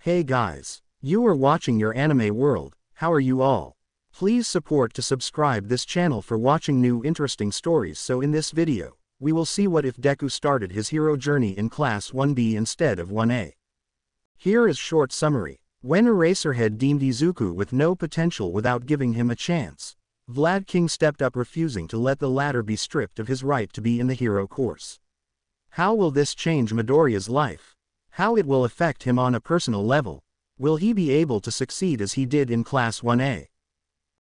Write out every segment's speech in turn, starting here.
Hey guys, you are watching Your Anime World. How are you all? Please support to subscribe this channel for watching new interesting stories. So in this video, we will see what if Deku started his hero journey in class 1B instead of 1A. Here is short summary. When Eraserhead deemed Izuku with no potential without giving him a chance, Vlad King stepped up, refusing to let the latter be stripped of his right to be in the hero course. How will this change Midoriya's life? How it will affect him on a personal level? Will he be able to succeed as he did in class 1A?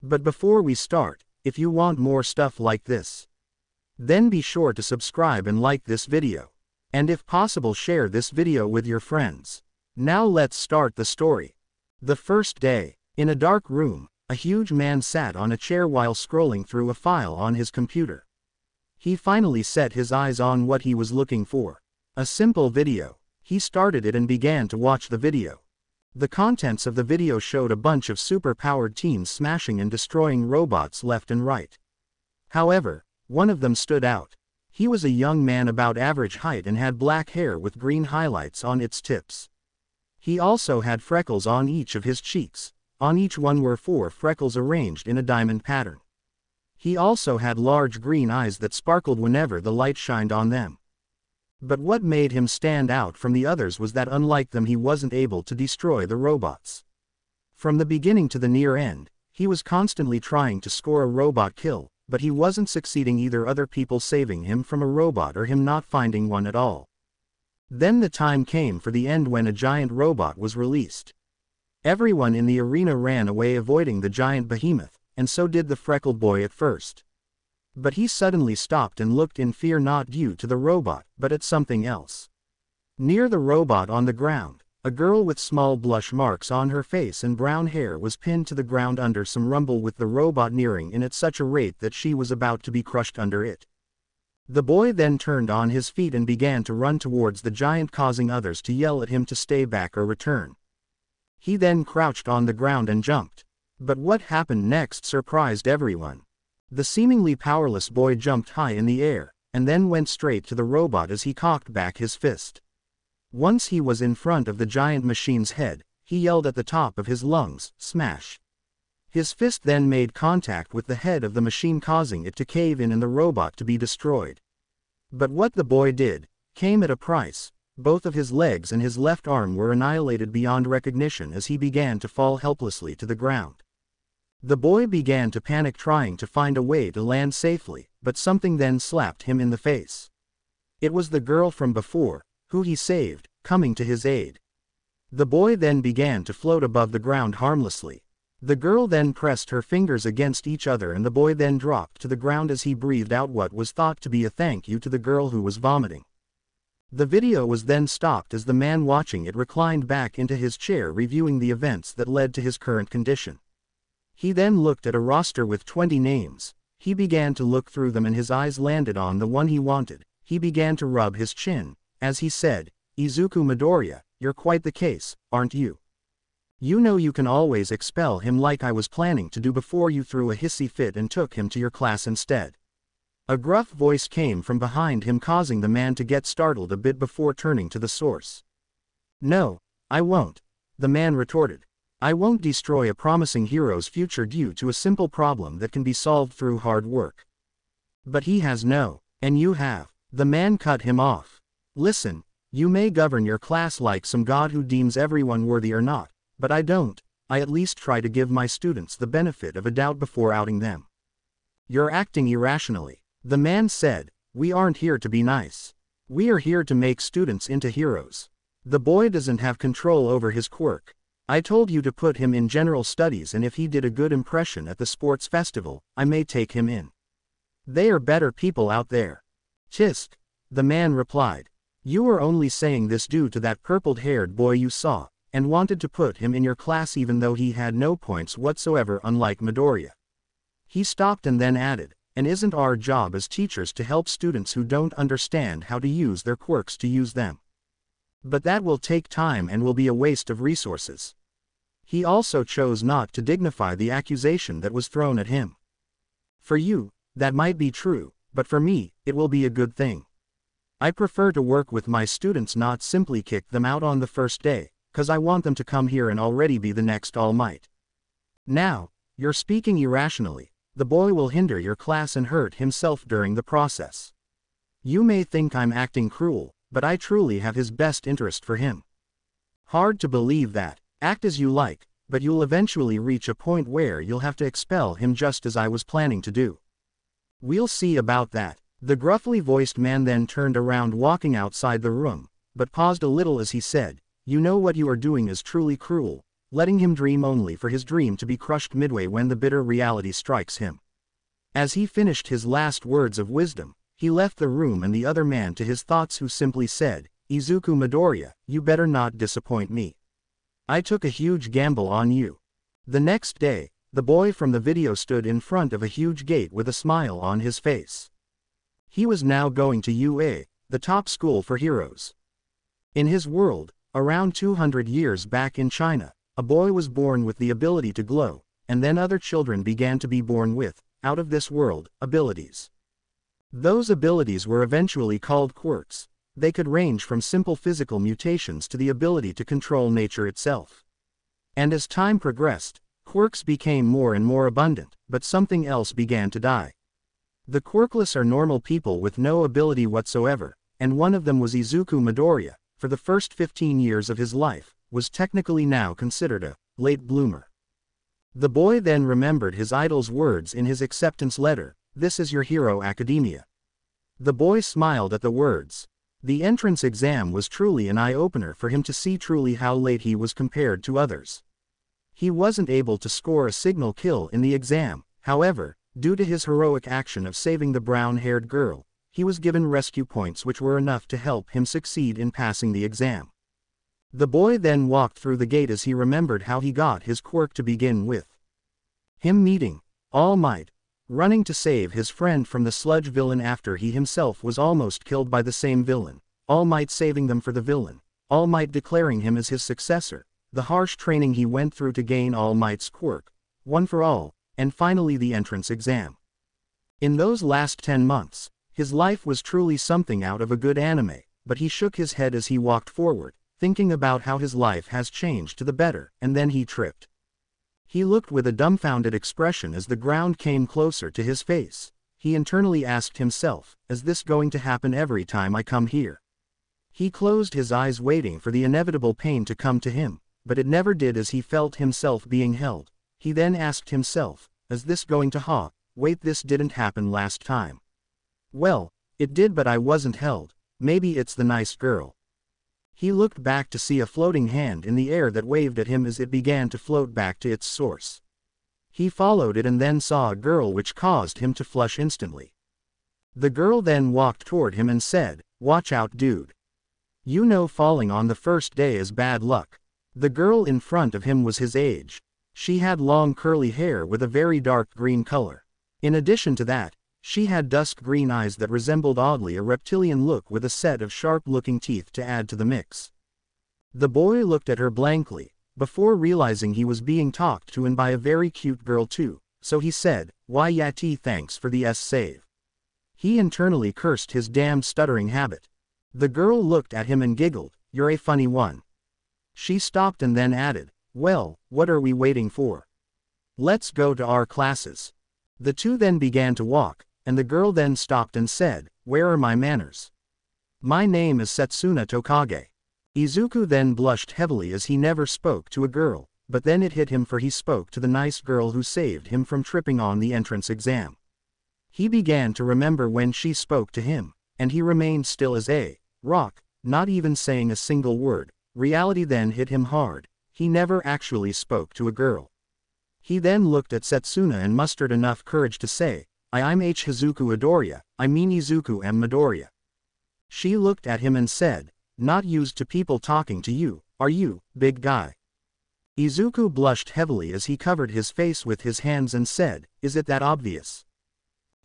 But before we start, if you want more stuff like this, then be sure to subscribe and like this video. And if possible, share this video with your friends. Now let's start the story. The first day, in a dark room, a huge man sat on a chair while scrolling through a file on his computer. He finally set his eyes on what he was looking for. A simple video. He started it and began to watch the video. The contents of the video showed a bunch of super-powered teens smashing and destroying robots left and right. However, one of them stood out. He was a young man about average height and had black hair with green highlights on its tips. He also had freckles on each of his cheeks. On each one were 4 freckles arranged in a diamond pattern. He also had large green eyes that sparkled whenever the light shined on them. But what made him stand out from the others was that unlike them, he wasn't able to destroy the robots. From the beginning to the near end, he was constantly trying to score a robot kill, but he wasn't succeeding, either other people saving him from a robot or him not finding one at all. Then the time came for the end when a giant robot was released. Everyone in the arena ran away, avoiding the giant behemoth, and so did the freckled boy at first. But he suddenly stopped and looked in fear, not due to the robot, but at something else. Near the robot on the ground, a girl with small blush marks on her face and brown hair was pinned to the ground under some rumble, with the robot nearing in at such a rate that she was about to be crushed under it. The boy then turned on his feet and began to run towards the giant, causing others to yell at him to stay back or return. He then crouched on the ground and jumped. But what happened next surprised everyone. The seemingly powerless boy jumped high in the air, and then went straight to the robot as he cocked back his fist. Once he was in front of the giant machine's head, he yelled at the top of his lungs, "Smash!" His fist then made contact with the head of the machine, causing it to cave in and the robot to be destroyed. But what the boy did came at a price. Both of his legs and his left arm were annihilated beyond recognition as he began to fall helplessly to the ground. The boy began to panic, trying to find a way to land safely, but something then slapped him in the face. It was the girl from before, who he saved, coming to his aid. The boy then began to float above the ground harmlessly. The girl then pressed her fingers against each other, and the boy then dropped to the ground as he breathed out what was thought to be a thank you to the girl who was vomiting. The video was then stopped as the man watching it reclined back into his chair, reviewing the events that led to his current condition. He then looked at a roster with 20 names. He began to look through them and his eyes landed on the one he wanted. He began to rub his chin, as he said, "Izuku Midoriya, you're quite the case, aren't you? You know you can always expel him like I was planning to do before you threw a hissy fit and took him to your class instead." A gruff voice came from behind him, causing the man to get startled a bit before turning to the source. "No, I won't," the man retorted. "I won't destroy a promising hero's future due to a simple problem that can be solved through hard work." "But he has no, and you have," the man cut him off. "Listen, you may govern your class like some god who deems everyone worthy or not, but I don't. I at least try to give my students the benefit of a doubt before outing them." "You're acting irrationally," the man said. "We aren't here to be nice. We are here to make students into heroes. The boy doesn't have control over his quirk. I told you to put him in general studies, and if he did a good impression at the sports festival, I may take him in. They are better people out there." "Tisk," the man replied. "You are only saying this due to that purple-haired boy you saw, and wanted to put him in your class even though he had no points whatsoever, unlike Midoriya." He stopped and then added, "And isn't our job as teachers to help students who don't understand how to use their quirks to use them? But that will take time and will be a waste of resources." He also chose not to dignify the accusation that was thrown at him. "For you, that might be true, but for me, it will be a good thing. I prefer to work with my students, not simply kick them out on the first day. 'cause I want them to come here and already be the next All Might. Now, you're speaking irrationally. The boy will hinder your class and hurt himself during the process. You may think I'm acting cruel, but I truly have his best interest for him. Hard to believe that. Act as you like, but you'll eventually reach a point where you'll have to expel him just as I was planning to do. We'll see about that. The gruffly voiced man then turned around, walking outside the room, but paused a little as he said, "You know what you are doing is truly cruel, letting him dream only for his dream to be crushed midway when the bitter reality strikes him." As he finished his last words of wisdom, he left the room and the other man to his thoughts, who simply said, "Izuku Midoriya, you better not disappoint me. I took a huge gamble on you." The next day, the boy from the video stood in front of a huge gate with a smile on his face. He was now going to UA, the top school for heroes. In his world, around 200 years back in China, a boy was born with the ability to glow, and then other children began to be born with, out-of-this-world, abilities. Those abilities were eventually called quirks. They could range from simple physical mutations to the ability to control nature itself. And as time progressed, quirks became more and more abundant, but something else began to die. The quirkless are normal people with no ability whatsoever, and one of them was Izuku Midoriya. For the first 15 years of his life, was technically now considered a late bloomer. The boy then remembered his idol's words in his acceptance letter, "This is your hero academia." The boy smiled at the words. The entrance exam was truly an eye-opener for him to see truly how late he was compared to others. He wasn't able to score a signal kill in the exam, however, due to his heroic action of saving the brown-haired girl, he was given rescue points which were enough to help him succeed in passing the exam. The boy then walked through the gate as he remembered how he got his quirk to begin with. Him meeting All Might, running to save his friend from the sludge villain after he himself was almost killed by the same villain, All Might saving them for the villain, All Might declaring him as his successor, the harsh training he went through to gain All Might's quirk, one for all, and finally the entrance exam. In those last 10 months, his life was truly something out of a good anime, but he shook his head as he walked forward, thinking about how his life has changed to the better, and then he tripped. He looked with a dumbfounded expression as the ground came closer to his face. He internally asked himself, "Is this going to happen every time I come here?" He closed his eyes waiting for the inevitable pain to come to him, but it never did as he felt himself being held. He then asked himself, "Is this going to wait, this didn't happen last time." "Well, it did, but I wasn't held. Maybe it's the nice girl." He looked back to see a floating hand in the air that waved at him as it began to float back to its source. He followed it and then saw a girl, which caused him to flush instantly. The girl then walked toward him and said, "Watch out, dude. You know falling on the first day is bad luck." The girl in front of him was his age. She had long curly hair with a very dark green color. In addition to that, she had dusk green eyes that resembled oddly a reptilian look with a set of sharp-looking teeth to add to the mix. The boy looked at her blankly, before realizing he was being talked to and by a very cute girl too, so he said, "Why Yati, thanks for the save." He internally cursed his damned stuttering habit. The girl looked at him and giggled, "You're a funny one." She stopped and then added, "Well, what are we waiting for? Let's go to our classes." The two then began to walk, and the girl then stopped and said, "Where are my manners? My name is Setsuna Tokage." Izuku then blushed heavily as he never spoke to a girl, but then it hit him, for he spoke to the nice girl who saved him from tripping on the entrance exam. He began to remember when she spoke to him, and he remained still as a rock, not even saying a single word. Reality then hit him hard. He never actually spoke to a girl. He then looked at Setsuna and mustered enough courage to say, I'm Izuku Midoriya, I mean Izuku M. Midoriya." She looked at him and said, "Not used to people talking to you, are you, big guy?" Izuku blushed heavily as he covered his face with his hands and said, "Is it that obvious?"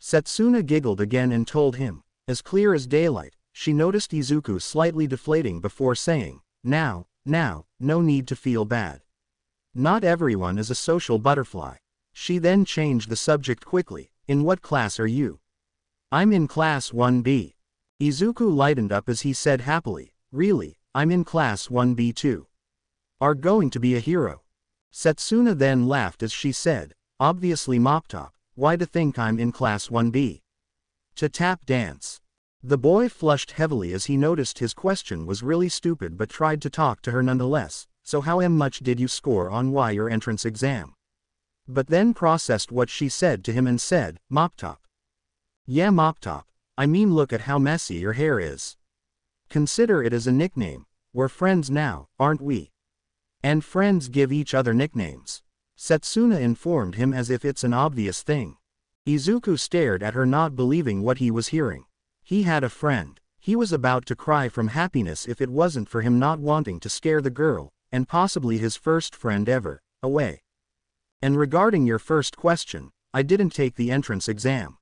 Setsuna giggled again and told him, as clear as daylight, she noticed Izuku slightly deflating before saying, Now, no need to feel bad. Not everyone is a social butterfly." She then changed the subject quickly, "In what class are you?" "I'm in class 1B. Izuku lightened up as he said happily, "Really, I'm in class 1B too." are going to be a hero. Setsuna then laughed as she said, obviously Mop-Top, why to think I'm in class 1B? To tap dance. The boy flushed heavily as he noticed his question was really stupid but tried to talk to her nonetheless, so how much did you score on your entrance exam? But then processed what she said to him and said, Mop-Top. Yeah Mop-Top, I mean look at how messy your hair is. Consider it as a nickname, we're friends now, aren't we? And friends give each other nicknames. Setsuna informed him as if it's an obvious thing. Izuku stared at her not believing what he was hearing. He had a friend. He was about to cry from happiness if it wasn't for him not wanting to scare the girl, and possibly his first friend ever, away. And regarding your first question, I didn't take the entrance exam.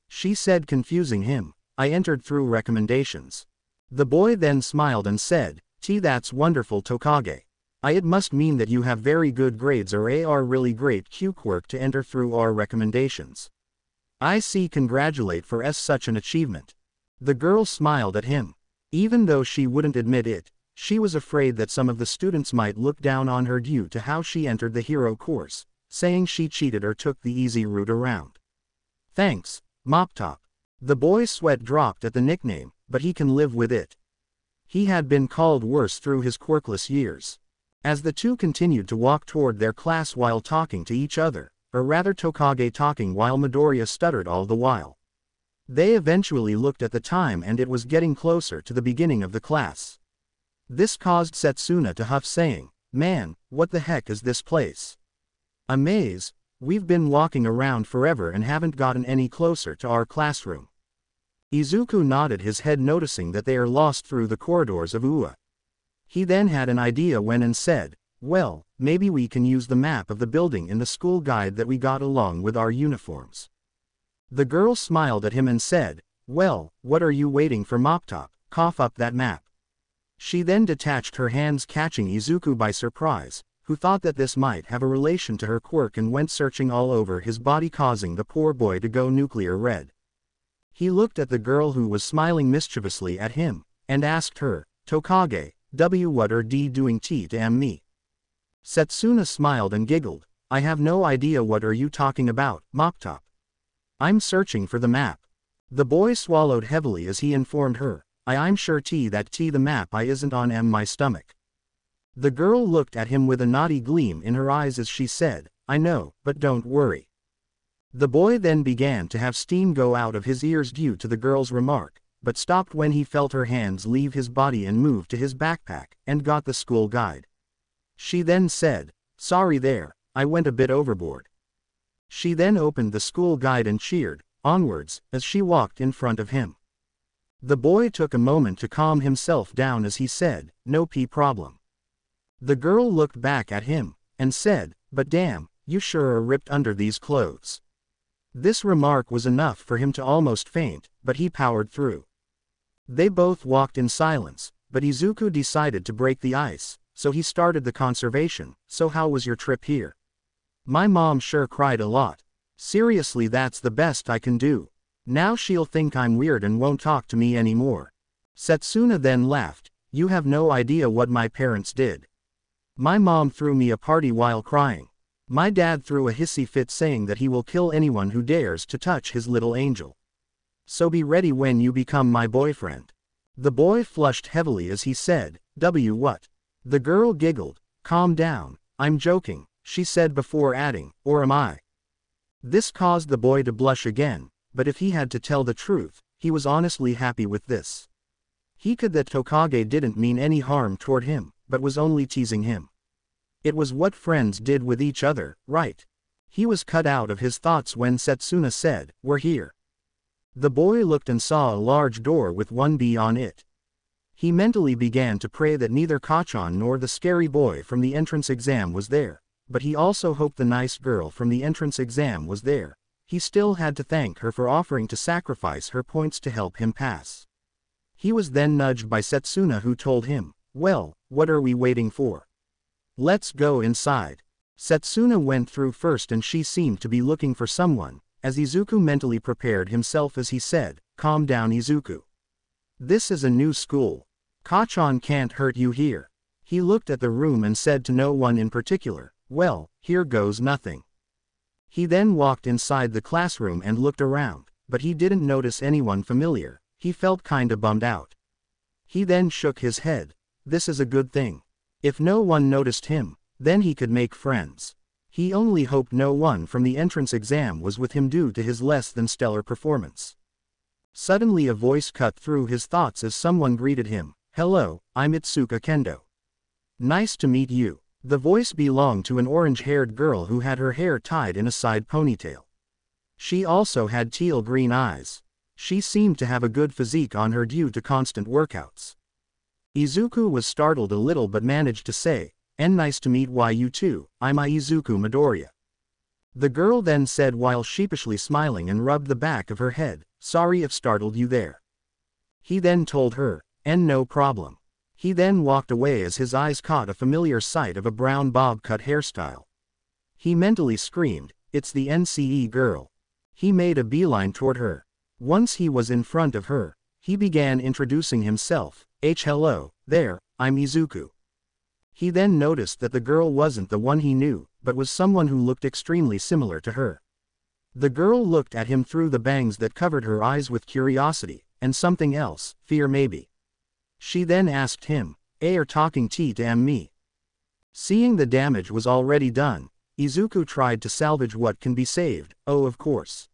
She said, confusing him. I entered through recommendations. The boy then smiled and said, that's wonderful Tokage. It must mean that you have very good grades or are really great Q-quirk to enter through our recommendations. I see, congratulate for such an achievement. The girl smiled at him. Even though she wouldn't admit it, she was afraid that some of the students might look down on her due to how she entered the hero course, saying she cheated or took the easy route around. Thanks, Mop-Top. The boy's sweat dropped at the nickname, but he can live with it. He had been called worse through his quirkless years. As the two continued to walk toward their class while talking to each other, or rather Tokage talking while Midoriya stuttered all the while. They eventually looked at the time and it was getting closer to the beginning of the class. This caused Setsuna to huff, saying, man, what the heck is this place? A maze. We've been walking around forever and haven't gotten any closer to our classroom. Izuku nodded his head, noticing that they are lost through the corridors of Ua. He then had an idea and said, well, maybe we can use the map of the building in the school guide that we got along with our uniforms. The girl smiled at him and said, well, what are you waiting for Mop-Top, cough up that map. She then detached her hands, catching Izuku by surprise, who thought that this might have a relation to her quirk and went searching all over his body, causing the poor boy to go nuclear red. He looked at the girl who was smiling mischievously at him, and asked her, Tokage, what are D doing to me? Setsuna smiled and giggled, I have no idea what are you talking about, Mop-Top. I'm searching for the map. The boy swallowed heavily as he informed her, I'm sure that the map isn't on my stomach. The girl looked at him with a naughty gleam in her eyes as she said, I know, but don't worry. The boy then began to have steam go out of his ears due to the girl's remark, but stopped when he felt her hands leave his body and moved to his backpack, and got the school guide. She then said, sorry there, I went a bit overboard. She then opened the school guide and cheered, onwards, as she walked in front of him. The boy took a moment to calm himself down as he said, no problem. The girl looked back at him, and said, but damn, you sure are ripped under these clothes. This remark was enough for him to almost faint, but he powered through. They both walked in silence, but Izuku decided to break the ice, so he started the conversation, so how was your trip here? My mom sure cried a lot. Seriously, that's the best I can do. Now she'll think I'm weird and won't talk to me anymore. Setsuna then laughed, you have no idea what my parents did. My mom threw me a party while crying. My dad threw a hissy fit saying that he will kill anyone who dares to touch his little angel. So be ready when you become my boyfriend. The boy flushed heavily as he said, what? The girl giggled, calm down, I'm joking, she said before adding, or am I? This caused the boy to blush again, but if he had to tell the truth, he was honestly happy with this. He could that Tokage didn't mean any harm toward him, but was only teasing him. It was what friends did with each other, right? He was cut out of his thoughts when Setsuna said, we're here. The boy looked and saw a large door with 1B on it. He mentally began to pray that neither Kachan nor the scary boy from the entrance exam was there, but he also hoped the nice girl from the entrance exam was there. He still had to thank her for offering to sacrifice her points to help him pass. He was then nudged by Setsuna, who told him, well, what are we waiting for? Let's go inside. Setsuna went through first and she seemed to be looking for someone, as Izuku mentally prepared himself as he said, calm down Izuku. This is a new school. Kachan can't hurt you here. He looked at the room and said to no one in particular, "Well, here goes nothing." He then walked inside the classroom and looked around, but he didn't notice anyone familiar. He felt kinda bummed out. He then shook his head. This is a good thing. If no one noticed him, then he could make friends. He only hoped no one from the entrance exam was with him due to his less than stellar performance. Suddenly a voice cut through his thoughts as someone greeted him. "Hello, I'm Itsuka Kendo. Nice to meet you." The voice belonged to an orange-haired girl who had her hair tied in a side ponytail. She also had teal-green eyes. She seemed to have a good physique on her due to constant workouts. Izuku was startled a little but managed to say, "And nice to meet you too, I'm Izuku Midoriya." The girl then said while sheepishly smiling and rubbed the back of her head, "Sorry if startled you there." He then told her, "And no problem." He then walked away as his eyes caught a familiar sight of a brown bob-cut hairstyle. He mentally screamed, "It's the NCE girl." He made a beeline toward her. Once he was in front of her, he began introducing himself. Hello, there, I'm Izuku." He then noticed that the girl wasn't the one he knew, but was someone who looked extremely similar to her. The girl looked at him through the bangs that covered her eyes with curiosity, and something else, fear maybe. She then asked him, "Are talking to me?" Seeing the damage was already done, Izuku tried to salvage what can be saved. "Oh, of course."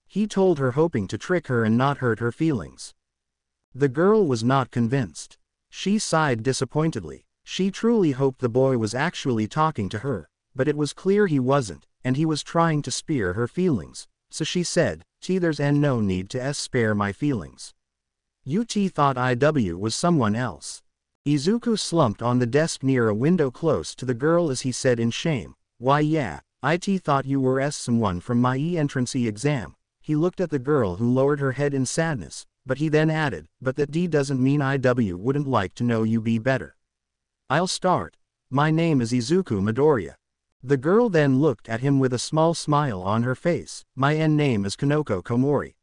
He told her, hoping to trick her and not hurt her feelings. The girl was not convinced. She sighed disappointedly. She truly hoped the boy was actually talking to her, but it was clear he wasn't, and he was trying to spare her feelings, so she said, "There's no need to spare my feelings. UT thought IW was someone else." Izuku slumped on the desk near a window close to the girl as he said in shame, "Why yeah, IT thought you were someone from my entrance exam." He looked at the girl who lowered her head in sadness, but he then added, "But that doesn't mean IW wouldn't like to know you be better. I'll start. My name is Izuku Midoriya." The girl then looked at him with a small smile on her face. "My name is Kanoko Komori."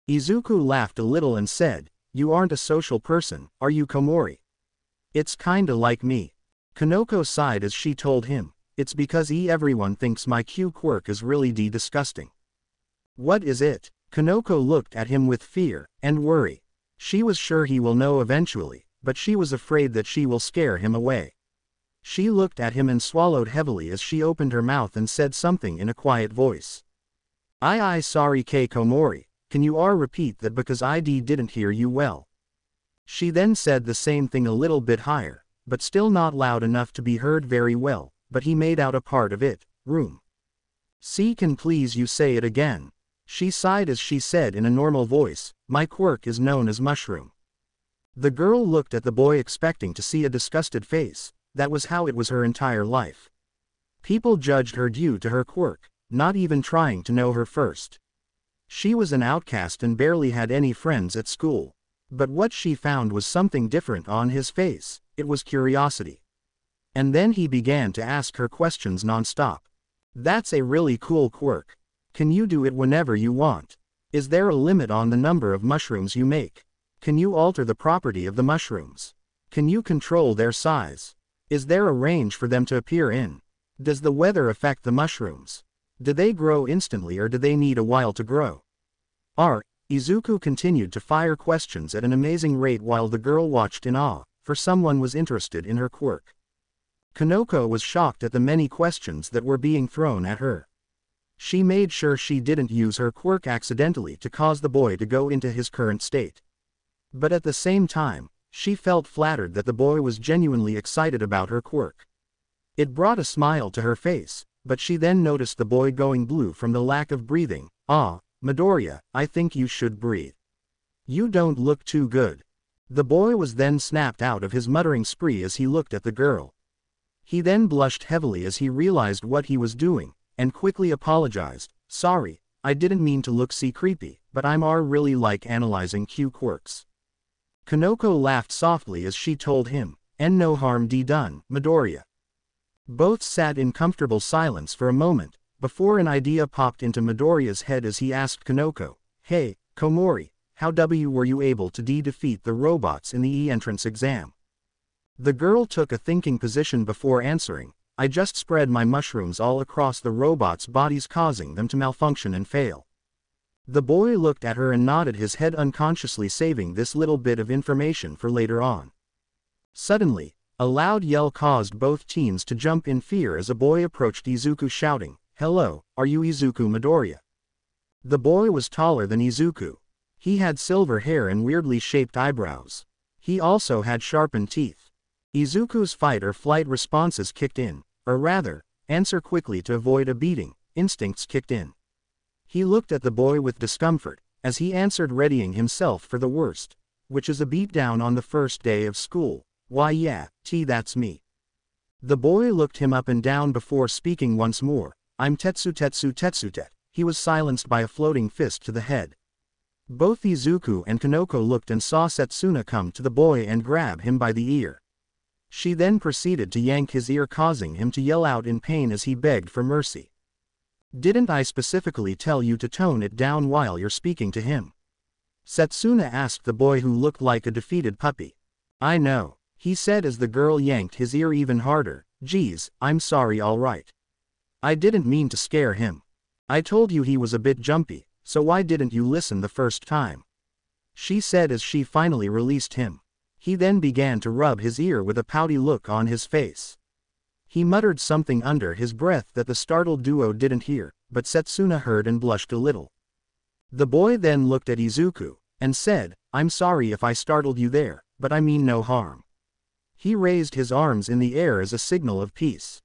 Izuku laughed a little and said, "You aren't a social person, are you, Komori?" "It's kinda like me." Kanoko sighed as she told him, "It's because everyone thinks my Q quirk is really disgusting." "What is it?" Kanoko looked at him with fear and worry. She was sure he will know eventually, but she was afraid that she will scare him away. She looked at him and swallowed heavily as she opened her mouth and said something in a quiet voice. I sorry K Komori, can you repeat that because I didn't hear you well." She then said the same thing a little bit higher, but still not loud enough to be heard very well, but he made out a part of it, room. Can please you say it again?" She sighed as she said in a normal voice, "My quirk is known as mushroom." The girl looked at the boy expecting to see a disgusted face. That was how it was her entire life. People judged her due to her quirk, not even trying to know her first. She was an outcast and barely had any friends at school. But what she found was something different on his face. It was curiosity. And then he began to ask her questions non-stop. "That's a really cool quirk. Can you do it whenever you want? Is there a limit on the number of mushrooms you make? Can you alter the property of the mushrooms? Can you control their size? Is there a range for them to appear in? Does the weather affect the mushrooms? Do they grow instantly or do they need a while to grow?" Izuku continued to fire questions at an amazing rate while the girl watched in awe, for someone was interested in her quirk. Kanoko was shocked at the many questions that were being thrown at her. She made sure she didn't use her quirk accidentally to cause the boy to go into his current state. But at the same time, she felt flattered that the boy was genuinely excited about her quirk. It brought a smile to her face, but she then noticed the boy going blue from the lack of breathing. Midoriya, I think you should breathe. You don't look too good." The boy was then snapped out of his muttering spree as he looked at the girl. He then blushed heavily as he realized what he was doing, and quickly apologized. "Sorry, I didn't mean to look creepy, but I'm really like analyzing Q quirks." Kanoko laughed softly as she told him, "And no harm done, Midoriya." Both sat in comfortable silence for a moment, before an idea popped into Midoriya's head as he asked Kanoko, "Hey, Komori, how were you able to defeat the robots in the entrance exam?" The girl took a thinking position before answering, I just spread my mushrooms all across the robots' bodies, causing them to malfunction and fail. The boy looked at her and nodded his head, unconsciously saving this little bit of information for later on. Suddenly, a loud yell caused both teens to jump in fear as a boy approached Izuku shouting, "Hello, are you Izuku Midoriya?" The boy was taller than Izuku. He had silver hair and weirdly shaped eyebrows. He also had sharpened teeth. Izuku's fight or flight responses kicked in, or rather, answer quickly to avoid a beating, instincts kicked in. He looked at the boy with discomfort, as he answered, readying himself for the worst, which is a beatdown on the first day of school. "Why yeah, that's me." The boy looked him up and down before speaking once more, "I'm Tetsutet." He was silenced by a floating fist to the head. Both Izuku and Kanoko looked and saw Setsuna come to the boy and grab him by the ear. She then proceeded to yank his ear, causing him to yell out in pain as he begged for mercy. "Didn't I specifically tell you to tone it down while you're speaking to him?" Setsuna asked the boy, who looked like a defeated puppy. "I know," he said as the girl yanked his ear even harder. "Geez, I'm sorry, alright. I didn't mean to scare him. I told you he was a bit jumpy, so why didn't you listen the first time?" she said as she finally released him. He then began to rub his ear with a pouty look on his face. He muttered something under his breath that the startled duo didn't hear, but Setsuna heard and blushed a little. The boy then looked at Izuku, and said, "I'm sorry if I startled you there, but I mean no harm." He raised his arms in the air as a signal of peace.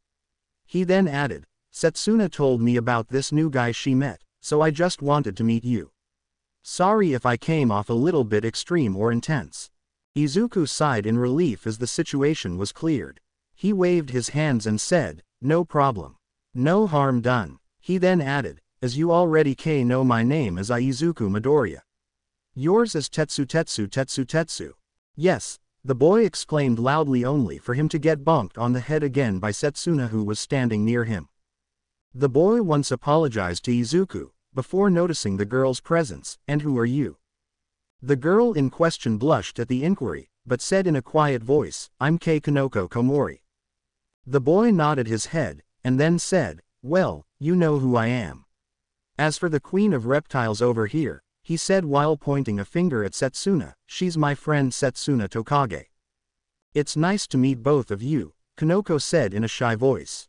He then added, "Setsuna told me about this new guy she met, so I just wanted to meet you. Sorry if I came off a little bit extreme or intense." Izuku sighed in relief as the situation was cleared. He waved his hands and said, "No problem. No harm done." He then added, "As you already know my name is Izuku Midoriya. Yours is Tetsu." "Yes," the boy exclaimed loudly, only for him to get bonked on the head again by Setsuna, who was standing near him. The boy once apologized to Izuku, before noticing the girl's presence. "And who are you?" The girl in question blushed at the inquiry, but said in a quiet voice, "I'm Kanoko Komori." The boy nodded his head, and then said, "Well, you know who I am. As for the Queen of Reptiles over here," he said while pointing a finger at Setsuna, "she's my friend Setsuna Tokage." "It's nice to meet both of you," Kanoko said in a shy voice.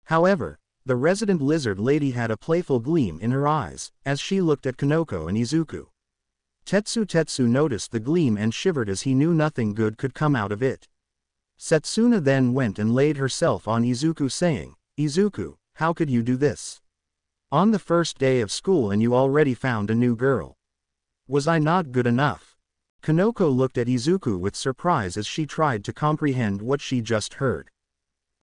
However, the resident lizard lady had a playful gleam in her eyes, as she looked at Kanoko and Izuku. Tetsu noticed the gleam and shivered, as he knew nothing good could come out of it. Setsuna then went and laid herself on Izuku, saying, "Izuku, how could you do this? On the first day of school, and you already found a new girl. Was I not good enough?" Kanoko looked at Izuku with surprise as she tried to comprehend what she just heard.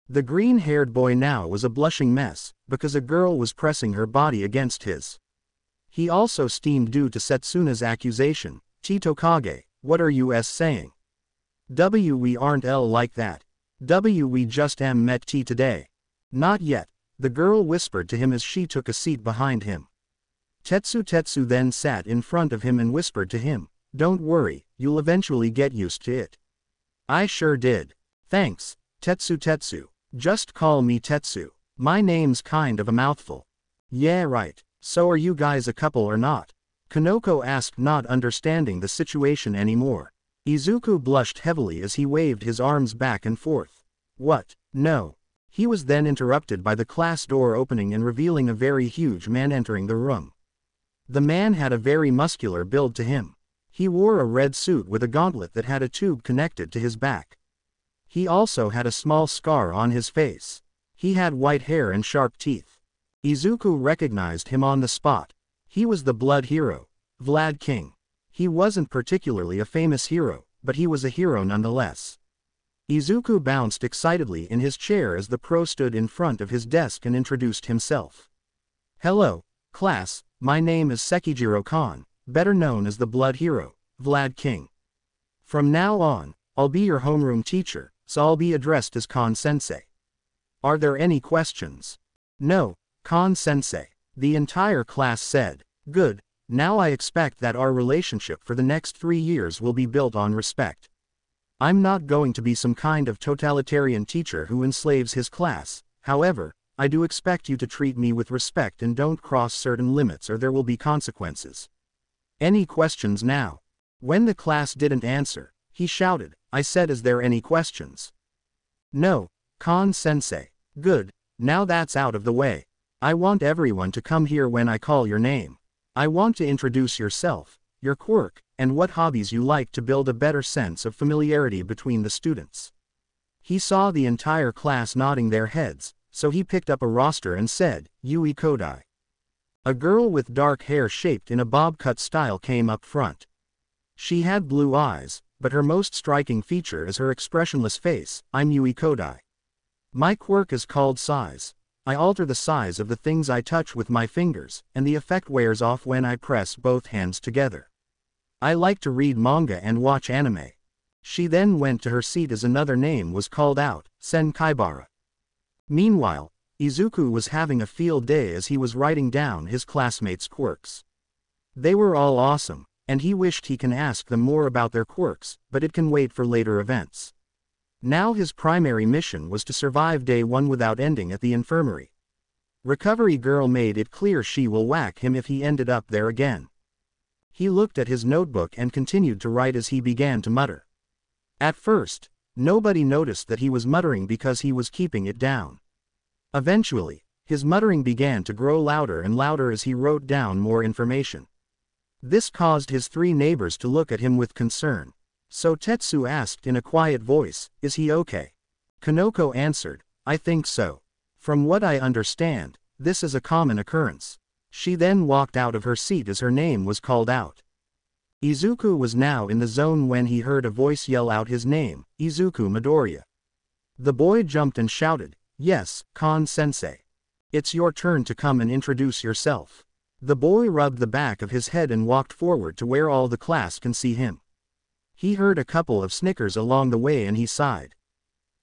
The green-haired boy now was a blushing mess, because a girl was pressing her body against his. He also steamed due to Setsuna's accusation. "Tokage, what are you saying? We aren't like that. We just met today." "Not yet," the girl whispered to him as she took a seat behind him. Tetsu then sat in front of him and whispered to him, "Don't worry, you'll eventually get used to it." "I sure did. Thanks, Tetsu. Just call me Tetsu. My name's kind of a mouthful." "Yeah right. So are you guys a couple or not?" Kanoko asked, not understanding the situation anymore. Izuku blushed heavily as he waved his arms back and forth. "What? No." He was then interrupted by the class door opening and revealing a very huge man entering the room. The man had a very muscular build to him. He wore a red suit with a gauntlet that had a tube connected to his back. He also had a small scar on his face. He had white hair and sharp teeth. Izuku recognized him on the spot. He was the blood hero, Vlad King. He wasn't particularly a famous hero, but he was a hero nonetheless. Izuku bounced excitedly in his chair as the pro stood in front of his desk and introduced himself. "Hello, class, my name is Sekijiro Khan, better known as the blood hero, Vlad King. From now on, I'll be your homeroom teacher, so I'll be addressed as Khan-sensei. Are there any questions?" "No, Khan-sensei," the entire class said. "Good, now I expect that our relationship for the next 3 years will be built on respect." I'm not going to be some kind of totalitarian teacher who enslaves his class. However, I do expect you to treat me with respect and don't cross certain limits or there will be consequences. Any questions now? When the class didn't answer, he shouted, I said, is there any questions? No, Kan-sensei. Good, now that's out of the way. I want everyone to come here when I call your name. I want to introduce yourself, your quirk, and what hobbies you like to build a better sense of familiarity between the students. He saw the entire class nodding their heads, so he picked up a roster and said, Yui Kodai. A girl with dark hair shaped in a bob-cut style came up front. She had blue eyes, but her most striking feature is her expressionless face. I'm Yui Kodai. My quirk is called size. I alter the size of the things I touch with my fingers, and the effect wears off when I press both hands together. I like to read manga and watch anime. She then went to her seat as another name was called out, Sen Kaibara. Meanwhile, Izuku was having a field day as he was writing down his classmates' quirks. They were all awesome, and he wished he can ask them more about their quirks, but it can wait for later events. Now his primary mission was to survive day 1 without ending at the infirmary. Recovery Girl made it clear she will whack him if he ended up there again. He looked at his notebook and continued to write as he began to mutter. At first, nobody noticed that he was muttering because he was keeping it down. Eventually, his muttering began to grow louder and louder as he wrote down more information. This caused his 3 neighbors to look at him with concern. So Tetsu asked in a quiet voice, is he okay? Kanoko answered, I think so. From what I understand, this is a common occurrence. She then walked out of her seat as her name was called out. Izuku was now in the zone when he heard a voice yell out his name, Izuku Midoriya. The boy jumped and shouted, yes, Kan-sensei. It's your turn to come and introduce yourself. The boy rubbed the back of his head and walked forward to where all the class can see him. He heard a couple of snickers along the way and he sighed.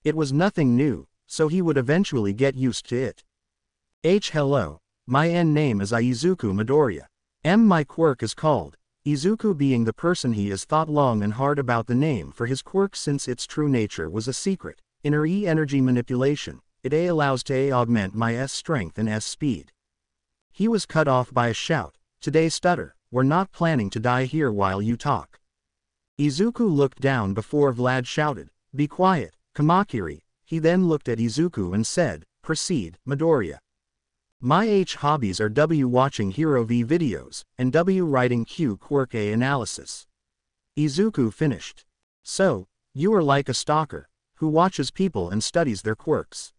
It was nothing new, so he would eventually get used to it. Hello, my name is Izuku Midoriya. My quirk is called Izuku. Being the person he has thought long and hard about the name for his quirk since its true nature was a secret. Inner energy manipulation. It allows to augment my S strength and S speed. He was cut off by a shout. Today stutter, we're not planning to die here while you talk. Izuku looked down before Vlad shouted, be quiet, Kamakiri. He then looked at Izuku and said, proceed, Midoriya. My hobbies are W watching Hero V videos, and W writing Q quirk A analysis. Izuku finished. So, you are like a stalker, who watches people and studies their quirks.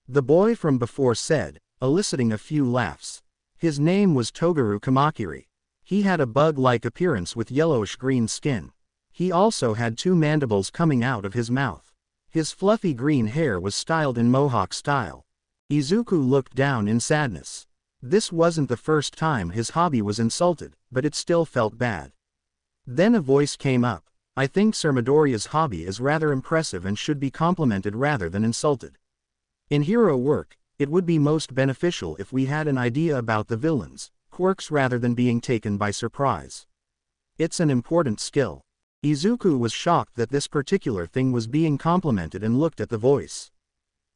The boy from before said, eliciting a few laughs. His name was Togaru Kamakiri. He had a bug-like appearance with yellowish-green skin. He also had 2 mandibles coming out of his mouth. His fluffy green hair was styled in mohawk style. Izuku looked down in sadness. This wasn't the first time his hobby was insulted, but it still felt bad. Then a voice came up. I think Sir Midoriya's hobby is rather impressive and should be complimented rather than insulted. In hero work, it would be most beneficial if we had an idea about the villains' quirks rather than being taken by surprise. It's an important skill. Izuku was shocked that this particular thing was being complimented and looked at the voice.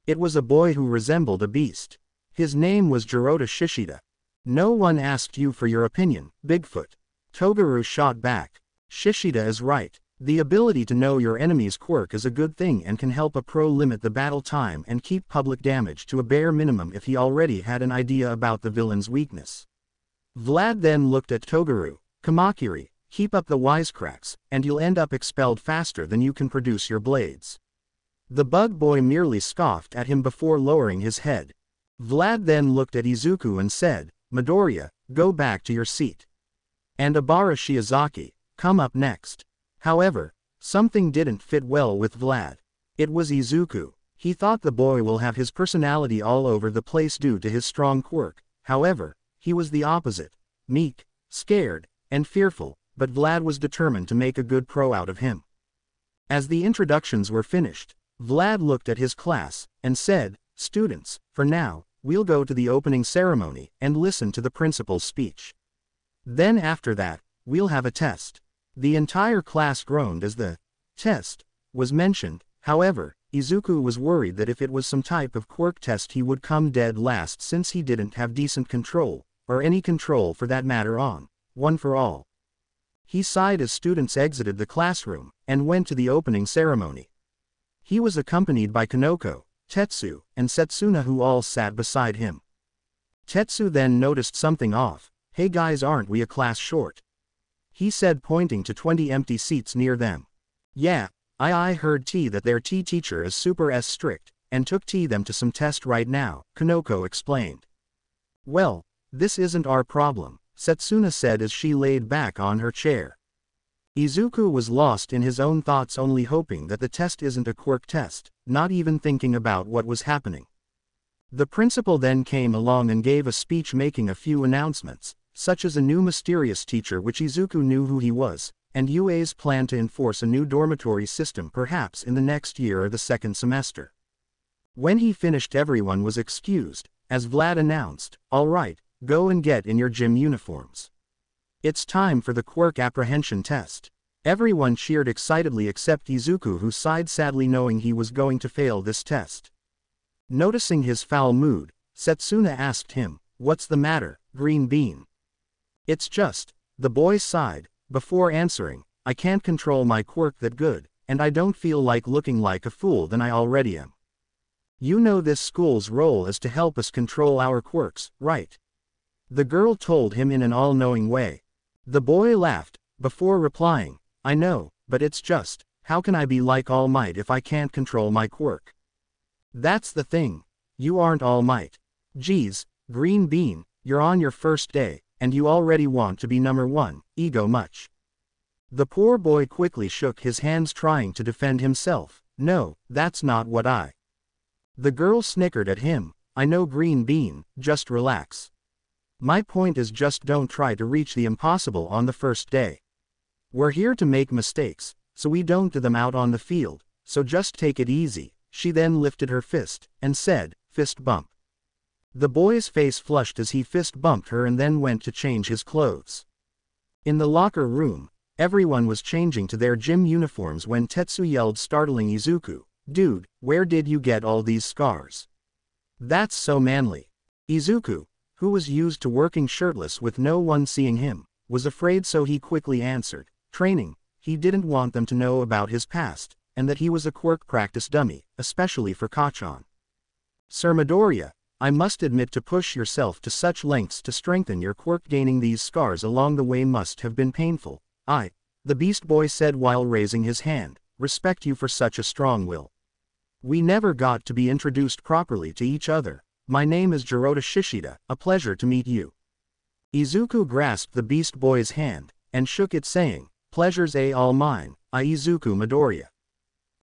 It was a boy who resembled a beast. His name was Jirota Shishida. No one asked you for your opinion, Bigfoot. Togaru shot back. Shishida is right. The ability to know your enemy's quirk is a good thing and can help a pro limit the battle time and keep public damage to a bare minimum if he already had an idea about the villain's weakness. Vlad then looked at Togaru. Kamakiri, keep up the wisecracks, and you'll end up expelled faster than you can produce your blades. The bug boy merely scoffed at him before lowering his head. Vlad then looked at Izuku and said, Midoriya, go back to your seat. And Abara Shiozaki, come up next. However, something didn't fit well with Vlad. It was Izuku. He thought the boy will have his personality all over the place due to his strong quirk. However, he was the opposite. Meek, scared, and fearful, but Vlad was determined to make a good pro out of him. As the introductions were finished, Vlad looked at his class, and said, students, for now, we'll go to the opening ceremony and listen to the principal's speech. Then after that, we'll have a test. The entire class groaned as the test was mentioned. However, Izuku was worried that if it was some type of quirk test he would come dead last since he didn't have decent control, or any control for that matter on One for All. He sighed as students exited the classroom, and went to the opening ceremony. He was accompanied by Kanoko, Tetsu, and Setsuna, who all sat beside him. Tetsu then noticed something off. "Hey guys, aren't we a class short?" he said, pointing to 20 empty seats near them. "Yeah, I heard that their teacher is super strict, and took them to some test right now," Kanoko explained. "Well, this isn't our problem," Setsuna said as she laid back on her chair. Izuku was lost in his own thoughts, only hoping that the test isn't a quirk test, not even thinking about what was happening. The principal then came along and gave a speech making a few announcements, such as a new mysterious teacher which Izuku knew who he was, and UA's plan to enforce a new dormitory system perhaps in the next year or the second semester. When he finished, everyone was excused, as Vlad announced, "All right, go and get in your gym uniforms. It's time for the quirk apprehension test." Everyone cheered excitedly except Izuku, who sighed sadly knowing he was going to fail this test. Noticing his foul mood, Setsuna asked him, "What's the matter, Green Bean?" "It's just," the boy sighed, before answering, "I can't control my quirk that good, and I don't feel like looking like a fool than I already am." "You know this school's role is to help us control our quirks, right?" the girl told him in an all-knowing way. The boy laughed, before replying, "I know, but it's just, how can I be like All Might if I can't control my quirk?" "That's the thing. You aren't All Might. Geez, Green Bean, you're on your first day, and you already want to be number one, ego much." The poor boy quickly shook his hands trying to defend himself. "No, that's not what I..." The girl snickered at him. "I know, Green Bean, just relax. My point is just don't try to reach the impossible on the first day. We're here to make mistakes, so we don't do them out on the field, so just take it easy." She then lifted her fist, and said, "Fist bump." The boy's face flushed as he fist bumped her and then went to change his clothes. In the locker room, everyone was changing to their gym uniforms when Tetsu yelled, startling Izuku, "Dude, where did you get all these scars? That's so manly." Izuku, who was used to working shirtless with no one seeing him, was afraid, so he quickly answered, "Training." He didn't want them to know about his past, and that he was a quirk practice dummy, especially for Kachan. "Sir Midoriya, I must admit to push yourself to such lengths to strengthen your quirk. Gaining these scars along the way must have been painful." The Beast Boy said while raising his hand, "respect you for such a strong will. We never got to be introduced properly to each other. My name is Jirota Shishida, a pleasure to meet you." Izuku grasped the Beast Boy's hand, and shook it, saying, "Pleasure's all mine, Izuku Midoriya."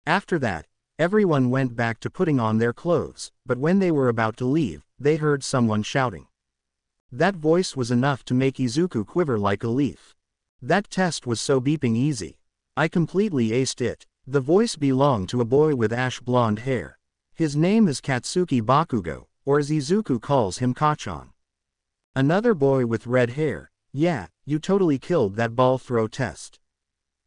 After that, everyone went back to putting on their clothes, but when they were about to leave, they heard someone shouting. That voice was enough to make Izuku quiver like a leaf. That test was so beeping easy. I completely aced it. The voice belonged to a boy with ash blonde hair. His name is Katsuki Bakugo, or as Izuku calls him, Kachan. Another boy with red hair, "Yeah, you totally killed that ball throw test.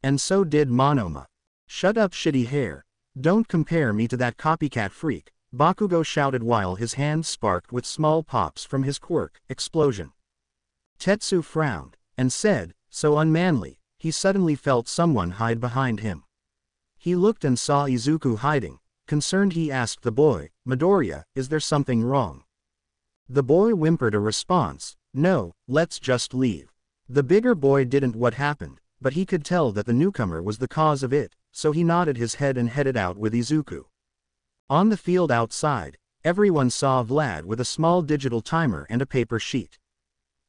And so did Monoma." "Shut up, shitty hair. Don't compare me to that copycat freak," Bakugo shouted while his hands sparked with small pops from his quirk explosion. Tetsu frowned, and said, "So unmanly." He suddenly felt someone hide behind him. He looked and saw Izuku hiding. Concerned, he asked the boy, "Midoriya, is there something wrong?" The boy whimpered a response, "No, let's just leave." The bigger boy didn't what happened, but he could tell that the newcomer was the cause of it, so he nodded his head and headed out with Izuku. On the field outside, everyone saw Vlad with a small digital timer and a paper sheet.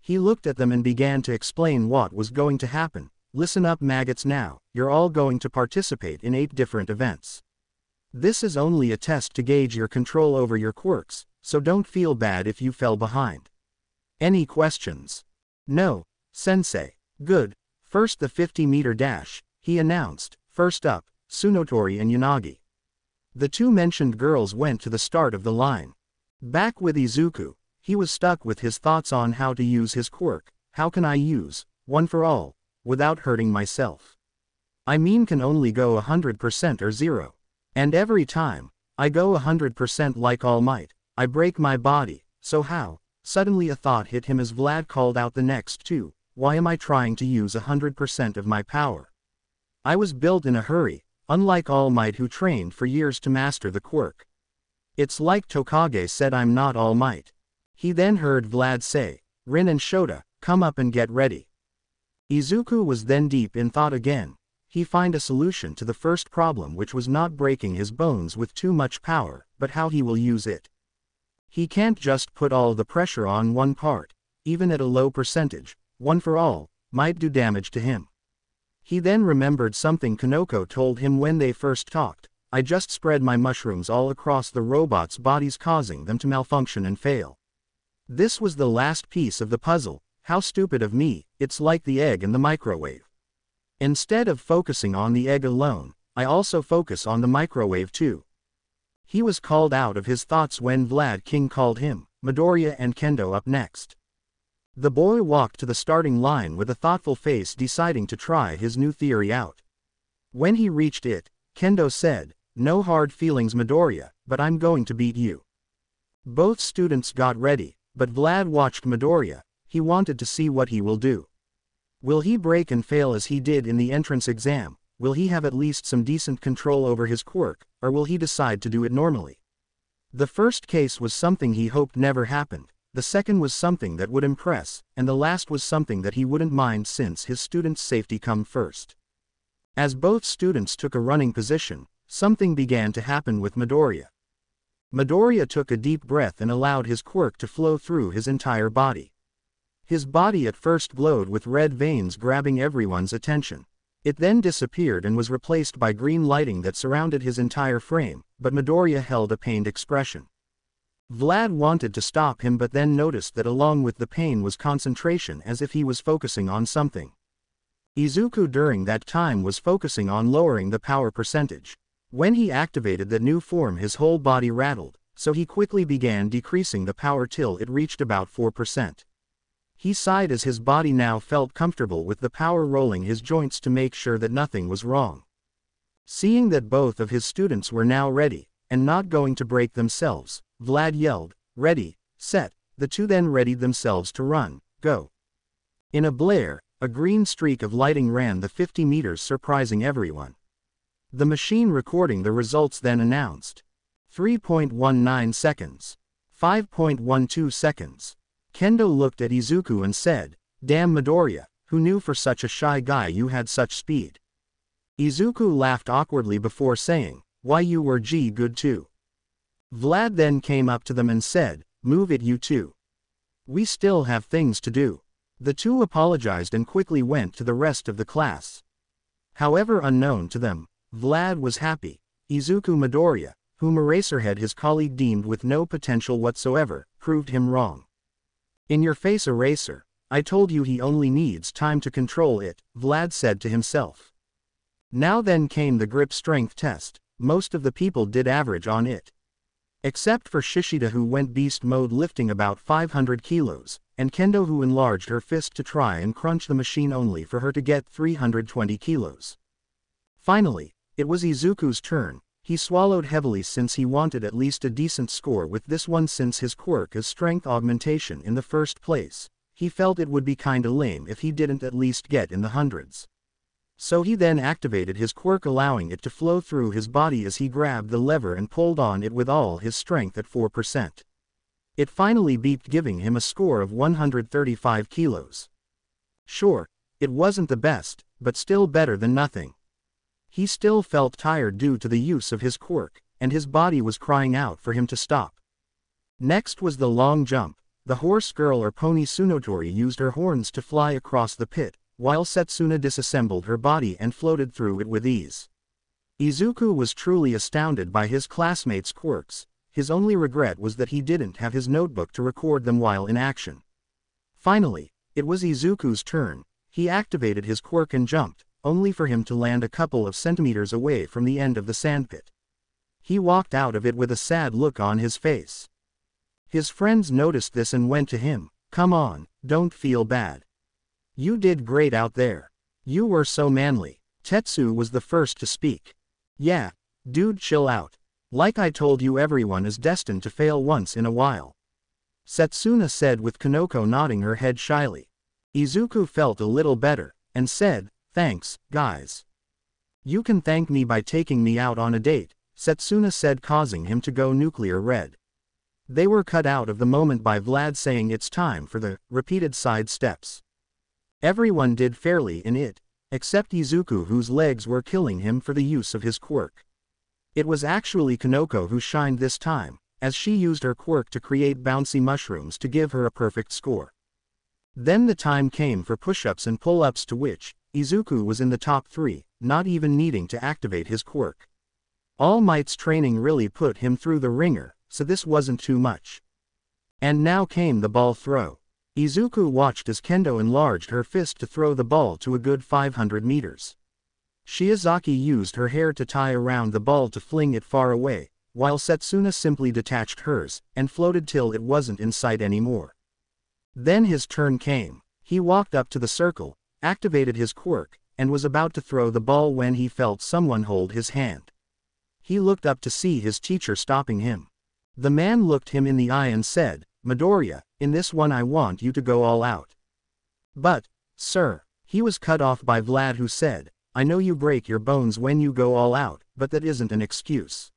He looked at them and began to explain what was going to happen. "Listen up, maggots, now, you're all going to participate in 8 different events. This is only a test to gauge your control over your quirks, so don't feel bad if you fell behind. Any questions?" "No, sensei." "Good. First, the 50-meter dash," he announced. "First up, Tsunotori and Yanagi." The two mentioned girls went to the start of the line. Back with Izuku, he was stuck with his thoughts on how to use his quirk. How can I use One for All without hurting myself? I mean can only go 100% or 0. And every time I go 100% like All Might, I break my body, so how? Suddenly a thought hit him as Vlad called out the next two. Why am I trying to use 100% of my power? I was built in a hurry, unlike All Might who trained for years to master the quirk. It's like Tokage said I'm not All Might. He then heard Vlad say, Rin and Shota, come up and get ready. Izuku was then deep in thought again. He find a solution to the first problem, which was not breaking his bones with too much power, but how he will use it. He can't just put all the pressure on one part, even at a low percentage, one for all, might do damage to him. He then remembered something Kanoko told him when they first talked. I just spread my mushrooms all across the robots' bodies, causing them to malfunction and fail. This was the last piece of the puzzle. How stupid of me, it's like the egg in the microwave. Instead of focusing on the egg alone, I also focus on the microwave too. He was called out of his thoughts when Vlad King called him. Midoriya and Kendo up next. The boy walked to the starting line with a thoughtful face, deciding to try his new theory out. When he reached it, Kendo said, no hard feelings Midoriya, but I'm going to beat you. Both students got ready, but Vlad watched Midoriya. He wanted to see what he will do. Will he break and fail as he did in the entrance exam? Will he have at least some decent control over his quirk, or will he decide to do it normally? The first case was something he hoped never happened, the second was something that would impress, and the last was something that he wouldn't mind since his students' safety come first. As both students took a running position, something began to happen with Midoriya. Midoriya took a deep breath and allowed his quirk to flow through his entire body. His body at first glowed with red veins, grabbing everyone's attention. It then disappeared and was replaced by green lighting that surrounded his entire frame, but Midoriya held a pained expression. Vlad wanted to stop him, but then noticed that along with the pain was concentration, as if he was focusing on something. Izuku during that time was focusing on lowering the power percentage. When he activated the new form, his whole body rattled, so he quickly began decreasing the power till it reached about 4%. He sighed as his body now felt comfortable with the power, rolling his joints to make sure that nothing was wrong. Seeing that both of his students were now ready, and not going to break themselves, Vlad yelled, ready, set. The two then readied themselves to run, go. In a blare, a green streak of lighting ran the 50 meters, surprising everyone. The machine recording the results then announced 3.19 seconds, 5.12 seconds. Kendo looked at Izuku and said, damn Midoriya, who knew for such a shy guy you had such speed? Izuku laughed awkwardly before saying, why you were good too. Vlad then came up to them and said, move it you two. We still have things to do. The two apologized and quickly went to the rest of the class. However, unknown to them, Vlad was happy. Izuku Midoriya, whom Eraserhead his colleague deemed with no potential whatsoever, proved him wrong. In your face Eraser, I told you he only needs time to control it, Vlad said to himself. Now then came the grip strength test. Most of the people did average on it. Except for Shishida, who went beast mode lifting about 500 kilos, and Kendo, who enlarged her fist to try and crunch the machine only for her to get 320 kilos. Finally, it was Izuku's turn. He swallowed heavily since he wanted at least a decent score with this one, since his quirk is strength augmentation in the first place. He felt it would be kinda lame if he didn't at least get in the hundreds. So he then activated his quirk, allowing it to flow through his body as he grabbed the lever and pulled on it with all his strength at 4%. It finally beeped, giving him a score of 135 kilos. Sure, it wasn't the best, but still better than nothing. He still felt tired due to the use of his quirk, and his body was crying out for him to stop. Next was the long jump. The horse girl or pony Tsunotori used her horns to fly across the pit, while Setsuna disassembled her body and floated through it with ease. Izuku was truly astounded by his classmates' quirks. His only regret was that he didn't have his notebook to record them while in action. Finally, it was Izuku's turn. He activated his quirk and jumped, only for him to land a couple of centimeters away from the end of the sandpit. He walked out of it with a sad look on his face. His friends noticed this and went to him, come on, don't feel bad. You did great out there. You were so manly. Tetsu was the first to speak. Yeah, dude, chill out. Like I told you, everyone is destined to fail once in a while. Setsuna said with Kanoko nodding her head shyly. Izuku felt a little better, and said, thanks, guys. You can thank me by taking me out on a date, Setsuna said, causing him to go nuclear red. They were cut out of the moment by Vlad saying it's time for the repeated side steps. Everyone did fairly in it, except Izuku, whose legs were killing him for the use of his quirk. It was actually Kanoko who shined this time, as she used her quirk to create bouncy mushrooms to give her a perfect score. Then the time came for push-ups and pull-ups, to which Izuku was in the top 3, not even needing to activate his quirk. All Might's training really put him through the ringer, so this wasn't too much. And now came the ball throw. Izuku watched as Kendo enlarged her fist to throw the ball to a good 500 meters. Shiozaki used her hair to tie around the ball to fling it far away, while Setsuna simply detached hers, and floated till it wasn't in sight anymore. Then his turn came. He walked up to the circle, activated his quirk, and was about to throw the ball when he felt someone hold his hand. He looked up to see his teacher stopping him. The man looked him in the eye and said, Midoriya, in this one I want you to go all out. But, sir, he was cut off by Vlad, who said, I know you break your bones when you go all out, but that isn't an excuse.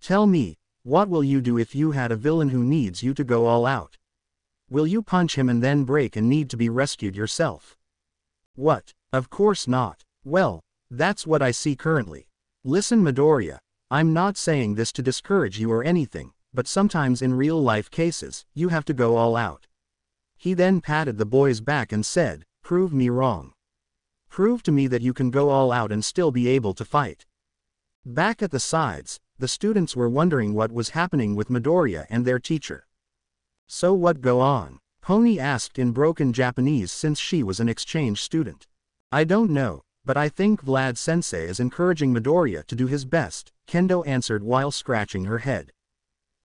Tell me, what will you do if you had a villain who needs you to go all out? Will you punch him and then break and need to be rescued yourself? What? Of course not. Well, that's what I see currently. Listen, Midoriya, I'm not saying this to discourage you or anything, but sometimes in real-life cases, you have to go all out. He then patted the boy's back and said, prove me wrong. Prove to me that you can go all out and still be able to fight. Back at the sides, the students were wondering what was happening with Midoriya and their teacher. So what go on? Pony asked in broken Japanese, since she was an exchange student. I don't know, but I think Vlad-sensei is encouraging Midoriya to do his best, Kendo answered while scratching her head.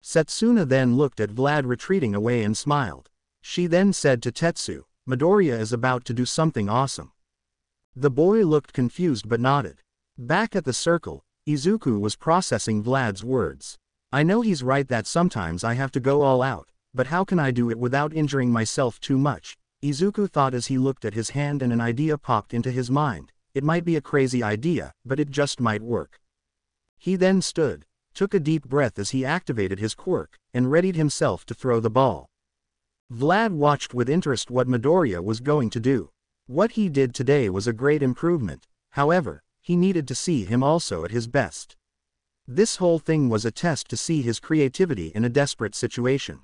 Setsuna then looked at Vlad retreating away and smiled. She then said to Tetsu, Midoriya is about to do something awesome. The boy looked confused but nodded. Back at the circle, Izuku was processing Vlad's words. I know he's right that sometimes I have to go all out, but how can I do it without injuring myself too much? Izuku thought as he looked at his hand, and an idea popped into his mind. It might be a crazy idea, but it just might work. He then stood, took a deep breath as he activated his quirk, and readied himself to throw the ball. Vlad watched with interest what Midoriya was going to do. What he did today was a great improvement, however, he needed to see him also at his best. This whole thing was a test to see his creativity in a desperate situation.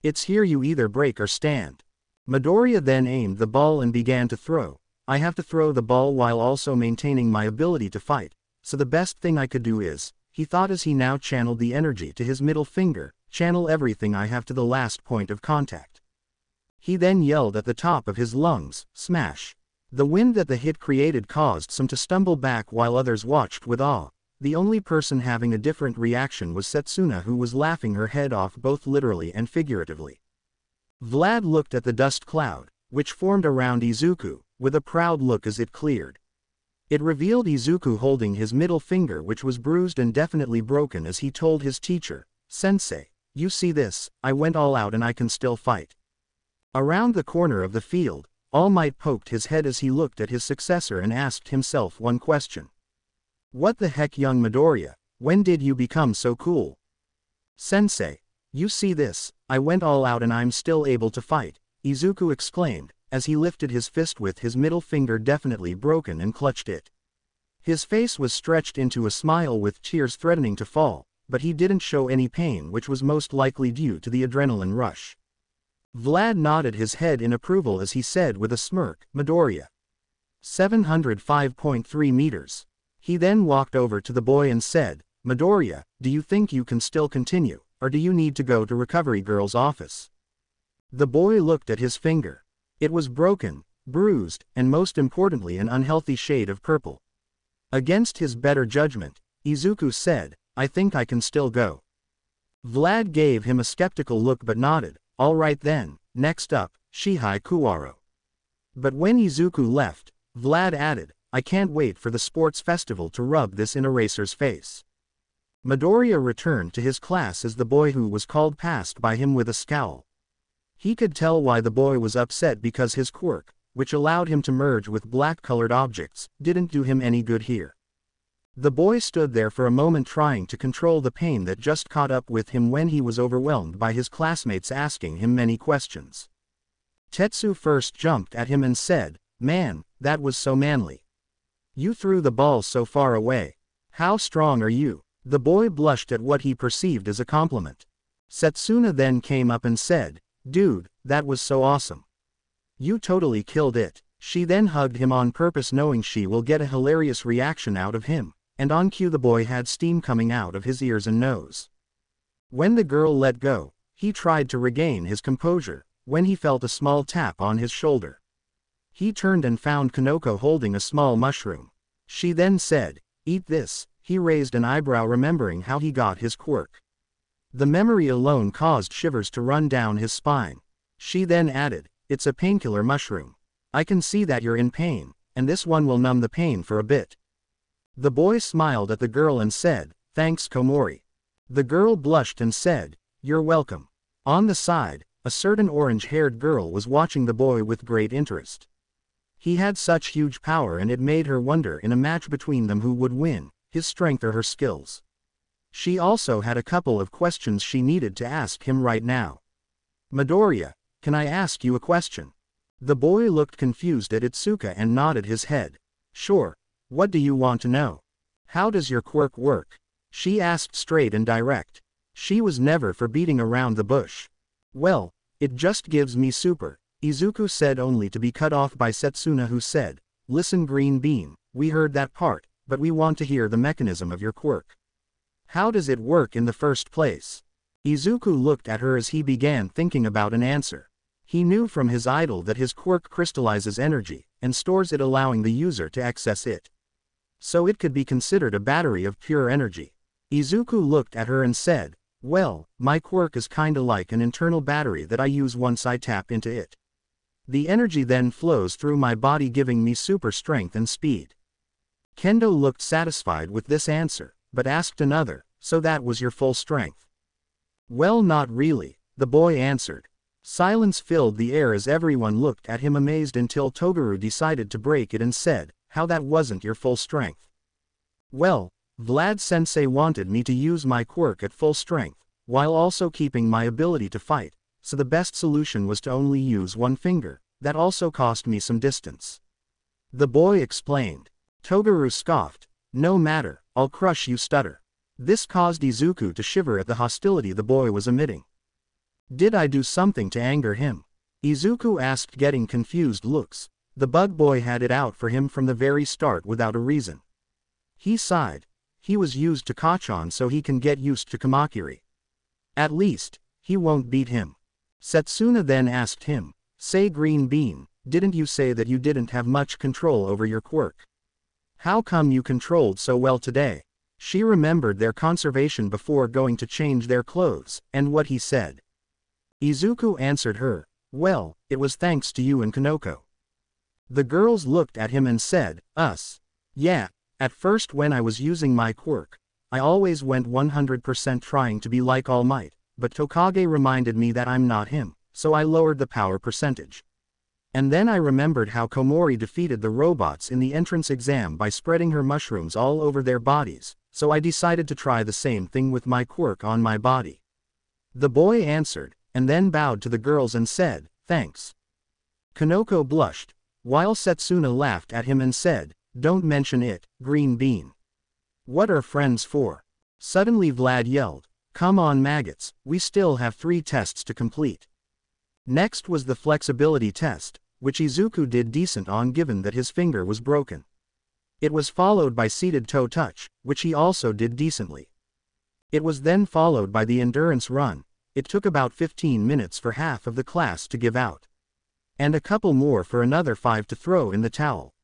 It's here, you either break or stand. Midoriya then aimed the ball and began to throw. I have to throw the ball while also maintaining my ability to fight, so the best thing I could do is, he thought as he now channeled the energy to his middle finger, channel everything I have to the last point of contact. He then yelled at the top of his lungs, smash. The wind that the hit created caused some to stumble back while others watched with awe. The only person having a different reaction was Setsuna, who was laughing her head off both literally and figuratively. Vlad looked at the dust cloud, which formed around Izuku, with a proud look as it cleared. It revealed Izuku holding his middle finger, which was bruised and definitely broken, as he told his teacher, Sensei, you see this, I went all out and I can still fight. Around the corner of the field, All Might poked his head as he looked at his successor and asked himself one question. What the heck, young Midoriya, when did you become so cool? Sensei, you see this, I went all out and I'm still able to fight, Izuku exclaimed, as he lifted his fist with his middle finger definitely broken and clutched it. His face was stretched into a smile with tears threatening to fall, but he didn't show any pain, which was most likely due to the adrenaline rush. Vlad nodded his head in approval as he said with a smirk, Midoriya. 705.3 meters. He then walked over to the boy and said, Midoriya, do you think you can still continue, or do you need to go to Recovery Girl's office? The boy looked at his finger. It was broken, bruised, and most importantly an unhealthy shade of purple. Against his better judgment, Izuku said, I think I can still go. Vlad gave him a skeptical look but nodded. All right then, next up, Shihai Kuwaro. But when Izuku left, Vlad added, I can't wait for the sports festival to rub this in Eraser's face. Midoriya returned to his class as the boy who was called passed by him with a scowl. He could tell why the boy was upset because his quirk, which allowed him to merge with black-colored objects, didn't do him any good here. The boy stood there for a moment trying to control the pain that just caught up with him when he was overwhelmed by his classmates asking him many questions. Tetsu first jumped at him and said, "Man, that was so manly. You threw the ball so far away. How strong are you?" The boy blushed at what he perceived as a compliment. Setsuna then came up and said, "Dude, that was so awesome. You totally killed it." She then hugged him on purpose knowing she will get a hilarious reaction out of him, and on cue the boy had steam coming out of his ears and nose. When the girl let go, he tried to regain his composure, when he felt a small tap on his shoulder. He turned and found Kanoko holding a small mushroom. She then said, "Eat this." He raised an eyebrow remembering how he got his quirk. The memory alone caused shivers to run down his spine. She then added, "It's a painkiller mushroom. I can see that you're in pain, and this one will numb the pain for a bit." The boy smiled at the girl and said, "Thanks Komori." The girl blushed and said, "You're welcome." On the side, a certain orange-haired girl was watching the boy with great interest. He had such huge power and it made her wonder in a match between them who would win, his strength or her skills. She also had a couple of questions she needed to ask him right now. "Midoriya, can I ask you a question?" The boy looked confused at Izuku and nodded his head. "Sure, what do you want to know?" "How does your quirk work?" She asked straight and direct. She was never for beating around the bush. "Well, it just gives me super," Izuku said only to be cut off by Setsuna who said, "Listen Green Bean, we heard that part, but we want to hear the mechanism of your quirk. How does it work in the first place?" Izuku looked at her as he began thinking about an answer. He knew from his idol that his quirk crystallizes energy, and stores it allowing the user to access it. So it could be considered a battery of pure energy. Izuku looked at her and said, "Well, my quirk is kinda like an internal battery that I use once I tap into it. The energy then flows through my body giving me super strength and speed." Kendo looked satisfied with this answer, but asked another, "So that was your full strength?" "Well, not really," the boy answered. Silence filled the air as everyone looked at him amazed until Toguro decided to break it and said, "How that wasn't your full strength?" "Well, Vlad-sensei wanted me to use my quirk at full strength, while also keeping my ability to fight, so the best solution was to only use one finger. That also cost me some distance," the boy explained. Toguro scoffed, "No matter, I'll crush you stutter." This caused Izuku to shiver at the hostility the boy was emitting. "Did I do something to anger him?" Izuku asked getting confused looks. The bug boy had it out for him from the very start without a reason. He sighed. He was used to Kachan so he can get used to Kamakiri. At least, he won't beat him. Setsuna then asked him, "Say Green Bean, didn't you say that you didn't have much control over your quirk? How come you controlled so well today?" She remembered their conversation before going to change their clothes, and what he said. Izuku answered her, "Well, it was thanks to you and Kanoko." The girls looked at him and said, "Us? Yeah, at first when I was using my quirk, I always went 100% trying to be like All Might, but Tokage reminded me that I'm not him, so I lowered the power percentage. And then I remembered how Komori defeated the robots in the entrance exam by spreading her mushrooms all over their bodies, so I decided to try the same thing with my quirk on my body." The boy answered, and then bowed to the girls and said, "Thanks." Kanoko blushed, while Setsuna laughed at him and said, "Don't mention it, Green Bean. What are friends for?" Suddenly Vlad yelled, "Come on maggots, we still have 3 tests to complete." Next was the flexibility test, which Izuku did decent on given that his finger was broken. It was followed by seated toe touch, which he also did decently. It was then followed by the endurance run. It took about 15 minutes for half of the class to give out. And a couple more for another 5 to throw in the towel.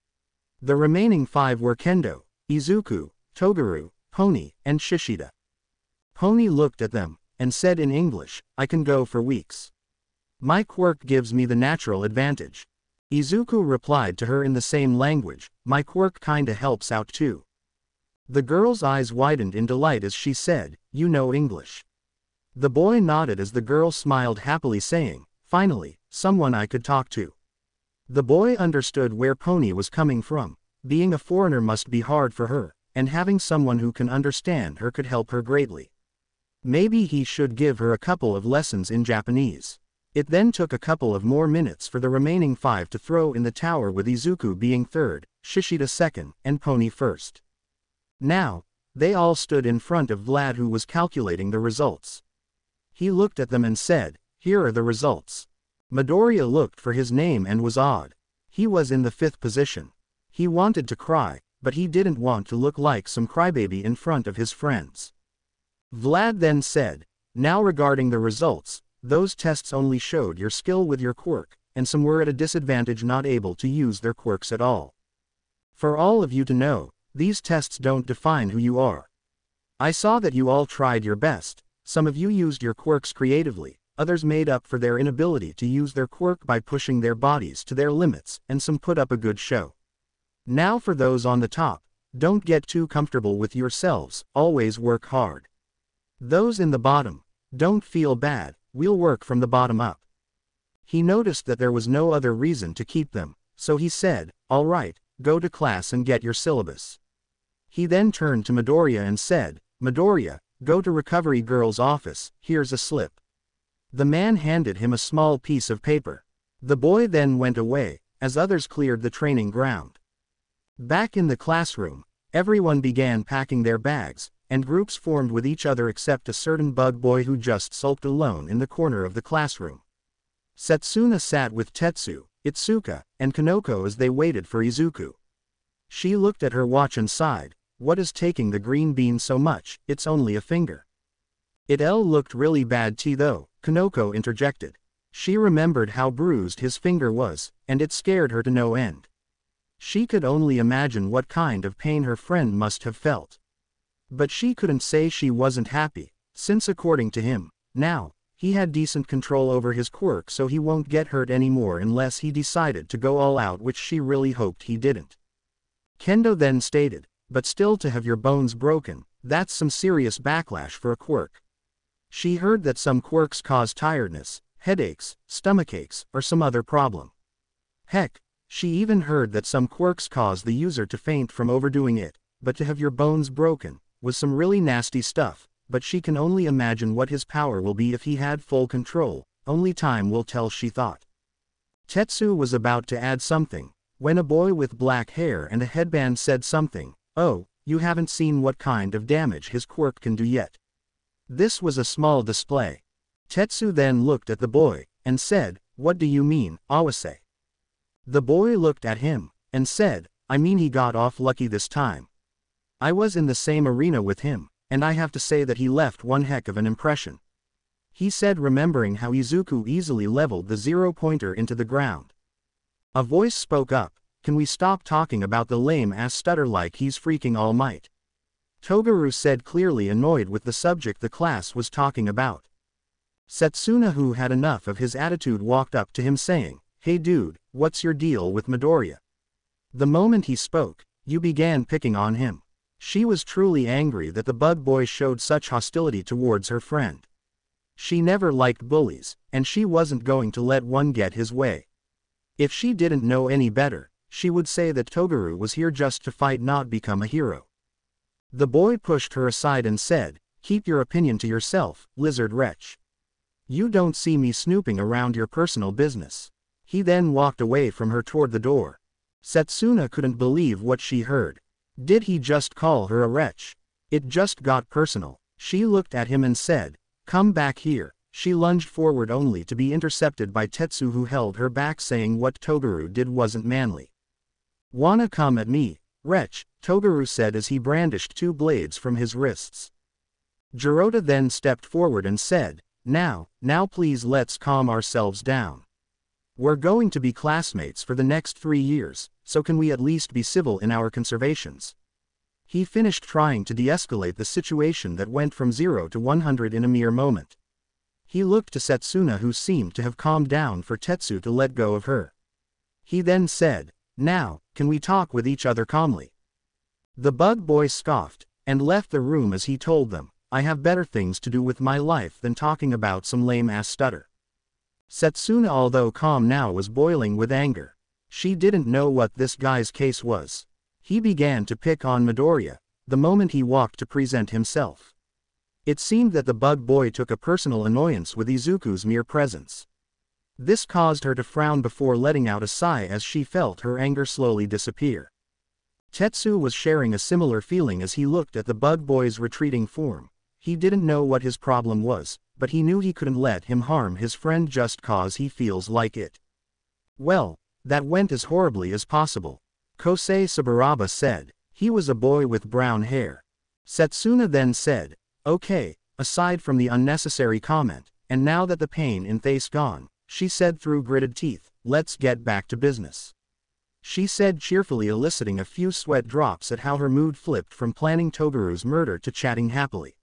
The remaining 5 were Kendo, Izuku, Toguro, Pony, and Shishida. Pony looked at them, and said in English, "I can go for weeks. My quirk gives me the natural advantage." Izuku replied to her in the same language, my quirk kinda helps out too. The girl's eyes widened in delight as she said, you know English. The boy nodded as the girl smiled happily saying, finally, someone I could talk to. The boy understood where Pony was coming from. Being a foreigner must be hard for her, and having someone who can understand her could help her greatly. Maybe he should give her a couple of lessons in Japanese. It then took a couple of more minutes for the remaining 5 to throw in the tower, with Izuku being third, Shishida second, and Pony first. Now, they all stood in front of Vlad, who was calculating the results. He looked at them and said, here are the results. Midoriya looked for his name and was awed. He was in the 5th position. He wanted to cry, but he didn't want to look like some crybaby in front of his friends. Vlad then said, now regarding the results, those tests only showed your skill with your quirk, and some were at a disadvantage, not able to use their quirks at all. For all of you to know, these tests don't define who you are. I saw that you all tried your best. Some of you used your quirks creatively, others made up for their inability to use their quirk by pushing their bodies to their limits, and some put up a good show. Now for those on the top, don't get too comfortable with yourselves, always work hard. Those in the bottom, don't feel bad, we'll work from the bottom up. He noticed that there was no other reason to keep them, so he said, all right, go to class and get your syllabus. He then turned to Midoriya and said, Midoriya, go to Recovery Girl's office, here's a slip. The man handed him a small piece of paper. The boy then went away, as others cleared the training ground. Back in the classroom, everyone began packing their bags, and groups formed with each other except a certain bug boy who just sulked alone in the corner of the classroom. Setsuna sat with Tetsu, Itsuka, and Kanoko as they waited for Izuku. She looked at her watch and sighed, what is taking the green bean so much, it's only a finger. It'll looked really bad though, Kanoko interjected. She remembered how bruised his finger was, and it scared her to no end. She could only imagine what kind of pain her friend must have felt. But she couldn't say she wasn't happy, since according to him, now, he had decent control over his quirk, so he won't get hurt anymore unless he decided to go all out, which she really hoped he didn't. Kendo then stated, but still, to have your bones broken, that's some serious backlash for a quirk. She heard that some quirks cause tiredness, headaches, stomachaches, or some other problem. Heck, she even heard that some quirks cause the user to faint from overdoing it, but to have your bones broken was some really nasty stuff, but she can only imagine what his power will be if he had full control, only time will tell, she thought. Tetsu was about to add something, when a boy with black hair and a headband said something, oh, you haven't seen what kind of damage his quirk can do yet. This was a small display. Tetsu then looked at the boy, and said, what do you mean, Awase? The boy looked at him, and said, I mean he got off lucky this time. I was in the same arena with him, and I have to say that he left one heck of an impression. He said, remembering how Izuku easily leveled the 0-pointer into the ground. A voice spoke up, can we stop talking about the lame-ass stutter like he's freaking All Might? Toguro said, clearly annoyed with the subject the class was talking about. Setsuna, who had enough of his attitude, walked up to him saying, hey dude, what's your deal with Midoriya? The moment he spoke, you began picking on him. She was truly angry that the bug boy showed such hostility towards her friend. She never liked bullies, and she wasn't going to let one get his way. If she didn't know any better, she would say that Toguro was here just to fight, not become a hero. The boy pushed her aside and said, keep your opinion to yourself, lizard wretch. You don't see me snooping around your personal business. He then walked away from her toward the door. Setsuna couldn't believe what she heard. Did he just call her a wretch? It just got personal. She looked at him and said, come back here. She lunged forward only to be intercepted by Tetsu, who held her back, saying what Toguro did wasn't manly. Wanna come at me, wretch, Toguro said as he brandished 2 blades from his wrists. Jirota then stepped forward and said, now please let's calm ourselves down. We're going to be classmates for the next 3 years, so can we at least be civil in our conversations? He finished trying to de-escalate the situation that went from 0 to 100 in a mere moment. He looked to Setsuna, who seemed to have calmed down, for Tetsu to let go of her. He then said, "Now, can we talk with each other calmly?" The bug boy scoffed, and left the room as he told them, "I have better things to do with my life than talking about some lame-ass stutter." Setsuna, although calm now, was boiling with anger. She didn't know what this guy's case was. He began to pick on Midoriya, the moment he walked to present himself. It seemed that the bug boy took a personal annoyance with Izuku's mere presence. This caused her to frown before letting out a sigh as she felt her anger slowly disappear. Tetsu was sharing a similar feeling as he looked at the bug boy's retreating form. He didn't know what his problem was, but he knew he couldn't let him harm his friend just cause he feels like it. "Well, that went as horribly as possible," Kosei Saburaba said. "He was a boy with brown hair." Setsuna then said, "Okay, aside from the unnecessary comment, and now that the pain in face gone," she said through gritted teeth, "let's get back to business." She said cheerfully, eliciting a few sweat drops at how her mood flipped from planning Togaru's murder to chatting happily.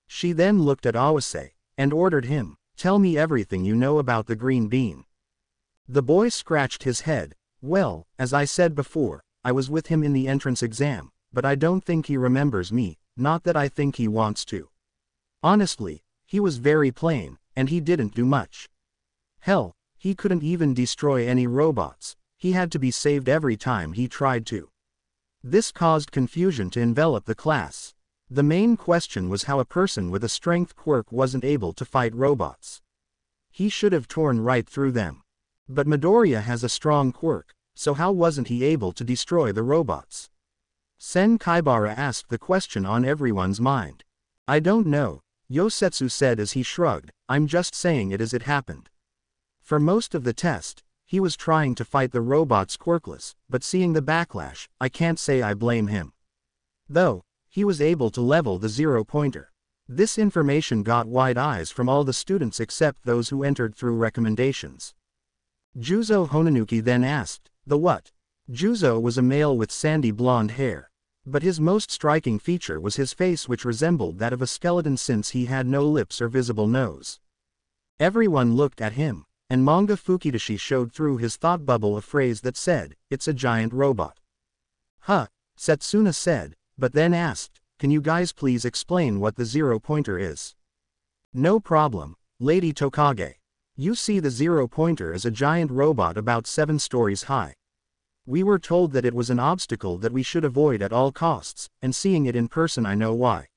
She then looked at Awase, and ordered him, "Tell me everything you know about the green bean." The boy scratched his head. "Well, as I said before, I was with him in the entrance exam, but I don't think he remembers me, not that I think he wants to. Honestly, he was very plain, and he didn't do much. Hell, he couldn't even destroy any robots. He had to be saved every time he tried to." This caused confusion to envelop the class. The main question was how a person with a strength quirk wasn't able to fight robots. He should have torn right through them. But Midoriya has a strong quirk, so how wasn't he able to destroy the robots? Sen Kaibara asked the question on everyone's mind. "I don't know," Yosetsu said as he shrugged, "I'm just saying it as it happened. For most of the test, he was trying to fight the robots quirkless, but seeing the backlash, I can't say I blame him. Though, he was able to level the zero-pointer." This information got wide eyes from all the students except those who entered through recommendations. Juzo Honanuki then asked, "The what?" Juzo was a male with sandy blonde hair. But his most striking feature was his face, which resembled that of a skeleton since he had no lips or visible nose. Everyone looked at him, and Manga Fukidashi showed through his thought bubble a phrase that said, "It's a giant robot." "Huh," Setsuna said, but then asked, "Can you guys please explain what the zero-pointer is?" "No problem, Lady Tokage. You see, the zero-pointer is a giant robot about 7 stories high. We were told that it was an obstacle that we should avoid at all costs, and seeing it in person I know why,"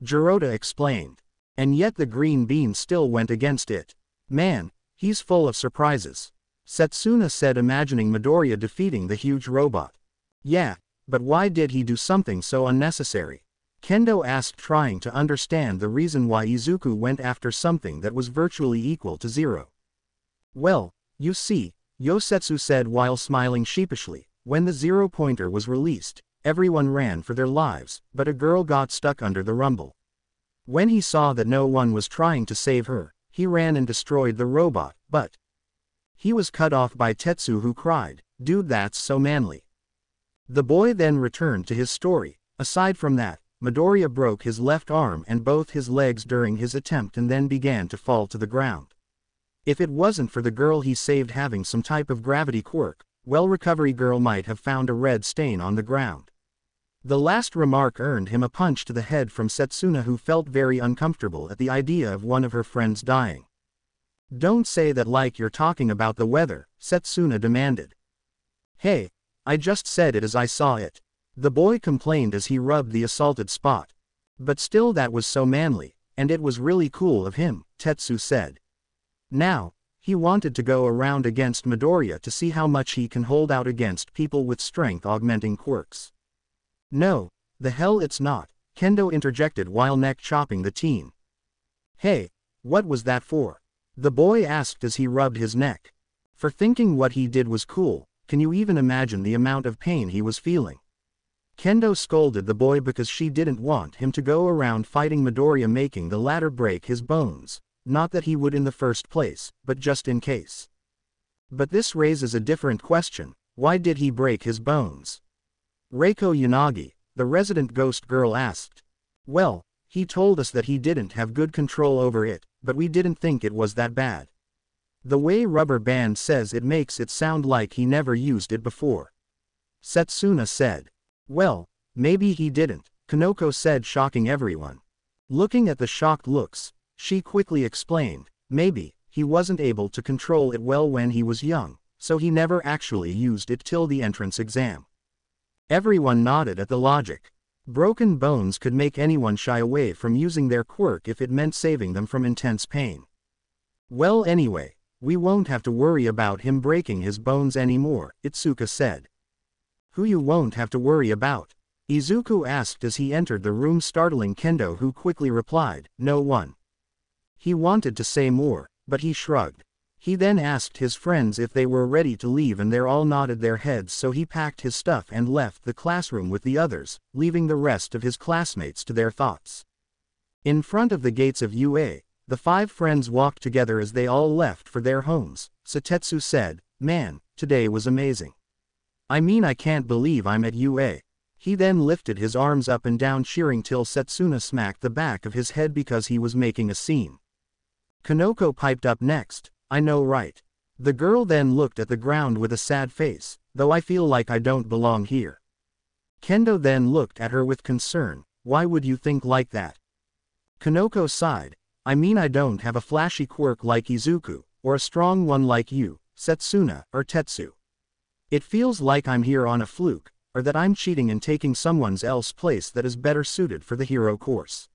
Jirota explained. "And yet the green bean still went against it. Man, he's full of surprises," Setsuna said, imagining Midoriya defeating the huge robot. "Yeah, but why did he do something so unnecessary?" Kendo asked, trying to understand the reason why Izuku went after something that was virtually equal to zero. "Well, you see," Yosetsu said while smiling sheepishly, "when the zero-pointer was released, everyone ran for their lives, but a girl got stuck under the rumble. When he saw that no one was trying to save her, he ran and destroyed the robot, but he was cut off by Tetsu, who cried, 'Dude, that's so manly.'" The boy then returned to his story. Aside from that, Midoriya broke his left arm and both his legs during his attempt and then began to fall to the ground. If it wasn't for the girl he saved having some type of gravity quirk, well, Recovery Girl might have found a red stain on the ground. The last remark earned him a punch to the head from Setsuna, who felt very uncomfortable at the idea of one of her friends dying. "Don't say that like you're talking about the weather," Setsuna demanded. "Hey, I just said it as I saw it," the boy complained as he rubbed the assaulted spot. "But still, that was so manly, and it was really cool of him," Tetsu said. Now, he wanted to go around against Midoriya to see how much he can hold out against people with strength-augmenting quirks. "No, the hell it's not," Kendo interjected while neck-chopping the teen. "Hey, what was that for?" the boy asked as he rubbed his neck. "For thinking what he did was cool. Can you even imagine the amount of pain he was feeling?" Kendo scolded the boy because she didn't want him to go around fighting Midoriya, making the latter break his bones. Not that he would in the first place, but just in case. But this raises a different question: why did he break his bones? Reiko Yanagi, the resident ghost girl, asked. "Well, he told us that he didn't have good control over it, but we didn't think it was that bad." The way Rubber Band says it makes it sound like he never used it before. Setsuna said. Well, maybe he didn't, Kanoko said, shocking everyone. Looking at the shocked looks, she quickly explained, maybe, he wasn't able to control it well when he was young, so he never actually used it till the entrance exam. Everyone nodded at the logic. Broken bones could make anyone shy away from using their quirk if it meant saving them from intense pain. Well, anyway, we won't have to worry about him breaking his bones anymore, Itsuka said. Who you won't have to worry about? Izuku asked as he entered the room, startling Kendo, who quickly replied, no one. He wanted to say more, but he shrugged. He then asked his friends if they were ready to leave, and they all nodded their heads, so he packed his stuff and left the classroom with the others, leaving the rest of his classmates to their thoughts. In front of the gates of UA, the 5 friends walked together as they all left for their homes. Satetsu said, man, today was amazing. I mean, I can't believe I'm at UA. He then lifted his arms up and down, cheering till Setsuna smacked the back of his head because he was making a scene. Kanoko piped up next, I know, right? The girl then looked at the ground with a sad face, though I feel like I don't belong here. Kendo then looked at her with concern, why would you think like that? Kanoko sighed, I mean, I don't have a flashy quirk like Izuku, or a strong one like you, Setsuna, or Tetsu. It feels like I'm here on a fluke, or that I'm cheating and taking someone else's place that is better suited for the hero course.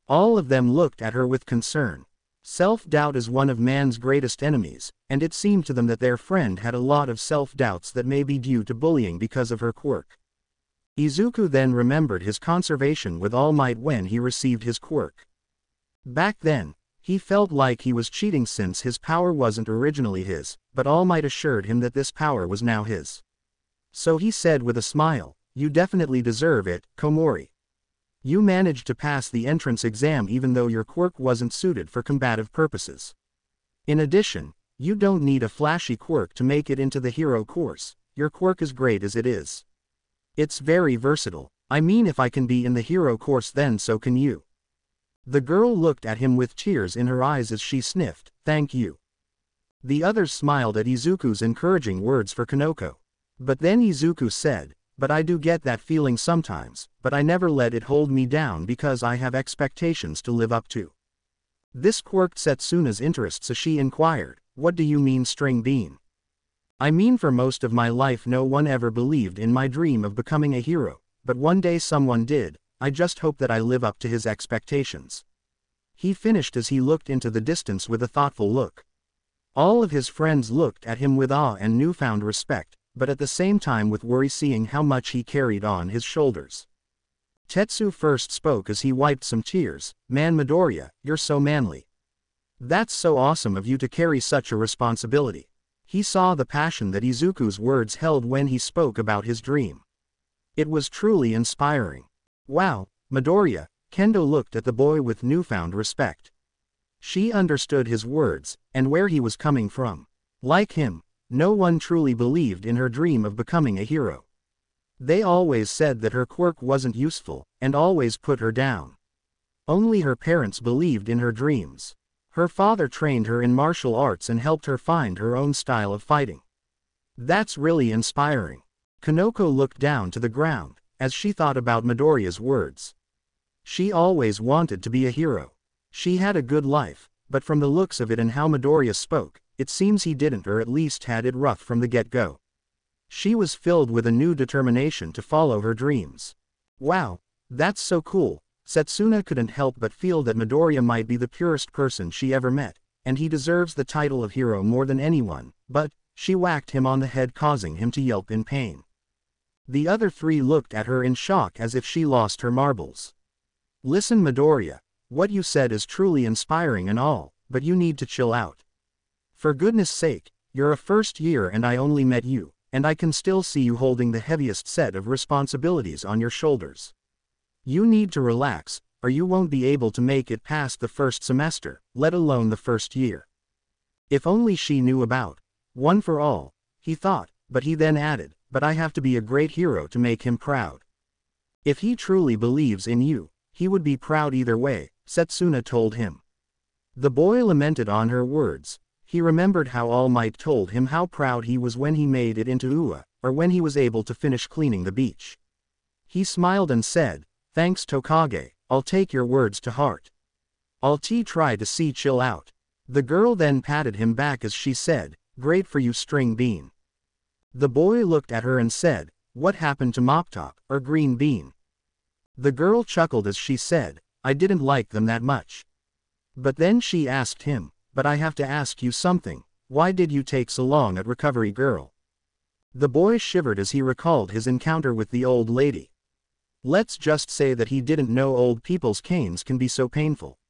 All of them looked at her with concern. Self-doubt is one of man's greatest enemies, and it seemed to them that their friend had a lot of self-doubts that may be due to bullying because of her quirk. Izuku then remembered his conservation with All Might when he received his quirk. Back then, he felt like he was cheating since his power wasn't originally his, but All Might assured him that this power was now his. So he said with a smile, you definitely deserve it, Komori. You managed to pass the entrance exam even though your quirk wasn't suited for combative purposes. In addition, you don't need a flashy quirk to make it into the hero course, your quirk is great as it is. It's very versatile, I mean, if I can be in the hero course then so can you. The girl looked at him with tears in her eyes as she sniffed, thank you. The others smiled at Izuku's encouraging words for Kanoko. But then Izuku said, but I do get that feeling sometimes, but I never let it hold me down because I have expectations to live up to. This quirked Setsuna's interest, so she inquired, what do you mean, string bean? I mean, for most of my life no one ever believed in my dream of becoming a hero, but one day someone did. I just hope that I live up to his expectations. He finished as he looked into the distance with a thoughtful look. All of his friends looked at him with awe and newfound respect, but at the same time with worry, seeing how much he carried on his shoulders. Tetsu first spoke as he wiped some tears, man, Midoriya, you're so manly. That's so awesome of you to carry such a responsibility. He saw the passion that Izuku's words held when he spoke about his dream. It was truly inspiring. Wow, Midoriya, Kendo looked at the boy with newfound respect. She understood his words, and where he was coming from. Like him, no one truly believed in her dream of becoming a hero. They always said that her quirk wasn't useful, and always put her down. Only her parents believed in her dreams. Her father trained her in martial arts and helped her find her own style of fighting. That's really inspiring. Kanoko looked down to the ground as she thought about Midoriya's words. She always wanted to be a hero. She had a good life, but from the looks of it and how Midoriya spoke, it seems he didn't, or at least had it rough from the get-go. She was filled with a new determination to follow her dreams. Wow, that's so cool. Setsuna couldn't help but feel that Midoriya might be the purest person she ever met, and he deserves the title of hero more than anyone, but she whacked him on the head, causing him to yelp in pain. The other 3 looked at her in shock as if she lost her marbles. Listen, Midoriya, what you said is truly inspiring and all, but you need to chill out. For goodness sake, you're a first year and I only met you, and I can still see you holding the heaviest set of responsibilities on your shoulders. You need to relax, or you won't be able to make it past the first semester, let alone the first year. If only she knew about one for all, he thought, but he then added, but I have to be a great hero to make him proud. If he truly believes in you, he would be proud either way, Setsuna told him. The boy lamented on her words. He remembered how All Might told him how proud he was when he made it into Ua, or when he was able to finish cleaning the beach. He smiled and said, "Thanks Tokage, I'll take your words to heart." Alt tried to chill out. The girl then patted him back as she said, "Great for you String Bean." The boy looked at her and said, "What happened to Moptop, or Green Bean?" The girl chuckled as she said, "I didn't like them that much." But then she asked him, "But I have to ask you something, why did you take so long at Recovery Girl?" The boy shivered as he recalled his encounter with the old lady. Let's just say that he didn't know old people's canes can be so painful.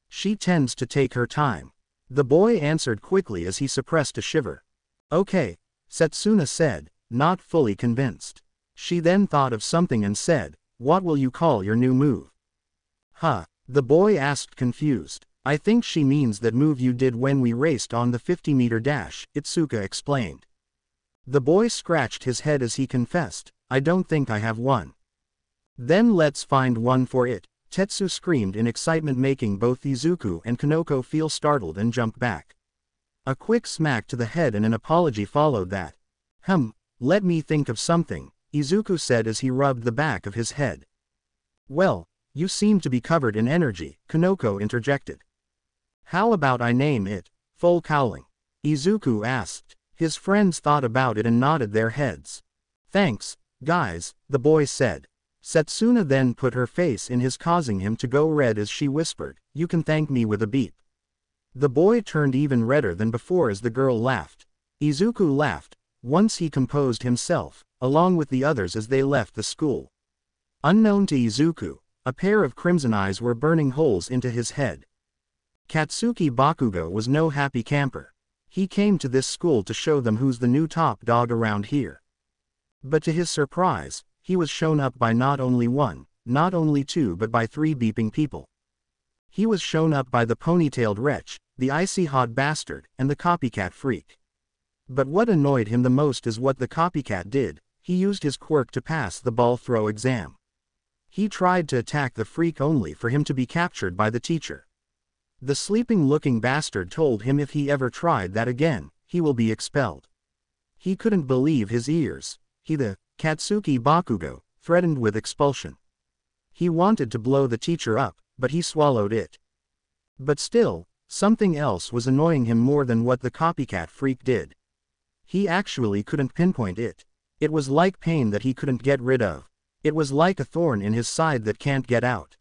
She tends to take her time. The boy answered quickly as he suppressed a shiver. "Okay," Setsuna said, not fully convinced. She then thought of something and said, "What will you call your new move?" "Huh?" The boy asked confused. "I think she means that move you did when we raced on the 50-meter dash," Itsuka explained. The boy scratched his head as he confessed, "I don't think I have one." "Then let's find one for it," Tetsu screamed in excitement, making both Izuku and Kanoko feel startled and jump back. A quick smack to the head and an apology followed that. Let me think of something," Izuku said as he rubbed the back of his head. "Well, you seem to be covered in energy," Kanoko interjected. "How about I name it, Full Cowling?" Izuku asked. His friends thought about it and nodded their heads. "Thanks, guys," the boy said. Setsuna then put her face in his, causing him to go red as she whispered, "You can thank me with a beep." The boy turned even redder than before as the girl laughed. Izuku laughed. Once he composed himself, along with the others as they left the school. Unknown to Izuku, a pair of crimson eyes were burning holes into his head. Katsuki Bakugo was no happy camper. He came to this school to show them who's the new top dog around here. But to his surprise, he was shown up by not only one, not only two but by three beeping people. He was shown up by the ponytailed wretch, the icy hot bastard, and the copycat freak. But what annoyed him the most is what the copycat did. He used his quirk to pass the ball throw exam. He tried to attack the freak only for him to be captured by the teacher. The sleeping-looking bastard told him if he ever tried that again, he will be expelled. He couldn't believe his ears. The Katsuki Bakugo, threatened with expulsion. He wanted to blow the teacher up, but he swallowed it. But still, something else was annoying him more than what the copycat freak did. He actually couldn't pinpoint it. It was like pain that he couldn't get rid of. It was like a thorn in his side that can't get out.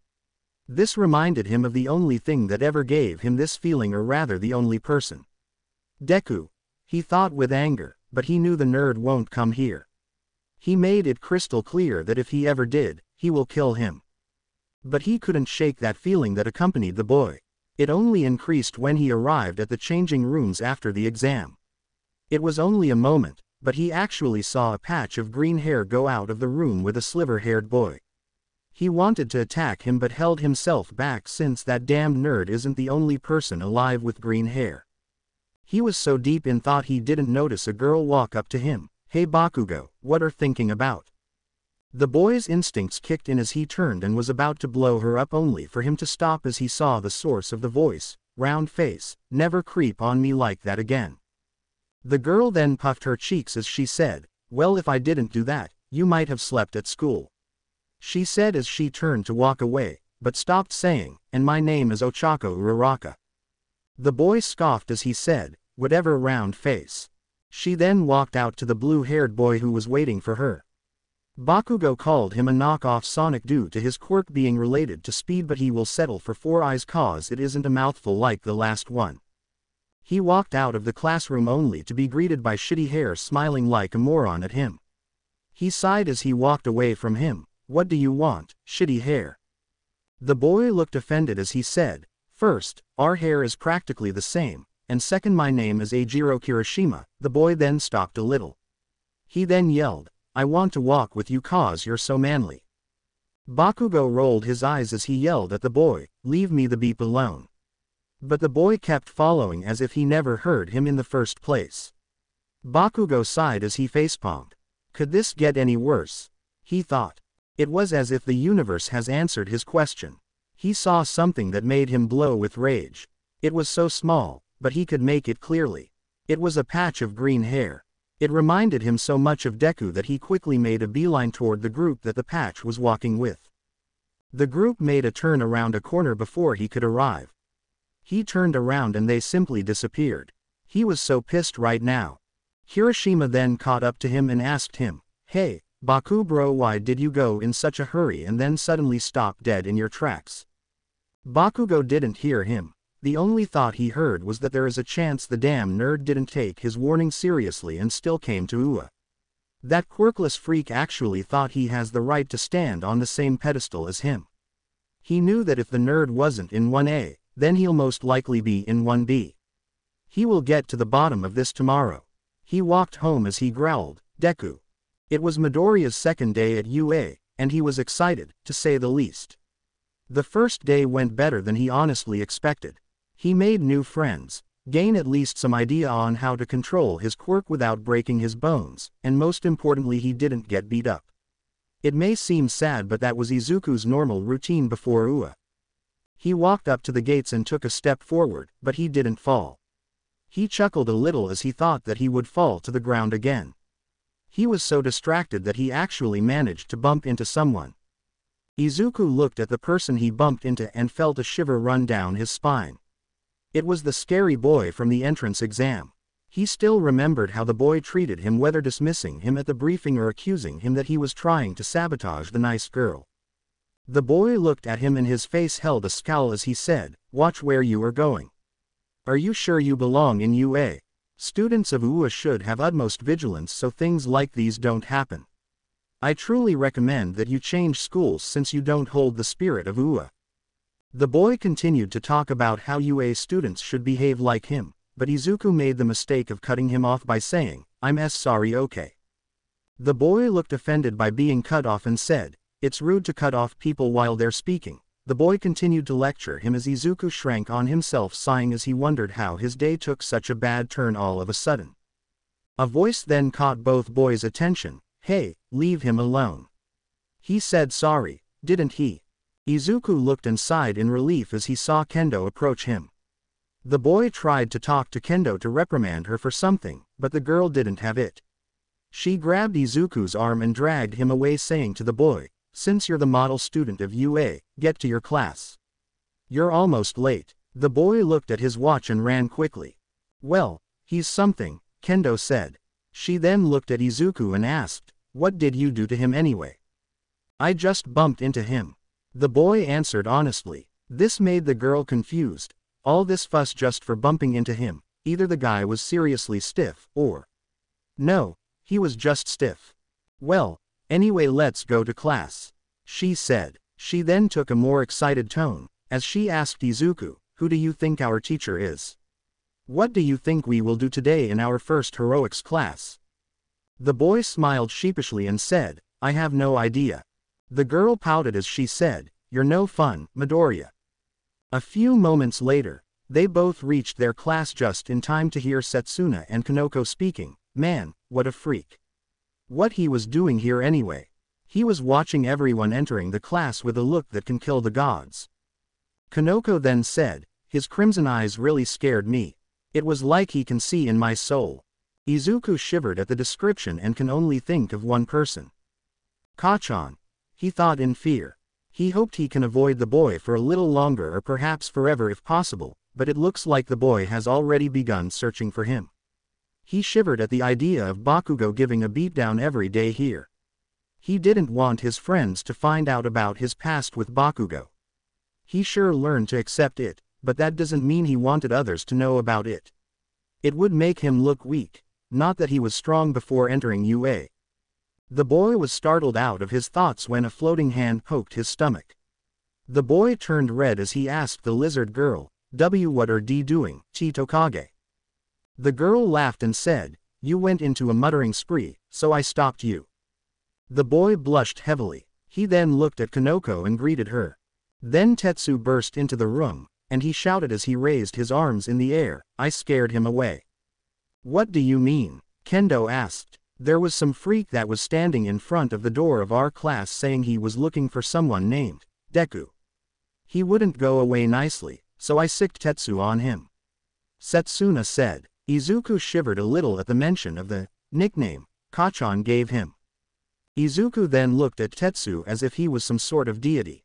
This reminded him of the only thing that ever gave him this feeling, or rather the only person. Deku. He thought with anger, but he knew the nerd won't come here. He made it crystal clear that if he ever did, he will kill him. But he couldn't shake that feeling that accompanied the boy. It only increased when he arrived at the changing rooms after the exam. It was only a moment, but he actually saw a patch of green hair go out of the room with a sliver-haired boy. He wanted to attack him but held himself back since that damned nerd isn't the only person alive with green hair. He was so deep in thought he didn't notice a girl walk up to him. "Hey Bakugo, what are thinking about?" The boy's instincts kicked in as he turned and was about to blow her up only for him to stop as he saw the source of the voice. Round face, never creep on me like that again. The girl then puffed her cheeks as she said, "Well, if I didn't do that, you might have slept at school," she said as she turned to walk away, but stopped saying, "And my name is Ochako Uraraka." The boy scoffed as he said, "Whatever, round face." She then walked out to the blue-haired boy who was waiting for her. Bakugo called him a knockoff Sonic due to his quirk being related to speed, but he will settle for 4 eyes cause it isn't a mouthful like the last one. He walked out of the classroom only to be greeted by Shitty Hair smiling like a moron at him. He sighed as he walked away from him. "What do you want, Shitty Hair?" The boy looked offended as he said, "First, our hair is practically the same, and second, my name is Eijiro Kirishima." The boy then stopped a little. He then yelled, "I want to walk with you cause you're so manly." Bakugo rolled his eyes as he yelled at the boy, "Leave me the beep alone." But the boy kept following as if he never heard him in the first place. Bakugo sighed as he facepalmed. Could this get any worse? He thought. It was as if the universe has answered his question. He saw something that made him blow with rage. It was so small, but he could make it clearly. It was a patch of green hair. It reminded him so much of Deku that he quickly made a beeline toward the group that the patch was walking with. The group made a turn around a corner before he could arrive. He turned around and they simply disappeared. He was so pissed right now. Kirishima then caught up to him and asked him, "Hey, Baku bro, why did you go in such a hurry and then suddenly stop dead in your tracks?" Bakugo didn't hear him. The only thought he heard was that there is a chance the damn nerd didn't take his warning seriously and still came to Ua. That quirkless freak actually thought he has the right to stand on the same pedestal as him. He knew that if the nerd wasn't in 1A, then he'll most likely be in 1B. He will get to the bottom of this tomorrow. He walked home as he growled, "Deku." It was Midoriya's second day at UA, and he was excited, to say the least. The first day went better than he honestly expected. He made new friends, gained at least some idea on how to control his quirk without breaking his bones, and most importantly he didn't get beat up. It may seem sad but that was Izuku's normal routine before Ua. He walked up to the gates and took a step forward, but he didn't fall. He chuckled a little as he thought that he would fall to the ground again. He was so distracted that he actually managed to bump into someone. Izuku looked at the person he bumped into and felt a shiver run down his spine. It was the scary boy from the entrance exam. He still remembered how the boy treated him, whether dismissing him at the briefing or accusing him that he was trying to sabotage the nice girl. The boy looked at him and his face held a scowl as he said, "Watch where you are going. Are you sure you belong in UA? Students of UA should have utmost vigilance so things like these don't happen. I truly recommend that you change schools since you don't hold the spirit of UA." The boy continued to talk about how UA students should behave like him, but Izuku made the mistake of cutting him off by saying, "I'm sorry, okay." The boy looked offended by being cut off and said, "It's rude to cut off people while they're speaking." The boy continued to lecture him as Izuku shrank on himself, sighing as he wondered how his day took such a bad turn all of a sudden. A voice then caught both boys' attention. "Hey, leave him alone. He said sorry, didn't he?" Izuku looked and sighed in relief as he saw Kendo approach him. The boy tried to talk to Kendo to reprimand her for something, but the girl didn't have it. She grabbed Izuku's arm and dragged him away, saying to the boy, "Since you're the model student of UA, get to your class. You're almost late." The boy looked at his watch and ran quickly. "Well, he's something," Kendo said. She then looked at Izuku and asked, "What did you do to him anyway?" "I just bumped into him," the boy answered honestly. This made the girl confused. All this fuss just for bumping into him. Either the guy was seriously stiff, or no, he was just stiff. "Well, anyway, let's go to class," she said. She then took a more excited tone, as she asked Izuku, "Who do you think our teacher is? What do you think we will do today in our first heroics class?" The boy smiled sheepishly and said, "I have no idea." The girl pouted as she said, "You're no fun, Midoriya." A few moments later, they both reached their class just in time to hear Setsuna and Kanoko speaking. Man, what a freak. What he was doing here anyway? He was watching everyone entering the class with a look that can kill the gods. Kanoko then said, "His crimson eyes really scared me. It was like he can see in my soul." Izuku shivered at the description and can only think of one person. Kachan. He thought in fear. He hoped he can avoid the boy for a little longer or perhaps forever if possible, but it looks like the boy has already begun searching for him. He shivered at the idea of Bakugo giving a beatdown every day here. He didn't want his friends to find out about his past with Bakugo. He sure learned to accept it, but that doesn't mean he wanted others to know about it. It would make him look weak, not that he was strong before entering UA. The boy was startled out of his thoughts when a floating hand poked his stomach. The boy turned red as he asked the lizard girl, "What are D doing, Chitokage?" The girl laughed and said, "You went into a muttering spree, so I stopped you." The boy blushed heavily. He then looked at Kanoko and greeted her. Then Tetsu burst into the room, and he shouted as he raised his arms in the air, "I scared him away." "What do you mean?" Kendo asked. "There was some freak that was standing in front of the door of our class saying he was looking for someone named Deku. He wouldn't go away nicely, so I sicked Tetsu on him." Setsuna said. Izuku shivered a little at the mention of the nickname Kachan gave him. Izuku then looked at Tetsu as if he was some sort of deity.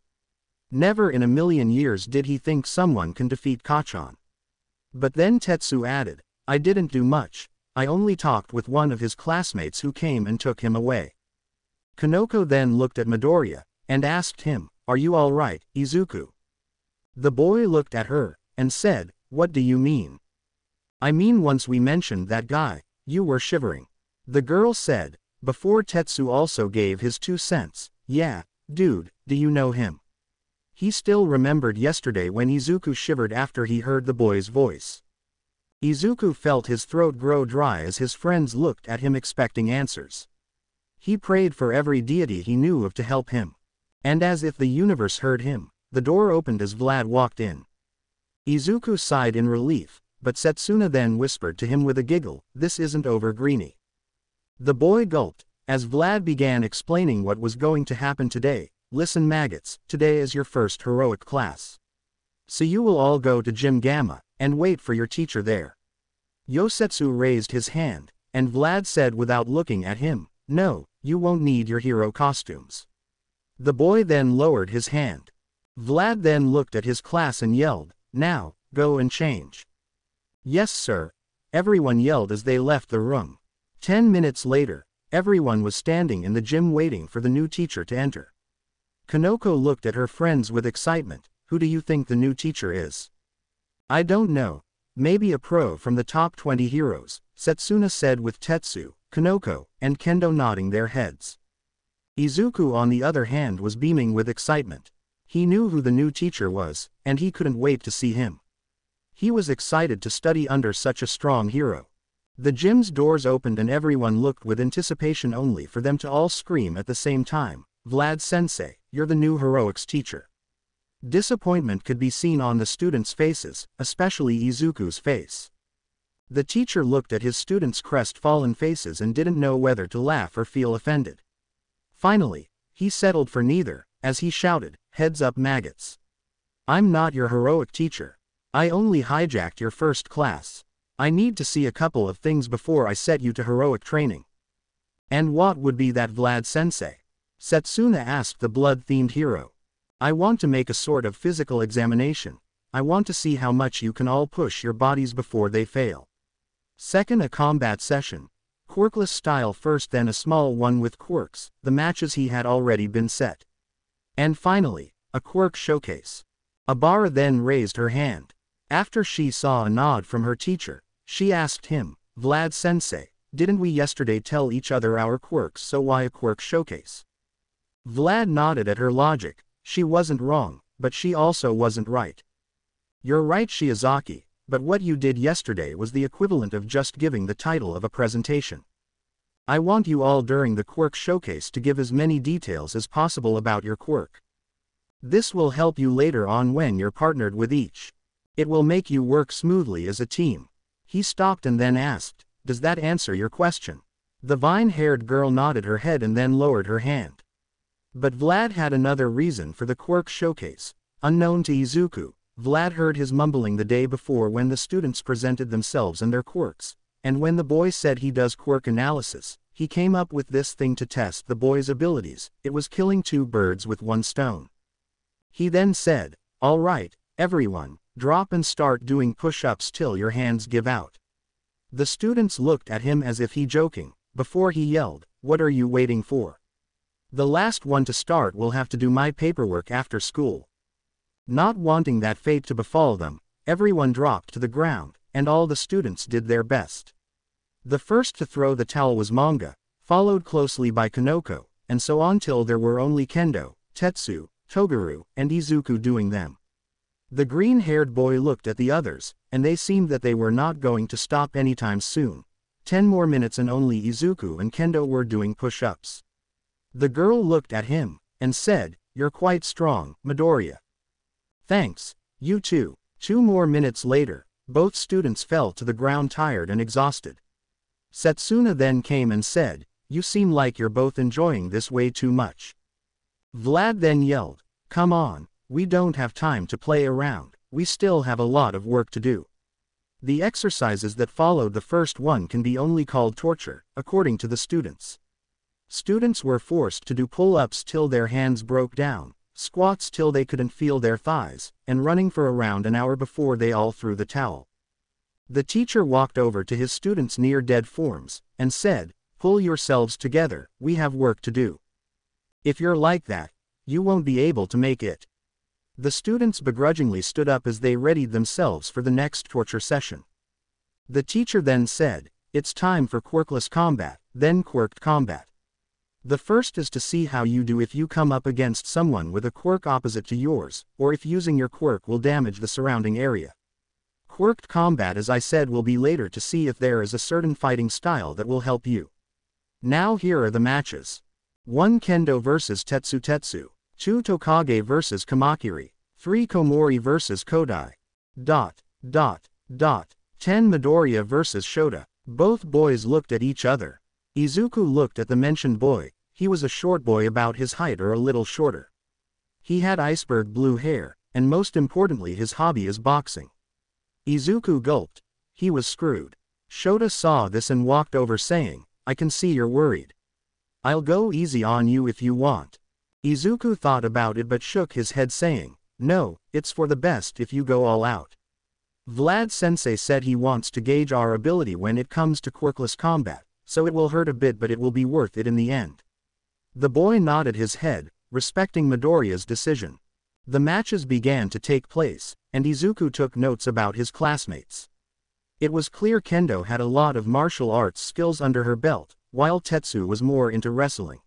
Never in a million years did he think someone can defeat Kachan. But then Tetsu added, I didn't do much, I only talked with one of his classmates who came and took him away. Kanoko then looked at Midoriya, and asked him, are you alright, Izuku? The boy looked at her, and said, what do you mean? I mean once we mentioned that guy, you were shivering. The girl said, before Tetsu also gave his 2 cents, yeah, dude, do you know him? He still remembered yesterday when Izuku shivered after he heard the boy's voice. Izuku felt his throat grow dry as his friends looked at him expecting answers. He prayed for every deity he knew of to help him. And as if the universe heard him, the door opened as Vlad walked in. Izuku sighed in relief, but Setsuna then whispered to him with a giggle, this isn't over, Greenie. The boy gulped, as Vlad began explaining what was going to happen today. Listen maggots, today is your first heroic class. So you will all go to Gym Gamma, and wait for your teacher there. Yosetsu raised his hand, and Vlad said without looking at him, no, you won't need your hero costumes. The boy then lowered his hand. Vlad then looked at his class and yelled, now, go and change. Yes sir. Everyone yelled as they left the room. 10 minutes later, everyone was standing in the gym waiting for the new teacher to enter. Kanoko looked at her friends with excitement, who do you think the new teacher is? I don't know. Maybe a pro from the top 20 heroes, Setsuna said with Tetsu, Kanoko, and Kendo nodding their heads. Izuku on the other hand was beaming with excitement. He knew who the new teacher was, and he couldn't wait to see him. He was excited to study under such a strong hero. The gym's doors opened and everyone looked with anticipation only for them to all scream at the same time, Vlad-sensei, you're the new heroics teacher. Disappointment could be seen on the students' faces, especially Izuku's face. The teacher looked at his students' crestfallen faces and didn't know whether to laugh or feel offended. Finally, he settled for neither, as he shouted, heads up maggots. I'm not your heroic teacher. I only hijacked your first class. I need to see a couple of things before I set you to heroic training. And what would be that, Vlad-sensei? Setsuna asked the blood-themed hero. I want to make a sort of physical examination. I want to see how much you can all push your bodies before they fail. Second, a combat session. Quirkless style first, then a small one with quirks, the matches he had already been set. And finally, a quirk showcase. Abara then raised her hand. After she saw a nod from her teacher, she asked him, Vlad-sensei, didn't we yesterday tell each other our quirks, so why a quirk showcase? Vlad nodded at her logic. She wasn't wrong, but she also wasn't right. You're right, Shiozaki, but what you did yesterday was the equivalent of just giving the title of a presentation. I want you all during the quirk showcase to give as many details as possible about your quirk. This will help you later on when you're partnered with each. It will make you work smoothly as a team. He stopped and then asked, does that answer your question? The vine-haired girl nodded her head and then lowered her hand. But Vlad had another reason for the quirk showcase. Unknown to Izuku, Vlad heard his mumbling the day before when the students presented themselves and their quirks, and when the boy said he does quirk analysis, he came up with this thing to test the boy's abilities. It was killing 2 birds with 1 stone. He then said, all right, everyone, drop and start doing push-ups till your hands give out. The students looked at him as if he joking, before he yelled, what are you waiting for? The last one to start will have to do my paperwork after school. Not wanting that fate to befall them, everyone dropped to the ground, and all the students did their best. The first to throw the towel was Manga, followed closely by Kanoko, and so on till there were only Kendo, Tetsu, Toguru, and Izuku doing them. The green-haired boy looked at the others, and they seemed that they were not going to stop anytime soon. 10 more minutes and only Izuku and Kendo were doing push-ups. The girl looked at him, and said, you're quite strong, Midoriya. Thanks, you too. 2 more minutes later, both students fell to the ground tired and exhausted. Setsuna then came and said, you seem like you're both enjoying this way too much. Vlad then yelled, come on, we don't have time to play around, we still have a lot of work to do. The exercises that followed the first one can be only called torture, according to the students. Students were forced to do pull-ups till their hands broke down, squats till they couldn't feel their thighs, and running for around an hour before they all threw the towel. The teacher walked over to his students' near-dead forms, and said, "Pull yourselves together, we have work to do. If you're like that, you won't be able to make it." The students begrudgingly stood up as they readied themselves for the next torture session. The teacher then said, "It's time for quirkless combat, then quirked combat. The first is to see how you do if you come up against someone with a quirk opposite to yours, or if using your quirk will damage the surrounding area. Quirked combat, as I said, will be later to see if there is a certain fighting style that will help you. Now here are the matches. 1 Kendo vs Tetsu. 2 Tokage vs Kamakiri. 3 Komori vs Kodai. 10 Midoriya vs Shota. Both boys looked at each other. Izuku looked at the mentioned boy. He was a short boy about his height or a little shorter. He had iceberg blue hair, and most importantly his hobby is boxing. Izuku gulped. He was screwed. Shota saw this and walked over saying, "I can see you're worried. I'll go easy on you if you want." Izuku thought about it but shook his head saying, "No, it's for the best if you go all out. Vlad sensei said he wants to gauge our ability when it comes to quirkless combat, so it will hurt a bit but it will be worth it in the end." The boy nodded his head, respecting Midoriya's decision. The matches began to take place, and Izuku took notes about his classmates. It was clear Kendo had a lot of martial arts skills under her belt, while Tetsu was more into wrestling.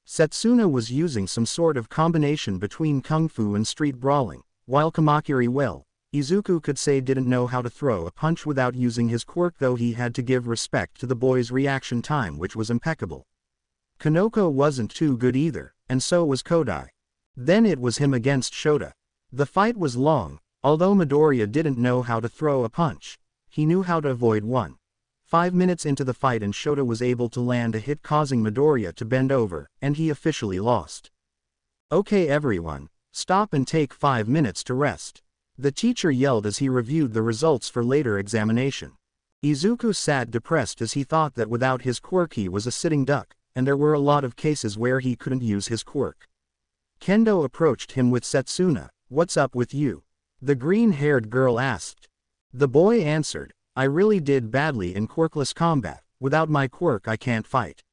Setsuna was using some sort of combination between kung fu and street brawling, while Kamakiri, well, Izuku could say didn't know how to throw a punch without using his quirk, though he had to give respect to the boy's reaction time, which was impeccable. Kanoko wasn't too good either, and so was Kodai. Then it was him against Shota. The fight was long. Although Midoriya didn't know how to throw a punch, he knew how to avoid one. 5 minutes into the fight and Shota was able to land a hit, causing Midoriya to bend over, and he officially lost. "Okay everyone, stop and take 5 minutes to rest," the teacher yelled as he reviewed the results for later examination. Izuku sat depressed as he thought that without his quirk he was a sitting duck, and there were a lot of cases where he couldn't use his quirk. Kendo approached him with Setsuna. "What's up with you?" the green-haired girl asked. The boy answered, "I really did badly in quirkless combat. Without my quirk I can't fight."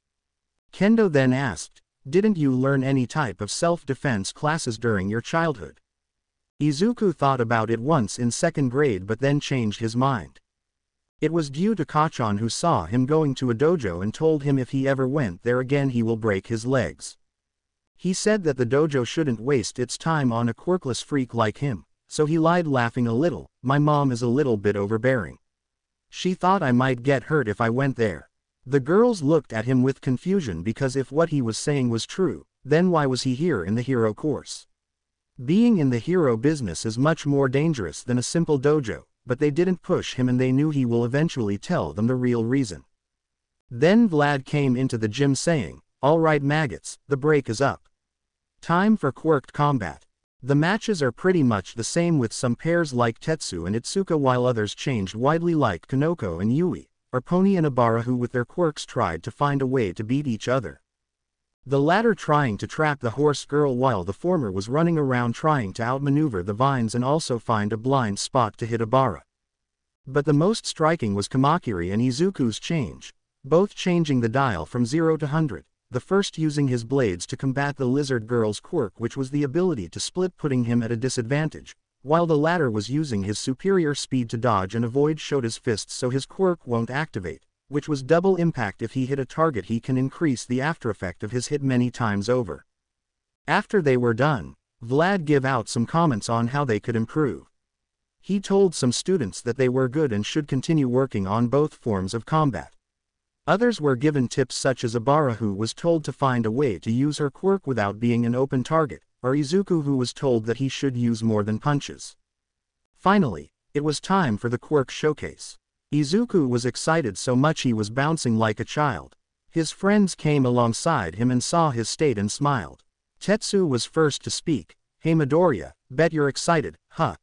Kendo then asked, "Didn't you learn any type of self-defense classes during your childhood?" Izuku thought about it once in 2nd grade but then changed his mind. It was due to Kachan, who saw him going to a dojo and told him if he ever went there again he will break his legs. He said that the dojo shouldn't waste its time on a quirkless freak like him, so he lied, laughing a little. "My mom is a little bit overbearing. She thought I might get hurt if I went there." The girls looked at him with confusion, because if what he was saying was true, then why was he here in the hero course? Being in the hero business is much more dangerous than a simple dojo, but they didn't push him and they knew he will eventually tell them the real reason. Then Vlad came into the gym saying, "All right maggots, the break is up. Time for quirked combat." The matches are pretty much the same, with some pairs like Tetsu and Itsuka while others changed widely like Kanoko and Yui, or Pony and Abara, who with their quirks tried to find a way to beat each other. The latter trying to trap the horse girl while the former was running around trying to outmaneuver the vines and also find a blind spot to hit Abara. But the most striking was Kamakiri and Izuku's change, both changing the dial from 0 to 100. The first using his blades to combat the lizard girl's quirk, which was the ability to split, putting him at a disadvantage, while the latter was using his superior speed to dodge and avoid Shota's fists so his quirk won't activate, which was double impact. If he hit a target he can increase the after effect of his hit many times over. After they were done, Vlad gave out some comments on how they could improve. He told some students that they were good and should continue working on both forms of combat. Others were given tips, such as Abara, who was told to find a way to use her quirk without being an open target, or Izuku, who was told that he should use more than punches. Finally, it was time for the quirk showcase. Izuku was excited so much he was bouncing like a child. His friends came alongside him and saw his state and smiled. Tetsu was first to speak. "Hey Midoriya, bet you're excited, huh?"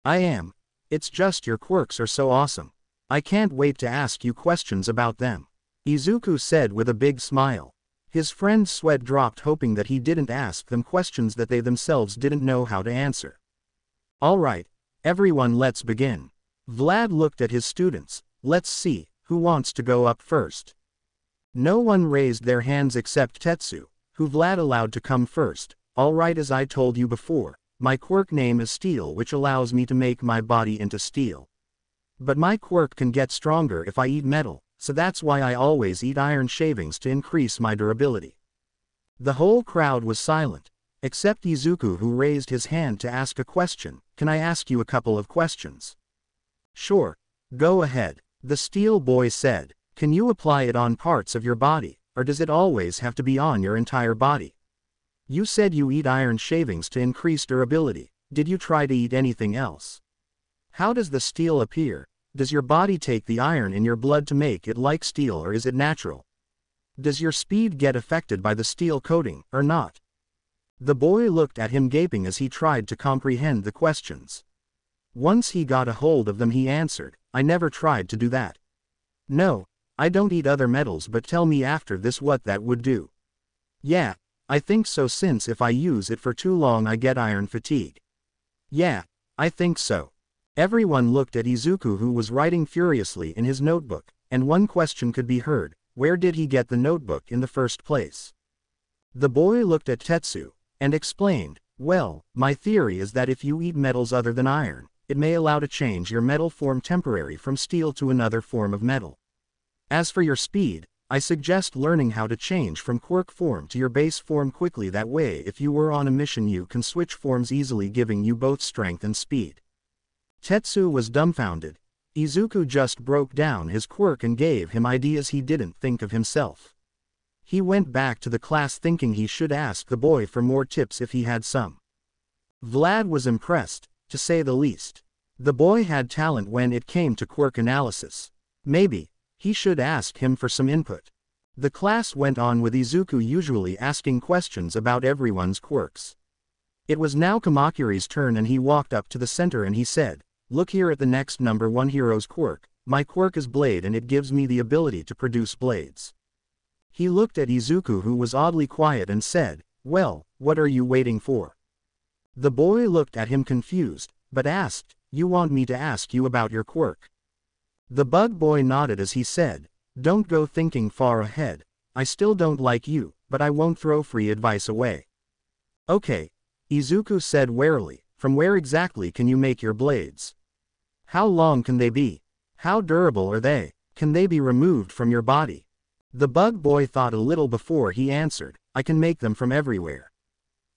"I am. It's just your quirks are so awesome. I can't wait to ask you questions about them. Izuku said with a big smile. His friend's sweat dropped, hoping that he didn't ask them questions that they themselves didn't know how to answer. Alright, everyone, let's begin. Vlad looked at his students. Let's see, who wants to go up first? No one raised their hands except Tetsu, who Vlad allowed to come first. Alright, as I told you before, my quirk name is Steel, which allows me to make my body into steel. But my quirk can get stronger if I eat metal, so that's why I always eat iron shavings to increase my durability. The whole crowd was silent, except Izuku, who raised his hand to ask a question. Can I ask you a couple of questions? Sure, go ahead, the Steel Boy said. Can you apply it on parts of your body, or does it always have to be on your entire body? You said you eat iron shavings to increase durability. Did you try to eat anything else? How does the steel appear? Does your body take the iron in your blood to make it like steel, or is it natural? Does your speed get affected by the steel coating, or not? The boy looked at him gaping as he tried to comprehend the questions. Once he got a hold of them, he answered, I never tried to do that. No, I don't eat other metals, but tell me after this what that would do. Yeah, I think so, since if I use it for too long I get iron fatigue. Yeah, I think so. Everyone looked at Izuku, who was writing furiously in his notebook, and one question could be heard: where did he get the notebook in the first place? The boy looked at Tetsu, and explained, well, my theory is that if you eat metals other than iron, it may allow to change your metal form temporarily from steel to another form of metal. As for your speed, I suggest learning how to change from quirk form to your base form quickly. That way, if you were on a mission, you can switch forms easily, giving you both strength and speed. Tetsu was dumbfounded. Izuku just broke down his quirk and gave him ideas he didn't think of himself. He went back to the class thinking he should ask the boy for more tips if he had some. Vlad was impressed, to say the least. The boy had talent when it came to quirk analysis. Maybe he should ask him for some input. The class went on with Izuku usually asking questions about everyone's quirks. It was now Kamakuri's turn, and he walked up to the center and he said, look here at the next number 1 hero's quirk. My quirk is Blade, and it gives me the ability to produce blades. He looked at Izuku, who was oddly quiet, and said, well, what are you waiting for? The boy looked at him confused, but asked, you want me to ask you about your quirk? The bug boy nodded as he said, don't go thinking far ahead. I still don't like you, but I won't throw free advice away. Okay, Izuku said warily, from where exactly can you make your blades? How long can they be? How durable are they? Can they be removed from your body? The bug boy thought a little before he answered, I can make them from everywhere.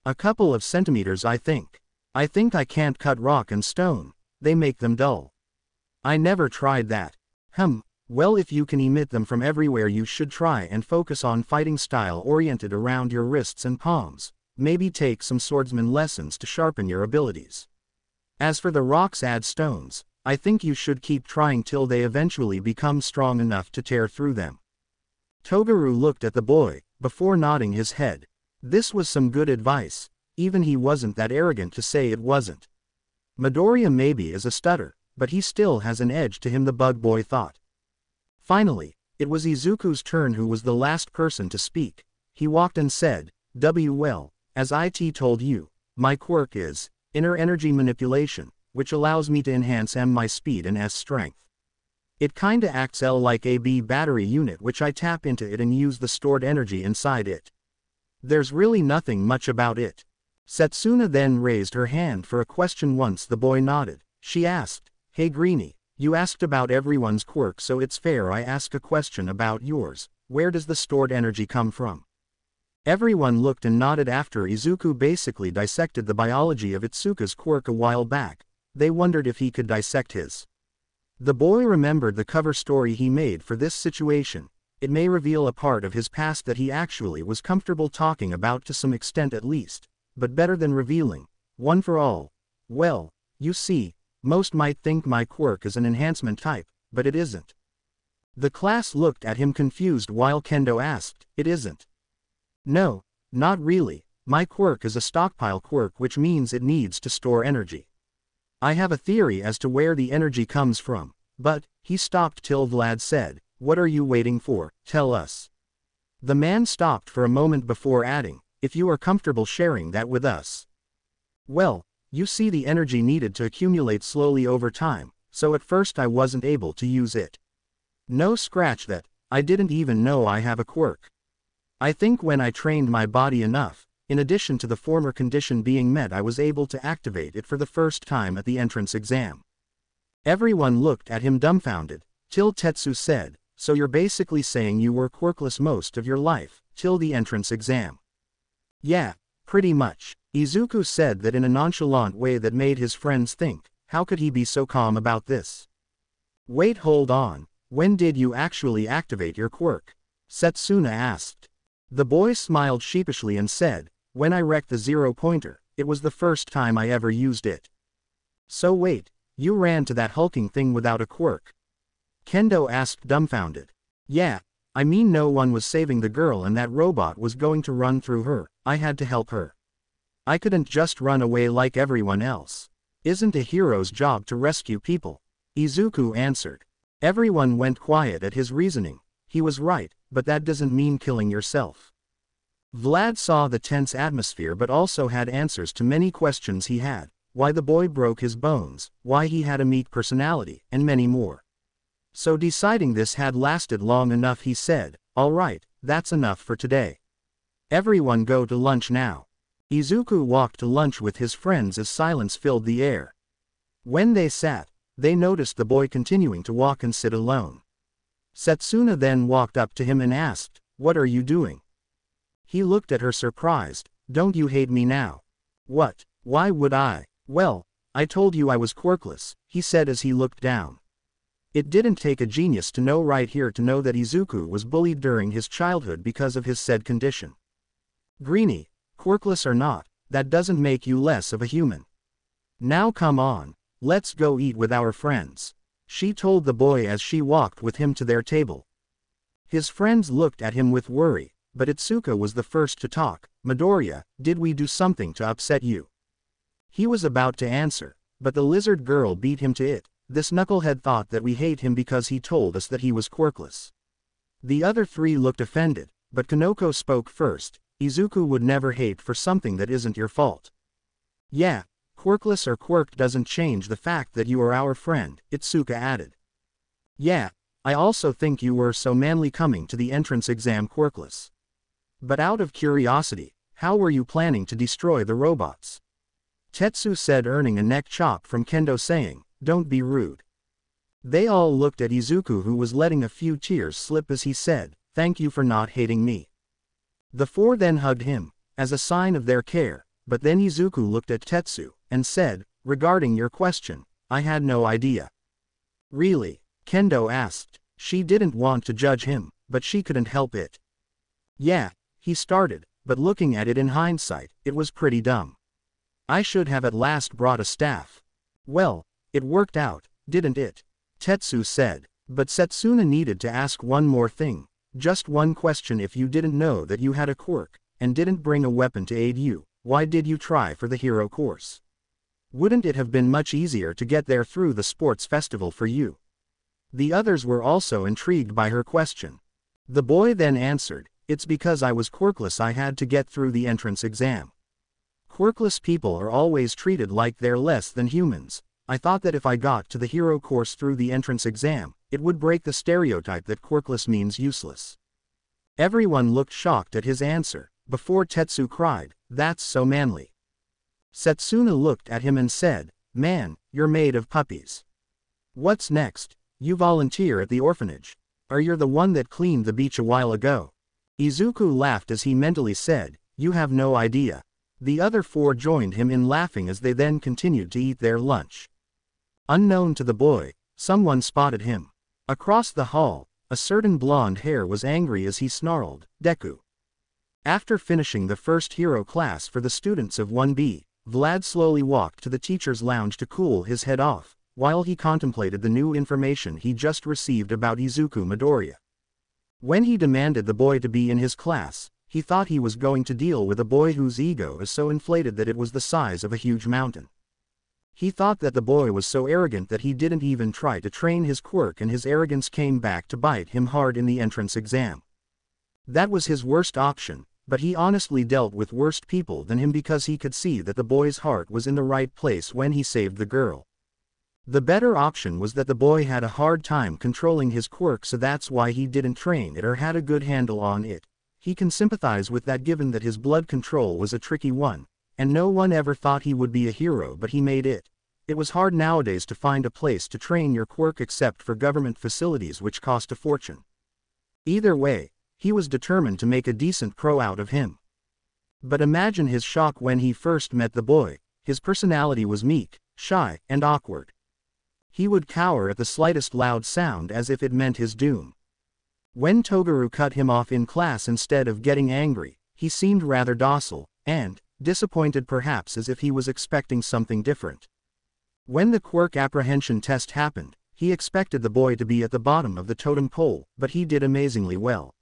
A couple of centimeters, I think. I think I can't cut rock and stone. They make them dull. I never tried that. Well, if you can emit them from everywhere, you should try and focus on fighting style oriented around your wrists and palms. Maybe take some swordsman lessons to sharpen your abilities. As for the rocks and stones, I think you should keep trying till they eventually become strong enough to tear through them. Toguro looked at the boy, before nodding his head. This was some good advice. Even he wasn't that arrogant to say it wasn't. Midoriya maybe is a stutter, but he still has an edge to him, the bug boy thought. Finally, it was Izuku's turn, who was the last person to speak. He walked and said, well, as IT told you, my quirk is inner energy manipulation, which allows me to enhance my speed and S strength. It kinda acts like a B battery unit, which I tap into it and use the stored energy inside it. There's really nothing much about it. Setsuna then raised her hand for a question. Once the boy nodded, she asked, hey Greenie, you asked about everyone's quirk, so it's fair I ask a question about yours. Where does the stored energy come from? Everyone looked and nodded. After Izuku basically dissected the biology of Itsuka's quirk a while back, they wondered if he could dissect his. The boy remembered the cover story he made for this situation. It may reveal a part of his past that he actually was comfortable talking about, to some extent at least, but better than revealing, one for all. Well, you see, most might think my quirk is an enhancement type, but it isn't. The class looked at him confused while Kendo asked, it isn't? No, not really. My quirk is a stockpile quirk, which means it needs to store energy. I have a theory as to where the energy comes from, but, he stopped till Vlad said, what are you waiting for, tell us. The man stopped for a moment before adding, if you are comfortable sharing that with us. Well, you see the energy needed to accumulate slowly over time, so at first I wasn't able to use it. No scratch that, I didn't even know I have a quirk. I think when I trained my body enough, in addition to the former condition being met, I was able to activate it for the first time at the entrance exam. Everyone looked at him dumbfounded, till Tetsu said, so you're basically saying you were quirkless most of your life, till the entrance exam. Yeah, pretty much. Izuku said that in a nonchalant way that made his friends think, how could he be so calm about this? Wait, hold on, when did you actually activate your quirk? Setsuna asked. The boy smiled sheepishly and said, when I wrecked the 0-pointer, it was the first time I ever used it. So wait, you ran to that hulking thing without a quirk? Kendo asked dumbfounded. Yeah, I mean no one was saving the girl and that robot was going to run through her, I had to help her. I couldn't just run away like everyone else. Isn't a hero's job to rescue people? Izuku answered. Everyone went quiet at his reasoning. He was right, but that doesn't mean killing yourself. Vlad saw the tense atmosphere but also had answers to many questions he had, why the boy broke his bones, why he had a meat personality, and many more. So deciding this had lasted long enough, he said, all right, that's enough for today. Everyone go to lunch now. Izuku walked to lunch with his friends as silence filled the air. When they sat, they noticed the boy continuing to walk and sit alone. Setsuna then walked up to him and asked, what are you doing? He looked at her surprised, don't you hate me now? What? Why would I? Well, I told you I was quirkless, he said as he looked down. It didn't take a genius to know right here to know that Izuku was bullied during his childhood because of his said condition. Greenie, quirkless or not, that doesn't make you less of a human. Now come on, let's go eat with our friends, she told the boy as she walked with him to their table. His friends looked at him with worry, but Itsuka was the first to talk. Midoriya, did we do something to upset you? He was about to answer, but the lizard girl beat him to it. This knucklehead thought that we hate him because he told us that he was quirkless. The other three looked offended, but Kanoko spoke first. Izuku would never hate for something that isn't your fault. Yeah, quirkless or quirked doesn't change the fact that you are our friend, Itsuka added. Yeah, I also think you were so manly coming to the entrance exam quirkless. But out of curiosity, how were you planning to destroy the robots? Tetsu said, earning a neck chop from Kendo saying, don't be rude. They all looked at Izuku, who was letting a few tears slip as he said, thank you for not hating me. The four then hugged him, as a sign of their care, but then Izuku looked at Tetsu, and said, regarding your question, I had no idea. Really? Kendo asked. She didn't want to judge him, but she couldn't help it. Yeah, he started, but looking at it in hindsight, it was pretty dumb. I should have at last brought a staff. Well, it worked out, didn't it? Tetsu said, but Setsuna needed to ask one more thing. Just one question. If you didn't know that you had a quirk, and didn't bring a weapon to aid you, why did you try for the hero course? Wouldn't it have been much easier to get there through the sports festival for you? The others were also intrigued by her question. The boy then answered, it's because I was quirkless I had to get through the entrance exam. Quirkless people are always treated like they're less than humans. I thought that if I got to the hero course through the entrance exam, it would break the stereotype that quirkless means useless. Everyone looked shocked at his answer, before Tetsu cried, that's so manly. Setsuna looked at him and said, man, you're made of puppies. What's next? You volunteer at the orphanage. Or you're the one that cleaned the beach a while ago. Izuku laughed as he mentally said, you have no idea. The other four joined him in laughing as they then continued to eat their lunch. Unknown to the boy, someone spotted him. Across the hall, a certain blonde hair was angry as he snarled, Deku. After finishing the first hero class for the students of 1B, Vlad slowly walked to the teacher's lounge to cool his head off, while he contemplated the new information he just received about Izuku Midoriya. When he demanded the boy to be in his class, he thought he was going to deal with a boy whose ego is so inflated that it was the size of a huge mountain. He thought that the boy was so arrogant that he didn't even try to train his quirk, and his arrogance came back to bite him hard in the entrance exam. That was his worst option, but he honestly dealt with worse people than him because he could see that the boy's heart was in the right place when he saved the girl. The better option was that the boy had a hard time controlling his quirk, so that's why he didn't train it or had a good handle on it. He can sympathize with that given that his blood control was a tricky one, and no one ever thought he would be a hero, but he made it. It was hard nowadays to find a place to train your quirk except for government facilities which cost a fortune. Either way, he was determined to make a decent pro out of him. But imagine his shock when he first met the boy. His personality was meek, shy, and awkward. He would cower at the slightest loud sound as if it meant his doom. When Toguro cut him off in class instead of getting angry, he seemed rather docile, and disappointed perhaps, as if he was expecting something different. When the quirk apprehension test happened, he expected the boy to be at the bottom of the totem pole, but he did amazingly well.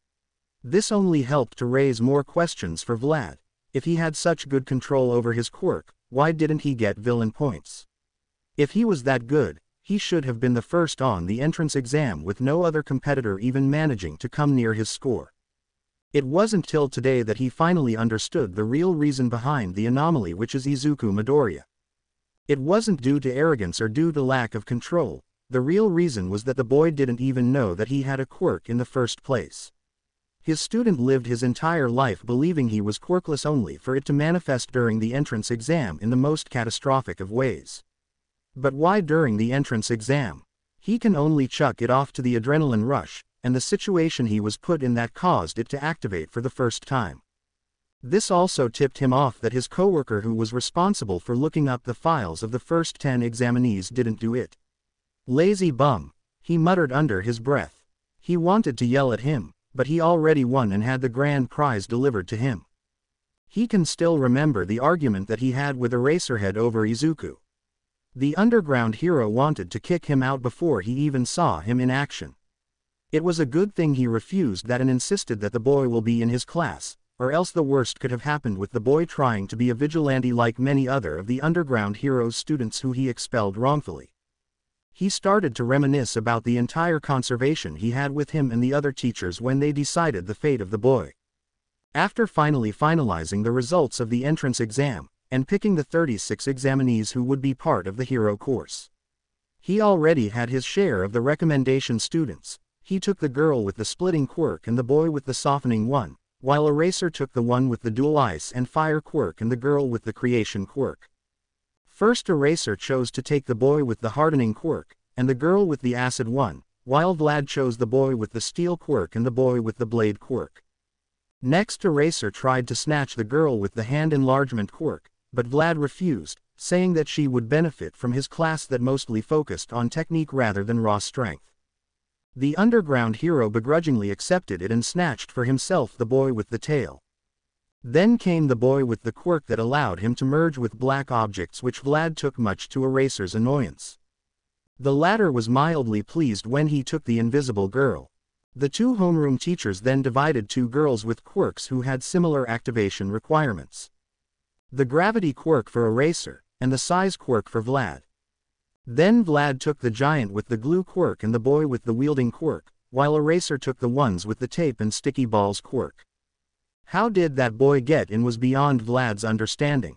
This only helped to raise more questions for Vlad. If he had such good control over his quirk, why didn't he get villain points? If he was that good, he should have been the first on the entrance exam with no other competitor even managing to come near his score. It wasn't till today that he finally understood the real reason behind the anomaly, which is Izuku Midoriya. It wasn't due to arrogance or due to lack of control. The real reason was that the boy didn't even know that he had a quirk in the first place. His student lived his entire life believing he was quirkless only for it to manifest during the entrance exam in the most catastrophic of ways. But why during the entrance exam? He can only chuck it off to the adrenaline rush, and the situation he was put in that caused it to activate for the first time. This also tipped him off that his coworker who was responsible for looking up the files of the first 10 examinees didn't do it. Lazy bum, he muttered under his breath. He wanted to yell at him, but he already won and had the grand prize delivered to him. He can still remember the argument that he had with Eraserhead over Izuku. The underground hero wanted to kick him out before he even saw him in action. It was a good thing he refused that and insisted that the boy will be in his class, or else the worst could have happened with the boy trying to be a vigilante like many other of the underground hero's students who he expelled wrongfully. He started to reminisce about the entire conversation he had with him and the other teachers when they decided the fate of the boy. After finally finalizing the results of the entrance exam, and picking the 36 examinees who would be part of the hero course. He already had his share of the recommendation students. He took the girl with the splitting quirk and the boy with the softening one, while Eraser took the one with the dual ice and fire quirk and the girl with the creation quirk. First Eraser chose to take the boy with the hardening quirk, and the girl with the acid one, while Vlad chose the boy with the steel quirk and the boy with the blade quirk. Next Eraser tried to snatch the girl with the hand enlargement quirk, but Vlad refused, saying that she would benefit from his class that mostly focused on technique rather than raw strength. The underground hero begrudgingly accepted it and snatched for himself the boy with the tail. Then came the boy with the quirk that allowed him to merge with black objects, which Vlad took much to Eraser's annoyance. The latter was mildly pleased when he took the invisible girl. The two homeroom teachers then divided two girls with quirks who had similar activation requirements. The gravity quirk for Eraser, and the size quirk for Vlad. Then Vlad took the giant with the glue quirk and the boy with the wielding quirk, while Eraser took the ones with the tape and sticky balls quirk. How did that boy get in was beyond Vlad's understanding.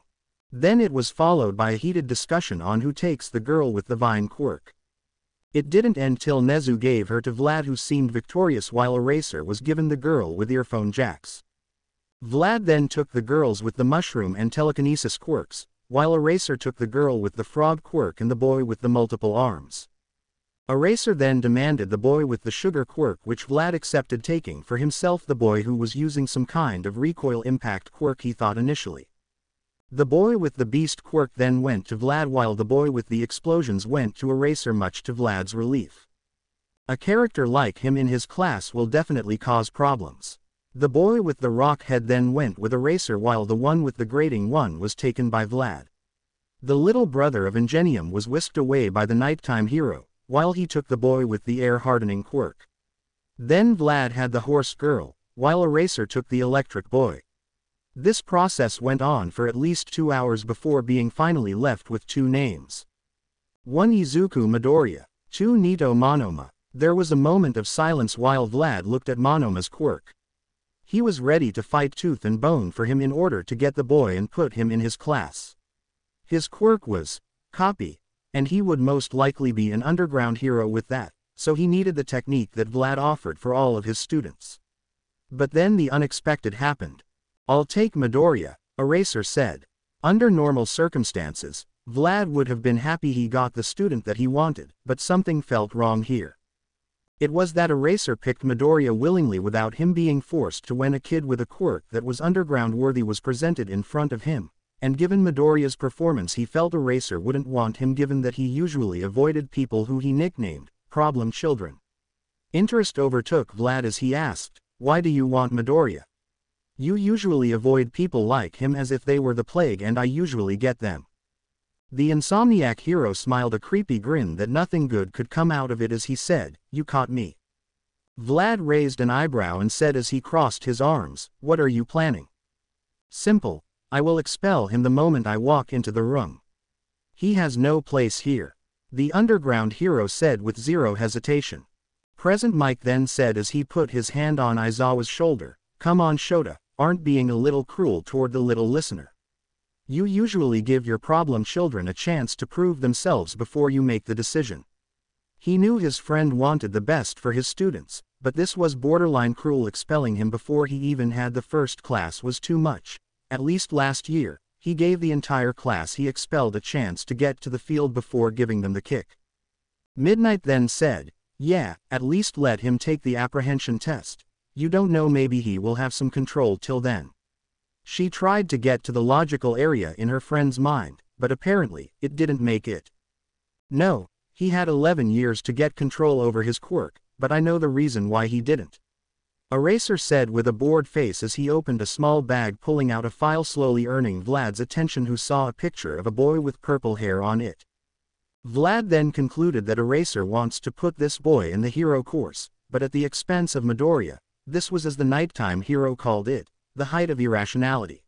Then it was followed by a heated discussion on who takes the girl with the vine quirk. It didn't end till Nezu gave her to Vlad, who seemed victorious, while Eraser was given the girl with earphone jacks. Vlad then took the girls with the mushroom and telekinesis quirks, while Eraser took the girl with the frog quirk and the boy with the multiple arms. Eraser then demanded the boy with the sugar quirk, which Vlad accepted, taking for himself the boy who was using some kind of recoil impact quirk he thought initially. The boy with the beast quirk then went to Vlad, while the boy with the explosions went to Eraser, much to Vlad's relief. A character like him in his class will definitely cause problems. The boy with the rock head then went with Eraser, while the one with the grating one was taken by Vlad. The little brother of Ingenium was whisked away by the nighttime hero, while he took the boy with the air hardening quirk. Then Vlad had the horse girl, while Eraser took the electric boy. This process went on for at least 2 hours before being finally left with two names. 1 Izuku Midoriya, 2 Nito Monoma. There was a moment of silence while Vlad looked at Monoma's quirk. He was ready to fight tooth and bone for him in order to get the boy and put him in his class. His quirk was copy, and he would most likely be an underground hero with that, so he needed the technique that Vlad offered for all of his students. But then the unexpected happened. I'll take Midoriya, Eraser said. Under normal circumstances, Vlad would have been happy he got the student that he wanted, but something felt wrong here. It was that Eraser picked Midoriya willingly without him being forced to when a kid with a quirk that was underground worthy was presented in front of him, and given Midoriya's performance he felt Eraser wouldn't want him given that he usually avoided people who he nicknamed problem children. Interest overtook Vlad as he asked, "Why do you want Midoriya? You usually avoid people like him as if they were the plague and I usually get them." The insomniac hero smiled a creepy grin that nothing good could come out of it as he said, "You caught me." Vlad raised an eyebrow and said as he crossed his arms, "What are you planning?" "Simple. I will expel him the moment I walk into the room. He has no place here," the underground hero said with zero hesitation. Present Mike then said as he put his hand on Aizawa's shoulder, "Come on Shota, aren't being a little cruel toward the little listener. You usually give your problem children a chance to prove themselves before you make the decision." He knew his friend wanted the best for his students, but this was borderline cruel. Expelling him before he even had the first class was too much. At least last year, he gave the entire class he expelled a chance to get to the field before giving them the kick. Midnight then said, "Yeah, at least let him take the apprehension test. You don't know, maybe he will have some control till then." She tried to get to the logical area in her friend's mind, but apparently, it didn't make it. "No, he had 11 years to get control over his quirk, but I know the reason why he didn't," Eraser said with a bored face as he opened a small bag, pulling out a file, slowly earning Vlad's attention, who saw a picture of a boy with purple hair on it. Vlad then concluded that Eraser wants to put this boy in the hero course, but at the expense of Midoriya. This was, as the nighttime hero called it, the height of irrationality.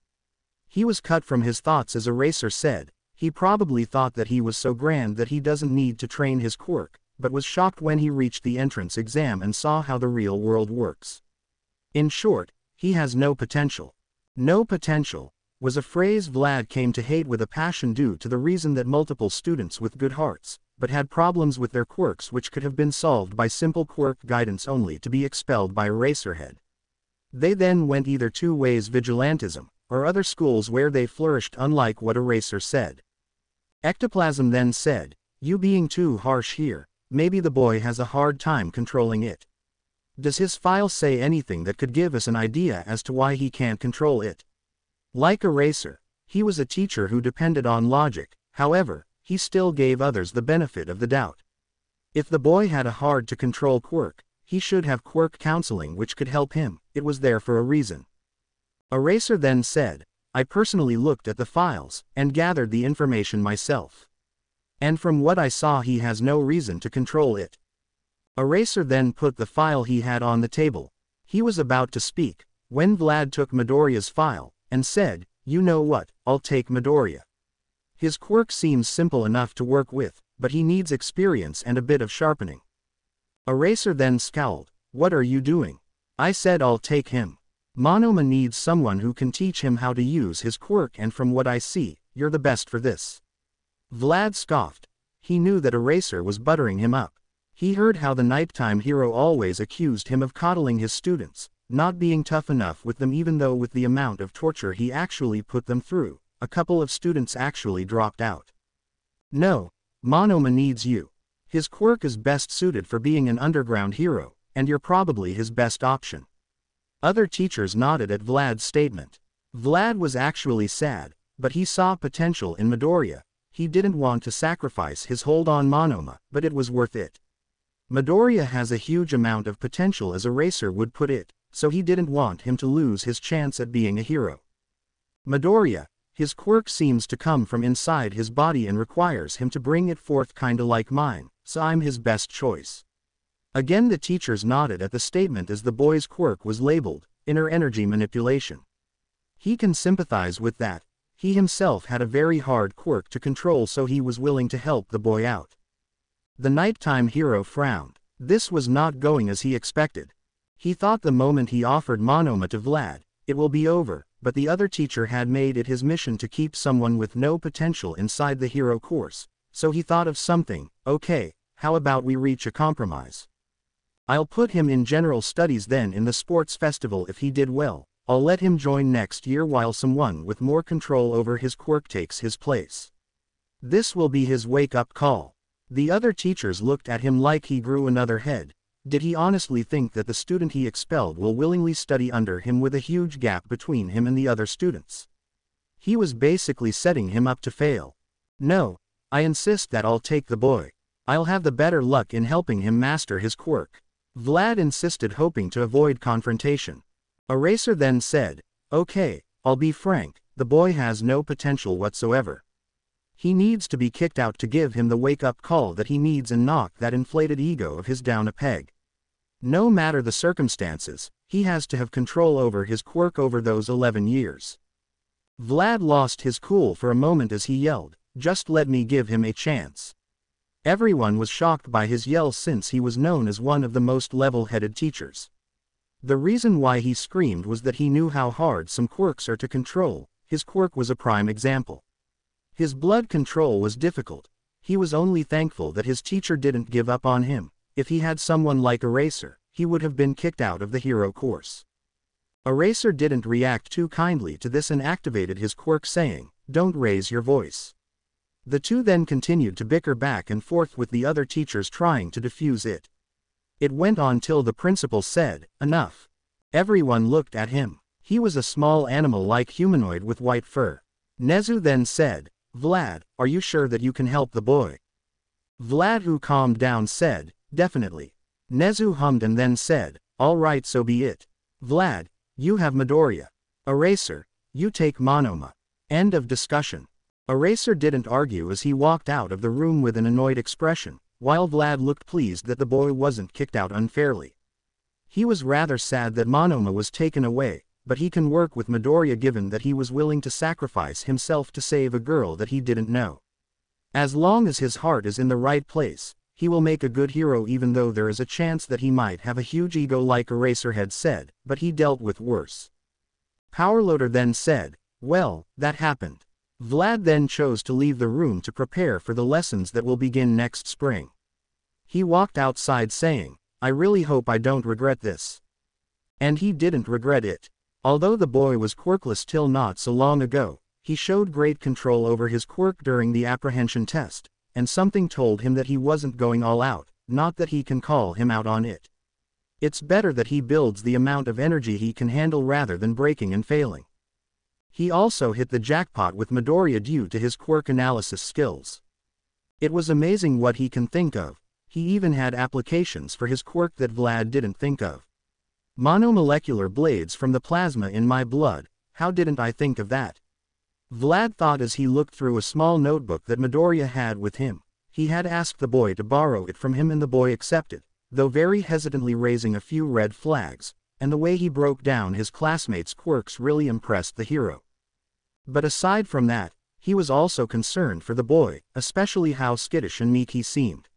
He was cut from his thoughts as Eraser said, he probably thought that he was so grand that he doesn't need to train his quirk, but was shocked when he reached the entrance exam and saw how the real world works. In short, he has no potential. No potential was a phrase Vlad came to hate with a passion due to the reason that multiple students with good hearts, but had problems with their quirks which could have been solved by simple quirk guidance, only to be expelled by Eraserhead. They then went either two ways: vigilantism, or other schools where they flourished, unlike what Eraser said. Ectoplasm then said, "You being too harsh here, maybe the boy has a hard time controlling it. Does his file say anything that could give us an idea as to why he can't control it?" Like Eraser, he was a teacher who depended on logic, however, he still gave others the benefit of the doubt. If the boy had a hard to control quirk, he should have quirk counseling which could help him. It was there for a reason. Eraser then said, "I personally looked at the files, and gathered the information myself. And from what I saw, he has no reason to control it." Eraser then put the file he had on the table. He was about to speak, when Vlad took Midoriya's file, and said, "You know what, I'll take Midoriya. His quirk seems simple enough to work with, but he needs experience and a bit of sharpening." Eraser then scowled, "What are you doing?" "I said I'll take him. Monoma needs someone who can teach him how to use his quirk, and from what I see, you're the best for this." Vlad scoffed. He knew that Eraser was buttering him up. He heard how the nighttime hero always accused him of coddling his students, not being tough enough with them, even though with the amount of torture he actually put them through, a couple of students actually dropped out. "No, Monoma needs you. His quirk is best suited for being an underground hero, and you're probably his best option." Other teachers nodded at Vlad's statement. Vlad was actually sad, but he saw potential in Midoriya. He didn't want to sacrifice his hold on Monoma, but it was worth it. Midoriya has a huge amount of potential, as Eraser would put it, so he didn't want him to lose his chance at being a hero. Midoriya, his quirk seems to come from inside his body and requires him to bring it forth, kinda like mine, so I'm his best choice. Again the teachers nodded at the statement as the boy's quirk was labeled, inner energy manipulation. He can sympathize with that. He himself had a very hard quirk to control, so he was willing to help the boy out. The nighttime hero frowned. This was not going as he expected. He thought the moment he offered Monoma to Vlad, it will be over, but the other teacher had made it his mission to keep someone with no potential inside the hero course, so he thought of something. Okay, how about we reach a compromise? I'll put him in general studies, then in the sports festival if he did well, I'll let him join next year while someone with more control over his quirk takes his place. This will be his wake-up call. The other teachers looked at him like he grew another head. Did he honestly think that the student he expelled will willingly study under him with a huge gap between him and the other students? He was basically setting him up to fail. No, I insist that I'll take the boy. I'll have the better luck in helping him master his quirk. Vlad insisted, hoping to avoid confrontation. Eraser then said, okay, I'll be frank, the boy has no potential whatsoever. He needs to be kicked out to give him the wake-up call that he needs and knock that inflated ego of his down a peg. No matter the circumstances, he has to have control over his quirk over those 11 years. Vlad lost his cool for a moment as he yelled, just let me give him a chance. Everyone was shocked by his yell since he was known as one of the most level-headed teachers. The reason why he screamed was that he knew how hard some quirks are to control. His quirk was a prime example. His blood control was difficult. He was only thankful that his teacher didn't give up on him. If he had someone like Eraser, he would have been kicked out of the hero course. Eraser didn't react too kindly to this and activated his quirk, saying, don't raise your voice. The two then continued to bicker back and forth with the other teachers trying to defuse it. It went on till the principal said, enough. Everyone looked at him. He was a small animal-like humanoid with white fur. Nezu then said, Vlad, are you sure that you can help the boy? Vlad, who calmed down, said, definitely. Nezu hummed and then said, all right, so be it. Vlad, you have Midoriya. Eraser, you take Monoma. End of discussion. Eraser didn't argue as he walked out of the room with an annoyed expression, while Vlad looked pleased that the boy wasn't kicked out unfairly. He was rather sad that Monoma was taken away, but he can work with Midoriya given that he was willing to sacrifice himself to save a girl that he didn't know. As long as his heart is in the right place, he will make a good hero, even though there is a chance that he might have a huge ego like Eraserhead said, but he dealt with worse. Powerloader then said, well, that happened. Vlad then chose to leave the room to prepare for the lessons that will begin next spring. He walked outside saying, I really hope I don't regret this. And he didn't regret it. Although the boy was quirkless till not so long ago, he showed great control over his quirk during the apprehension test, and something told him that he wasn't going all out, not that he can call him out on it. It's better that he builds the amount of energy he can handle rather than breaking and failing. He also hit the jackpot with Midoriya due to his quirk analysis skills. It was amazing what he can think of. He even had applications for his quirk that Vlad didn't think of. Monomolecular blades from the plasma in my blood, how didn't I think of that? Vlad thought as he looked through a small notebook that Midoriya had with him. He had asked the boy to borrow it from him and the boy accepted, though very hesitantly raising a few red flags, and the way he broke down his classmates' quirks really impressed the hero. But aside from that, he was also concerned for the boy, especially how skittish and meek he seemed.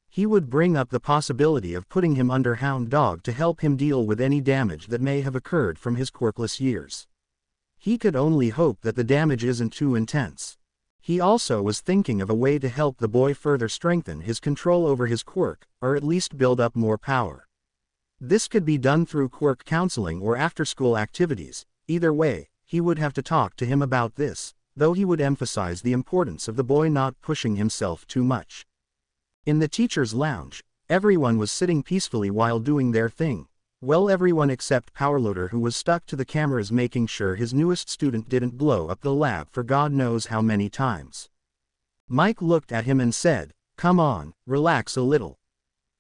He would bring up the possibility of putting him under Hound Dog to help him deal with any damage that may have occurred from his quirkless years. He could only hope that the damage isn't too intense. He also was thinking of a way to help the boy further strengthen his control over his quirk, or at least build up more power. This could be done through quirk counseling or after-school activities. Either way, he would have to talk to him about this, though he would emphasize the importance of the boy not pushing himself too much. In the teacher's lounge, everyone was sitting peacefully while doing their thing. Well, everyone except Powerloader, who was stuck to the cameras making sure his newest student didn't blow up the lab for God knows how many times. Mike looked at him and said, come on, relax a little.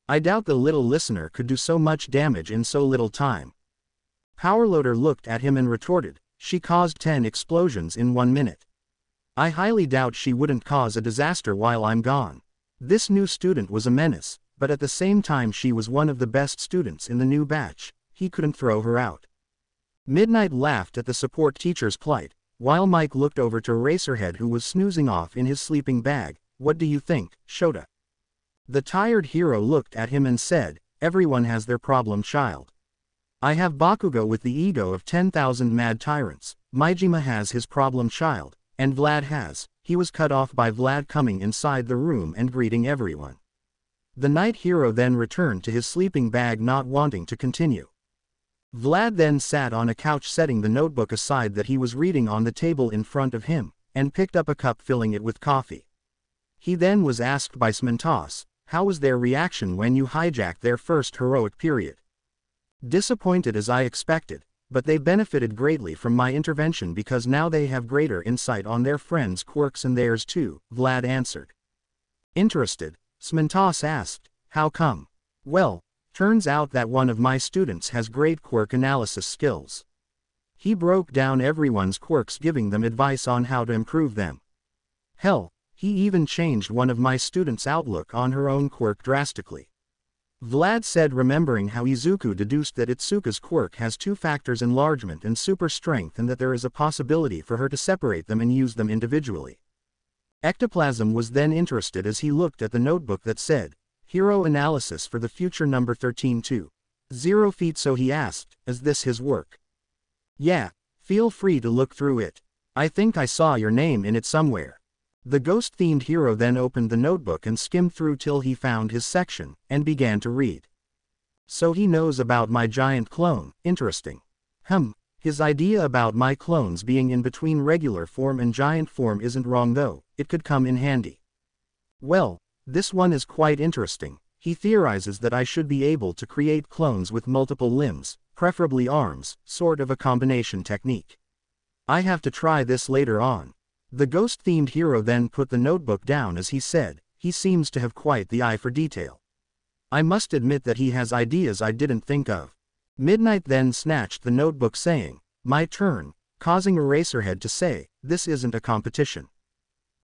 I doubt the little listener could do so much damage in so little time. Powerloader looked at him and retorted, she caused 10 explosions in 1 minute. I highly doubt she wouldn't cause a disaster while I'm gone. This new student was a menace, but at the same time she was one of the best students in the new batch. He couldn't throw her out. Midnight laughed at the support teacher's plight. While Mike looked over to Eraserhead, who was snoozing off in his sleeping bag. What do you think, Shota? The tired hero looked at him and said, everyone has their problem child. I have Bakugo with the ego of 10,000 mad tyrants, Majima has his problem child, and Vlad has. He was cut off by Vlad coming inside the room and greeting everyone. The knight hero then returned to his sleeping bag, not wanting to continue. Vlad then sat on a couch, setting the notebook aside that he was reading on the table in front of him, and picked up a cup, filling it with coffee. He then was asked by Smentos, how was their reaction when you hijacked their first heroic period? Disappointed as I expected, but they benefited greatly from my intervention because now they have greater insight on their friends' quirks and theirs too, Vlad answered. Interested, Smentos asked, how come? Well, turns out that one of my students has great quirk analysis skills. He broke down everyone's quirks, giving them advice on how to improve them. Hell, he even changed one of my students' outlook on her own quirk drastically. Vlad said, remembering how Izuku deduced that Itsuka's quirk has 2 factors, enlargement and super strength, and that there is a possibility for her to separate them and use them individually. Ectoplasm was then interested as he looked at the notebook that said, Hero Analysis for the Future number 13-2. 0 so he asked, is this his work? Yeah, feel free to look through it. I think I saw your name in it somewhere. The ghost-themed hero then opened the notebook and skimmed through till he found his section, and began to read. So he knows about my giant clone, interesting. His idea about my clones being in between regular form and giant form isn't wrong though, it could come in handy. Well, this one is quite interesting. He theorizes that I should be able to create clones with multiple limbs, preferably arms, sort of a combination technique. I have to try this later on. The ghost-themed hero then put the notebook down as he said, he seems to have quite the eye for detail. I must admit that he has ideas I didn't think of. Midnight then snatched the notebook saying, my turn, causing Eraserhead to say, this isn't a competition.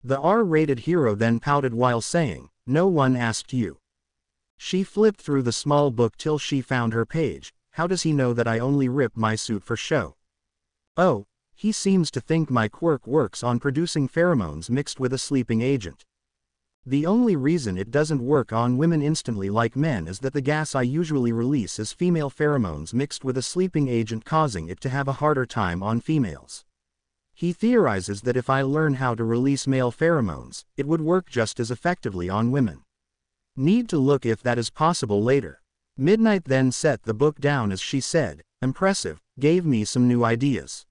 The R-rated hero then pouted while saying, no one asked you. She flipped through the small book till she found her page. How does he know that I only rip my suit for show? Oh, he seems to think my quirk works on producing pheromones mixed with a sleeping agent. The only reason it doesn't work on women instantly like men is that the gas I usually release is female pheromones mixed with a sleeping agent, causing it to have a harder time on females. He theorizes that if I learn how to release male pheromones, it would work just as effectively on women. Need to look if that is possible later. Midnight then set the book down as she said, impressive, gave me some new ideas.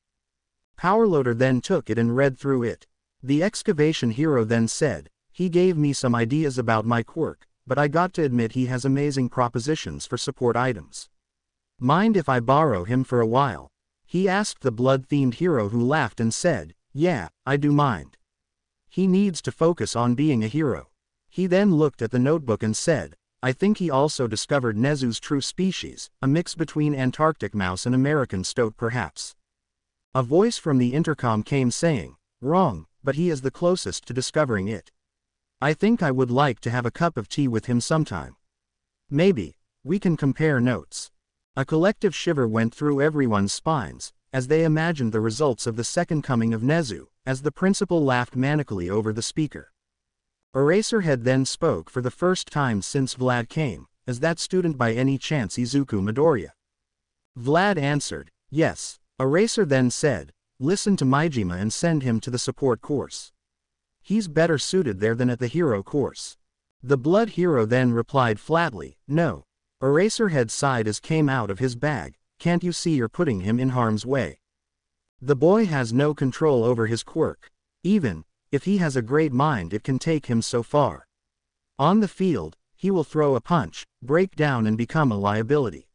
Powerloader then took it and read through it. The excavation hero then said, he gave me some ideas about my quirk, but I got to admit he has amazing propositions for support items. Mind if I borrow him for a while? He asked the blood-themed hero, who laughed and said, yeah, I do mind. He needs to focus on being a hero. He then looked at the notebook and said, I think he also discovered Nezu's true species, a mix between Antarctic mouse and American stoat perhaps. A voice from the intercom came saying, wrong, but he is the closest to discovering it. I think I would like to have a cup of tea with him sometime. Maybe, we can compare notes. A collective shiver went through everyone's spines, as they imagined the results of the second coming of Nezu, as the principal laughed manically over the speaker. Eraserhead then spoke for the first time since Vlad came, is that student by any chance Izuku Midoriya? Vlad answered, yes. Eraser then said, listen to Majima and send him to the support course. He's better suited there than at the hero course. The blood hero then replied flatly, no. Eraserhead sighed as came out of his bag, can't you see you're putting him in harm's way? The boy has no control over his quirk. Even if he has a great mind, it can take him so far. On the field, he will throw a punch, break down and become a liability.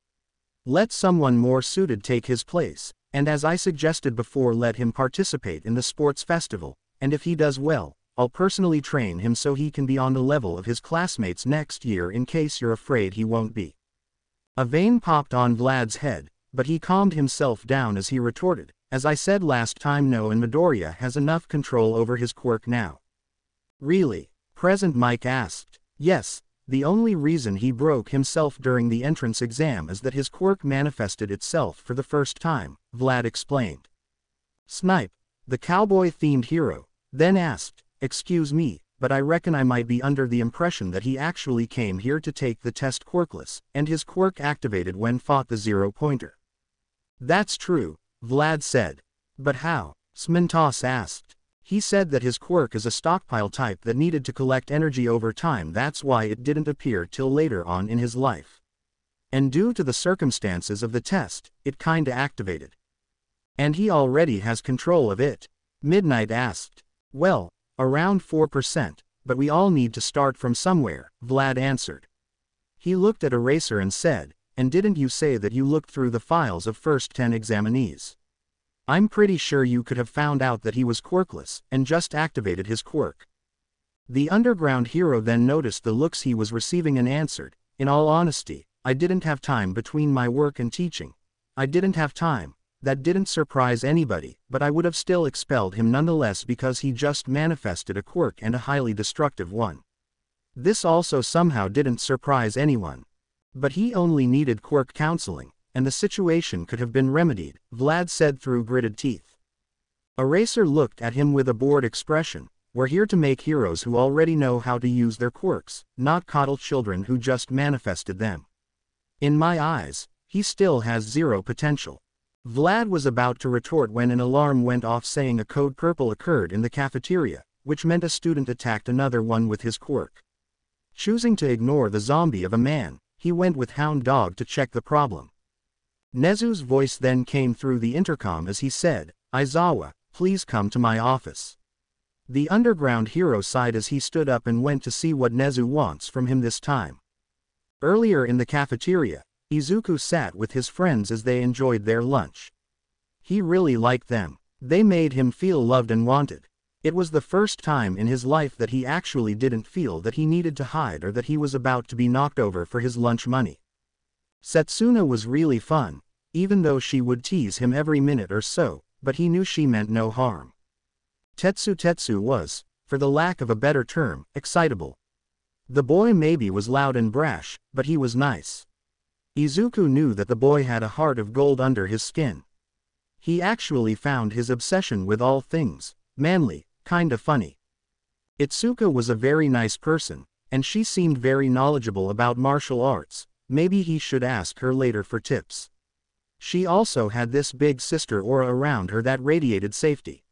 Let someone more suited take his place. And as I suggested before, let him participate in the sports festival, and if he does well, I'll personally train him so he can be on the level of his classmates next year, in case you're afraid he won't be. A vein popped on Vlad's head, but he calmed himself down as he retorted, as I said last time, no, and Midoriya has enough control over his quirk now. Really? Present Mike asked. Yes. The only reason he broke himself during the entrance exam is that his quirk manifested itself for the first time, Vlad explained. Snipe, The cowboy-themed hero then asked, "Excuse me, but I reckon I might be under the impression that he actually came here to take the test quirkless, and his quirk activated when fought the zero-pointer." "That's true," Vlad said. "But how?" Smintos asked. "He said that his quirk is a stockpile type that needed to collect energy over time, that's why it didn't appear till later on in his life. And due to the circumstances of the test, it kinda activated. And he already has control of it." Midnight asked. "Well, around 4%, but we all need to start from somewhere," Vlad answered. He looked at Eraser and said, "And didn't you say that you looked through the files of first 10 examinees? I'm pretty sure you could have found out that he was quirkless, and just activated his quirk." The underground hero then noticed the looks he was receiving and answered, "In all honesty, I didn't have time between my work and teaching. I didn't have time." That didn't surprise anybody, but I would have still expelled him nonetheless because he just manifested a quirk and a highly destructive one. This also somehow didn't surprise anyone. But he only needed quirk counseling, and the situation could have been remedied, Vlad said through gritted teeth. Eraser looked at him with a bored expression. "We're here to make heroes who already know how to use their quirks, not coddle children who just manifested them. In my eyes, he still has zero potential." Vlad was about to retort when an alarm went off saying a code purple occurred in the cafeteria, which meant a student attacked another one with his quirk. Choosing to ignore the zombie of a man, he went with Hound Dog to check the problem. Nezu's voice then came through the intercom as he said, "Aizawa, please come to my office." The underground hero sighed as he stood up and went to see what Nezu wants from him this time. Earlier in the cafeteria, Izuku sat with his friends as they enjoyed their lunch. He really liked them. They made him feel loved and wanted. It was the first time in his life that he actually didn't feel that he needed to hide or that he was about to be knocked over for his lunch money. Setsuna was really fun, even though she would tease him every minute or so, but he knew she meant no harm. Tetsu was, for the lack of a better term, excitable. The boy maybe was loud and brash, but he was nice. Izuku knew that the boy had a heart of gold under his skin. He actually found his obsession with all things manly kinda funny. Itsuka was a very nice person, and she seemed very knowledgeable about martial arts. Maybe he should ask her later for tips. She also had this big sister aura around her that radiated safety.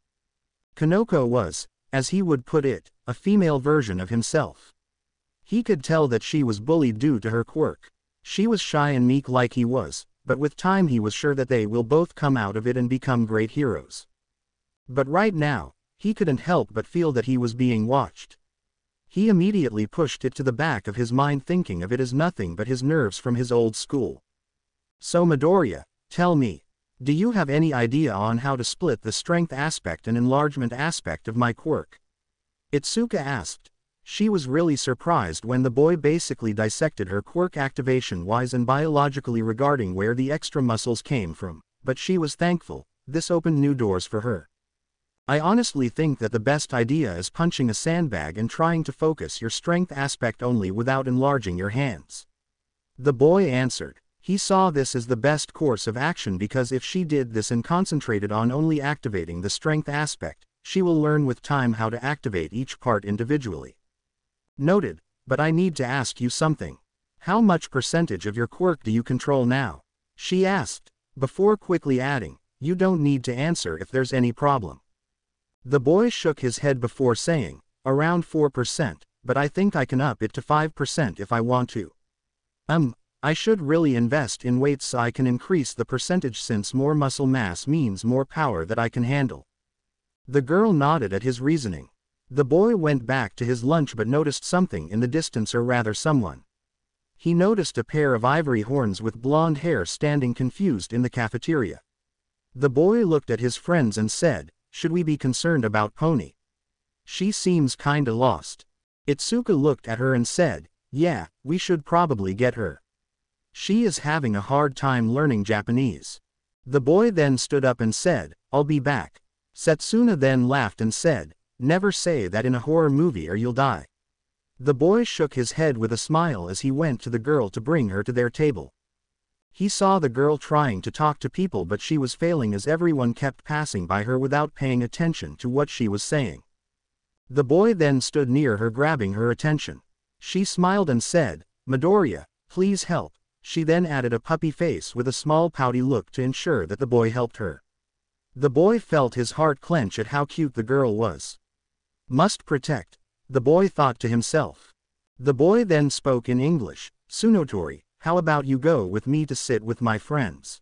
Kanoko was, as he would put it, a female version of himself. He could tell that she was bullied due to her quirk. She was shy and meek like he was, but with time he was sure that they will both come out of it and become great heroes. But right now, he couldn't help but feel that he was being watched. He immediately pushed it to the back of his mind, thinking of it as nothing but his nerves from his old school. "So Midoriya, tell me, do you have any idea on how to split the strength aspect and enlargement aspect of my quirk?" Itsuka asked. She was really surprised when the boy basically dissected her quirk activation-wise and biologically regarding where the extra muscles came from, but she was thankful. This opened new doors for her. "I honestly think that the best idea is punching a sandbag and trying to focus your strength aspect only without enlarging your hands." The boy answered. He saw this as the best course of action because if she did this and concentrated on only activating the strength aspect, she will learn with time how to activate each part individually. "Noted, but I need to ask you something. How much percentage of your quirk do you control now?" she asked, before quickly adding, "You don't need to answer if there's any problem." The boy shook his head before saying, "Around 4%, but I think I can up it to 5% if I want to. I should really invest in weights so I can increase the percentage since more muscle mass means more power that I can handle." The girl nodded at his reasoning. The boy went back to his lunch but noticed something in the distance, or rather someone. He noticed a pair of ivory horns with blonde hair standing confused in the cafeteria. The boy looked at his friends and said, "Should we be concerned about Pony? She seems kinda lost." Itsuka looked at her and said, "Yeah, we should probably get her. She is having a hard time learning Japanese." The boy then stood up and said, "I'll be back." Setsuna then laughed and said, "Never say that in a horror movie or you'll die." The boy shook his head with a smile as he went to the girl to bring her to their table. He saw the girl trying to talk to people, but she was failing as everyone kept passing by her without paying attention to what she was saying. The boy then stood near her, grabbing her attention. She smiled and said, "Midoriya, please help." She then added a puppy face with a small pouty look to ensure that the boy helped her. The boy felt his heart clench at how cute the girl was. Must protect, the boy thought to himself. The boy then spoke in English, "Tsunotori, how about you go with me to sit with my friends?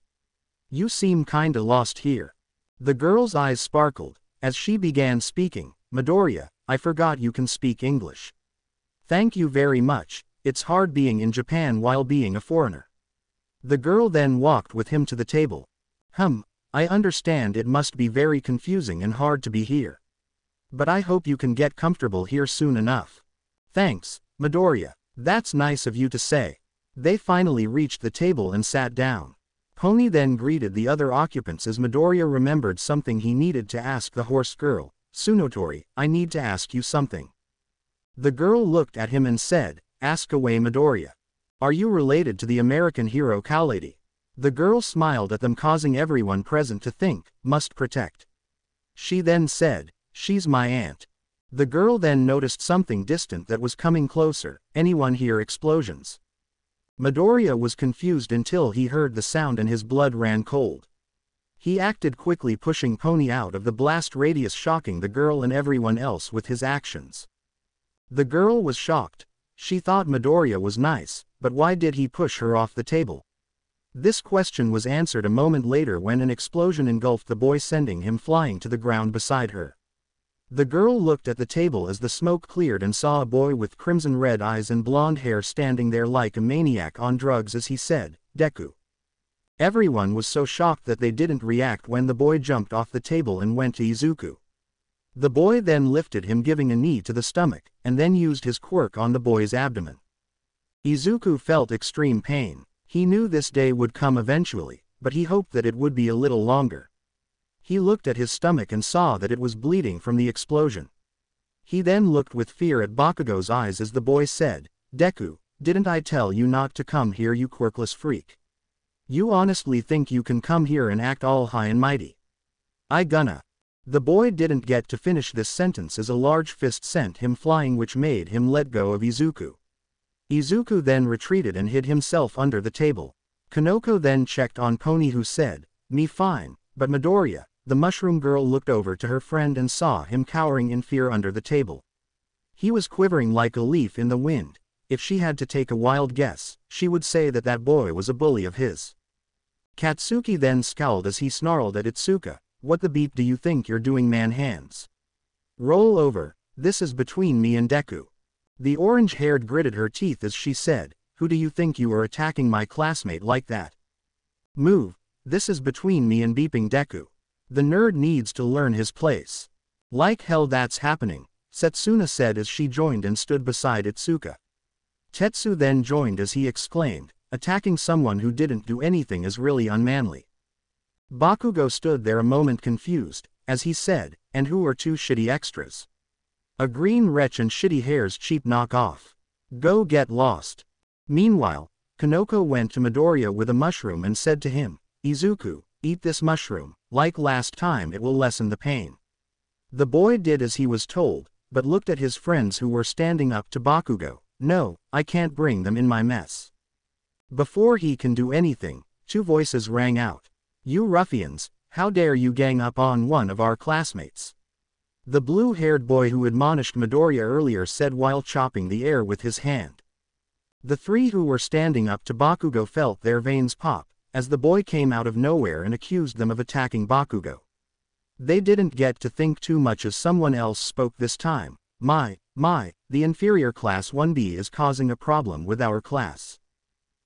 You seem kinda lost here." The girl's eyes sparkled as she began speaking. "Midoriya, I forgot you can speak English. Thank you very much, it's hard being in Japan while being a foreigner." The girl then walked with him to the table. I understand it must be very confusing and hard to be here. But I hope you can get comfortable here soon enough." "Thanks, Midoriya, that's nice of you to say." They finally reached the table and sat down. Pony then greeted the other occupants as Midoriya remembered something he needed to ask the horse girl. "Tsunotori, I need to ask you something." The girl looked at him and said, "Ask away, Midoriya. Are you related to the American hero Khaledi?" The girl smiled at them, causing everyone present to think, "Must protect." She then said, "She's my aunt." The girl then noticed something distant that was coming closer. "Anyone hear explosions?" Midoriya was confused until he heard the sound and his blood ran cold. He acted quickly, pushing Pony out of the blast radius, shocking the girl and everyone else with his actions. The girl was shocked. She thought Midoriya was nice, but why did he push her off the table? This question was answered a moment later when an explosion engulfed the boy, sending him flying to the ground beside her. The girl looked at the table as the smoke cleared and saw a boy with crimson red eyes and blonde hair standing there like a maniac on drugs as he said, "Deku." Everyone was so shocked that they didn't react when the boy jumped off the table and went to Izuku. The boy then lifted him, giving a knee to the stomach, and then used his quirk on the boy's abdomen. Izuku felt extreme pain. He knew this day would come eventually, but he hoped that it would be a little longer. He looked at his stomach and saw that it was bleeding from the explosion. He then looked with fear at Bakugo's eyes as the boy said, "Deku, didn't I tell you not to come here, you quirkless freak? You honestly think you can come here and act all high and mighty? I gonna." The boy didn't get to finish this sentence as a large fist sent him flying, which made him let go of Izuku. Izuku then retreated and hid himself under the table. Kanoko then checked on Pony, who said, "Me fine, but Midoriya." The mushroom girl looked over to her friend and saw him cowering in fear under the table. He was quivering like a leaf in the wind. If she had to take a wild guess, she would say that that boy was a bully of his. Katsuki then scowled as he snarled at Itsuka, "What the beep do you think you're doing, man? Hands roll over, this is between me and Deku." The orange-haired gritted her teeth as she said, "Who do you think you are, attacking my classmate like that? Move, this is between me and beeping Deku. The nerd needs to learn his place." "Like hell that's happening," Setsuna said as she joined and stood beside Itsuka. Tetsu then joined as he exclaimed, "Attacking someone who didn't do anything is really unmanly." Bakugo stood there a moment confused, as he said, "And who are two shitty extras? A green wretch and shitty hair's cheap knockoff. Go get lost." Meanwhile, Kanoko went to Midoriya with a mushroom and said to him, "Izuku, eat this mushroom, like last time it will lessen the pain." The boy did as he was told, but looked at his friends who were standing up to Bakugo. "No, I can't bring them in my mess." Before he can do anything, two voices rang out. "You ruffians, how dare you gang up on one of our classmates?" The blue-haired boy who admonished Midoriya earlier said while chopping the air with his hand. The three who were standing up to Bakugo felt their veins pop, as the boy came out of nowhere and accused them of attacking Bakugo. They didn't get to think too much as someone else spoke this time. My, the inferior class 1B is causing a problem with our class.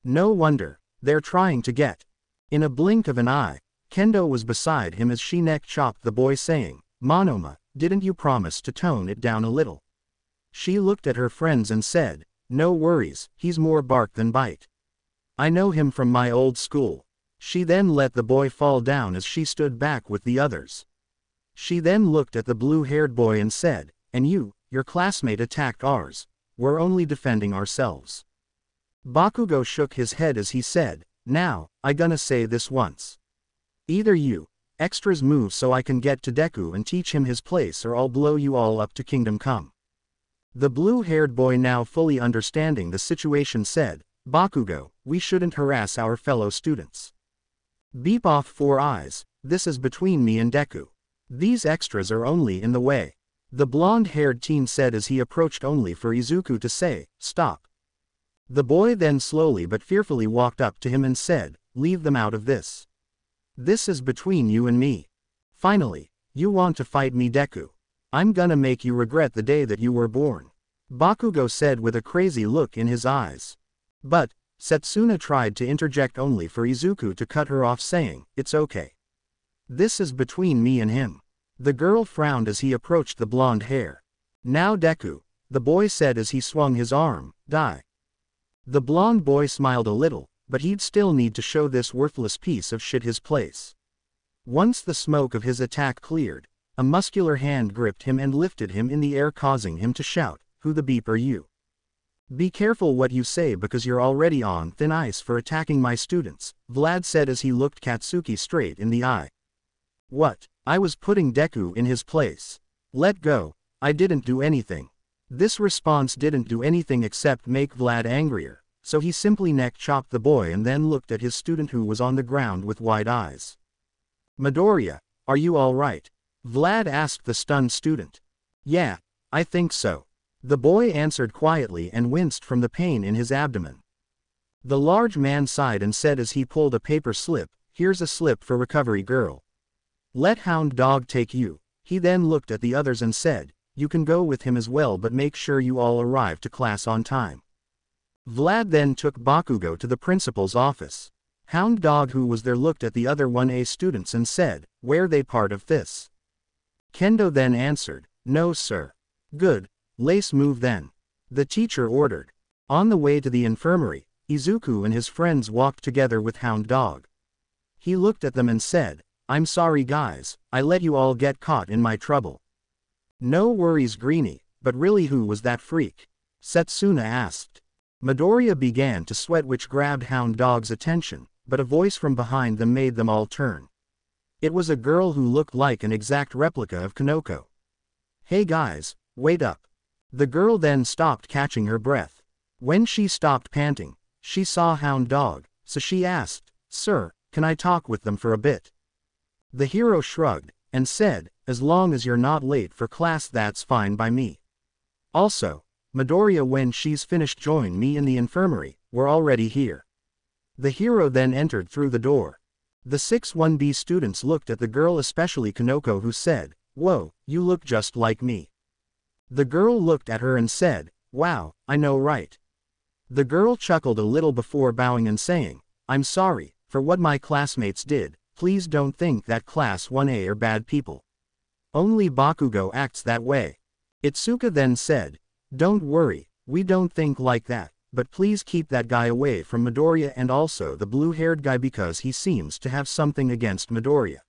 No wonder, they're trying to get." In a blink of an eye, Kendo was beside him as she neck-chopped the boy, saying, "Monoma, didn't you promise to tone it down a little?" She looked at her friends and said, "No worries, he's more bark than bite. I know him from my old school." She then let the boy fall down as she stood back with the others. She then looked at the blue-haired boy and said, "And you, your classmate attacked ours. We're only defending ourselves." Bakugo shook his head as he said, Now, I gonna say this once. Either you, extras move so I can get to Deku and teach him his place, or I'll blow you all up to Kingdom Come. The blue-haired boy, now fully understanding the situation, said, Bakugo, we shouldn't harass our fellow students. Beep off 4 eyes, this is between me and Deku. These extras are only in the way. The blonde-haired teen said as he approached only for Izuku to say, stop. The boy then slowly but fearfully walked up to him and said, leave them out of this. This is between you and me. Finally, you want to fight me, Deku? I'm gonna make you regret the day that you were born. Bakugo said with a crazy look in his eyes. But, Setsuna tried to interject only for Izuku to cut her off, saying, it's okay. This is between me and him. The girl frowned as he approached the blonde hair. Now Deku, the boy said as he swung his arm, die. The blonde boy smiled a little, but he'd still need to show this worthless piece of shit his place. Once the smoke of his attack cleared, a muscular hand gripped him and lifted him in the air, causing him to shout, who the beep are you? Be careful what you say because you're already on thin ice for attacking my students, Vlad said as he looked Katsuki straight in the eye. What? I was putting Deku in his place. Let go, I didn't do anything. This response didn't do anything except make Vlad angrier, so he simply neck-chopped the boy and then looked at his student who was on the ground with wide eyes. Midoriya, are you alright? Vlad asked the stunned student. Yeah, I think so. The boy answered quietly and winced from the pain in his abdomen. The large man sighed and said as he pulled a paper slip, here's a slip for recovery, girl. Let Hound Dog take you. He then looked at the others and said, you can go with him as well, but make sure you all arrive to class on time. Vlad then took Bakugo to the principal's office. Hound Dog, who was there, looked at the other 1A students and said, were they part of this? Kendo then answered, no sir. Good, let's move then. The teacher ordered. On the way to the infirmary, Izuku and his friends walked together with Hound Dog. He looked at them and said, I'm sorry guys, I let you all get caught in my trouble. No worries Greenie, but really who was that freak? Setsuna asked. Midoriya began to sweat, which grabbed Hound Dog's attention, but a voice from behind them made them all turn. It was a girl who looked like an exact replica of Kanoko. Hey guys, wait up. The girl then stopped, catching her breath. When she stopped panting, she saw Hound Dog, so she asked, sir, can I talk with them for a bit? The hero shrugged, and said, as long as you're not late for class that's fine by me. Also, Midoriya, when she's finished join me in the infirmary, we're already here. The hero then entered through the door. The 6-1B students looked at the girl, especially Kanoko, who said, whoa, you look just like me. The girl looked at her and said, wow, I know right. The girl chuckled a little before bowing and saying, I'm sorry for what my classmates did. Please don't think that class 1A are bad people. Only Bakugo acts that way. Itsuka then said, don't worry, we don't think like that, but please keep that guy away from Midoriya and also the blue-haired guy because he seems to have something against Midoriya.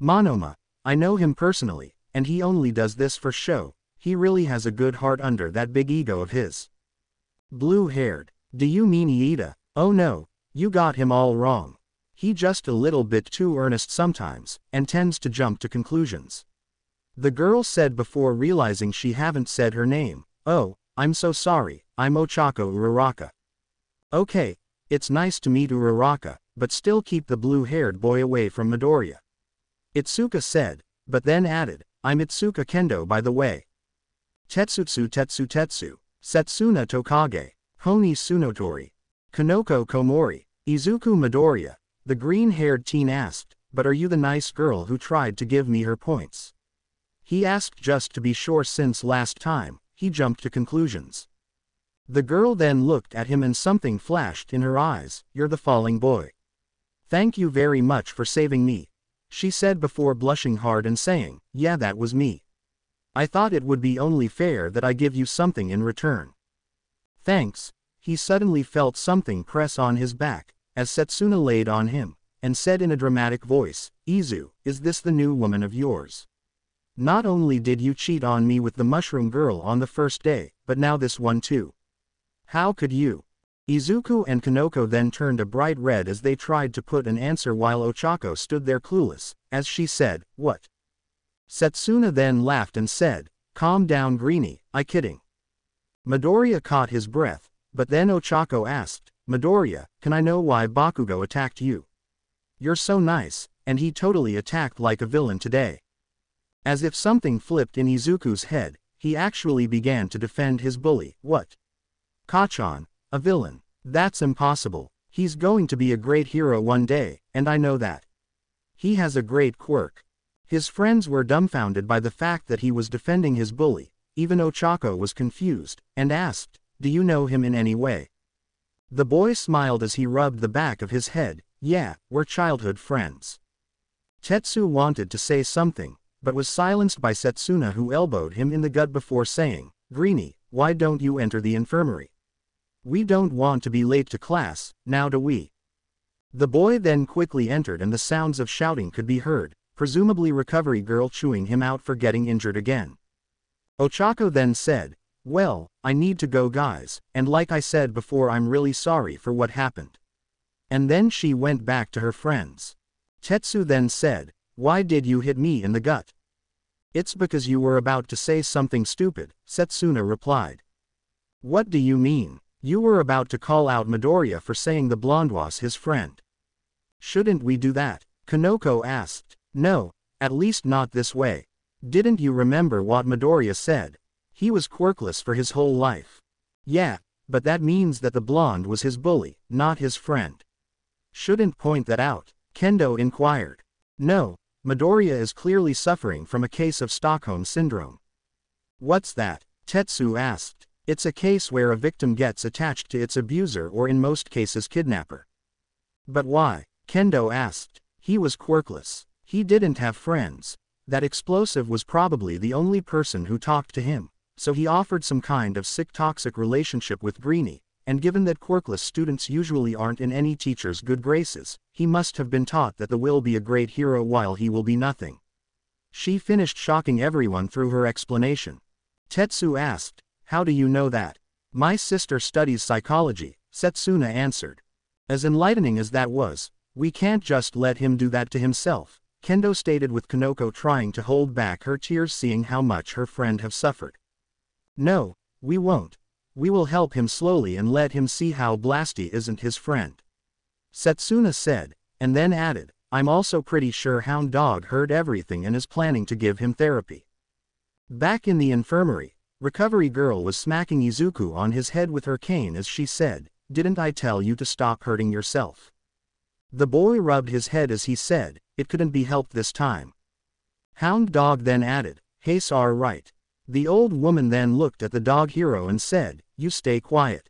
Monoma, I know him personally, and he only does this for show. He really has a good heart under that big ego of his. Blue-haired, do you mean Iida? Oh no, you got him all wrong. He just a little bit too earnest sometimes, and tends to jump to conclusions. The girl said before realizing she haven't said her name. Oh, I'm so sorry, I'm Ochako Uraraka. Okay, it's nice to meet Uraraka, but still keep the blue-haired boy away from Midoriya. Itsuka said, but then added, I'm Itsuka Kendo by the way. Tetsutsu Tetsu, Setsuna Tokage, Honi Tsunotori, Kanoko Komori, Izuku Midoriya. The green-haired teen asked, but are you the nice girl who tried to give me her points? He asked just to be sure since last time, he jumped to conclusions. The girl then looked at him and something flashed in her eyes, you're the falling boy. Thank you very much for saving me, she said before blushing hard and saying, yeah, that was me. I thought it would be only fair that I give you something in return. Thanks. He suddenly felt something press on his back, as Setsuna laid on him, and said in a dramatic voice, Izu, is this the new woman of yours? Not only did you cheat on me with the mushroom girl on the first day, but now this one too. How could you? Izuku and Kanoko then turned a bright red as they tried to put an answer while Ochako stood there clueless, as she said, "What?" Setsuna then laughed and said, "Calm down Greenie, I kidding." Midoriya caught his breath, but then Ochako asked, "Midoriya, can I know why Bakugo attacked you? You're so nice, and he totally attacked like a villain today." As if something flipped in Izuku's head, he actually began to defend his bully. "What? Kachan, a villain? That's impossible. He's going to be a great hero one day, and I know that. He has a great quirk." His friends were dumbfounded by the fact that he was defending his bully. Even Ochako was confused, and asked, "Do you know him in any way?" The boy smiled as he rubbed the back of his head. "Yeah, we're childhood friends." Tetsu wanted to say something, but was silenced by Setsuna, who elbowed him in the gut before saying, "Greenie, why don't you enter the infirmary? We don't want to be late to class, now do we?" The boy then quickly entered and the sounds of shouting could be heard, presumably Recovery Girl chewing him out for getting injured again. Ochako then said, "Well, I need to go guys, and like I said before, I'm really sorry for what happened." And then she went back to her friends. Tetsu then said, "Why did you hit me in the gut?" "It's because you were about to say something stupid," Setsuna replied. "What do you mean? You were about to call out Midoriya for saying the blonde was his friend." "Shouldn't we do that?" Kanoko asked. "No, at least not this way. Didn't you remember what Midoriya said? He was quirkless for his whole life." "Yeah, but that means that the blonde was his bully, not his friend." "Shouldn't point that out?" Kendo inquired. "No, Midoriya is clearly suffering from a case of Stockholm Syndrome." "What's that?" Tetsu asked. "It's a case where a victim gets attached to its abuser, or in most cases kidnapper." "But why?" Kendo asked. "He was quirkless. He didn't have friends. That explosive was probably the only person who talked to him, so he offered some kind of sick toxic relationship with Greenie, and given that quirkless students usually aren't in any teacher's good graces, he must have been taught that they will be a great hero while he will be nothing." She finished shocking everyone through her explanation. Tetsu asked, "How do you know that?" "My sister studies psychology," Setsuna answered. "As enlightening as that was, we can't just let him do that to himself," Kendo stated, with Kanoko trying to hold back her tears seeing how much her friend have suffered. "No, we won't. We will help him slowly and let him see how Blasty isn't his friend," Setsuna said, and then added, "I'm also pretty sure Hound Dog heard everything and is planning to give him therapy." Back in the infirmary, Recovery Girl was smacking Izuku on his head with her cane as she said, "Didn't I tell you to stop hurting yourself?" The boy rubbed his head as he said, "It couldn't be helped this time." Hound Dog then added, "He's all right." The old woman then looked at the dog hero and said, "You stay quiet.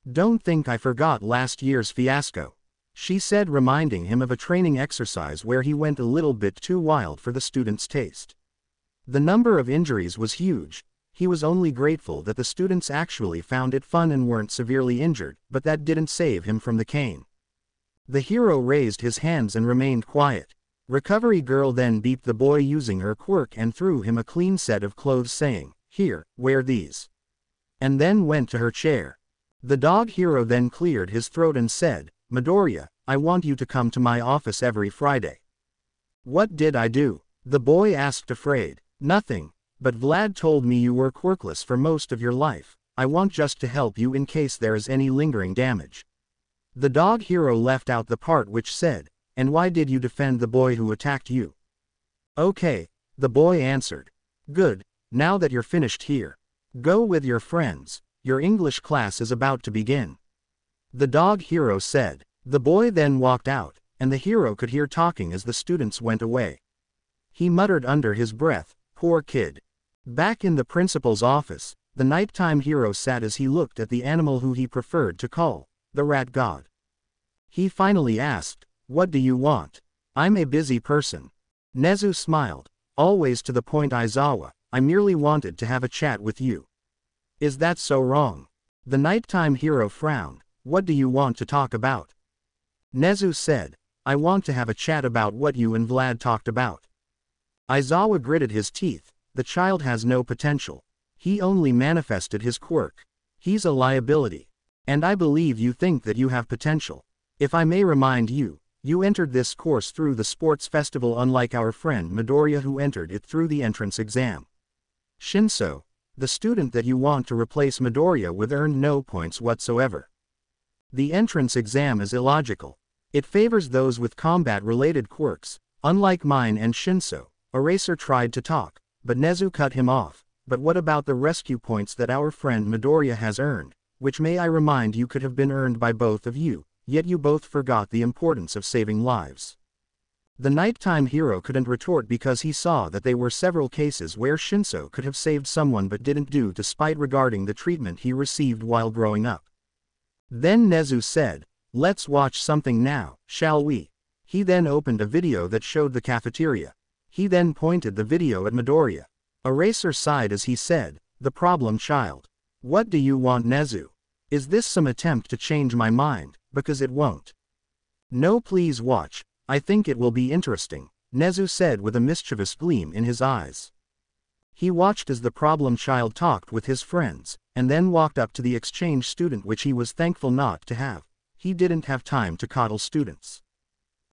Don't think I forgot last year's fiasco," she said, reminding him of a training exercise where he went a little bit too wild for the students' taste. The number of injuries was huge. He was only grateful that the students actually found it fun and weren't severely injured, but that didn't save him from the cane. The hero raised his hands and remained quiet. Recovery Girl then beat the boy using her quirk and threw him a clean set of clothes saying, "Here, wear these," and then went to her chair. The dog hero then cleared his throat and said, "Midoriya, I want you to come to my office every Friday." "What did I do?" the boy asked, afraid. "Nothing, but Vlad told me you were quirkless for most of your life. I want just to help you in case there is any lingering damage." The dog hero left out the part which said, "And why did you defend the boy who attacked you?" "Okay," the boy answered. "Good, now that you're finished here, go with your friends. Your English class is about to begin," the dog hero said. The boy then walked out, and the hero could hear talking as the students went away. He muttered under his breath, "Poor kid." Back in the principal's office, the nighttime hero sat as he looked at the animal who he preferred to call the rat god. He finally asked, "What do you want?" "I'm a busy person." Nezu smiled. "Always to the point, Aizawa. I merely wanted to have a chat with you." "Is that so wrong?" The nighttime hero frowned. "What do you want to talk about?" Nezu said, "I want to have a chat about what you and Vlad talked about." Aizawa gritted his teeth. "The child has no potential. He only manifested his quirk. He's a liability." And I believe you think that you have potential. If I may remind you, you entered this course through the sports festival unlike our friend Midoriya who entered it through the entrance exam. Shinso, the student that you want to replace Midoriya with earned no points whatsoever. The entrance exam is illogical. It favors those with combat-related quirks, unlike mine and Shinso. Eraser tried to talk, but Nezu cut him off. But what about the rescue points that our friend Midoriya has earned, which may I remind you could have been earned by both of you, yet you both forgot the importance of saving lives. The nighttime hero couldn't retort because he saw that there were several cases where Shinso could have saved someone but didn't do despite regarding the treatment he received while growing up. Then Nezu said, "Let's watch something now, shall we?" He then opened a video that showed the cafeteria. He then pointed the video at Midoriya. Eraser sighed as he said, "The problem child. What do you want, Nezu? Is this some attempt to change my mind, because it won't?" "No, please watch, I think it will be interesting," Nezu said with a mischievous gleam in his eyes. He watched as the problem child talked with his friends, and then walked up to the exchange student which he was thankful not to have. He didn't have time to coddle students.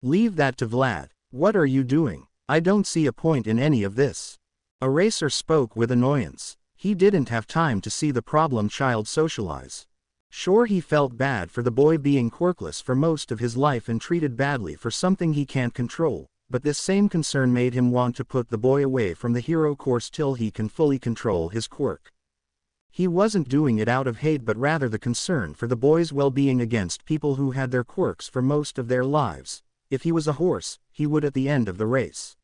"Leave that to Vlad. What are you doing? I don't see a point in any of this." Eraser spoke with annoyance. He didn't have time to see the problem child socialize. Sure, he felt bad for the boy being quirkless for most of his life and treated badly for something he can't control, but this same concern made him want to put the boy away from the hero course till he can fully control his quirk. He wasn't doing it out of hate but rather the concern for the boy's well-being against people who had their quirks for most of their lives. If he was a horse, he would at the end of the race.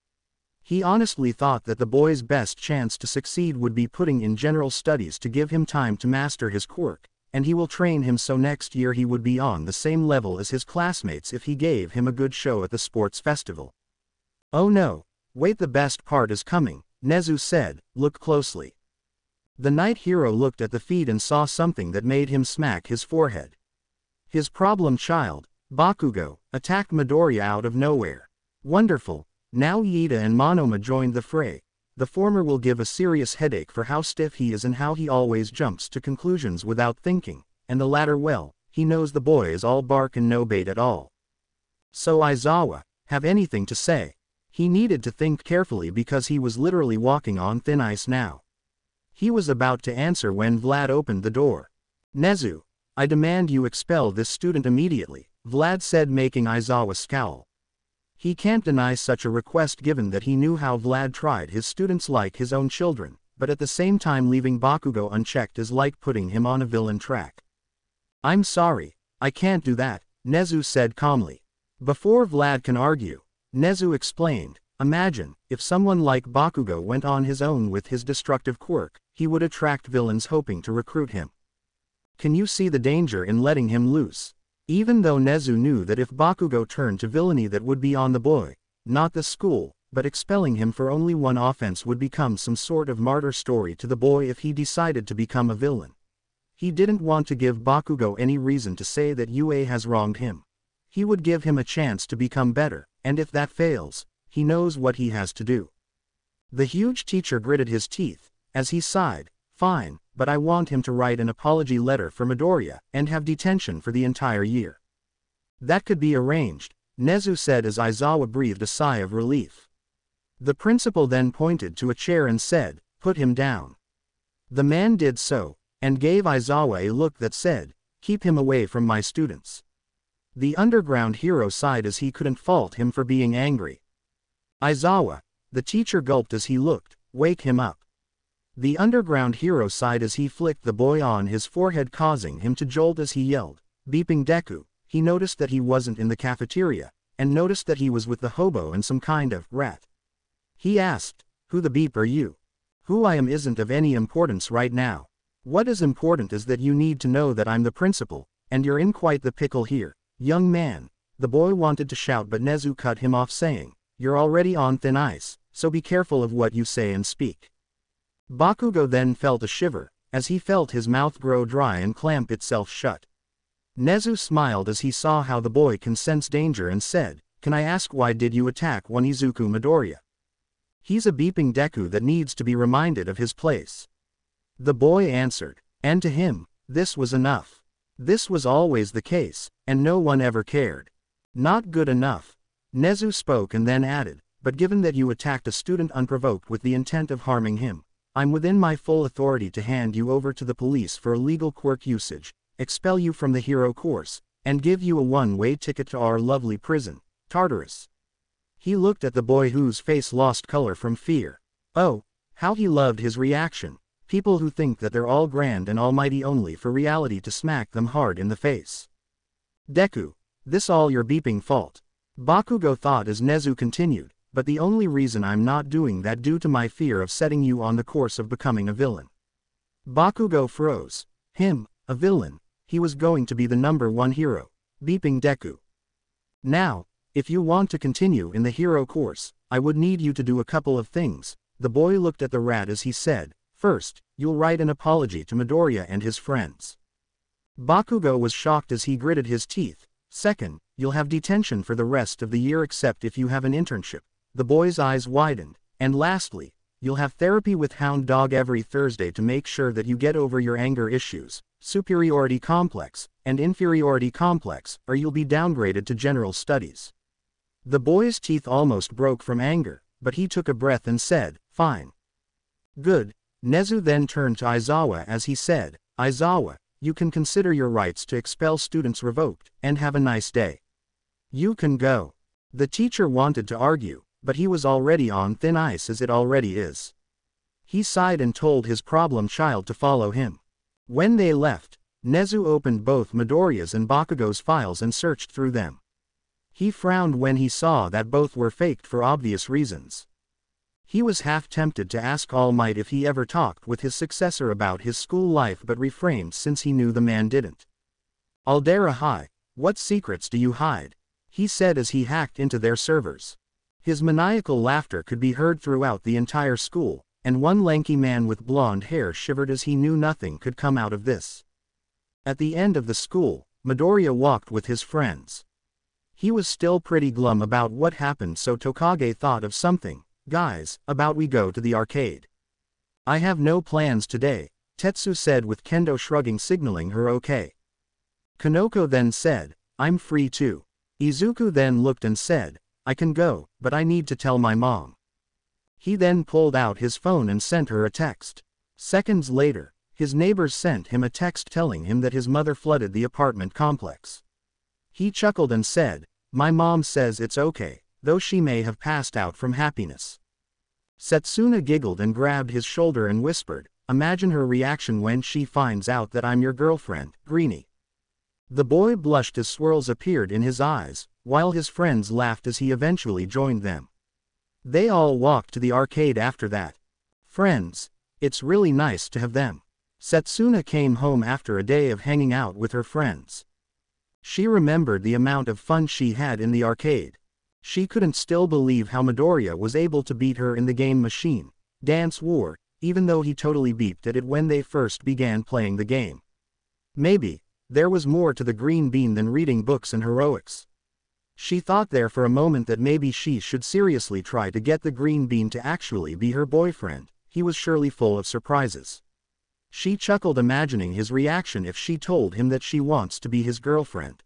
He honestly thought that the boy's best chance to succeed would be putting in general studies to give him time to master his quirk, and he will train him so next year he would be on the same level as his classmates if he gave him a good show at the sports festival. "Oh no, wait, the best part is coming," Nezu said, "look closely." The night hero looked at the feed and saw something that made him smack his forehead. His problem child, Bakugo, attacked Midoriya out of nowhere. Wonderful. Now Iida and Monoma joined the fray. The former will give a serious headache for how stiff he is and how he always jumps to conclusions without thinking, and the latter, well, he knows the boy is all bark and no bait at all. So Aizawa, have anything to say? He needed to think carefully because he was literally walking on thin ice now. He was about to answer when Vlad opened the door. "Nezu, I demand you expel this student immediately," Vlad said, making Aizawa scowl. He can't deny such a request given that he knew how Vlad tried his students like his own children, but at the same time leaving Bakugo unchecked is like putting him on a villain track. "I'm sorry, I can't do that," Nezu said calmly. Before Vlad can argue, Nezu explained, "Imagine, if someone like Bakugo went on his own with his destructive quirk, he would attract villains hoping to recruit him. Can you see the danger in letting him loose?" Even though Nezu knew that if Bakugo turned to villainy that would be on the boy, not the school, but expelling him for only one offense would become some sort of martyr story to the boy if he decided to become a villain. He didn't want to give Bakugo any reason to say that UA has wronged him. He would give him a chance to become better, and if that fails, he knows what he has to do. The huge teacher gritted his teeth, as he sighed, "Fine, but I want him to write an apology letter for Midoriya, and have detention for the entire year." "That could be arranged," Nezu said as Aizawa breathed a sigh of relief. The principal then pointed to a chair and said, "Put him down." The man did so, and gave Aizawa a look that said, "Keep him away from my students." The underground hero sighed as he couldn't fault him for being angry. "Aizawa," the teacher gulped as he looked, "wake him up." The underground hero sighed as he flicked the boy on his forehead, causing him to jolt as he yelled, beeping Deku. He noticed that he wasn't in the cafeteria, and noticed that he was with the hobo and some kind of rat. He asked, "Who the beep are you?" "Who I am isn't of any importance right now. What is important is that you need to know that I'm the principal, and you're in quite the pickle here, young man." The boy wanted to shout but Nezu cut him off saying, "You're already on thin ice, so be careful of what you say and speak." Bakugo then felt a shiver, as he felt his mouth grow dry and clamp itself shut. Nezu smiled as he saw how the boy can sense danger and said, "Can I ask why did you attack one Izuku Midoriya? He's a beeping Deku that needs to be reminded of his place." The boy answered, and to him, this was enough. This was always the case, and no one ever cared. Not good enough. Nezu spoke and then added, but given that you attacked a student unprovoked with the intent of harming him, I'm within my full authority to hand you over to the police for illegal quirk usage, expel you from the hero course, and give you a one-way ticket to our lovely prison, Tartarus. He looked at the boy whose face lost color from fear. Oh, how he loved his reaction. People who think that they're all grand and almighty only for reality to smack them hard in the face. Deku, this all your beeping fault. Bakugo thought as Nezu continued, but the only reason I'm not doing that due to my fear of setting you on the course of becoming a villain. Bakugo froze. Him, a villain, he was going to be the #1 hero, beeping Deku. Now, if you want to continue in the hero course, I would need you to do a couple of things. The boy looked at the rat as he said, first, you'll write an apology to Midoriya and his friends. Bakugo was shocked as he gritted his teeth. Second, you'll have detention for the rest of the year except if you have an internship. The boy's eyes widened. And lastly, you'll have therapy with Hound Dog every Thursday to make sure that you get over your anger issues, superiority complex, and inferiority complex, or you'll be downgraded to general studies. The boy's teeth almost broke from anger, but he took a breath and said, fine. Good. Nezu then turned to Aizawa as he said, Aizawa, you can consider your rights to expel students revoked, and have a nice day. You can go. The teacher wanted to argue, but he was already on thin ice as it already is. He sighed and told his problem child to follow him. When they left, Nezu opened both Midoriya's and Bakugo's files and searched through them. He frowned when he saw that both were faked for obvious reasons. He was half tempted to ask All Might if he ever talked with his successor about his school life but refrained since he knew the man didn't. Aldera High, what secrets do you hide? He said as he hacked into their servers. His maniacal laughter could be heard throughout the entire school, and one lanky man with blonde hair shivered as he knew nothing could come out of this. At the end of the school, Midoriya walked with his friends. He was still pretty glum about what happened, so Tokage thought of something. Guys, about we go to the arcade. I have no plans today, Tetsu said with Kendo shrugging signaling her okay. Kanoko then said, I'm free too. Izuku then looked and said, I can go, but I need to tell my mom. He then pulled out his phone and sent her a text. Seconds later, his neighbors sent him a text telling him that his mother flooded the apartment complex. He chuckled and said, my mom says it's okay, though she may have passed out from happiness. Setsuna giggled and grabbed his shoulder and whispered, imagine her reaction when she finds out that I'm your girlfriend, Greenie. The boy blushed as swirls appeared in his eyes, while his friends laughed as he eventually joined them. They all walked to the arcade after that. Friends, it's really nice to have them. Setsuna came home after a day of hanging out with her friends. She remembered the amount of fun she had in the arcade. She couldn't still believe how Midoriya was able to beat her in the game machine, Dance War, even though he totally beeped at it when they first began playing the game. Maybe, there was more to the green bean than reading books and heroics. She thought there for a moment that maybe she should seriously try to get the green bean to actually be her boyfriend. He was surely full of surprises. She chuckled imagining his reaction if she told him that she wants to be his girlfriend.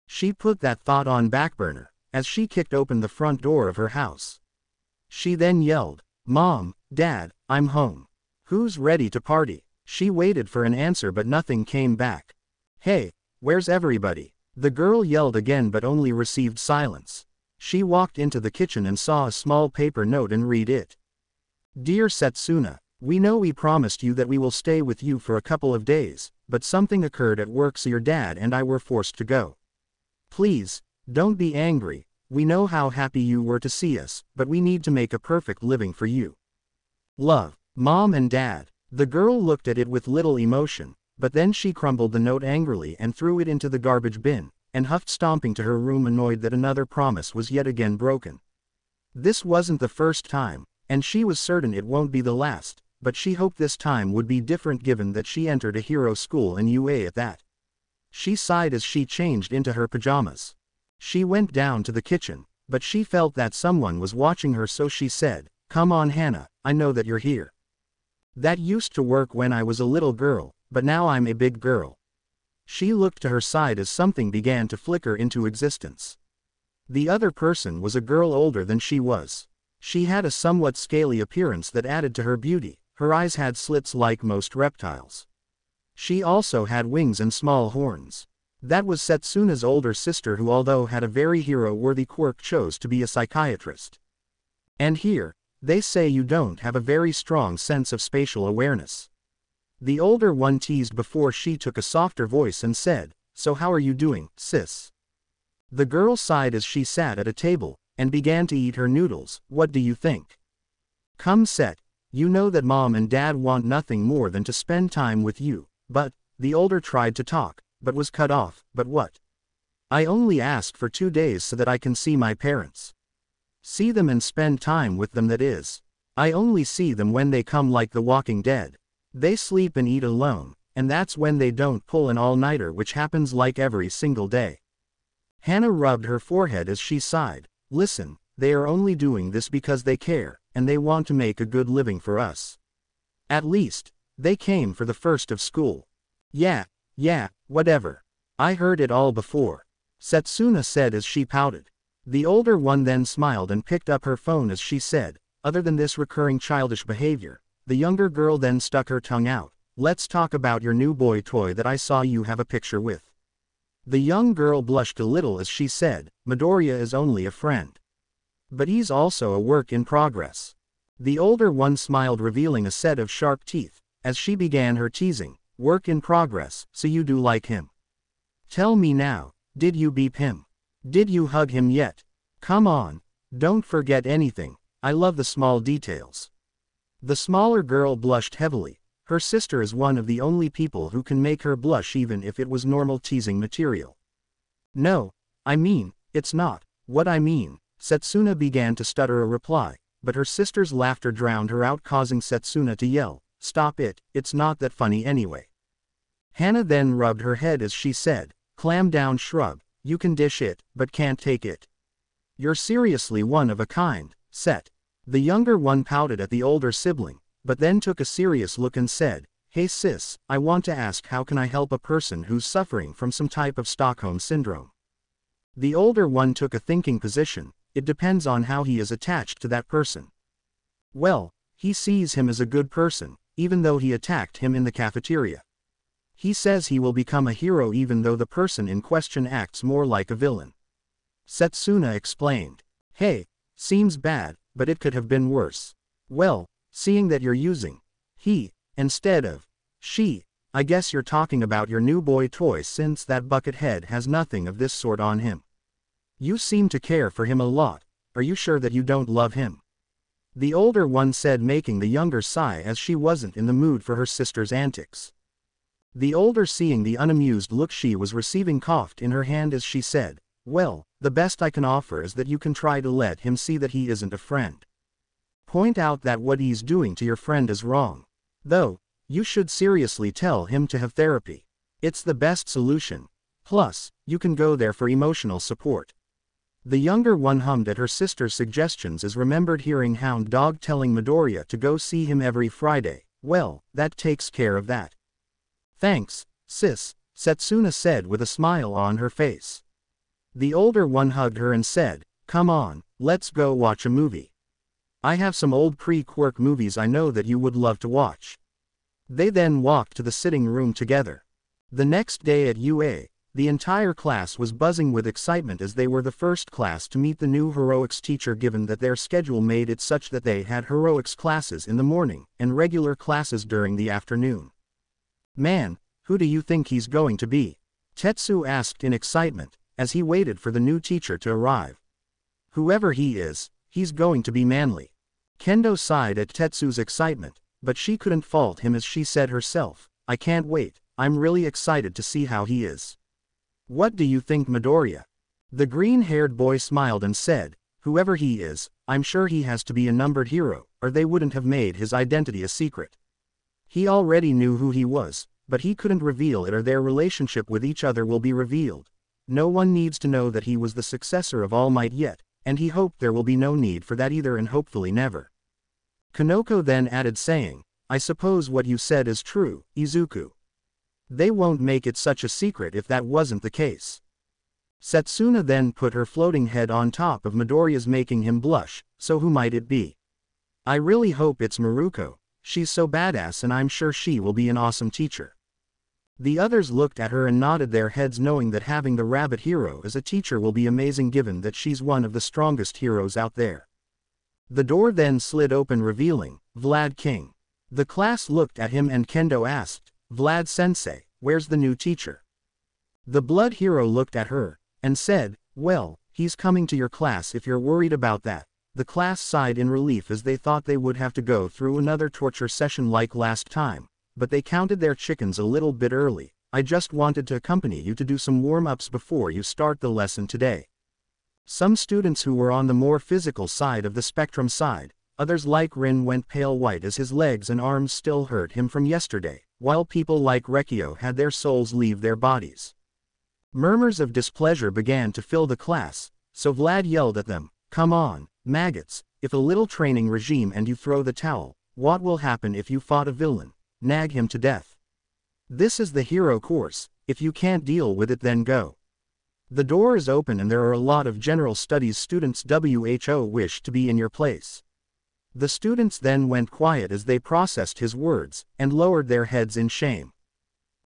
She put that thought on back burner as she kicked open the front door of her house. She then yelled, Mom, Dad, I'm home. Who's ready to party? She waited for an answer but nothing came back. Hey, where's everybody? The girl yelled again but only received silence. She walked into the kitchen and saw a small paper note and read it. Dear Setsuna, we know we promised you that we will stay with you for a couple of days, but something occurred at work so your dad and I were forced to go. Please, don't be angry, we know how happy you were to see us, but we need to make a perfect living for you. Love, Mom and Dad. The girl looked at it with little emotion, but then she crumbled the note angrily and threw it into the garbage bin, and huffed stomping to her room annoyed that another promise was yet again broken. This wasn't the first time, and she was certain it won't be the last, but she hoped this time would be different given that she entered a hero school in UA at that. She sighed as she changed into her pajamas. She went down to the kitchen, but she felt that someone was watching her so she said, Come on Hannah, I know that you're here. That used to work when I was a little girl, but now I'm a big girl. She looked to her side as something began to flicker into existence. The other person was a girl older than she was. She had a somewhat scaly appearance that added to her beauty. Her eyes had slits like most reptiles. She also had wings and small horns. That was Setsuna's older sister, who although had a very hero-worthy quirk, chose to be a psychiatrist. And here, they say you don't have a very strong sense of spatial awareness. The older one teased before she took a softer voice and said, "So how are you doing, sis?" The girl sighed as she sat at a table, and began to eat her noodles. "What do you think?" "Come Set, you know that Mom and Dad want nothing more than to spend time with you." But, the older tried to talk, but was cut off. "But what? I only asked for 2 days so that I can see my parents. See them and spend time with them, that is. I only see them when they come like the Walking Dead. They sleep and eat alone, and that's when they don't pull an all-nighter, which happens like every single day." Hannah rubbed her forehead as she sighed. "Listen, they are only doing this because they care, and they want to make a good living for us. At least, they came for the first of school." Yeah, whatever. I heard it all before," Setsuna said as she pouted. The older one then smiled and picked up her phone as she said, "Other than this recurring childish behavior." The younger girl then stuck her tongue out. "Let's talk about your new boy toy that I saw you have a picture with." The young girl blushed a little as she said, "Midoriya is only a friend. But he's also a work in progress." The older one smiled, revealing a set of sharp teeth, as she began her teasing. "Work in progress, so you do like him? Tell me now, did you beep him? Did you hug him yet? Come on, don't forget anything, I love the small details." The smaller girl blushed heavily. Her sister is one of the only people who can make her blush even if it was normal teasing material. "No, I mean, it's not what I mean." Setsuna began to stutter a reply, but her sister's laughter drowned her out, causing Setsuna to yell, "Stop it, it's not that funny anyway." Hannah then rubbed her head as she said, "Clam down, shrub, you can dish it, but can't take it. You're seriously one of a kind, Set." The younger one pouted at the older sibling, but then took a serious look and said, "Hey sis, I want to ask, how can I help a person who's suffering from some type of Stockholm syndrome?" The older one took a thinking position. "It depends on how he is attached to that person. Well, he sees him as a good person, even though he attacked him in the cafeteria. He says he will become a hero even though the person in question acts more like a villain," Setsuna explained. "Hey, seems bad, but it could have been worse. Well, seeing that you're using he instead of she, I guess you're talking about your new boy toy, since that Buckethead has nothing of this sort on him. You seem to care for him a lot. Are you sure that you don't love him?" The older one said, making the younger sigh as she wasn't in the mood for her sister's antics. The older, seeing the unamused look she was receiving, coughed in her hand as she said, "Well, the best I can offer is that you can try to let him see that he isn't a friend. Point out that what he's doing to your friend is wrong. Though, you should seriously tell him to have therapy. It's the best solution. Plus, you can go there for emotional support." The younger one hummed at her sister's suggestions as remembered hearing Hound Dog telling Midoriya to go see him every Friday. "Well, that takes care of that. Thanks, sis," Setsuna said with a smile on her face. The older one hugged her and said, "Come on, let's go watch a movie. I have some old pre-quirk movies I know that you would love to watch." They then walked to the sitting room together. The next day at UA, the entire class was buzzing with excitement as they were the first class to meet the new heroics teacher, given that their schedule made it such that they had heroics classes in the morning and regular classes during the afternoon. "Man, who do you think he's going to be?" Tetsu asked in excitement, as he waited for the new teacher to arrive. "Whoever he is, he's going to be manly." Kendo sighed at Tetsu's excitement, but she couldn't fault him as she said herself, "I can't wait, I'm really excited to see how he is." "What do you think, Midoriya?" The green-haired boy smiled and said, "Whoever he is, I'm sure he has to be a numbered hero, or they wouldn't have made his identity a secret. He already knew who he was, but he couldn't reveal it, or their relationship with each other will be revealed. No one needs to know that he was the successor of All Might yet, and he hoped there will be no need for that either, and hopefully never." Kanoko then added saying, "I suppose what you said is true, Izuku." They won't make it such a secret if that wasn't the case. Setsuna then put her floating head on top of Midoriya's, making him blush. So who might it be? I really hope it's Maruko. She's so badass and I'm sure she will be an awesome teacher. The others looked at her and nodded their heads, knowing that having the rabbit hero as a teacher will be amazing given that she's one of the strongest heroes out there. The door then slid open, revealing Vlad King. The class looked at him and Kendo asked, Vlad Sensei, where's the new teacher? The blood hero looked at her and said, well, he's coming to your class if you're worried about that. The class sighed in relief as they thought they would have to go through another torture session like last time, but they counted their chickens a little bit early. I just wanted to accompany you to do some warm-ups before you start the lesson today. Some students who were on the more physical side of the spectrum sighed. Others like Rin went pale white as his legs and arms still hurt him from yesterday, while people like Rekio had their souls leave their bodies. Murmurs of displeasure began to fill the class, so Vlad yelled at them, come on, maggots, if a little training regime and you throw the towel, what will happen if you fought a villain? Nag him to death. This is the hero course, if you can't deal with it then go. The door is open and there are a lot of general studies students who wish to be in your place. The students then went quiet as they processed his words, and lowered their heads in shame.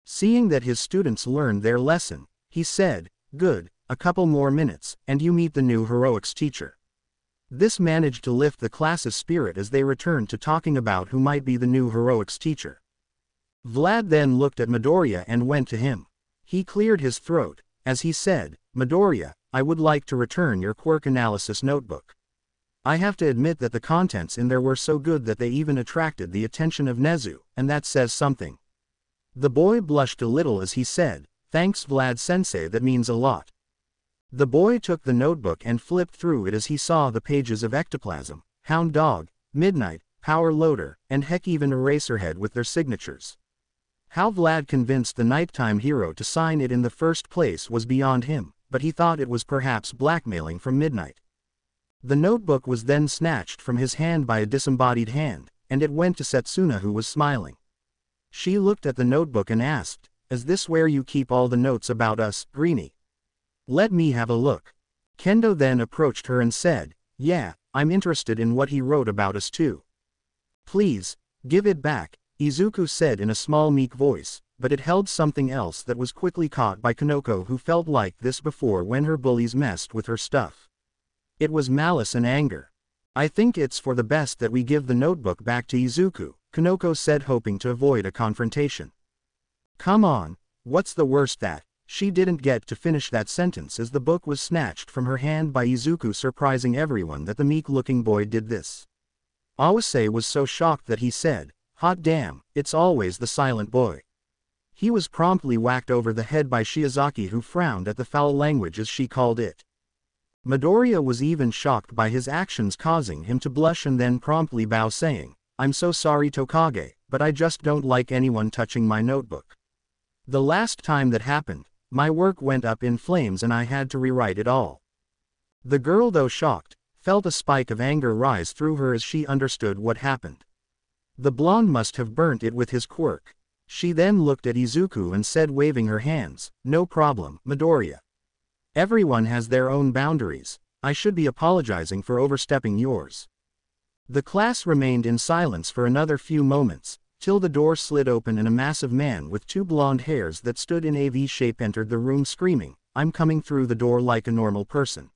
Seeing that his students learned their lesson, he said, good, a couple more minutes, and you meet the new heroics teacher. This managed to lift the class's spirit as they returned to talking about who might be the new heroics teacher. Vlad then looked at Midoriya and went to him. He cleared his throat, as he said, Midoriya, I would like to return your quirk analysis notebook. I have to admit that the contents in there were so good that they even attracted the attention of Nezu, and that says something. The boy blushed a little as he said, thanks Vlad Sensei, that means a lot. The boy took the notebook and flipped through it as he saw the pages of Ectoplasm, Hound Dog, Midnight, Power Loader, and heck even Eraserhead with their signatures. How Vlad convinced the nighttime hero to sign it in the first place was beyond him, but he thought it was perhaps blackmailing from Midnight. The notebook was then snatched from his hand by a disembodied hand, and it went to Setsuna, who was smiling. She looked at the notebook and asked, is this where you keep all the notes about us, Greenie? Let me have a look. Kendo then approached her and said, yeah, I'm interested in what he wrote about us too. Please, give it back, Izuku said in a small meek voice, but it held something else that was quickly caught by Kanoko, who felt like this before when her bullies messed with her stuff. It was malice and anger. I think it's for the best that we give the notebook back to Izuku, Kanoko said, hoping to avoid a confrontation. Come on, what's the worst that? She didn't get to finish that sentence as the book was snatched from her hand by Izuku, surprising everyone that the meek-looking boy did this. Awase was so shocked that he said, hot damn, it's always the silent boy. He was promptly whacked over the head by Shiozaki, who frowned at the foul language as she called it. Midoriya was even shocked by his actions, causing him to blush and then promptly bow, saying, I'm so sorry Tokage, but I just don't like anyone touching my notebook. The last time that happened, my work went up in flames and I had to rewrite it all. The girl, though shocked, felt a spike of anger rise through her as she understood what happened. The blonde must have burnt it with his quirk. She then looked at Izuku and said, waving her hands, no problem, Midoriya. Everyone has their own boundaries. I should be apologizing for overstepping yours. The class remained in silence for another few moments, till the door slid open and a massive man with two blonde hairs that stood in a V shape entered the room, screaming, I'm coming through the door like a normal person.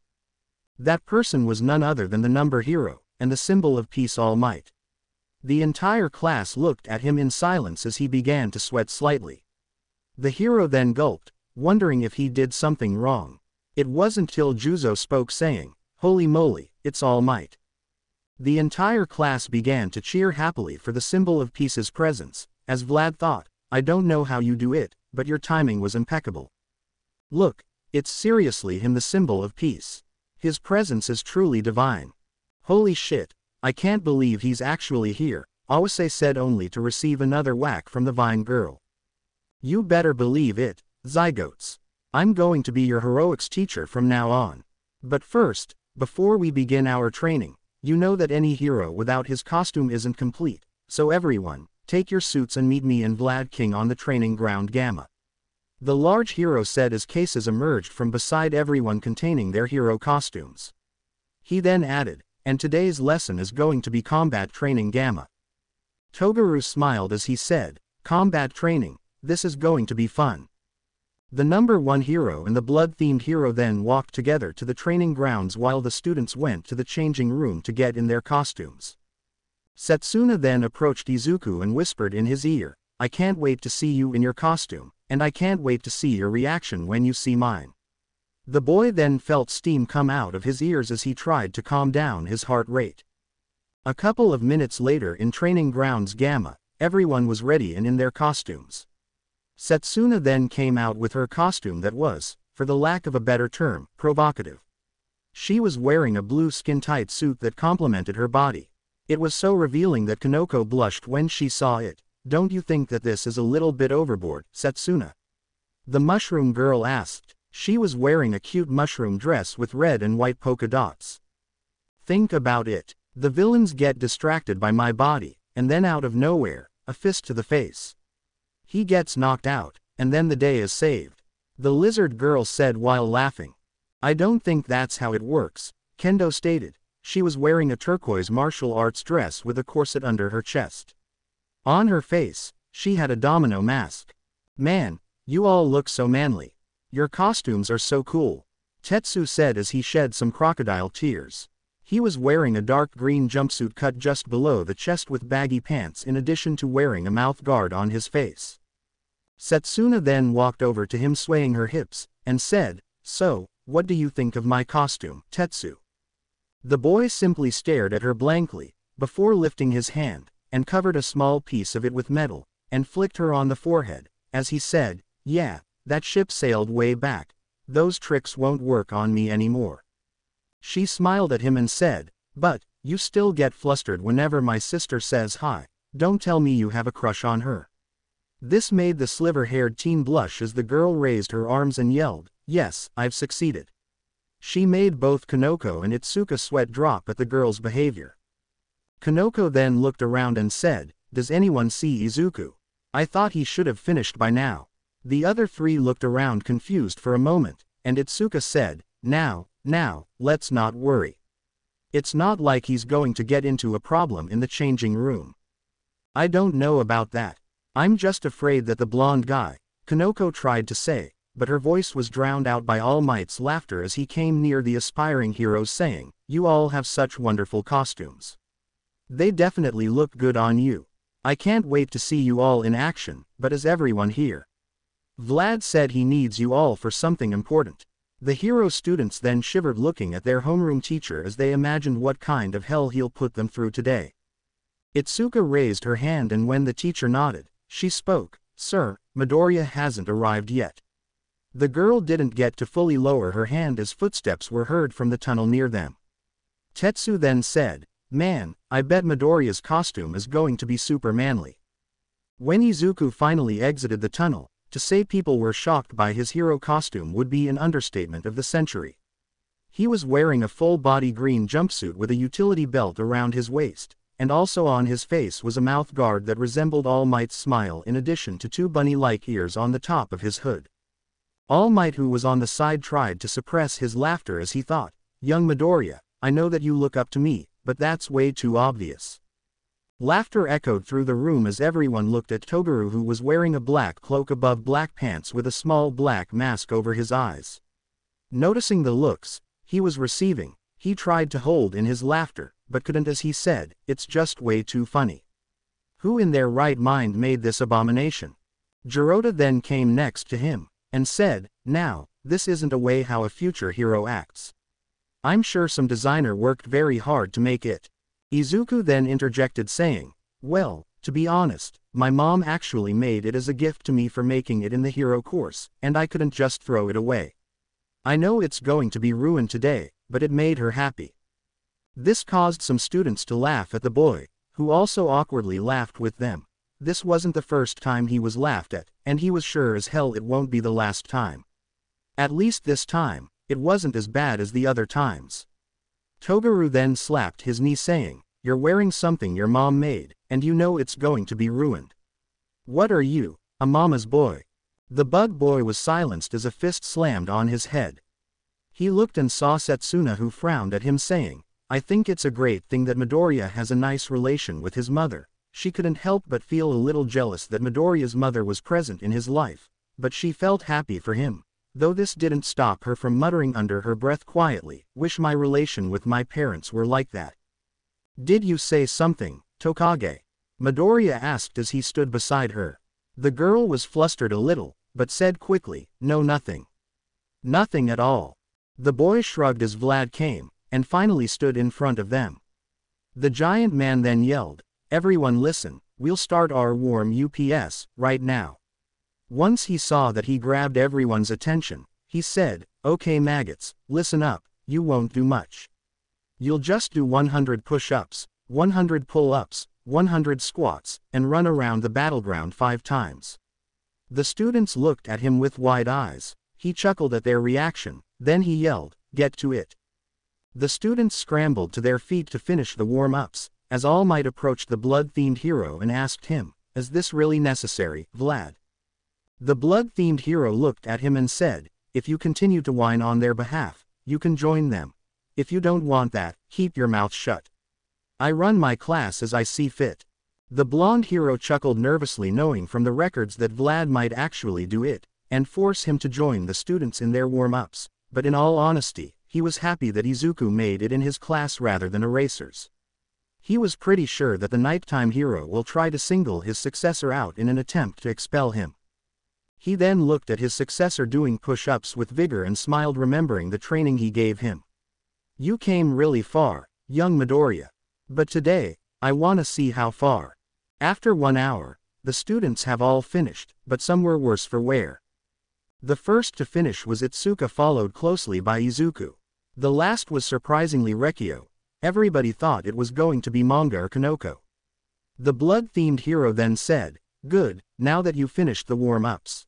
That person was none other than the number hero, and the symbol of peace, All Might. The entire class looked at him in silence as he began to sweat slightly. The hero then gulped, wondering if he did something wrong. It wasn't till Juzo spoke, saying, holy moly, it's All Might. The entire class began to cheer happily for the symbol of peace's presence, as Vlad thought, I don't know how you do it, but your timing was impeccable. Look, it's seriously him, the symbol of peace. His presence is truly divine. Holy shit, I can't believe he's actually here, Awase said, only to receive another whack from the vine girl. You better believe it, Zygotes. I'm going to be your heroics teacher from now on. But first, before we begin our training, you know that any hero without his costume isn't complete, so everyone, take your suits and meet me and Vlad King on the training ground Gamma. The large hero said as cases emerged from beside everyone containing their hero costumes. He then added, and today's lesson is going to be combat training Gamma. Toguro smiled as he said, combat training, this is going to be fun. The number 1 hero and the blood-themed hero then walked together to the training grounds while the students went to the changing room to get in their costumes. Setsuna then approached Izuku and whispered in his ear, I can't wait to see you in your costume, and I can't wait to see your reaction when you see mine. The boy then felt steam come out of his ears as he tried to calm down his heart rate. A couple of minutes later in training grounds Gamma, everyone was ready and in their costumes. Setsuna then came out with her costume that was, for the lack of a better term, provocative. She was wearing a blue skin-tight suit that complemented her body. It was so revealing that Kanoko blushed when she saw it. Don't you think that this is a little bit overboard, Setsuna? The mushroom girl asked. She was wearing a cute mushroom dress with red and white polka dots. Think about it. The villains get distracted by my body, and then out of nowhere, a fist to the face. He gets knocked out, and then the day is saved. The lizard girl said while laughing. I don't think that's how it works, Kendo stated. She was wearing a turquoise martial arts dress with a corset under her chest. On her face, she had a domino mask. Man, you all look so manly. Your costumes are so cool, Tetsu said as he shed some crocodile tears. He was wearing a dark green jumpsuit cut just below the chest with baggy pants in addition to wearing a mouth guard on his face. Setsuna then walked over to him swaying her hips, and said, So, what do you think of my costume, Tetsu? The boy simply stared at her blankly, before lifting his hand, and covered a small piece of it with metal, and flicked her on the forehead, as he said, Yeah, that ship sailed way back. Those tricks won't work on me anymore. She smiled at him and said, But, you still get flustered whenever my sister says hi. Don't tell me you have a crush on her. This made the sliver-haired teen blush as the girl raised her arms and yelled, Yes, I've succeeded. She made both Kanoko and Itsuka sweat drop at the girl's behavior. Kanoko then looked around and said, Does anyone see Izuku? I thought he should have finished by now. The other 3 looked around confused for a moment, and Itsuka said, Now, let's not worry. It's not like he's going to get into a problem in the changing room. I don't know about that. I'm just afraid that the blonde guy, Kanoko tried to say, but her voice was drowned out by All Might's laughter as he came near the aspiring heroes saying, You all have such wonderful costumes. They definitely look good on you. I can't wait to see you all in action, but is everyone here? Vlad said he needs you all for something important. The hero students then shivered looking at their homeroom teacher as they imagined what kind of hell he'll put them through today. Itsuka raised her hand and when the teacher nodded, she spoke, Sir, Midoriya hasn't arrived yet. The girl didn't get to fully lower her hand as footsteps were heard from the tunnel near them. Tetsu then said, Man, I bet Midoriya's costume is going to be super manly. When Izuku finally exited the tunnel, to say people were shocked by his hero costume would be an understatement of the century. He was wearing a full-body green jumpsuit with a utility belt around his waist, and also on his face was a mouth guard that resembled All Might's smile in addition to 2 bunny-like ears on the top of his hood. All Might, who was on the side, tried to suppress his laughter as he thought, Young Midoriya, I know that you look up to me, but that's way too obvious. Laughter echoed through the room as everyone looked at Toguro, who was wearing a black cloak above black pants with a small black mask over his eyes. Noticing the looks he was receiving, he tried to hold in his laughter, but couldn't as he said, It's just way too funny. Who in their right mind made this abomination? Jirota then came next to him, and said, Now, this isn't a way how a future hero acts. I'm sure some designer worked very hard to make it. Izuku then interjected saying, Well, to be honest, my mom actually made it as a gift to me for making it in the hero course, and I couldn't just throw it away. I know it's going to be ruined today, but it made her happy. This caused some students to laugh at the boy, who also awkwardly laughed with them. This wasn't the first time he was laughed at, and he was sure as hell it won't be the last time. At least this time, it wasn't as bad as the other times. Toguro then slapped his knee saying, You're wearing something your mom made, and you know it's going to be ruined. What are you, a mama's boy? The bug boy was silenced as a fist slammed on his head. He looked and saw Setsuna, who frowned at him, saying, I think it's a great thing that Midoriya has a nice relation with his mother. She couldn't help but feel a little jealous that Midoriya's mother was present in his life, but she felt happy for him. Though this didn't stop her from muttering under her breath quietly, wish my relation with my parents were like that. Did you say something, Tokage? Midoriya asked as he stood beside her. The girl was flustered a little, but said quickly, no, nothing. Nothing at all. The boy shrugged as Vlad came, and finally stood in front of them. The giant man then yelled, everyone listen, we'll start our warm ups, right now. Once he saw that he grabbed everyone's attention, he said, okay maggots, listen up, you won't do much. You'll just do 100 push-ups, 100 pull-ups, 100 squats, and run around the battleground 5 times. The students looked at him with wide eyes. He chuckled at their reaction, then he yelled, get to it. The students scrambled to their feet to finish the warm-ups, as All Might approached the blood-themed hero and asked him, is this really necessary, Vlad? The blood-themed hero looked at him and said, if you continue to whine on their behalf, you can join them. If you don't want that, keep your mouth shut. I run my class as I see fit. The blonde hero chuckled nervously, knowing from the records that Vlad might actually do it, and force him to join the students in their warm-ups, but in all honesty, he was happy that Izuku made it in his class rather than erasers. He was pretty sure that the nighttime hero will try to single his successor out in an attempt to expel him. He then looked at his successor doing push-ups with vigor and smiled, remembering the training he gave him. You came really far, young Midoriya. But today, I wanna see how far. After 1 hour, the students have all finished, but some were worse for wear. The first to finish was Itsuka, followed closely by Izuku. The last was surprisingly Rekio. Everybody thought it was going to be Manga or Kanoko. The blood-themed hero then said, good, now that you finished the warm-ups.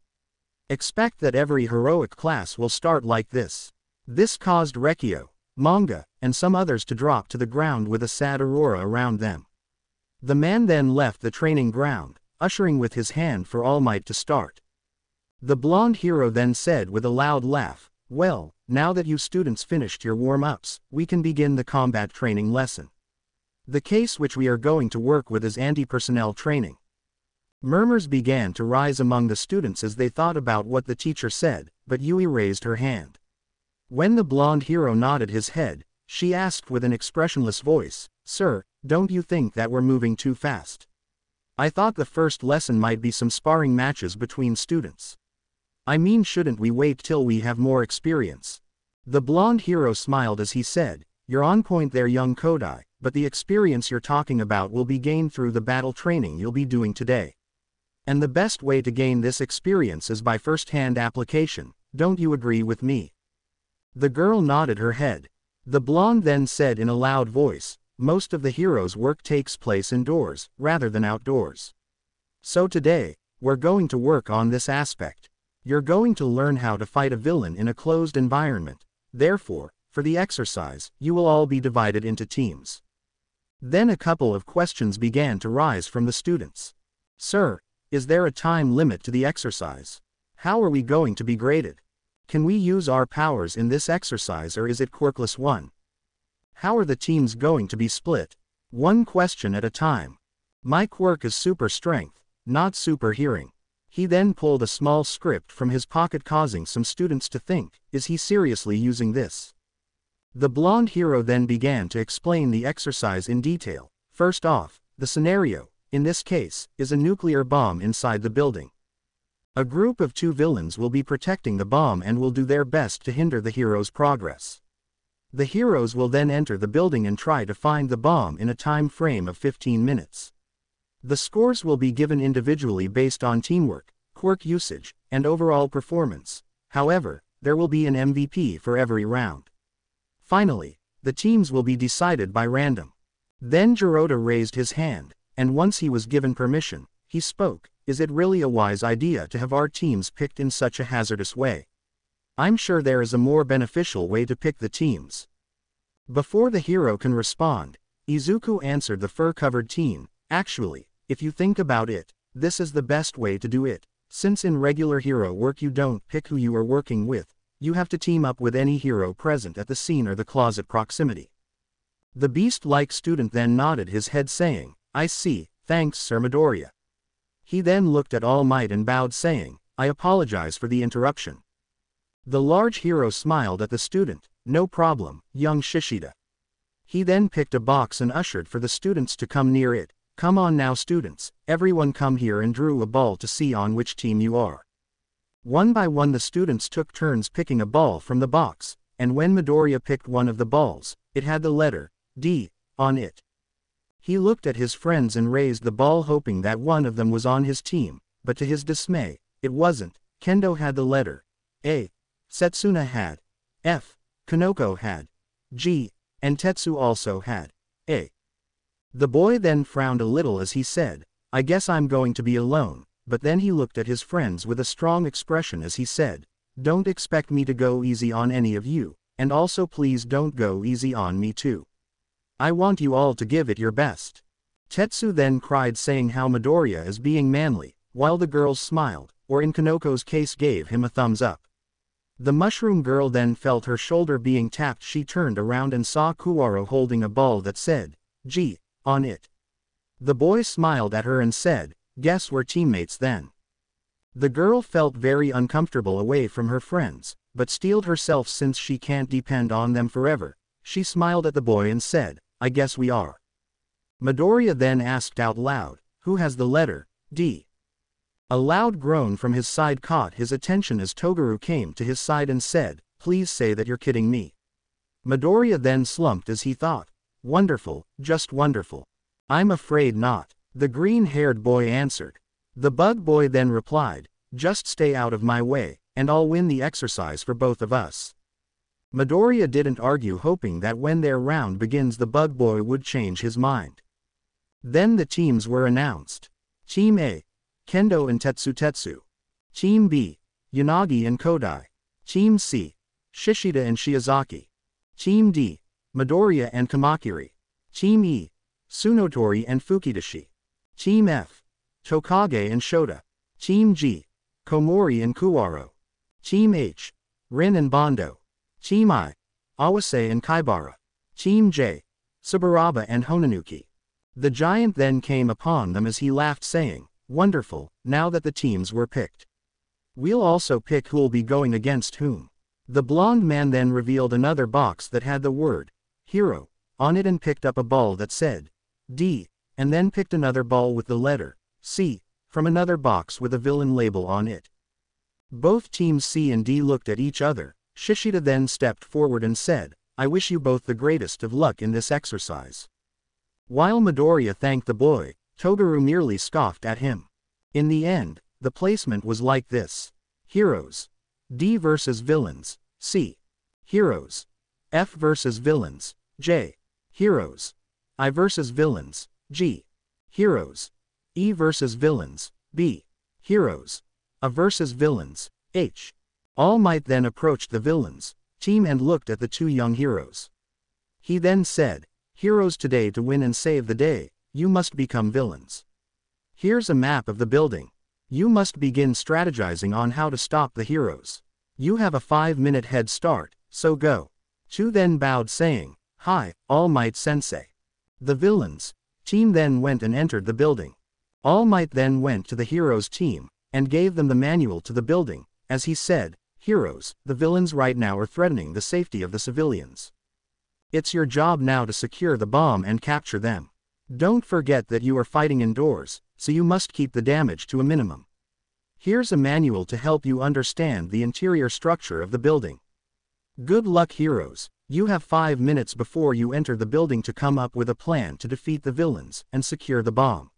Expect that every heroic class will start like this. This caused Rekio, Manga, and some others to drop to the ground with a sad aurora around them. The man then left the training ground, ushering with his hand for All Might to start. The blonde hero then said with a loud laugh, well, now that you students finished your warm-ups, we can begin the combat training lesson. The case which we are going to work with is anti-personnel training. Murmurs began to rise among the students as they thought about what the teacher said, but Yui raised her hand. When the blonde hero nodded his head, she asked with an expressionless voice, sir, don't you think that we're moving too fast? I thought the first lesson might be some sparring matches between students. I mean, shouldn't we wait till we have more experience? The blonde hero smiled as he said, you're on point there, young Kodai, but the experience you're talking about will be gained through the battle training you'll be doing today. And the best way to gain this experience is by first-hand application, don't you agree with me? The girl nodded her head. The blonde then said in a loud voice, most of the hero's work takes place indoors, rather than outdoors. So today, we're going to work on this aspect. You're going to learn how to fight a villain in a closed environment. Therefore, for the exercise, you will all be divided into teams. Then a couple of questions began to rise from the students. Sir, is there a time limit to the exercise? How are we going to be graded? Can we use our powers in this exercise, or is it quirkless one? How are the teams going to be split? One question at a time. My quirk is super strength, not super hearing. He then pulled a small script from his pocket, causing some students to think, is he seriously using this? The blonde hero then began to explain the exercise in detail. First off, the scenario, in this case, is a nuclear bomb inside the building. A group of 2 villains will be protecting the bomb and will do their best to hinder the hero's progress. The heroes will then enter the building and try to find the bomb in a time frame of 15 minutes. The scores will be given individually based on teamwork, quirk usage, and overall performance. However, there will be an MVP for every round. Finally, the teams will be decided by random. Then Jirota raised his hand, and once he was given permission, he spoke, is it really a wise idea to have our teams picked in such a hazardous way? I'm sure there is a more beneficial way to pick the teams. Before the hero can respond, Izuku answered the fur-covered team, Actually, if you think about it, this is the best way to do it. Since in regular hero work you don't pick who you are working with, you have to team up with any hero present at the scene or the closet proximity. The beast-like student then nodded his head saying, I see, thanks Sir Midoriya. He then looked at All Might and bowed saying, I apologize for the interruption. The large hero smiled at the student, no problem, young Shishida. He then picked a box and ushered for the students to come near it. Come on now students, everyone come here, and drew a ball to see on which team you are. One by one the students took turns picking a ball from the box, and when Midoriya picked one of the balls, it had the letter D on it. He looked at his friends and raised the ball hoping that one of them was on his team, but to his dismay, it wasn't. Kendo had the letter A, Setsuna had F, Kanoko had G, and Tetsu also had A. The boy then frowned a little as he said, I guess I'm going to be alone, but then he looked at his friends with a strong expression as he said, don't expect me to go easy on any of you, and also please don't go easy on me too. I want you all to give it your best. Tetsu then cried saying how Midoriya is being manly, while the girls smiled, or in Kanoko's case gave him a thumbs up. The mushroom girl then felt her shoulder being tapped. She turned around and saw Kuwaro holding a ball that said, G, on it. The boy smiled at her and said, guess we're teammates then. The girl felt very uncomfortable away from her friends, but steeled herself since she can't depend on them forever. She smiled at the boy and said, I guess we are. Midoriya then asked out loud, who has the letter D? A loud groan from his side caught his attention as Toguro came to his side and said, please say that you're kidding me. Midoriya then slumped as he thought, wonderful, just wonderful. I'm afraid not. The green-haired boy answered. The bug boy then replied, just stay out of my way, and I'll win the exercise for both of us. Midoriya didn't argue, hoping that when their round begins the bug boy would change his mind. Then the teams were announced. Team A, Kendo and Tetsu. Team B, Yanagi and Kodai. Team C, Shishida and Shiozaki. Team D, Midoriya and Kamakiri. Team E, Tsunotori and Fukidashi. Team F, Tokage and Shota. Team G, Komori and Kuwaro. Team H, Rin and Bondo. Team I, Awase and Kaibara. Team J, Saburaba and Honanuki. The giant then came upon them as he laughed saying, wonderful, now that the teams were picked. We'll also pick who'll be going against whom. The blonde man then revealed another box that had the word Hero on it and picked up a ball that said D, and then picked another ball with the letter C from another box with a villain label on it. Both teams C and D looked at each other. Shishida then stepped forward and said, I wish you both the greatest of luck in this exercise. While Midoriya thanked the boy, Toguro merely scoffed at him. In the end, the placement was like this. Heroes. D versus villains. C. Heroes. F versus villains. J. Heroes. I versus villains. G. Heroes. E versus villains. B. Heroes. A versus villains. H. All Might then approached the villains team and looked at the two young heroes. He then said, heroes, today to win and save the day, you must become villains. Here's a map of the building. You must begin strategizing on how to stop the heroes. You have a 5-minute head start, so go. Two then bowed saying, hi, All Might Sensei. The villains team then went and entered the building. All Might then went to the heroes team and gave them the manual to the building, as he said, heroes, the villains right now are threatening the safety of the civilians. It's your job now to secure the bomb and capture them. Don't forget that you are fighting indoors, so you must keep the damage to a minimum. Here's a manual to help you understand the interior structure of the building. Good luck, heroes. You have 5 minutes before you enter the building to come up with a plan to defeat the villains and secure the bomb.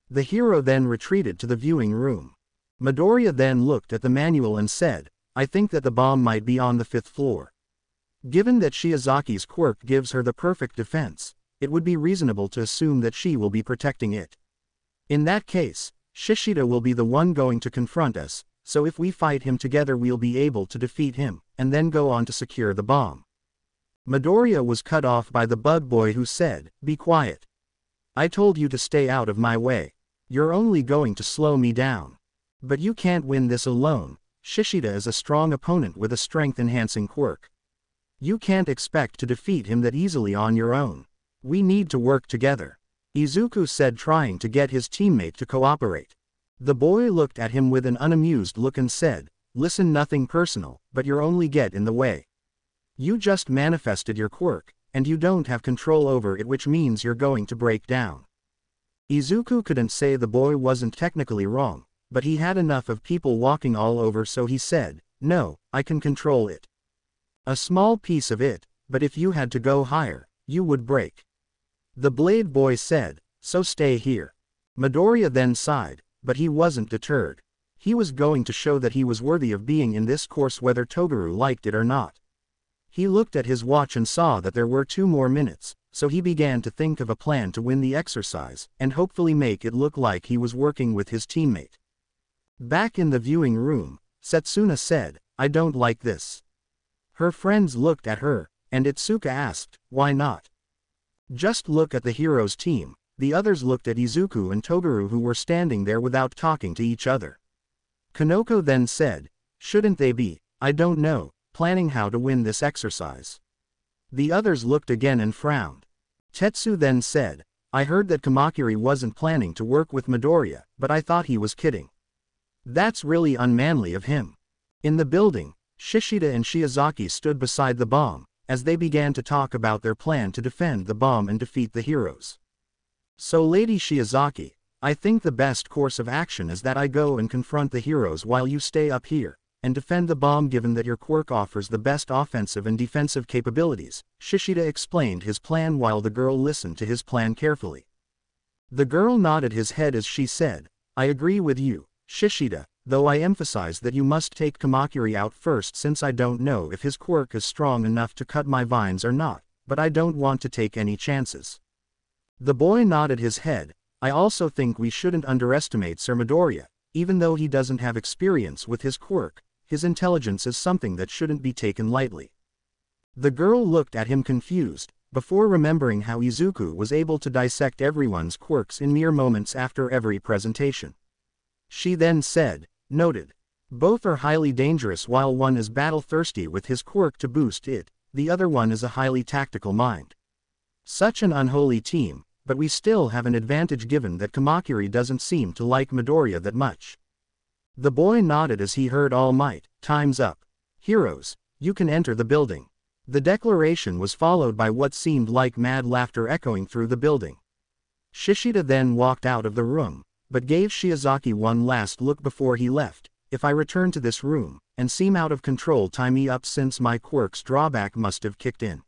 The hero then retreated to the viewing room. Midoriya then looked at the manual and said, I think that the bomb might be on the 5th floor. Given that Shiozaki's quirk gives her the perfect defense, it would be reasonable to assume that she will be protecting it. In that case, Shishida will be the one going to confront us, so if we fight him together we'll be able to defeat him, and then go on to secure the bomb. Midoriya was cut off by the bug boy who said, be quiet. I told you to stay out of my way. You're only going to slow me down. But you can't win this alone. Shishida is a strong opponent with a strength-enhancing quirk. You can't expect to defeat him that easily on your own. We need to work together," Izuku said, trying to get his teammate to cooperate. The boy looked at him with an unamused look and said, "Listen, nothing personal, but you're only get in the way. You just manifested your quirk, and you don't have control over it, which means you're going to break down." Izuku couldn't say the boy wasn't technically wrong, but he had enough of people walking all over, so he said, "No, I can control it. A small piece of it, but if you had to go higher, you would break." The Blade Boy said, "So stay here." Midoriya then sighed, but he wasn't deterred. He was going to show that he was worthy of being in this course whether Toguro liked it or not. He looked at his watch and saw that there were 2 more minutes, so he began to think of a plan to win the exercise, and hopefully make it look like he was working with his teammate. Back in the viewing room, Setsuna said, "I don't like this." Her friends looked at her, and Itsuka asked, "Why not?" "Just look at the heroes' team." The others looked at Izuku and Toguro, who were standing there without talking to each other. Kanoko then said, "Shouldn't they be, I don't know, planning how to win this exercise?" The others looked again and frowned. Tetsu then said, "I heard that Kamakiri wasn't planning to work with Midoriya, but I thought he was kidding. That's really unmanly of him." In the building, Shishida and Shiozaki stood beside the bomb, as they began to talk about their plan to defend the bomb and defeat the heroes. "So Lady Shiozaki, I think the best course of action is that I go and confront the heroes while you stay up here and defend the bomb, given that your quirk offers the best offensive and defensive capabilities." Shishida explained his plan while the girl listened to his plan carefully. The girl nodded his head as she said, "I agree with you, Shishida, though I emphasize that you must take Kamakiri out first, since I don't know if his quirk is strong enough to cut my vines or not, but I don't want to take any chances." The boy nodded his head. "I also think we shouldn't underestimate Sir Midoriya. Even though he doesn't have experience with his quirk, his intelligence is something that shouldn't be taken lightly." The girl looked at him confused, before remembering how Izuku was able to dissect everyone's quirks in mere moments after every presentation. She then said, "Noted. Both are highly dangerous. While one is battle-thirsty with his quirk to boost it, the other one is a highly tactical mind. Such an unholy team, but we still have an advantage given that Kamakiri doesn't seem to like Midoriya that much." The boy nodded as he heard All Might, "Time's up. Heroes, you can enter the building." The declaration was followed by what seemed like mad laughter echoing through the building. Shishida then walked out of the room, but gave Shiozaki one last look before he left. "If I return to this room and seem out of control, tie me up, since my quirk's drawback must have kicked in."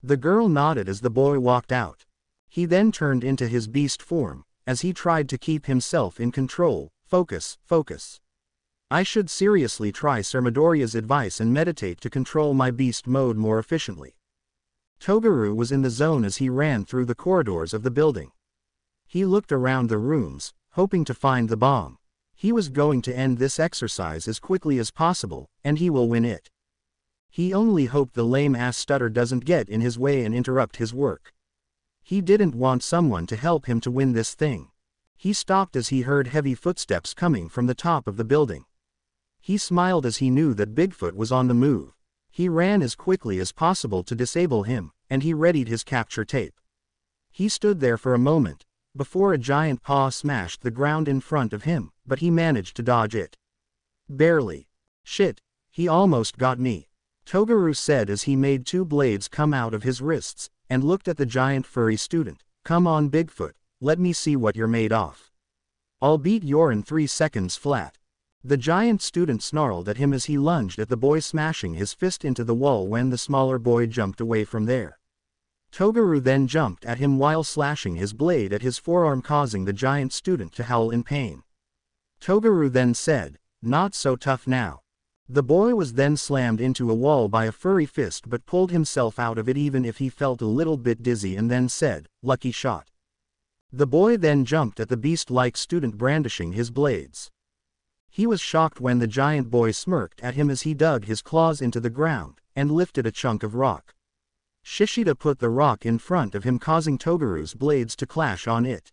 The girl nodded as the boy walked out. He then turned into his beast form, as he tried to keep himself in control. Focus, focus. I should seriously try Sir Midoriya's advice and meditate to control my beast mode more efficiently. Toguro was in the zone as he ran through the corridors of the building. He looked around the rooms, hoping to find the bomb. He was going to end this exercise as quickly as possible, and he will win it. He only hoped the lame-ass stutter doesn't get in his way and interrupt his work. He didn't want someone to help him to win this thing. He stopped as he heard heavy footsteps coming from the top of the building. He smiled as he knew that Bigfoot was on the move. He ran as quickly as possible to disable him, and he readied his capture tape. He stood there for a moment, before a giant paw smashed the ground in front of him, but he managed to dodge it. Barely. "Shit, he almost got me," Toguro said as he made 2 blades come out of his wrists, and looked at the giant furry student. "Come on, Bigfoot, let me see what you're made of. I'll beat you in 3 seconds flat." The giant student snarled at him as he lunged at the boy, smashing his fist into the wall when the smaller boy jumped away from there. Toguro then jumped at him while slashing his blade at his forearm, causing the giant student to howl in pain. Toguro then said, "Not so tough now." The boy was then slammed into a wall by a furry fist but pulled himself out of it even if he felt a little bit dizzy, and then said, "Lucky shot." The boy then jumped at the beast-like student brandishing his blades. He was shocked when the giant boy smirked at him as he dug his claws into the ground and lifted a chunk of rock. Shishida put the rock in front of him, causing Togaru's blades to clash on it.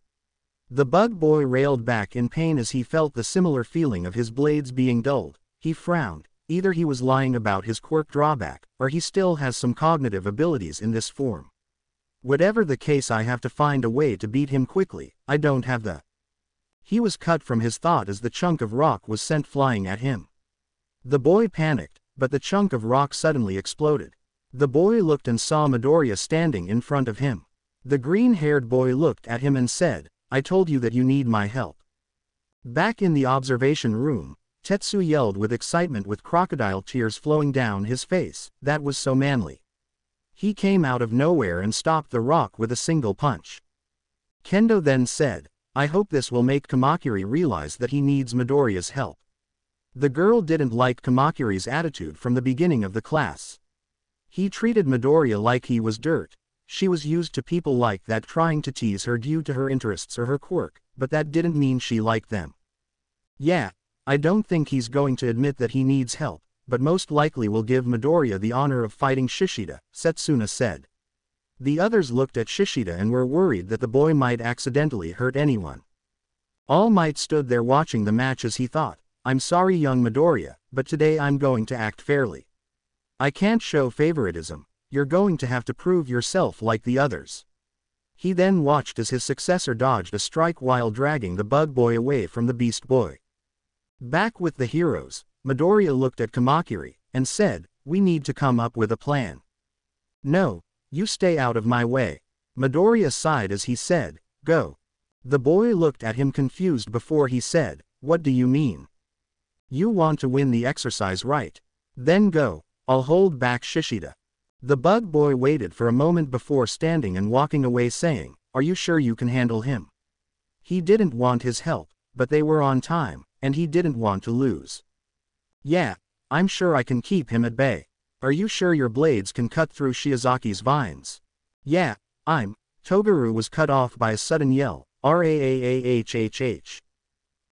The bug boy railed back in pain as he felt the similar feeling of his blades being dulled. He frowned. Either he was lying about his quirk drawback, or he still has some cognitive abilities in this form. Whatever the case, I have to find a way to beat him quickly. I don't have the... He was cut from his thought as the chunk of rock was sent flying at him. The boy panicked, but the chunk of rock suddenly exploded. The boy looked and saw Midoriya standing in front of him. The green-haired boy looked at him and said, "I told you that you need my help." Back in the observation room, Tetsu yelled with excitement with crocodile tears flowing down his face. That was so manly. He came out of nowhere and stopped the rock with a single punch. Kendo then said, "I hope this will make Kamakiri realize that he needs Midoriya's help." The girl didn't like Kamakiri's attitude from the beginning of the class. He treated Midoriya like he was dirt. She was used to people like that trying to tease her due to her interests or her quirk, but that didn't mean she liked them. "Yeah, I don't think he's going to admit that he needs help, but most likely will give Midoriya the honor of fighting Shishida," Setsuna said. The others looked at Shishida and were worried that the boy might accidentally hurt anyone. All Might stood there watching the match as he thought, "I'm sorry young Midoriya, but today I'm going to act fairly. I can't show favoritism. You're going to have to prove yourself like the others." He then watched as his successor dodged a strike while dragging the bug boy away from the beast boy. Back with the heroes, Midoriya looked at Kamakiri and said, "We need to come up with a plan." "No, you stay out of my way." Midoriya sighed as he said, "Go." The boy looked at him confused before he said, "What do you mean? You want to win the exercise, right? Then go. I'll hold back Shishida." The bug boy waited for a moment before standing and walking away saying, "Are you sure you can handle him?" He didn't want his help, but they were on time, and he didn't want to lose. "Yeah, I'm sure I can keep him at bay." "Are you sure your blades can cut through Shiozaki's vines?" "Yeah, I'm..." Togaru was cut off by a sudden yell, "Raahhhh."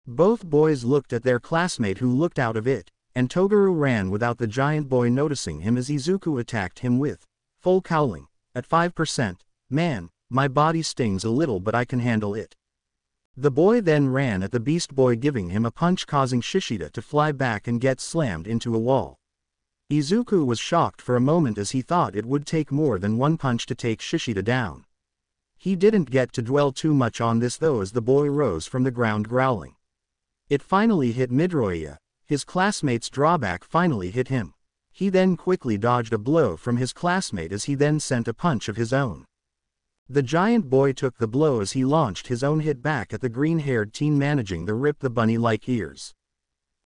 Both boys looked at their classmate who looked out of it, and Togaru ran without the giant boy noticing him as Izuku attacked him with full cowling. At 5%, "Man, my body stings a little but I can handle it." The boy then ran at the beast boy giving him a punch causing Shishida to fly back and get slammed into a wall. Izuku was shocked for a moment as he thought it would take more than one punch to take Shishida down. He didn't get to dwell too much on this though as the boy rose from the ground growling. It finally hit Midoriya. His classmate's drawback finally hit him. He then quickly dodged a blow from his classmate as he then sent a punch of his own. The giant boy took the blow as he launched his own hit back at the green-haired teen managing to rip the bunny-like ears.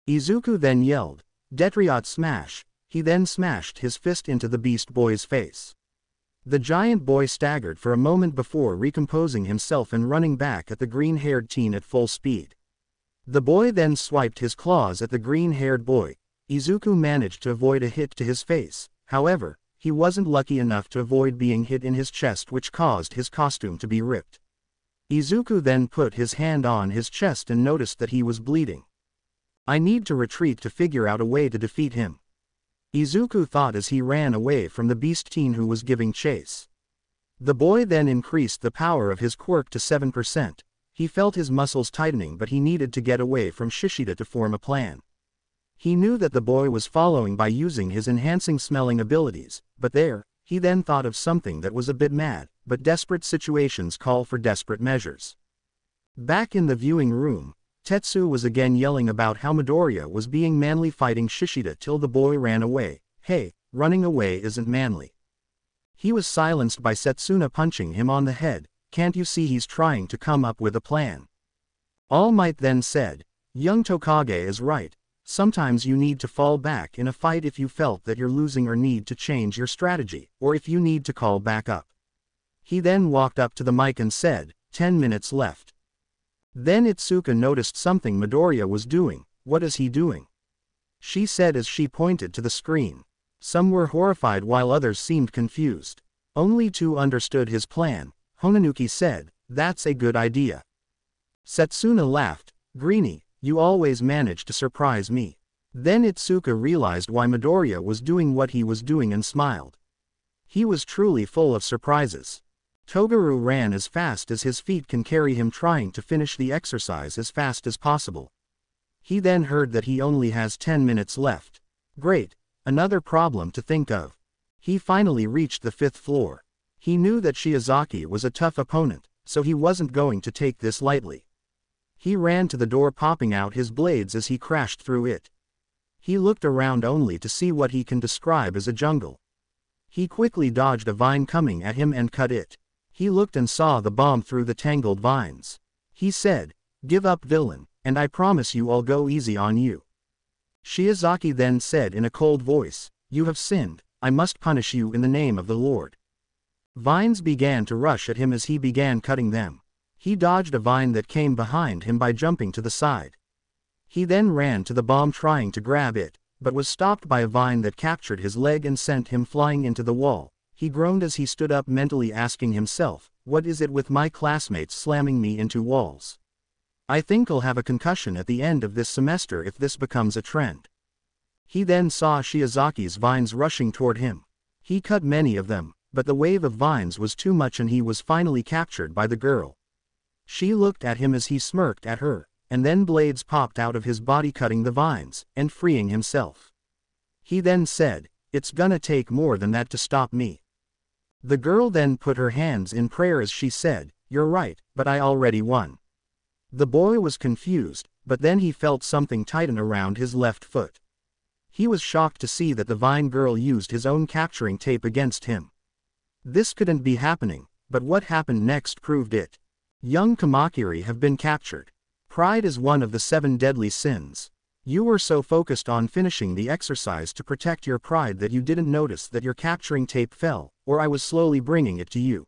Izuku then yelled, "Detriot smash!" He then smashed his fist into the beast boy's face. The giant boy staggered for a moment before recomposing himself and running back at the green-haired teen at full speed. The boy then swiped his claws at the green-haired boy. Izuku managed to avoid a hit to his face, however, he wasn't lucky enough to avoid being hit in his chest which caused his costume to be ripped. Izuku then put his hand on his chest and noticed that he was bleeding. "I need to retreat to figure out a way to defeat him," Izuku thought as he ran away from the beast teen who was giving chase. The boy then increased the power of his quirk to 7%. He felt his muscles tightening but he needed to get away from Shishida to form a plan. He knew that the boy was following by using his enhancing smelling abilities, but he then thought of something that was a bit mad, but desperate situations call for desperate measures. Back in the viewing room, Tetsu was again yelling about how Midoriya was being manly fighting Shishida till the boy ran away. "Hey, running away isn't manly." He was silenced by Setsuna punching him on the head. "Can't you see he's trying to come up with a plan?" All Might then said, "Young Tokage is right. Sometimes you need to fall back in a fight if you felt that you're losing or need to change your strategy, or if you need to call back up." He then walked up to the mic and said, 10 minutes left. Then Itsuka noticed something Midoriya was doing. "What is he doing?" she said as she pointed to the screen. Some were horrified while others seemed confused. Only two understood his plan. Honanuki said, "That's a good idea." Setsuna laughed, "Greenie, you always manage to surprise me." Then Itsuka realized why Midoriya was doing what he was doing and smiled. He was truly full of surprises. Toguro ran as fast as his feet can carry him, trying to finish the exercise as fast as possible. He then heard that he only has 10 minutes left. Great, another problem to think of. He finally reached the 5th floor. He knew that Shiozaki was a tough opponent, so he wasn't going to take this lightly. He ran to the door, popping out his blades as he crashed through it. He looked around only to see what he can describe as a jungle. He quickly dodged a vine coming at him and cut it. He looked and saw the bomb through the tangled vines. He said, "Give up, villain, and I promise you I'll go easy on you." Shiozaki then said in a cold voice, "You have sinned, I must punish you in the name of the Lord." Vines began to rush at him as he began cutting them. He dodged a vine that came behind him by jumping to the side. He then ran to the bomb trying to grab it, but was stopped by a vine that captured his leg and sent him flying into the wall. He groaned as he stood up, mentally asking himself, "What is it with my classmates slamming me into walls? I think I'll have a concussion at the end of this semester if this becomes a trend." He then saw Shiozaki's vines rushing toward him. He cut many of them, but the wave of vines was too much and he was finally captured by the girl. She looked at him as he smirked at her, and then blades popped out of his body, cutting the vines and freeing himself. He then said, "It's gonna take more than that to stop me." The girl then put her hands in prayer as she said, "You're right, but I already won." The boy was confused, but then he felt something tighten around his left foot. He was shocked to see that the vine girl used his own capturing tape against him. This couldn't be happening, but what happened next proved it. Young Kamakiri have been captured. Pride is one of the 7 deadly sins. You were so focused on finishing the exercise to protect your pride that you didn't notice that your capturing tape fell, or I was slowly bringing it to you.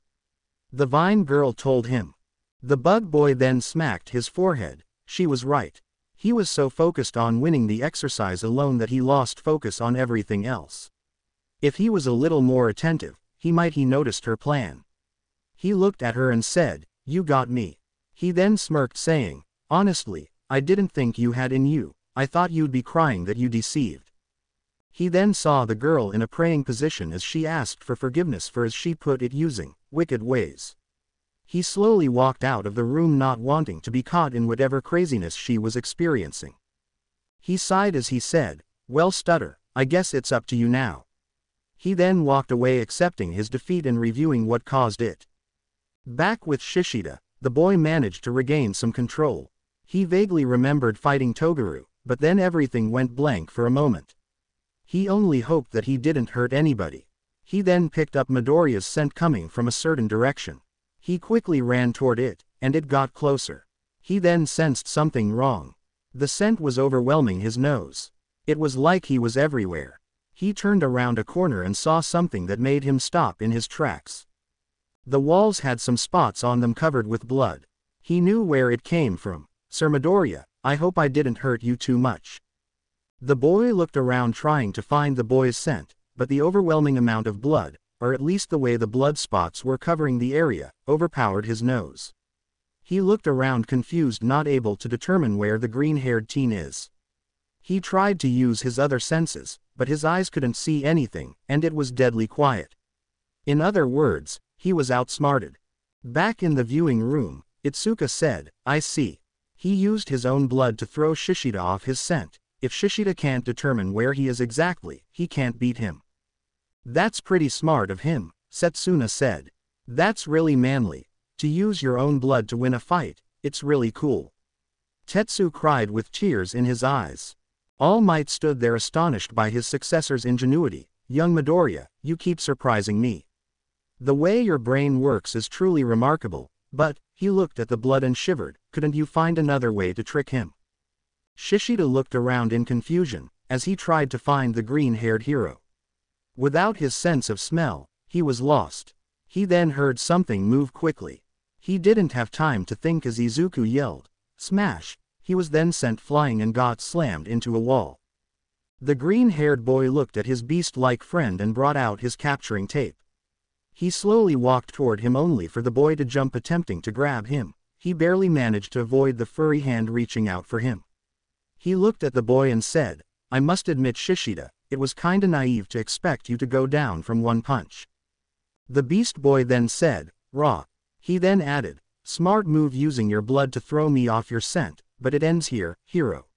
The vine girl told him. The bug boy then smacked his forehead. She was right. He was so focused on winning the exercise alone that he lost focus on everything else. If he was a little more attentive, he noticed her plan. He looked at her and said, "You got me." He then smirked, saying, "Honestly, I didn't think you had in you. I thought you'd be crying that you deceived." He then saw the girl in a praying position as she asked for forgiveness for, as she put it, using wicked ways. He slowly walked out of the room, not wanting to be caught in whatever craziness she was experiencing. He sighed as he said, "Well, Stutter, I guess it's up to you now." He then walked away, accepting his defeat and reviewing what caused it. Back with Shishida, the boy managed to regain some control. He vaguely remembered fighting Toguro, but then everything went blank for a moment. He only hoped that he didn't hurt anybody. He then picked up Midoriya's scent coming from a certain direction. He quickly ran toward it, and it got closer. He then sensed something wrong. The scent was overwhelming his nose. It was like he was everywhere. He turned around a corner and saw something that made him stop in his tracks. The walls had some spots on them covered with blood. He knew where it came from. "Sir Midoriya, I hope I didn't hurt you too much." The boy looked around trying to find the boy's scent, but the overwhelming amount of blood, or at least the way the blood spots were covering the area, overpowered his nose. He looked around confused, not able to determine where the green-haired teen is. He tried to use his other senses, but his eyes couldn't see anything, and it was deadly quiet. In other words, he was outsmarted. Back in the viewing room, Itsuka said, "I see. He used his own blood to throw Shishida off his scent. If Shishida can't determine where he is exactly, he can't beat him." "That's pretty smart of him," Setsuna said. "That's really manly. To use your own blood to win a fight, it's really cool." Tetsu cried with tears in his eyes. All Might stood there astonished by his successor's ingenuity. "Young Midoriya, you keep surprising me. The way your brain works is truly remarkable, but," he looked at the blood and shivered, "couldn't you find another way to trick him?" Shishida looked around in confusion, as he tried to find the green-haired hero. Without his sense of smell, he was lost. He then heard something move quickly. He didn't have time to think as Izuku yelled, "Smash!" He was then sent flying and got slammed into a wall. The green-haired boy looked at his beast-like friend and brought out his capturing tape. He slowly walked toward him only for the boy to jump, attempting to grab him. He barely managed to avoid the furry hand reaching out for him. He looked at the boy and said, "I must admit, Shishida, it was kinda naive to expect you to go down from one punch. The Beast Boy then said, "Raw." He then added, "Smart move using your blood to throw me off your scent, but it ends here, hero."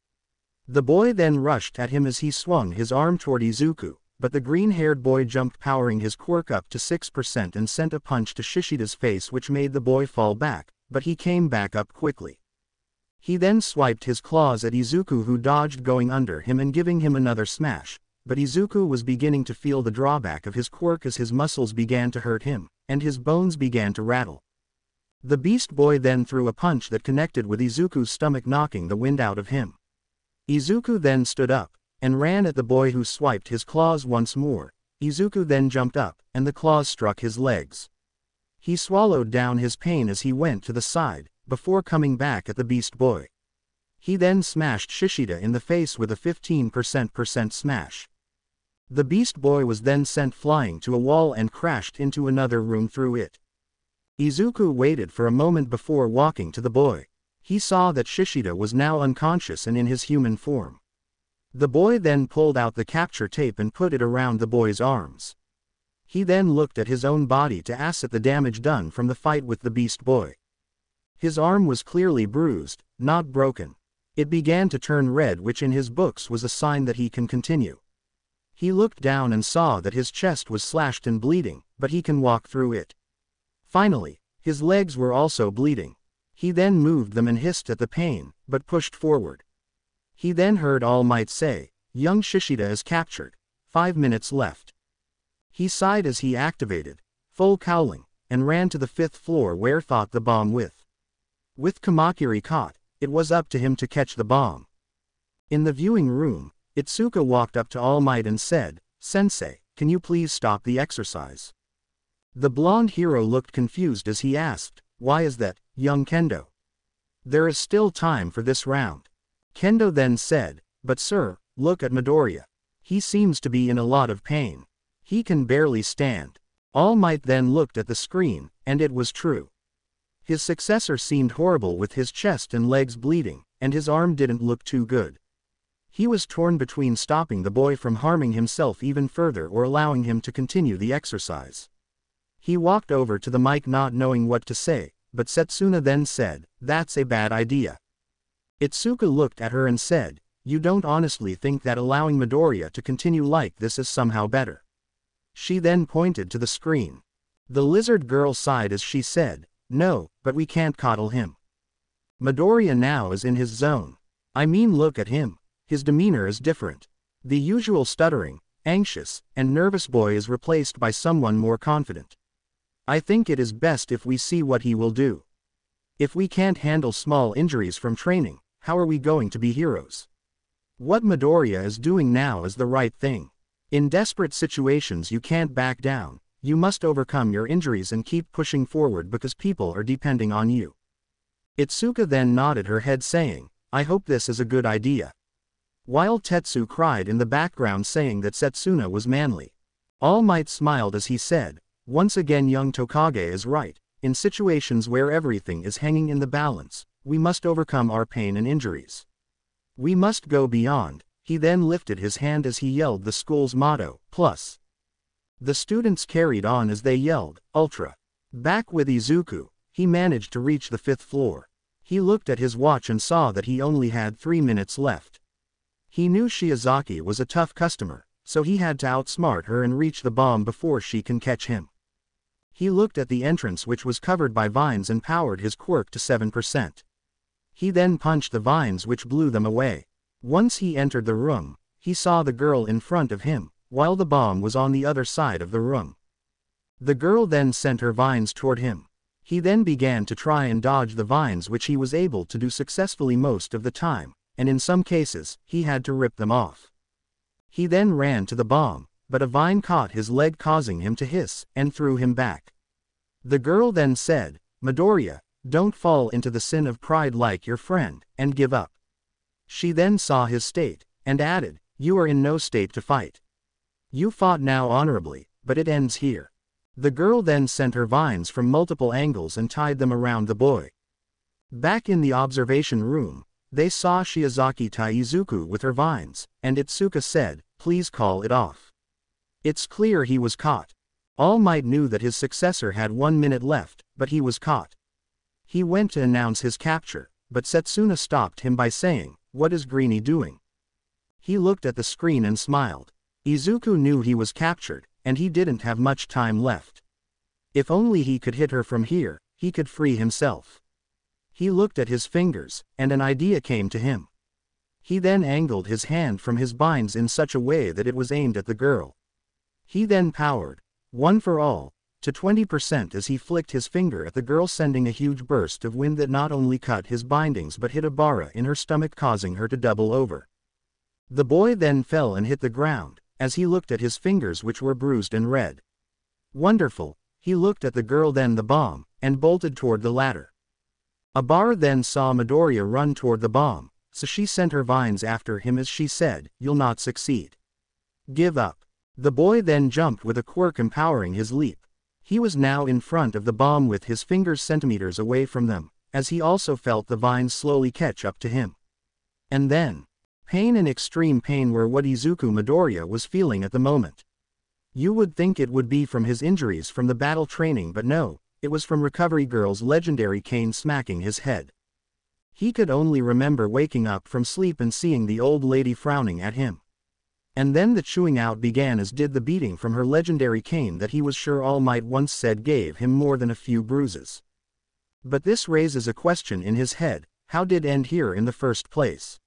The boy then rushed at him as he swung his arm toward Izuku, but the green-haired boy jumped, powering his quirk up to 6% and sent a punch to Shishida's face which made the boy fall back, but he came back up quickly. He then swiped his claws at Izuku, who dodged, going under him and giving him another smash, but Izuku was beginning to feel the drawback of his quirk as his muscles began to hurt him, and his bones began to rattle. The Beast Boy then threw a punch that connected with Izuku's stomach, knocking the wind out of him. Izuku then stood up, and ran at the boy, who swiped his claws once more. Izuku then jumped up, and the claws struck his legs. He swallowed down his pain as he went to the side, before coming back at the Beast Boy. He then smashed Shishida in the face with a 15% smash. The Beast Boy was then sent flying to a wall and crashed into another room through it. Izuku waited for a moment before walking to the boy. He saw that Shishida was now unconscious and in his human form. The boy then pulled out the capture tape and put it around the boy's arms. He then looked at his own body to assess the damage done from the fight with the Beast Boy. His arm was clearly bruised, not broken. It began to turn red, which in his books was a sign that he can continue. He looked down and saw that his chest was slashed and bleeding, but he can walk through it. Finally, his legs were also bleeding. He then moved them and hissed at the pain, but pushed forward. He then heard All Might say, "Young Shishida is captured. 5 minutes left." He sighed as he activated full cowling, and ran to the 5th floor where thought the bomb with Kamakiri caught, it was up to him to catch the bomb. In the viewing room, Itsuka walked up to All Might and said, "Sensei, can you please stop the exercise?" The blonde hero looked confused as he asked, "Why is that, young Kendo? There is still time for this round." Kendo then said, "But sir, look at Midoriya. He seems to be in a lot of pain. He can barely stand." All Might then looked at the screen, and it was true. His successor seemed horrible with his chest and legs bleeding, and his arm didn't look too good. He was torn between stopping the boy from harming himself even further or allowing him to continue the exercise. He walked over to the mic not knowing what to say, but Setsuna then said, "That's a bad idea." Itsuka looked at her and said, "You don't honestly think that allowing Midoriya to continue like this is somehow better?" She then pointed to the screen. The lizard girl sighed as she said, "No, but we can't coddle him. Midoriya now is in his zone. I mean, look at him. His demeanor is different. The usual stuttering, anxious, and nervous boy is replaced by someone more confident. I think it is best if we see what he will do. If we can't handle small injuries from training, how are we going to be heroes? What Midoriya is doing now is the right thing. In desperate situations you can't back down, you must overcome your injuries and keep pushing forward because people are depending on you." Itsuka then nodded her head saying, "I hope this is a good idea." While Tetsu cried in the background saying that Setsuna was manly. All Might smiled as he said, "Once again young Tokage is right. In situations where everything is hanging in the balance, we must overcome our pain and injuries. We must go beyond." He then lifted his hand as he yelled the school's motto, "Plus." The students carried on as they yelled, "Ultra." Back with Izuku, he managed to reach the 5th floor. He looked at his watch and saw that he only had 3 minutes left. He knew Shiozaki was a tough customer, so he had to outsmart her and reach the bomb before she can catch him. He looked at the entrance which was covered by vines and powered his quirk to 7%. He then punched the vines which blew them away. Once he entered the room, he saw the girl in front of him, while the bomb was on the other side of the room. The girl then sent her vines toward him. He then began to try and dodge the vines, which he was able to do successfully most of the time, and in some cases, he had to rip them off. He then ran to the bomb, but a vine caught his leg causing him to hiss, and threw him back. The girl then said, "Midoriya, don't fall into the sin of pride like your friend, and give up." She then saw his state, and added, "You are in no state to fight. You fought now honorably, but it ends here." The girl then sent her vines from multiple angles and tied them around the boy. Back in the observation room, they saw Shiozaki tie Izuku with her vines, and Itsuka said, "Please call it off. It's clear he was caught." All Might knew that his successor had 1 minute left, but he was caught. He went to announce his capture, but Setsuna stopped him by saying, "What is Greenie doing?" He looked at the screen and smiled. Izuku knew he was captured, and he didn't have much time left. If only he could hit her from here, he could free himself. He looked at his fingers, and an idea came to him. He then angled his hand from his binds in such a way that it was aimed at the girl. He then powered, one for all, to 20% as he flicked his finger at the girl, sending a huge burst of wind that not only cut his bindings but hit Abara in her stomach, causing her to double over. The boy then fell and hit the ground, as he looked at his fingers which were bruised and red. Wonderful, he looked at the girl, then the bomb, and bolted toward the ladder. Abara then saw Midoriya run toward the bomb, so she sent her vines after him as she said, "You'll not succeed. Give up." The boy then jumped with a quirk, empowering his leap. He was now in front of the bomb with his fingers centimeters away from them, as he also felt the vines slowly catch up to him. And then, pain and extreme pain were what Izuku Midoriya was feeling at the moment. You would think it would be from his injuries from the battle training, but no, it was from Recovery Girl's legendary cane smacking his head. He could only remember waking up from sleep and seeing the old lady frowning at him. And then the chewing out began, as did the beating from her legendary cane that he was sure All Might once said gave him more than a few bruises. But this raises a question in his head: how did it end here in the first place?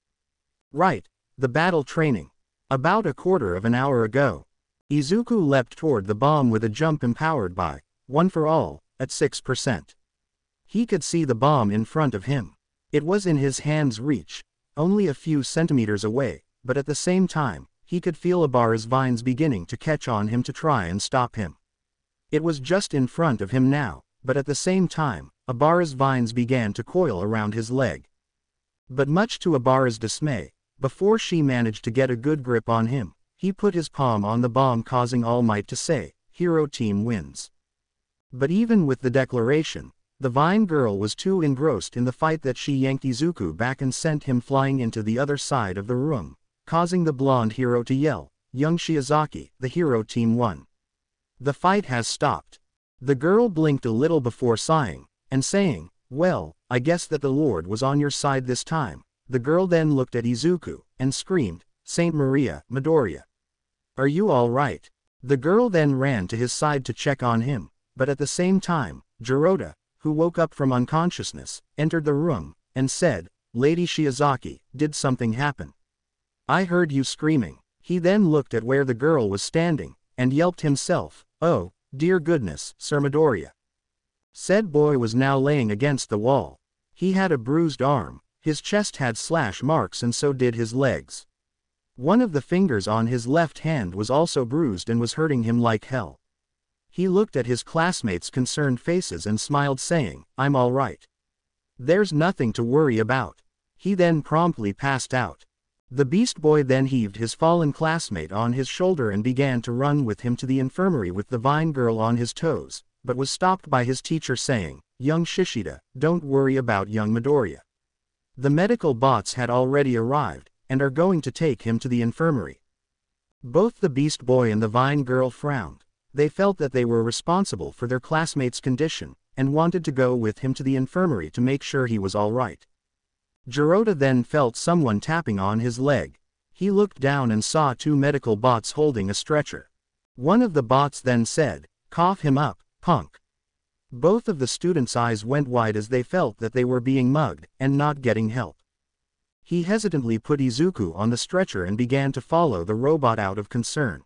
Right, the battle training. About a quarter of an hour ago. Izuku leapt toward the bomb with a jump empowered by, one for all, at 6%. He could see the bomb in front of him. It was in his hand's reach, only a few centimeters away, but at the same time, he could feel Abara's vines beginning to catch on him to try and stop him. It was just in front of him now, but at the same time, Abara's vines began to coil around his leg. But much to Abara's dismay, before she managed to get a good grip on him, he put his palm on the bomb, causing All Might to say, "Hero team wins." But even with the declaration, the Vine Girl was too engrossed in the fight that she yanked Izuku back and sent him flying into the other side of the room, causing the blonde hero to yell, "Young Shiozaki, the hero team won. The fight has stopped." The girl blinked a little before sighing, and saying, "Well, I guess that the Lord was on your side this time." The girl then looked at Izuku, and screamed, "Saint Maria, Midoriya. Are you all right?" The girl then ran to his side to check on him, but at the same time, Jirota, who woke up from unconsciousness, entered the room, and said, "Lady Shiozaki, did something happen? I heard you screaming." He then looked at where the girl was standing, and yelped himself, "Oh, dear goodness, Sir Midoriya." Said boy was now laying against the wall. He had a bruised arm, his chest had slash marks, and so did his legs. One of the fingers on his left hand was also bruised and was hurting him like hell. He looked at his classmates' concerned faces and smiled, saying, "I'm all right. There's nothing to worry about." He then promptly passed out. The Beast Boy then heaved his fallen classmate on his shoulder and began to run with him to the infirmary with the Vine Girl on his toes, but was stopped by his teacher saying, "Young Shishida, don't worry about young Midoriya. The medical bots had already arrived, and are going to take him to the infirmary." Both the Beast Boy and the Vine Girl frowned. They felt that they were responsible for their classmate's condition, and wanted to go with him to the infirmary to make sure he was all right. Jirota then felt someone tapping on his leg. He looked down and saw two medical bots holding a stretcher. One of the bots then said, "Cough him up, punk." Both of the students' eyes went wide as they felt that they were being mugged, and not getting help. He hesitantly put Izuku on the stretcher and began to follow the robot out of concern.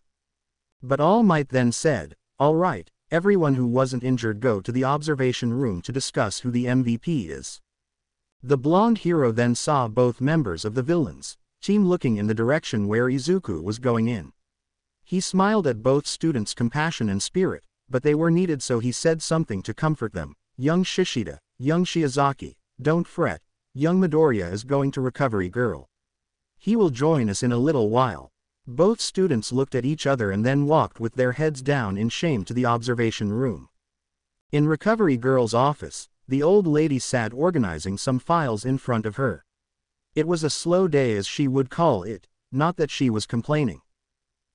But All Might then said, "All right, everyone who wasn't injured go to the observation room to discuss who the MVP is." The blonde hero then saw both members of the villains' team looking in the direction where Izuku was going in. He smiled at both students' compassion and spirit, but they were needed, so he said something to comfort them. "Young Shishida, young Shiozaki, don't fret, young Midoriya is going to Recovery Girl. He will join us in a little while." Both students looked at each other and then walked with their heads down in shame to the observation room. In Recovery Girl's office, the old lady sat organizing some files in front of her. It was a slow day, as she would call it, not that she was complaining.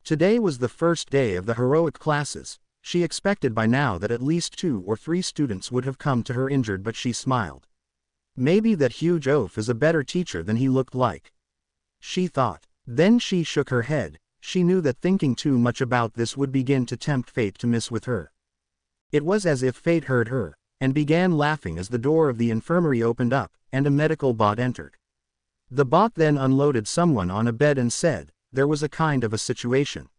Today was the first day of the heroic classes. She expected by now that at least 2 or 3 students would have come to her injured, but she smiled. Maybe that huge oaf is a better teacher than he looked like, she thought. Then she shook her head. She knew that thinking too much about this would begin to tempt fate to mess with her. It was as if fate heard her, and began laughing as the door of the infirmary opened up, and a medical bot entered. The bot then unloaded someone on a bed and said, there was a kind of a situation.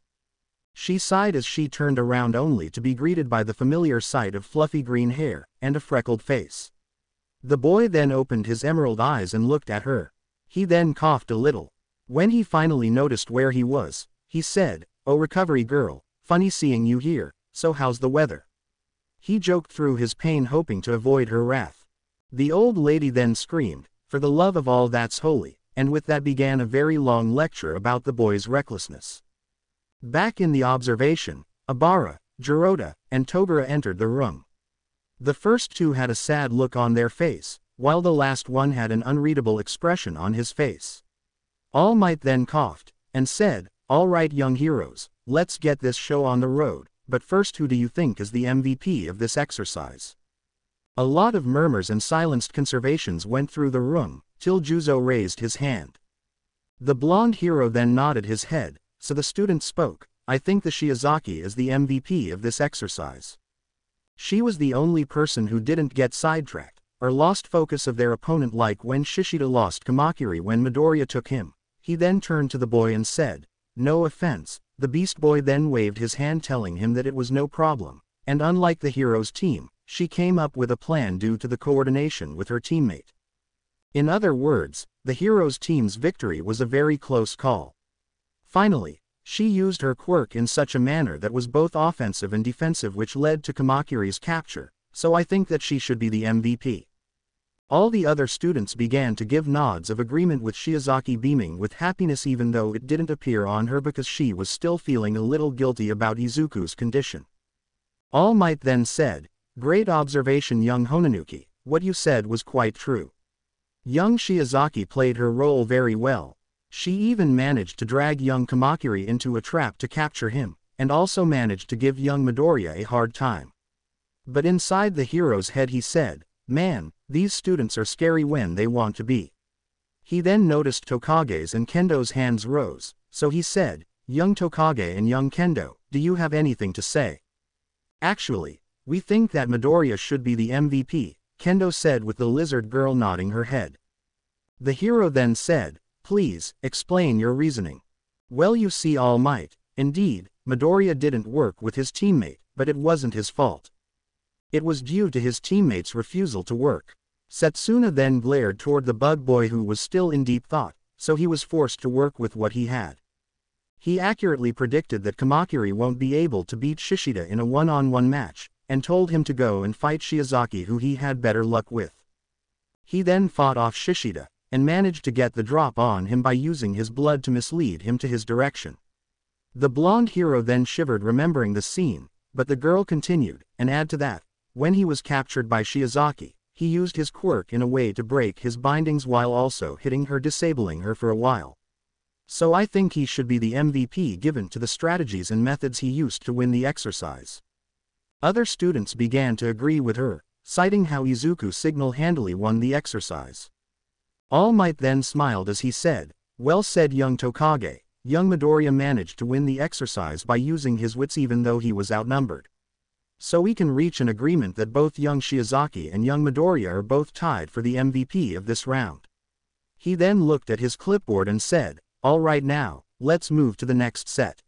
She sighed as she turned around only to be greeted by the familiar sight of fluffy green hair, and a freckled face. The boy then opened his emerald eyes and looked at her. He then coughed a little. When he finally noticed where he was, he said, "Oh, recovery girl, funny seeing you here, so how's the weather?" He joked through his pain, hoping to avoid her wrath. The old lady then screamed, "For the love of all that's holy," and with that began a very long lecture about the boy's recklessness. Back in the observation, Abara, Jirota, and Togura entered the room. The first 2 had a sad look on their face, while the last one had an unreadable expression on his face. All Might then coughed, and said, "All right young heroes, let's get this show on the road, but first who do you think is the MVP of this exercise?" A lot of murmurs and silenced conservations went through the room, till Juzo raised his hand. The blonde hero then nodded his head, so the student spoke, "I think the Shiozaki is the MVP of this exercise." She was the only person who didn't get sidetracked, or lost focus of their opponent, like when Shishida lost Kamakiri when Midoriya took him. He then turned to the boy and said, "No offense." The beast boy then waved his hand, telling him that it was no problem, and unlike the hero's team, she came up with a plan due to the coordination with her teammate. In other words, the hero's team's victory was a very close call. Finally, she used her quirk in such a manner that was both offensive and defensive, which led to Kamakiri's capture, so I think that she should be the MVP. All the other students began to give nods of agreement, with Shiozaki beaming with happiness even though it didn't appear on her because she was still feeling a little guilty about Izuku's condition. All Might then said, "Great observation young Honanuki, what you said was quite true. Young Shiozaki played her role very well. She even managed to drag young Kamakiri into a trap to capture him, and also managed to give young Midoriya a hard time." But inside the hero's head he said, "Man, these students are scary when they want to be." He then noticed Tokage's and Kendo's hands rose, so he said, "Young Tokage and young Kendo, do you have anything to say?" "Actually, we think that Midoriya should be the MVP, Kendo said with the lizard girl nodding her head. The hero then said, "Please, explain your reasoning." "Well, you see All Might, indeed, Midoriya didn't work with his teammate, but it wasn't his fault. It was due to his teammate's refusal to work." Setsuna then glared toward the bug boy who was still in deep thought, so he was forced to work with what he had. He accurately predicted that Kamakiri won't be able to beat Shishida in a one-on-one match, and told him to go and fight Shiozaki, who he had better luck with. He then fought off Shishida, and managed to get the drop on him by using his blood to mislead him to his direction. The blonde hero then shivered remembering the scene, but the girl continued, and add to that, when he was captured by Shiozaki, he used his quirk in a way to break his bindings while also hitting her, disabling her for a while. So I think he should be the MVP given to the strategies and methods he used to win the exercise. Other students began to agree with her, citing how Izuku single-handedly won the exercise. All Might then smiled as he said, "Well said young Tokage, young Midoriya managed to win the exercise by using his wits even though he was outnumbered. So we can reach an agreement that both young Shiozaki and young Midoriya are both tied for the MVP of this round." He then looked at his clipboard and said, "All right, now, let's move to the next set.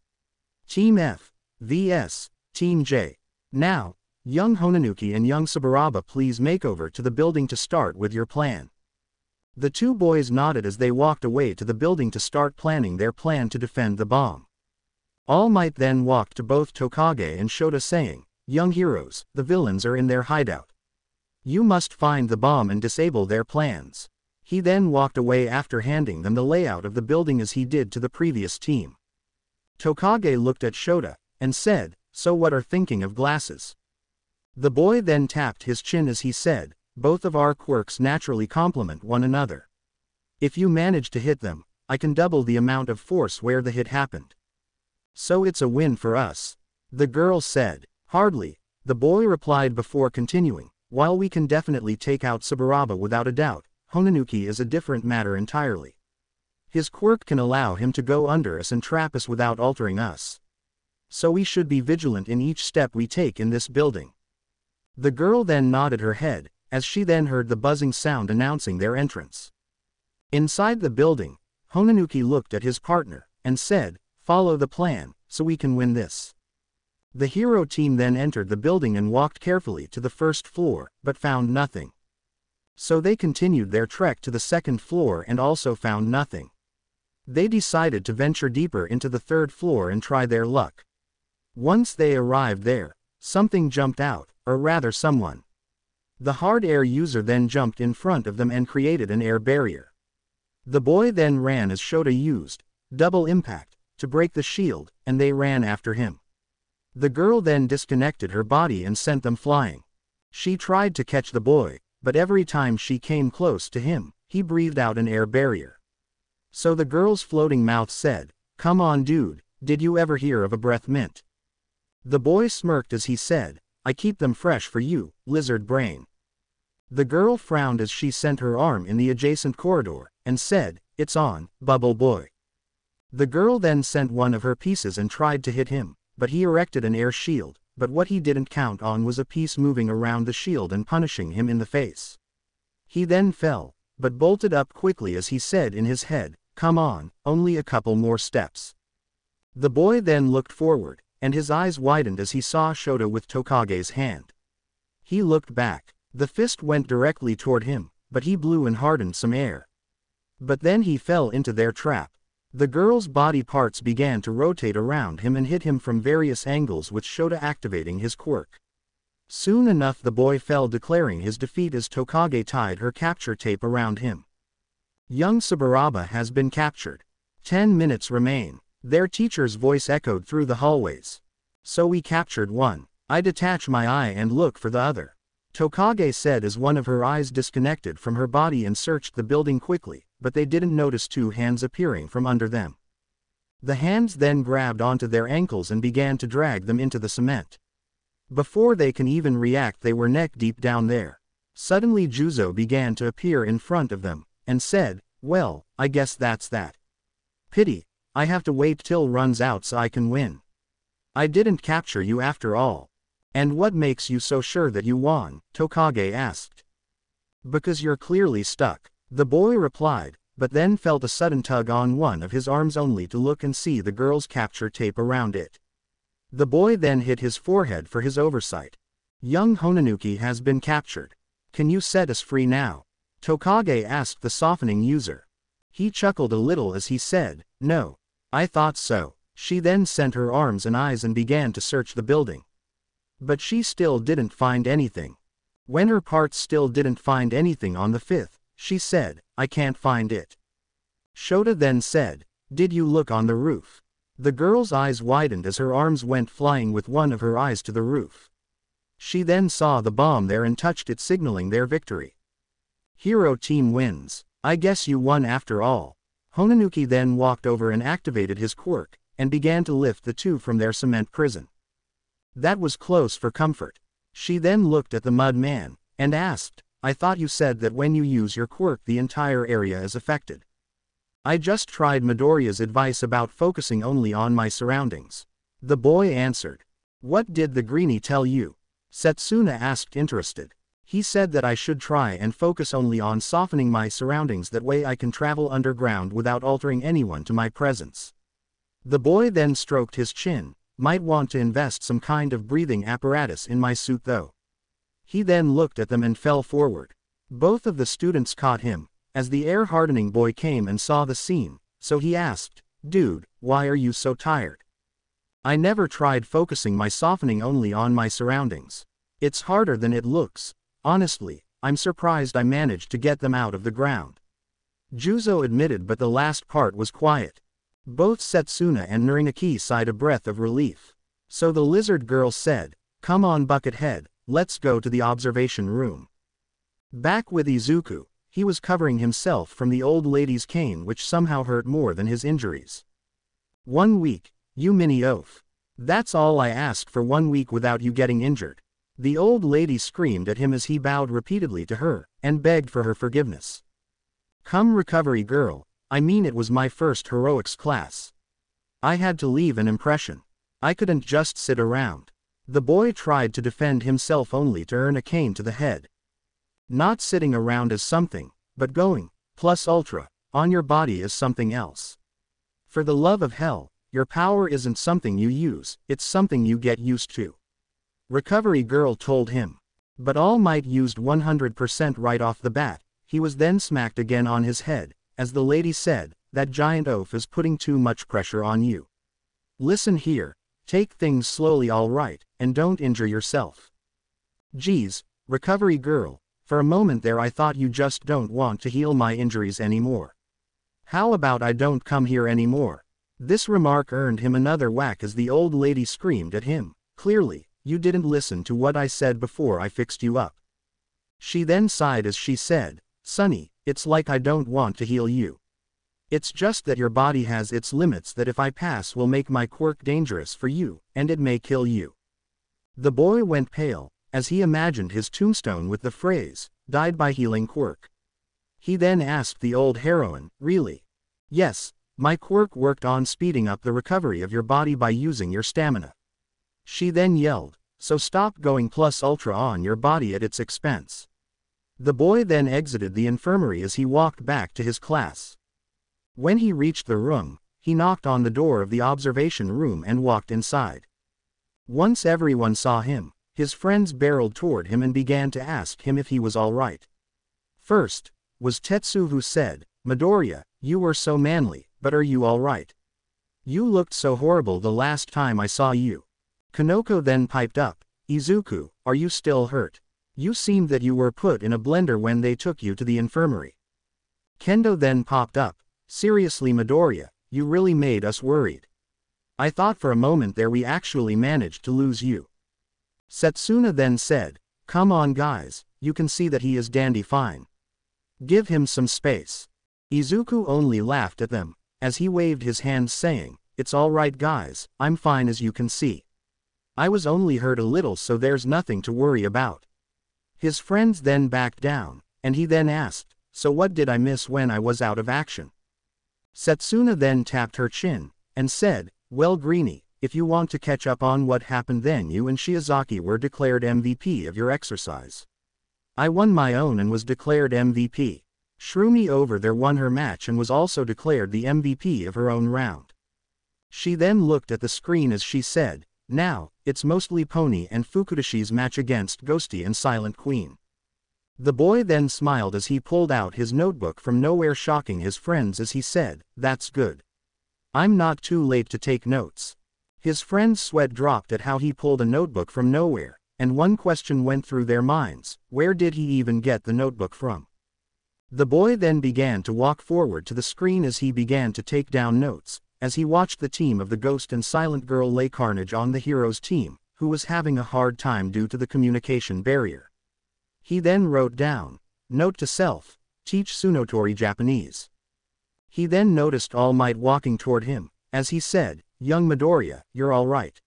Team F vs Team J. Now, young Honanuki and young Saburaba, please make over to the building to start with your plan." The 2 boys nodded as they walked away to the building to start planning their plan to defend the bomb. All Might then walked to both Tokage and Shota saying, "Young heroes, the villains are in their hideout. You must find the bomb and disable their plans." He then walked away after handing them the layout of the building as he did to the previous team. Tokage looked at Shota, and said, "So what are thinking of glasses?" The boy then tapped his chin as he said, "Both of our quirks naturally complement one another. If you manage to hit them, I can double the amount of force where the hit happened. So it's a win for us." The girl said, Hardly, the boy replied before continuing. While we can definitely take out Saburaba without a doubt, Honanuki is a different matter entirely. His quirk can allow him to go under us and trap us without altering us. So we should be vigilant in each step we take in this building. The girl then nodded her head, as she then heard the buzzing sound announcing their entrance. Inside the building, Honanuki looked at his partner, and said, "Follow the plan, so we can win this." The hero team then entered the building and walked carefully to the first floor, but found nothing. So they continued their trek to the second floor and also found nothing. They decided to venture deeper into the third floor and try their luck. Once they arrived there, something jumped out, or rather someone. The hard air user then jumped in front of them and created an air barrier. The boy then ran as Shota used double impact to break the shield, and they ran after him. The girl then disconnected her body and sent them flying. She tried to catch the boy, but every time she came close to him, he breathed out an air barrier. So the girl's floating mouth said, "Come on dude, did you ever hear of a breath mint?" The boy smirked as he said, "I keep them fresh for you, lizard brain." The girl frowned as she sent her arm in the adjacent corridor, and said, "It's on, bubble boy." The girl then sent one of her pieces and tried to hit him, but he erected an air shield, but what he didn't count on was a piece moving around the shield and punishing him in the face. He then fell, but bolted up quickly as he said in his head, "Come on, only a couple more steps." The boy then looked forward, and his eyes widened as he saw Shota with Tokage's hand. He looked back. The fist went directly toward him, but he blew and hardened some air. But then he fell into their trap. The girl's body parts began to rotate around him and hit him from various angles, with Shota activating his quirk. Soon enough the boy fell, declaring his defeat as Tokage tied her capture tape around him. Young Saburaba has been captured. 10 minutes remain. Their teacher's voice echoed through the hallways. "So we captured one. I detach my eye and look for the other," Tokage said as one of her eyes disconnected from her body and searched the building quickly, but they didn't notice two hands appearing from under them. The hands then grabbed onto their ankles and began to drag them into the cement. Before they can even react, they were neck deep down there. Suddenly Juzo began to appear in front of them, and said, "Well, I guess that's that. Pity, I have to wait till runs out so I can win. I didn't capture you after all." "And what makes you so sure that you won?" Tokage asked. "Because you're clearly stuck," the boy replied, but then felt a sudden tug on one of his arms only to look and see the girl's capture tape around it. The boy then hit his forehead for his oversight. "Young Honanuki has been captured. Can you set us free now?" Tokage asked the softening user. He chuckled a little as he said, "No. I thought so." She then sent her arms and eyes and began to search the building. But she still didn't find anything. When her parts still didn't find anything on the fifth, she said, "I can't find it." Shota then said, "Did you look on the roof?" The girl's eyes widened as her arms went flying with one of her eyes to the roof. She then saw the bomb there and touched it, signaling their victory. Hero team wins. "I guess you won after all." Honanuki then walked over and activated his quirk, and began to lift the two from their cement prison. That was close for comfort. She then looked at the mud man, and asked, "I thought you said that when you use your quirk the entire area is affected." "I just tried Midoriya's advice about focusing only on my surroundings," the boy answered. "What did the greenie tell you?" Setsuna asked, interested. "He said that I should try and focus only on softening my surroundings, that way I can travel underground without altering anyone to my presence." The boy then stroked his chin. "Might want to invest some kind of breathing apparatus in my suit though." He then looked at them and fell forward. Both of the students caught him, as the air hardening boy came and saw the scene, so he asked, "Dude, why are you so tired?" "I never tried focusing my softening only on my surroundings. It's harder than it looks. Honestly, I'm surprised I managed to get them out of the ground," Juzo admitted, but the last part was quiet. Both Setsuna and Nurinaki sighed a breath of relief. So the lizard girl said, "Come on Buckethead, let's go to the observation room." Back with Izuku, he was covering himself from the old lady's cane, which somehow hurt more than his injuries. 1 week, you mini oaf. That's all I ask for 1 week without you getting injured. The old lady screamed at him as he bowed repeatedly to her, and begged for her forgiveness. Come recovery girl, I mean it was my first heroics class. I had to leave an impression. I couldn't just sit around. The boy tried to defend himself only to earn a cane to the head. Not sitting around is something, but going, plus ultra, on your body is something else. For the love of hell, your power isn't something you use, it's something you get used to. Recovery girl told him. But All Might used 100% right off the bat. He was then smacked again on his head, as the lady said, that giant oaf is putting too much pressure on you. Listen here, take things slowly alright, and don't injure yourself. Geez, recovery girl, for a moment there I thought you just don't want to heal my injuries anymore. How about I don't come here anymore? This remark earned him another whack as the old lady screamed at him, clearly, you didn't listen to what I said before I fixed you up. She then sighed as she said, Sonny, it's like I don't want to heal you. It's just that your body has its limits that if I pass will make my quirk dangerous for you, and it may kill you. The boy went pale, as he imagined his tombstone with the phrase, died by healing quirk. He then asked the old heroine, really? Yes, my quirk worked on speeding up the recovery of your body by using your stamina. She then yelled, so stop going plus ultra on your body at its expense. The boy then exited the infirmary as he walked back to his class. When he reached the room, he knocked on the door of the observation room and walked inside. Once everyone saw him, his friends barreled toward him and began to ask him if he was all right. First was Tetsu, who said, Midoriya, you were so manly, but are you all right? You looked so horrible the last time I saw you. Kanoko then piped up, Izuku, are you still hurt? You seemed that you were put in a blender when they took you to the infirmary. Kendo then popped up, seriously Midoriya, you really made us worried. I thought for a moment there we actually managed to lose you. Setsuna then said, come on guys, you can see that he is dandy fine. Give him some space. Izuku only laughed at them, as he waved his hands saying, it's alright guys, I'm fine as you can see. I was only hurt a little so there's nothing to worry about. His friends then backed down, and he then asked, so what did I miss when I was out of action? Setsuna then tapped her chin, and said, well Greenie, if you want to catch up on what happened then you and Shiozaki were declared MVP of your exercise. I won my own and was declared MVP. Shroomy over there won her match and was also declared the MVP of her own round. She then looked at the screen as she said, now, it's mostly Pony and Fukudashi's match against Ghosty and Silent Queen. The boy then smiled as he pulled out his notebook from nowhere, shocking his friends as he said, that's good. I'm not too late to take notes. His friends' sweat dropped at how he pulled a notebook from nowhere, and one question went through their minds, where did he even get the notebook from? The boy then began to walk forward to the screen as he began to take down notes, as he watched the team of the Ghost and Silent Girl lay carnage on the hero's team, who was having a hard time due to the communication barrier. He then wrote down, note to self, teach Tsunotori Japanese. He then noticed All Might walking toward him, as he said, young Midoriya, you're alright.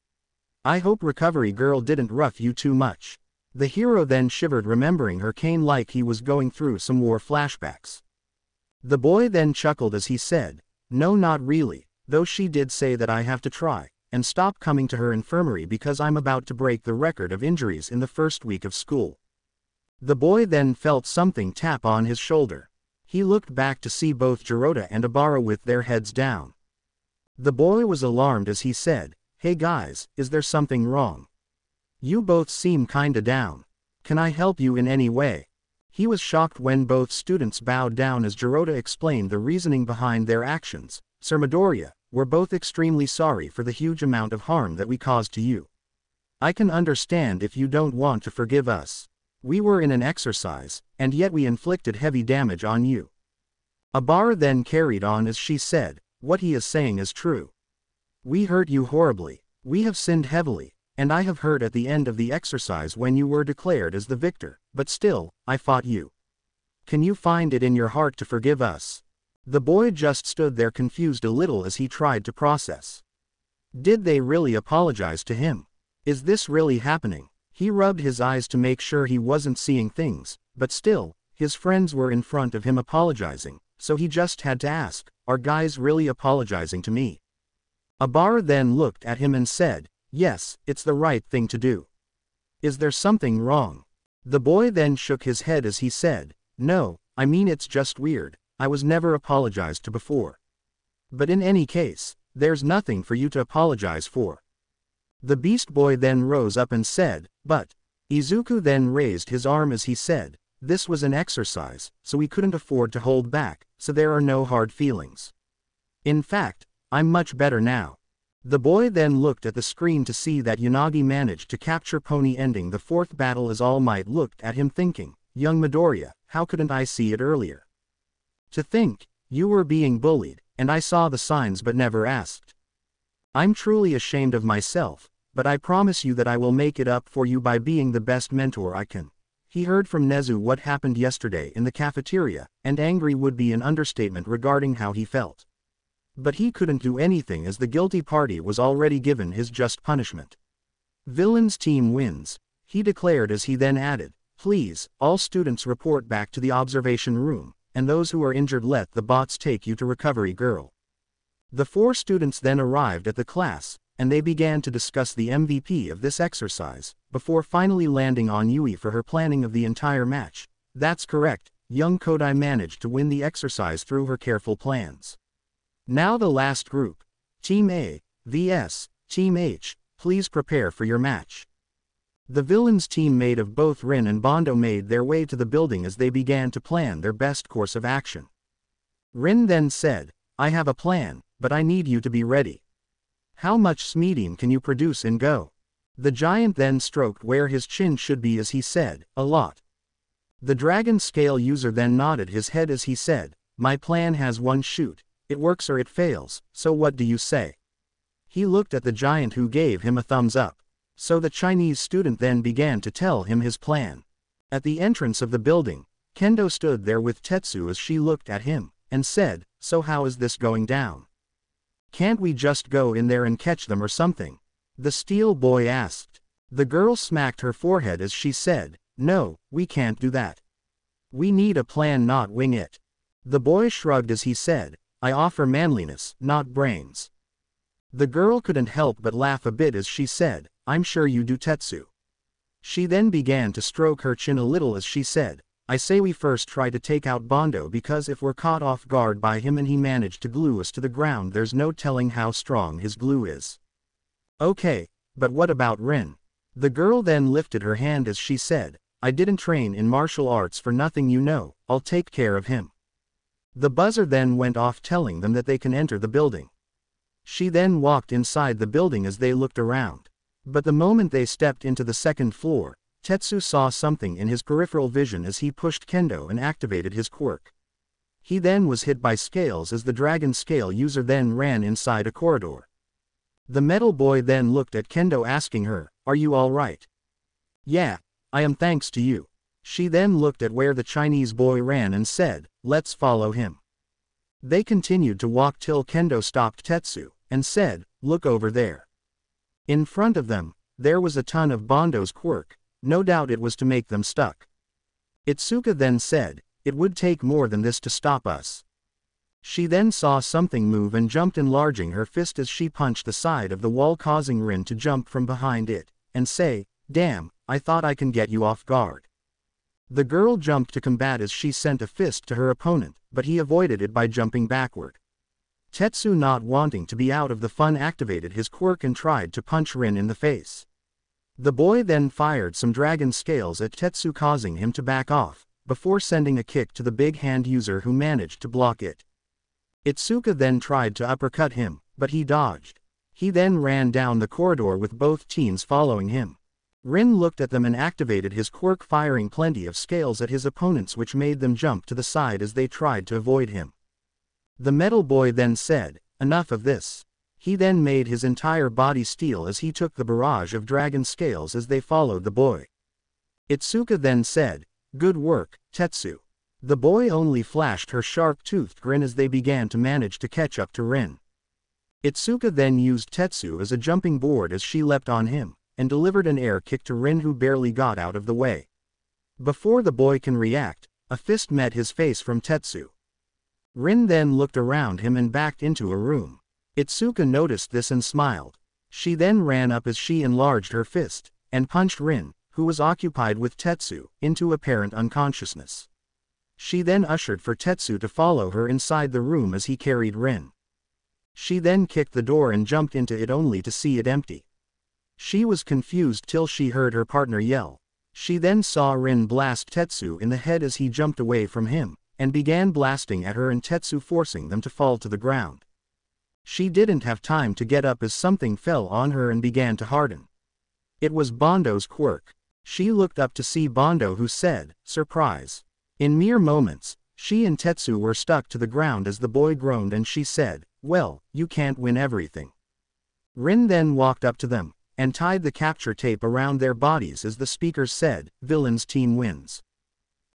I hope recovery girl didn't rough you too much. The hero then shivered, remembering her cane like he was going through some war flashbacks. The boy then chuckled as he said, no not really, though she did say that I have to try and stop coming to her infirmary because I'm about to break the record of injuries in the first week of school. The boy then felt something tap on his shoulder. He looked back to see both Jirota and Obara with their heads down. The boy was alarmed as he said, hey guys, is there something wrong? You both seem kinda down. Can I help you in any way? He was shocked when both students bowed down as Jirota explained the reasoning behind their actions. Sir Midoriya, we're both extremely sorry for the huge amount of harm that we caused to you. I can understand if you don't want to forgive us. We were in an exercise, and yet we inflicted heavy damage on you. Obara then carried on as she said, what he is saying is true. We hurt you horribly, we have sinned heavily, and I have hurt at the end of the exercise when you were declared as the victor, but still, I fought you. Can you find it in your heart to forgive us? The boy just stood there confused a little as he tried to process. Did they really apologize to him? Is this really happening? He rubbed his eyes to make sure he wasn't seeing things, but still, his friends were in front of him apologizing, so he just had to ask, are guys really apologizing to me? Abara then looked at him and said, yes, it's the right thing to do. Is there something wrong? The boy then shook his head as he said, no, I mean it's just weird, I was never apologized to before. But in any case, there's nothing for you to apologize for. The Beast Boy then rose up and said, but, Izuku then raised his arm as he said, this was an exercise, so we couldn't afford to hold back, so there are no hard feelings. In fact, I'm much better now. The boy then looked at the screen to see that Yanagi managed to capture Pony, ending the fourth battle as All Might looked at him thinking, young Midoriya, how couldn't I see it earlier? To think, you were being bullied, and I saw the signs but never asked. I'm truly ashamed of myself, but I promise you that I will make it up for you by being the best mentor I can. He heard from Nezu what happened yesterday in the cafeteria, and angry would be an understatement regarding how he felt. But he couldn't do anything as the guilty party was already given his just punishment. Villain's team wins, he declared as he then added, please, all students report back to the observation room, and those who are injured let the bots take you to Recovery Girl. The 4 students then arrived at the class, and they began to discuss the MVP of this exercise, before finally landing on Yui for her planning of the entire match. That's correct, young Kodai managed to win the exercise through her careful plans. Now the last group, Team A, vs. Team H, please prepare for your match. The villains team made of both Rin and Bondo made their way to the building as they began to plan their best course of action. Rin then said, I have a plan, but I need you to be ready. How much smedeum can you produce in Go? The giant then stroked where his chin should be as he said, a lot. The dragon scale user then nodded his head as he said, my plan has one shoot, it works or it fails, so what do you say? He looked at the giant who gave him a thumbs up. So the Chinese student then began to tell him his plan. At the entrance of the building, Kendo stood there with Tetsu as she looked at him, and said, so how is this going down? Can't we just go in there and catch them or something? The steel boy asked. The girl smacked her forehead as she said, no, we can't do that. We need a plan, not wing it. The boy shrugged as he said, I offer manliness, not brains. The girl couldn't help but laugh a bit as she said, I'm sure you do, Tetsu. She then began to stroke her chin a little as she said, I say we first try to take out Bondo, because if we're caught off guard by him and he managed to glue us to the ground, there's no telling how strong his glue is. Okay, but what about Rin? The girl then lifted her hand as she said, I didn't train in martial arts for nothing, you know, I'll take care of him. The buzzer then went off telling them that they can enter the building. She then walked inside the building as they looked around. But the moment they stepped into the second floor, Tetsu saw something in his peripheral vision as he pushed Kendo and activated his quirk. He then was hit by scales as the dragon scale user then ran inside a corridor. The metal boy then looked at Kendo asking her, are you alright? Yeah, I am, thanks to you. She then looked at where the Chinese boy ran and said, let's follow him. They continued to walk till Kendo stopped Tetsu, and said, look over there. In front of them, there was a ton of Bondo's quirk, no doubt it was to make them stuck. Itsuka then said, it would take more than this to stop us. She then saw something move and jumped, enlarging her fist as she punched the side of the wall, causing Rin to jump from behind it, and say, damn, I thought I can get you off guard. The girl jumped to combat as she sent a fist to her opponent, but he avoided it by jumping backward. Tetsu, not wanting to be out of the fun, activated his quirk and tried to punch Rin in the face. The boy then fired some dragon scales at Tetsu, causing him to back off, before sending a kick to the big hand user who managed to block it. Itsuka then tried to uppercut him, but he dodged. He then ran down the corridor with both teams following him. Rin looked at them and activated his quirk, firing plenty of scales at his opponents, which made them jump to the side as they tried to avoid him. The metal boy then said, enough of this. He then made his entire body steel as he took the barrage of dragon scales as they followed the boy. Itsuka then said, good work, Tetsu. The boy only flashed her sharp-toothed grin as they began to manage to catch up to Rin. Itsuka then used Tetsu as a jumping board as she leapt on him, and delivered an air kick to Rin, who barely got out of the way. Before the boy can react, a fist met his face from Tetsu. Rin then looked around him and backed into a room. Itsuka noticed this and smiled. She then ran up as she enlarged her fist, and punched Rin, who was occupied with Tetsu, into apparent unconsciousness. She then ushered for Tetsu to follow her inside the room as he carried Rin. She then kicked the door and jumped into it only to see it empty. She was confused till she heard her partner yell. She then saw Rin blast Tetsu in the head as he jumped away from him, and began blasting at her and Tetsu, forcing them to fall to the ground. She didn't have time to get up as something fell on her and began to harden. It was Bondo's quirk. She looked up to see Bondo, who said, "Surprise." In mere moments, she and Tetsu were stuck to the ground as the boy groaned, and she said, "Well, you can't win everything." Rin then walked up to them, and tied the capture tape around their bodies as the speakers said, "Villain's team wins."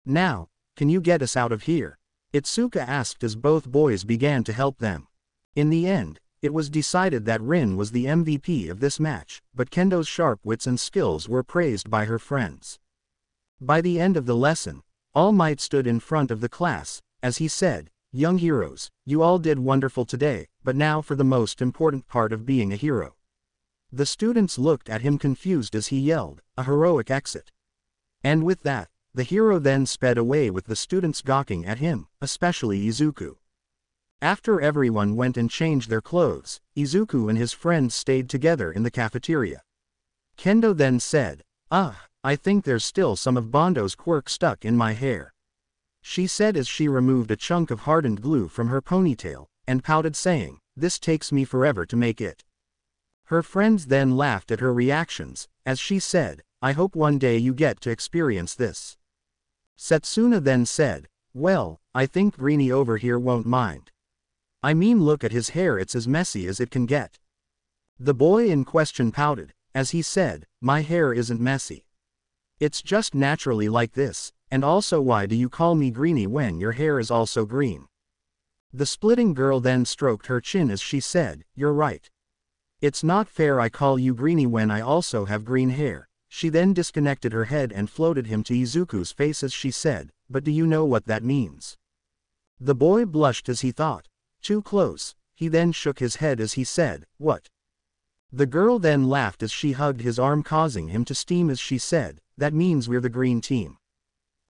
"Now, can you get us out of here?" Itsuka asked as both boys began to help them. In the end, it was decided that Rin was the MVP of this match, but Kendo's sharp wits and skills were praised by her friends. By the end of the lesson, All Might stood in front of the class, as he said, "Young heroes, you all did wonderful today, but now for the most important part of being a hero." The students looked at him confused as he yelled, "A heroic exit." And with that, the hero then sped away with the students gawking at him, especially Izuku. After everyone went and changed their clothes, Izuku and his friends stayed together in the cafeteria. Kendo then said, I think there's still some of Bondo's quirk stuck in my hair," she said as she removed a chunk of hardened glue from her ponytail, and pouted, saying, "This takes me forever to make it." Her friends then laughed at her reactions, as she said, "I hope one day you get to experience this." Setsuna then said, "Well, I think Greenie over here won't mind. I mean, look at his hair, it's as messy as it can get." The boy in question pouted, as he said, "My hair isn't messy. It's just naturally like this, and also why do you call me Greenie when your hair is also green?" The splitting girl then stroked her chin as she said, "You're right. It's not fair I call you Greenie when I also have green hair." She then disconnected her head and floated him to Izuku's face as she said, "But do you know what that means?" The boy blushed as he thought, "Too close." He then shook his head as he said, "What?" The girl then laughed as she hugged his arm, causing him to steam as she said, "That means we're the green team."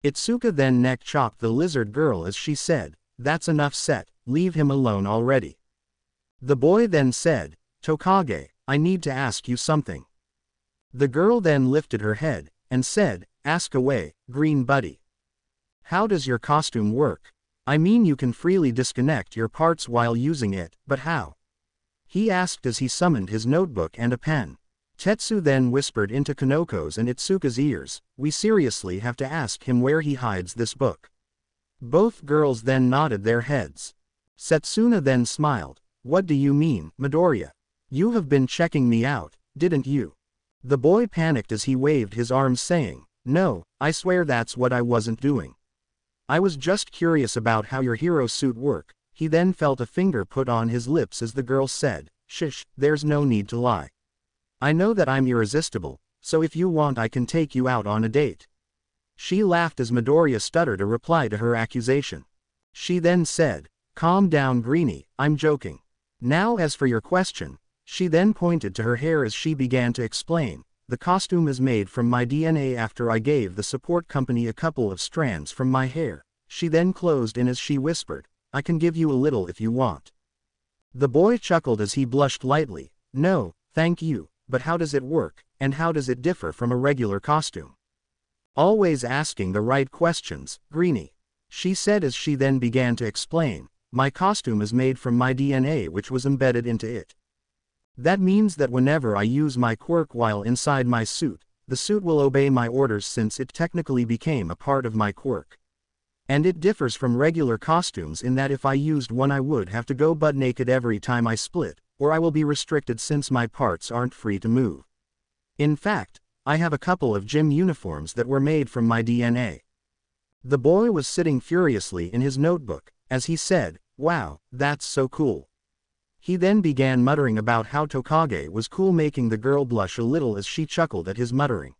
Itsuka then neck-chopped the lizard girl as she said, "That's enough set, leave him alone already." The boy then said, "Tokage, I need to ask you something." The girl then lifted her head, and said, "Ask away, green buddy. How does your costume work? I mean, you can freely disconnect your parts while using it, but how?" he asked as he summoned his notebook and a pen. Tetsu then whispered into Kanoko's and Itsuka's ears, "We seriously have to ask him where he hides this book." Both girls then nodded their heads. Setsuna then smiled, "What do you mean, Midoriya? You have been checking me out, didn't you?" The boy panicked as he waved his arms, saying, "No, I swear that's what I wasn't doing. I was just curious about how your hero suit work." He then felt a finger put on his lips as the girl said, "Shush, there's no need to lie. I know that I'm irresistible, so if you want I can take you out on a date." She laughed as Midoriya stuttered a reply to her accusation. She then said, "Calm down, Greenie, I'm joking. Now as for your question," she then pointed to her hair as she began to explain, "The costume is made from my DNA after I gave the support company a couple of strands from my hair." She then closed in as she whispered, "I can give you a little if you want." The boy chuckled as he blushed lightly, "No, thank you, but how does it work, and how does it differ from a regular costume?" "Always asking the right questions, Greenie," she said as she then began to explain, "My costume is made from my DNA which was embedded into it. That means that whenever I use my quirk while inside my suit, the suit will obey my orders since it technically became a part of my quirk. And it differs from regular costumes in that if I used one I would have to go butt naked every time I split, or I will be restricted since my parts aren't free to move. In fact, I have a couple of gym uniforms that were made from my DNA." The boy was sitting furiously in his notebook, as he said, "Wow, that's so cool. He then began muttering about how Tokage was cool, making the girl blush a little as she chuckled at his muttering.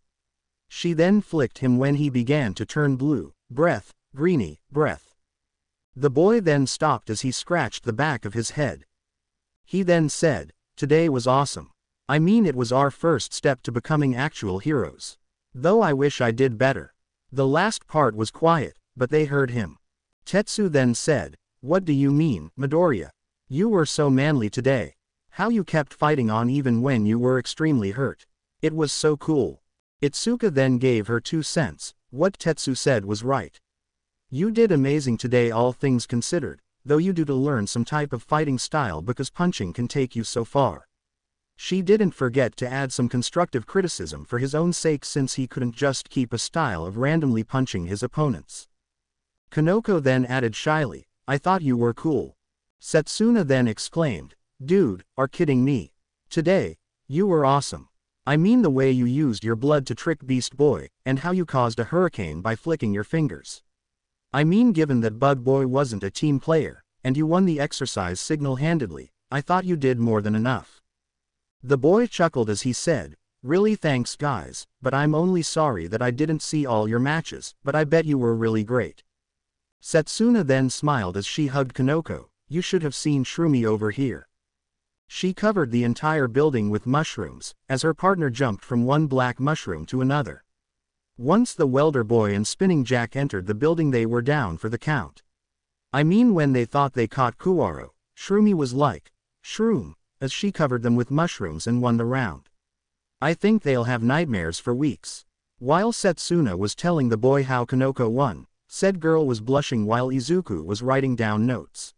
She then flicked him when he began to turn blue. Breath, greeny, breath. The boy then stopped as he scratched the back of his head. He then said, "Today was awesome. I mean, it was our first step to becoming actual heroes. Though I wish I did better." The last part was quiet, but they heard him. Tetsu then said, "What do you mean, Midoriya? You were so manly today. How you kept fighting on even when you were extremely hurt. It was so cool." Itsuka then gave her 2 cents. What Tetsu said was right. You did amazing today, all things considered, though you do to learn some type of fighting style because punching can take you so far. She didn't forget to add some constructive criticism for his own sake, since he couldn't just keep a style of randomly punching his opponents. Kanoko then added shyly, "I thought you were cool." Setsuna then exclaimed, "Dude, are kidding me? Today, you were awesome. I mean, the way you used your blood to trick Beast Boy, and how you caused a hurricane by flicking your fingers. I mean, given that Bug Boy wasn't a team player, and you won the exercise single-handedly, I thought you did more than enough." The boy chuckled as he said, "Really, thanks guys, but I'm only sorry that I didn't see all your matches, but I bet you were really great." Setsuna then smiled as she hugged Kanoko. "You should have seen Shroomy over here. She covered the entire building with mushrooms, as her partner jumped from one black mushroom to another. Once the welder boy and spinning jack entered the building, they were down for the count. I mean, when they thought they caught Kuwaro, Shroomy was like, 'Shroom,' as she covered them with mushrooms and won the round. I think they'll have nightmares for weeks." While Setsuna was telling the boy how Kanoko won, said girl was blushing while Izuku was writing down notes.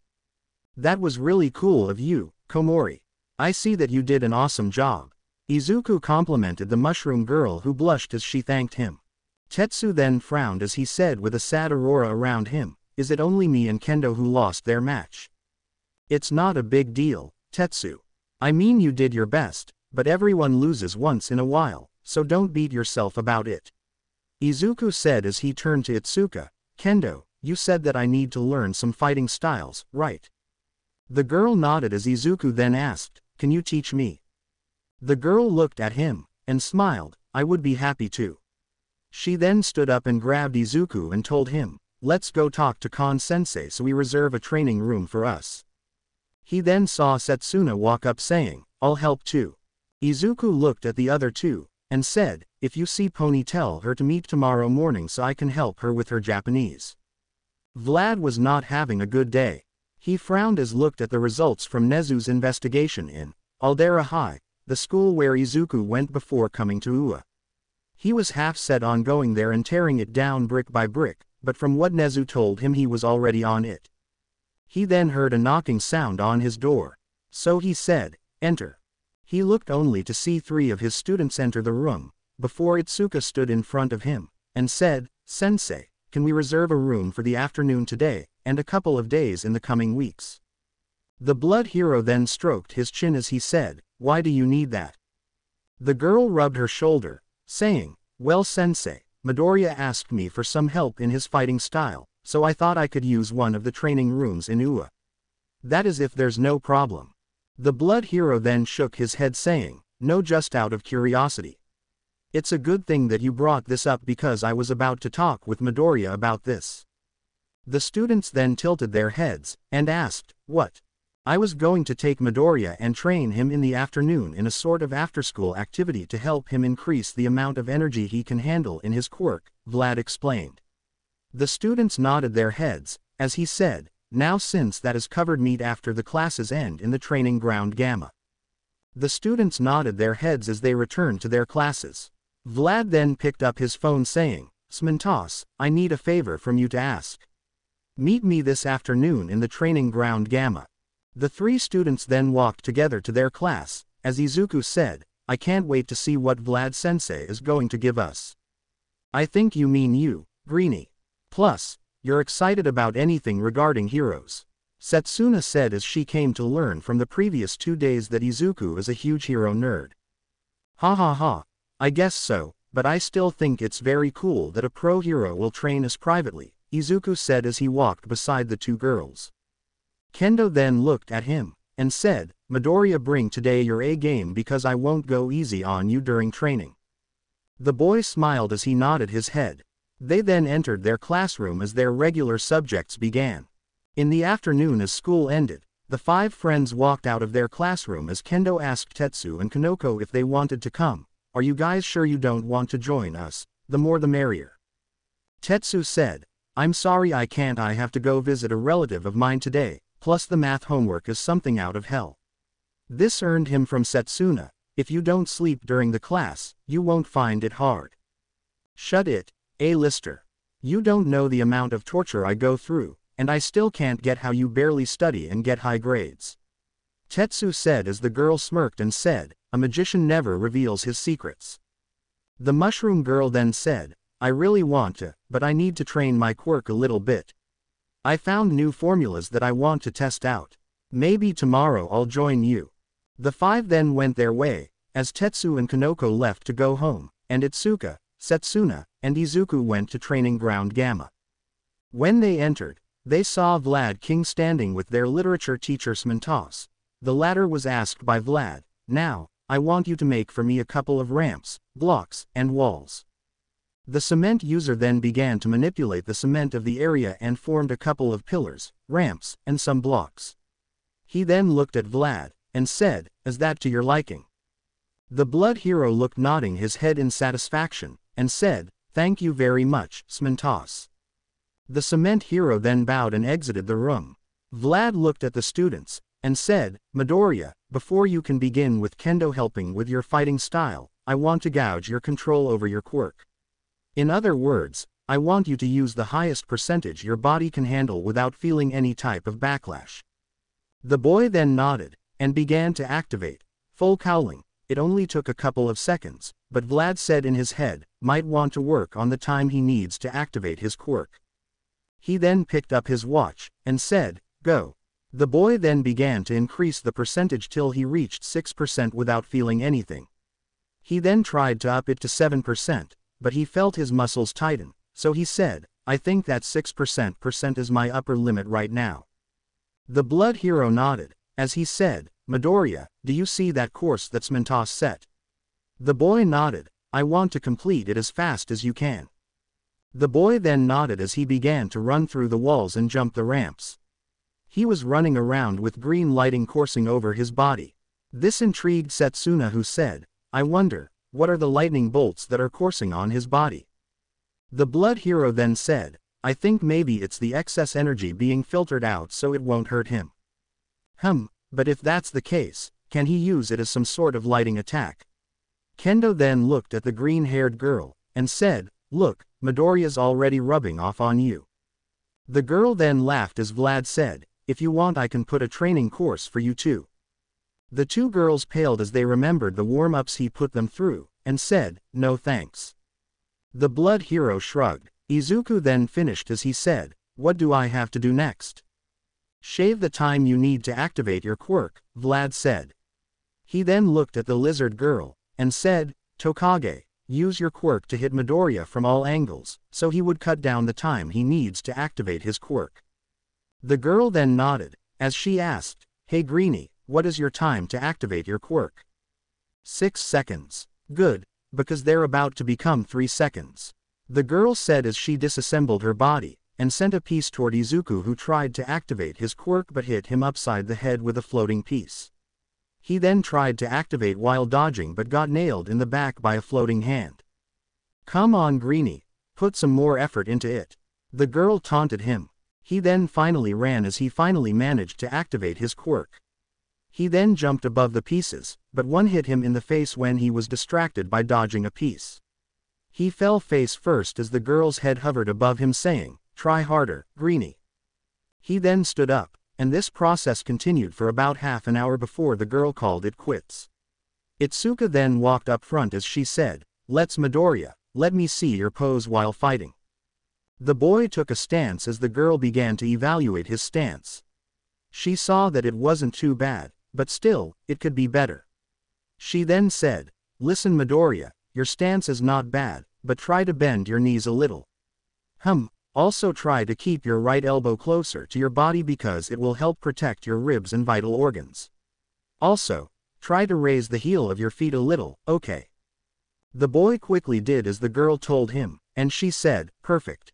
"That was really cool of you, Komori. I see that you did an awesome job." Izuku complimented the mushroom girl, who blushed as she thanked him. Tetsu then frowned as he said with a sad aurora around him, "Is it only me and Kendo who lost their match? It's not a big deal, Tetsu. I mean, you did your best, but everyone loses once in a while, so don't beat yourself about it." Izuku said as he turned to Itsuka, "Kendo, you said that I need to learn some fighting styles, right?" The girl nodded as Izuku then asked, "Can you teach me?" The girl looked at him, and smiled, "I would be happy to." She then stood up and grabbed Izuku and told him, "Let's go talk to Kon-sensei so we reserve a training room for us." He then saw Setsuna walk up saying, "I'll help too." Izuku looked at the other two, and said, "If you see Pony, tell her to meet tomorrow morning so I can help her with her Japanese." Vlad was not having a good day. He frowned as looked at the results from Nezu's investigation in Aldera High, the school where Izuku went before coming to Ua. He was half set on going there and tearing it down brick by brick, but from what Nezu told him, he was already on it. He then heard a knocking sound on his door. So he said, "Enter." He looked only to see 3 of his students enter the room, before Itsuka stood in front of him, and said, "Sensei, can we reserve a room for the afternoon today, and a couple of days in the coming weeks?" The blood hero then stroked his chin as he said, "Why do you need that?" The girl rubbed her shoulder, saying, "Well sensei, Midoriya asked me for some help in his fighting style, so I thought I could use one of the training rooms in Ua. That is if there's no problem." The blood hero then shook his head saying, "No, just out of curiosity. It's a good thing that you brought this up because I was about to talk with Midoriya about this." The students then tilted their heads, and asked, "What?" "I was going to take Midoriya and train him in the afternoon in a sort of after-school activity to help him increase the amount of energy he can handle in his quirk," Vlad explained. The students nodded their heads, as he said, "Now since that is covered, meet after the classes end in the training ground Gamma." The students nodded their heads as they returned to their classes. Vlad then picked up his phone saying, "Smintos, I need a favor from you to ask. Meet me this afternoon in the training ground Gamma." The 3 students then walked together to their class, as Izuku said, "I can't wait to see what Vlad sensei is going to give us." "I think you mean you, Greeny. Plus, you're excited about anything regarding heroes," Setsuna said as she came to learn from the previous 2 days that Izuku is a huge hero nerd. "Ha ha ha, I guess so, but I still think it's very cool that a pro hero will train us privately," Izuku said as he walked beside the 2 girls. Kendo then looked at him, and said, Midoriya, bring today your A game because I won't go easy on you during training. The boy smiled as he nodded his head. They then entered their classroom as their regular subjects began. In the afternoon as school ended, the 5 friends walked out of their classroom as Kendo asked Tetsu and Kanoko if they wanted to come. Are you guys sure you don't want to join us? The more the merrier. Tetsu said, I'm sorry I can't, I have to go visit a relative of mine today, plus the math homework is something out of hell. This earned him from Setsuna, if you don't sleep during the class, you won't find it hard. Shut it, A-lister. You don't know the amount of torture I go through, and I still can't get how you barely study and get high grades. Tetsu said as the girl smirked and said, a magician never reveals his secrets. The mushroom girl then said, I really want to, but I need to train my quirk a little bit. I found new formulas that I want to test out. Maybe tomorrow I'll join you. The 5 then went their way, as Tetsu and Kanoko left to go home, and Itsuka, Setsuna, and Izuku went to training ground Gamma. When they entered, they saw Vlad King standing with their literature teacher Smintos. The latter was asked by Vlad, now, I want you to make for me a couple of ramps, blocks, and walls. The cement user then began to manipulate the cement of the area and formed a couple of pillars, ramps, and some blocks. He then looked at Vlad, and said, is that to your liking? The blood hero looked, nodding his head in satisfaction, and said, thank you very much, Smintos. The cement hero then bowed and exited the room. Vlad looked at the students, and said, Midoriya, before you can begin with kendo helping with your fighting style, I want to gauge your control over your quirk. In other words, I want you to use the highest percentage your body can handle without feeling any type of backlash. The boy then nodded, and began to activate full cowling. It only took a couple of seconds, but Vlad said in his head, might want to work on the time he needs to activate his quirk. He then picked up his watch, and said, go. The boy then began to increase the percentage till he reached 6% without feeling anything. He then tried to up it to 7%, but he felt his muscles tighten, so he said, I think that 6% is my upper limit right now. The blood hero nodded, as he said, Midoriya, do you see that course that Smintos set? The boy nodded, I want to complete it as fast as you can. The boy then nodded as he began to run through the walls and jump the ramps. He was running around with green lighting coursing over his body. This intrigued Setsuna, who said, I wonder, what are the lightning bolts that are coursing on his body? The blood hero then said, I think maybe it's the excess energy being filtered out so it won't hurt him. But if that's the case, can he use it as some sort of lighting attack? Kendo then looked at the green-haired girl, and said, look, Midoriya's already rubbing off on you. The girl then laughed as Vlad said, if you want I can put a training course for you too. The 2 girls paled as they remembered the warm-ups he put them through, and said, no thanks. The blood hero shrugged. Izuku then finished as he said, what do I have to do next? Shave the time you need to activate your quirk, Vlad said. He then looked at the lizard girl, and said, Tokage, use your quirk to hit Midoriya from all angles, so he would cut down the time he needs to activate his quirk. The girl then nodded, as she asked, hey Greenie, what is your time to activate your quirk? 6 seconds. Good, because they're about to become 3 seconds. The girl said as she disassembled her body, and sent a piece toward Izuku, who tried to activate his quirk but hit him upside the head with a floating piece. He then tried to activate while dodging but got nailed in the back by a floating hand. Come on Greenie, put some more effort into it. The girl taunted him. He then finally ran as he finally managed to activate his quirk. He then jumped above the pieces, but one hit him in the face when he was distracted by dodging a piece. He fell face first as the girl's head hovered above him saying, try harder, Greenie. He then stood up, and this process continued for about half an hour before the girl called it quits. Itsuka then walked up front as she said, let's Midoriya, let me see your pose while fighting. The boy took a stance as the girl began to evaluate his stance. She saw that it wasn't too bad, but still, it could be better. She then said, listen Midoriya, your stance is not bad, but try to bend your knees a little. Also try to keep your right elbow closer to your body because it will help protect your ribs and vital organs. Also, try to raise the heel of your feet a little, okay? The boy quickly did as the girl told him, and she said, perfect.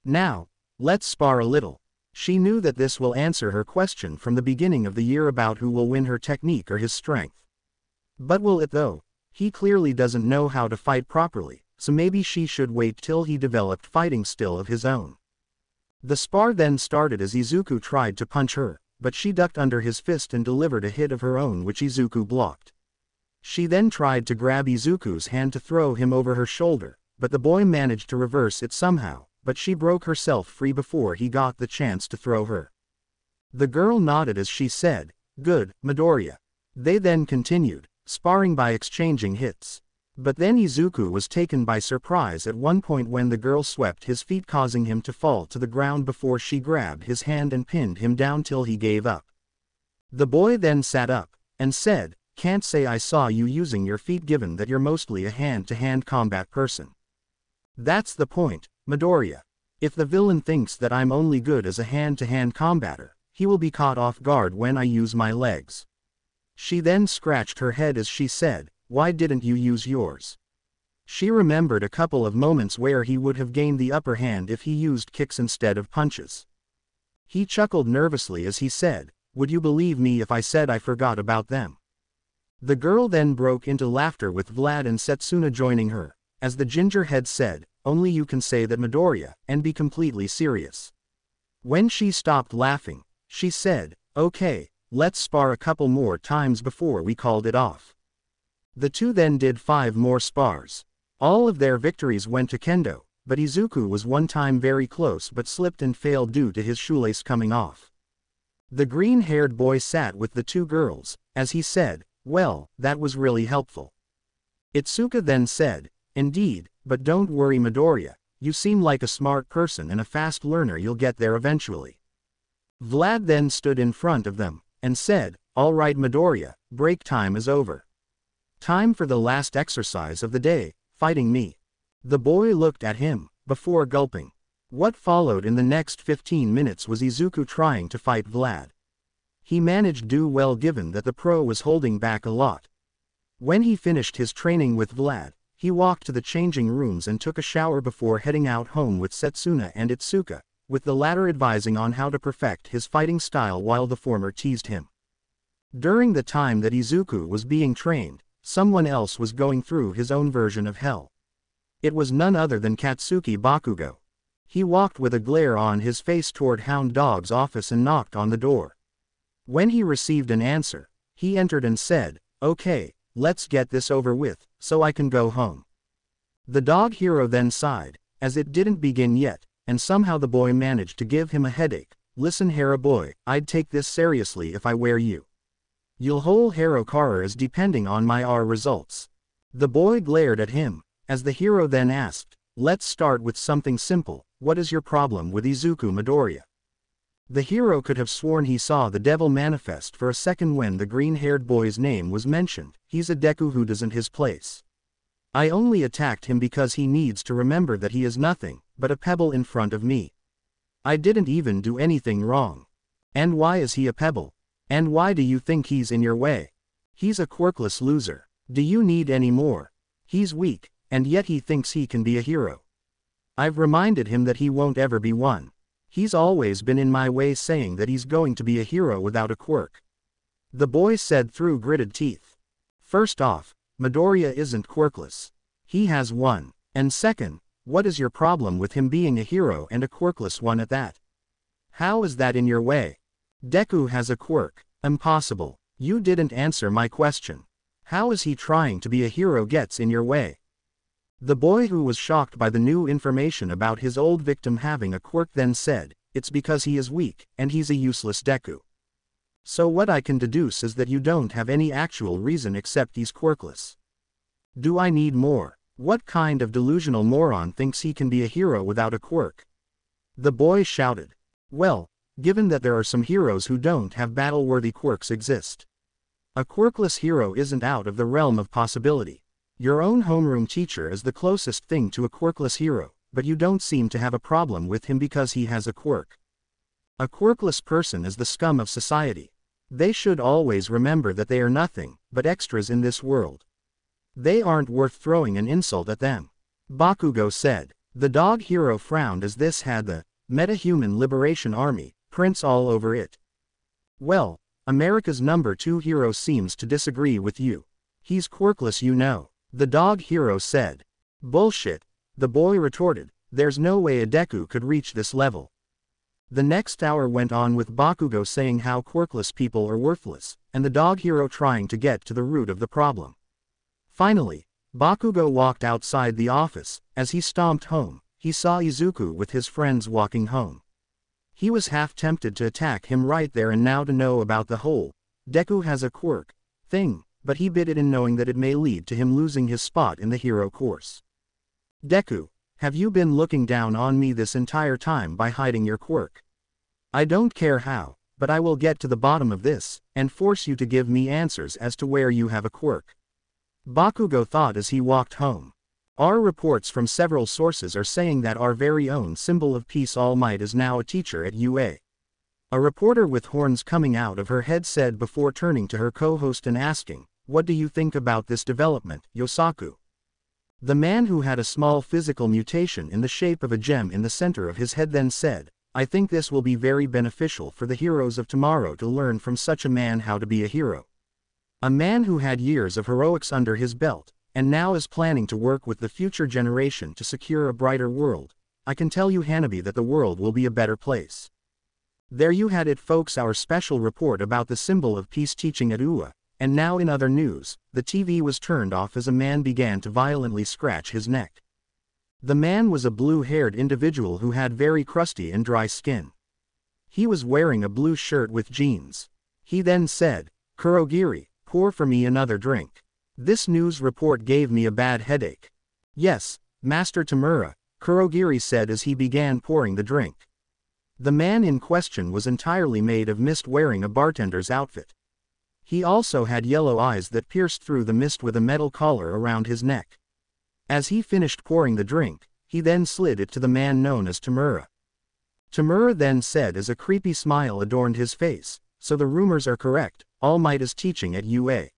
Now, let's spar a little. She knew that this will answer her question from the beginning of the year about who will win, her technique or his strength. But will it though? He clearly doesn't know how to fight properly, so maybe she should wait till he developed fighting skill of his own. The spar then started as Izuku tried to punch her, but she ducked under his fist and delivered a hit of her own which Izuku blocked. She then tried to grab Izuku's hand to throw him over her shoulder, but the boy managed to reverse it somehow, but she broke herself free before he got the chance to throw her. The girl nodded as she said, good, Midoriya. They then continued, sparring by exchanging hits. But then Izuku was taken by surprise at one point when the girl swept his feet, causing him to fall to the ground before she grabbed his hand and pinned him down till he gave up. The boy then sat up, and said, can't say I saw you using your feet given that you're mostly a hand-to-hand combat person. That's the point, Midoriya. If the villain thinks that I'm only good as a hand-to-hand combatter, he will be caught off guard when I use my legs. She then scratched her head as she said, why didn't you use yours? She remembered a couple of moments where he would have gained the upper hand if he used kicks instead of punches. He chuckled nervously as he said, would you believe me if I said I forgot about them? The girl then broke into laughter with Vlad and Setsuna joining her, as the gingerhead said, only you can say that, Midoriya, and be completely serious. When she stopped laughing, she said, okay, let's spar a couple more times before we called it off. The two then did 5 more spars. All of their victories went to Kendo, but Izuku was one time very close but slipped and failed due to his shoelace coming off. The green-haired boy sat with the two girls, as he said, well, that was really helpful. Itsuka then said, indeed, but don't worry Midoriya, you seem like a smart person and a fast learner, you'll get there eventually. Vlad then stood in front of them, and said, all right Midoriya, break time is over. Time for the last exercise of the day, fighting me. The boy looked at him, before gulping. What followed in the next 15 minutes was Izuku trying to fight Vlad. He managed to do well given that the pro was holding back a lot. When he finished his training with Vlad, he walked to the changing rooms and took a shower before heading out home with Setsuna and Itsuka, with the latter advising on how to perfect his fighting style while the former teased him. During the time that Izuku was being trained, someone else was going through his own version of hell. It was none other than Katsuki Bakugo. He walked with a glare on his face toward Hound Dog's office and knocked on the door. When he received an answer, he entered and said, okay, let's get this over with, so I can go home. The dog hero then sighed, as it didn't begin yet, and somehow the boy managed to give him a headache. Listen Hera boy, I'd take this seriously if I were you. You'll whole hero career is depending on my results. The boy glared at him, as the hero then asked, let's start with something simple, what is your problem with Izuku Midoriya? The hero could have sworn he saw the devil manifest for a second when the green-haired boy's name was mentioned. He's a Deku who doesn't his place. I only attacked him because he needs to remember that he is nothing but a pebble in front of me. I didn't even do anything wrong. And why is he a pebble? And why do you think he's in your way? He's a quirkless loser. Do you need any more? He's weak, and yet he thinks he can be a hero. I've reminded him that he won't ever be one. He's always been in my way saying that he's going to be a hero without a quirk. The boy said through gritted teeth. First off, Midoriya isn't quirkless. He has one. And second, what is your problem with him being a hero and a quirkless one at that? How is that in your way? Deku has a quirk. Impossible. You didn't answer my question. How is he trying to be a hero gets in your way? The boy, who was shocked by the new information about his old victim having a quirk, then said, it's because he is weak, and he's a useless Deku. So what I can deduce is that you don't have any actual reason except he's quirkless. Do I need more? What kind of delusional moron thinks he can be a hero without a quirk? The boy shouted. Well, given that there are some heroes who don't have battle-worthy quirks exist. A quirkless hero isn't out of the realm of possibility. Your own homeroom teacher is the closest thing to a quirkless hero, but you don't seem to have a problem with him because he has a quirk. A quirkless person is the scum of society. They should always remember that they are nothing but extras in this world. They aren't worth throwing an insult at them. Bakugo said. The dog hero frowned as this had the Meta-Human Liberation Army prints all over it. Well, America's #2 hero seems to disagree with you. He's quirkless, you know, the dog hero said. Bullshit, the boy retorted. There's no way a Deku could reach this level. The next hour went on with Bakugo saying how quirkless people are worthless, and the dog hero trying to get to the root of the problem. Finally, Bakugo walked outside the office. As he stomped home, he saw Izuku with his friends walking home. He was half tempted to attack him right there and now to know about the whole Deku has a quirk thing, but he bit it in knowing that it may lead to him losing his spot in the hero course. Deku, have you been looking down on me this entire time by hiding your quirk? I don't care how, but I will get to the bottom of this, and force you to give me answers as to where you have a quirk. Bakugo thought as he walked home. Our reports from several sources are saying that our very own symbol of peace, All Might, is now a teacher at UA. A reporter with horns coming out of her head said before turning to her co-host and asking, "What do you think about this development, Yosaku?" The man who had a small physical mutation in the shape of a gem in the center of his head then said, "I think this will be very beneficial for the heroes of tomorrow to learn from such a man how to be a hero. A man who had years of heroics under his belt, and now is planning to work with the future generation to secure a brighter world. I can tell you, Hanabi, that the world will be a better place." There you had it, folks, our special report about the symbol of peace teaching at UA. And now in other news, the TV was turned off as a man began to violently scratch his neck. The man was a blue-haired individual who had very crusty and dry skin. He was wearing a blue shirt with jeans. He then said, "Kurogiri, pour for me another drink. This news report gave me a bad headache." "Yes, Master Tamura," Kurogiri said as he began pouring the drink. The man in question was entirely made of mist, wearing a bartender's outfit. He also had yellow eyes that pierced through the mist with a metal collar around his neck. As he finished pouring the drink, he then slid it to the man known as Tamura. Tamura then said as a creepy smile adorned his face, "So the rumors are correct, All Might is teaching at UA."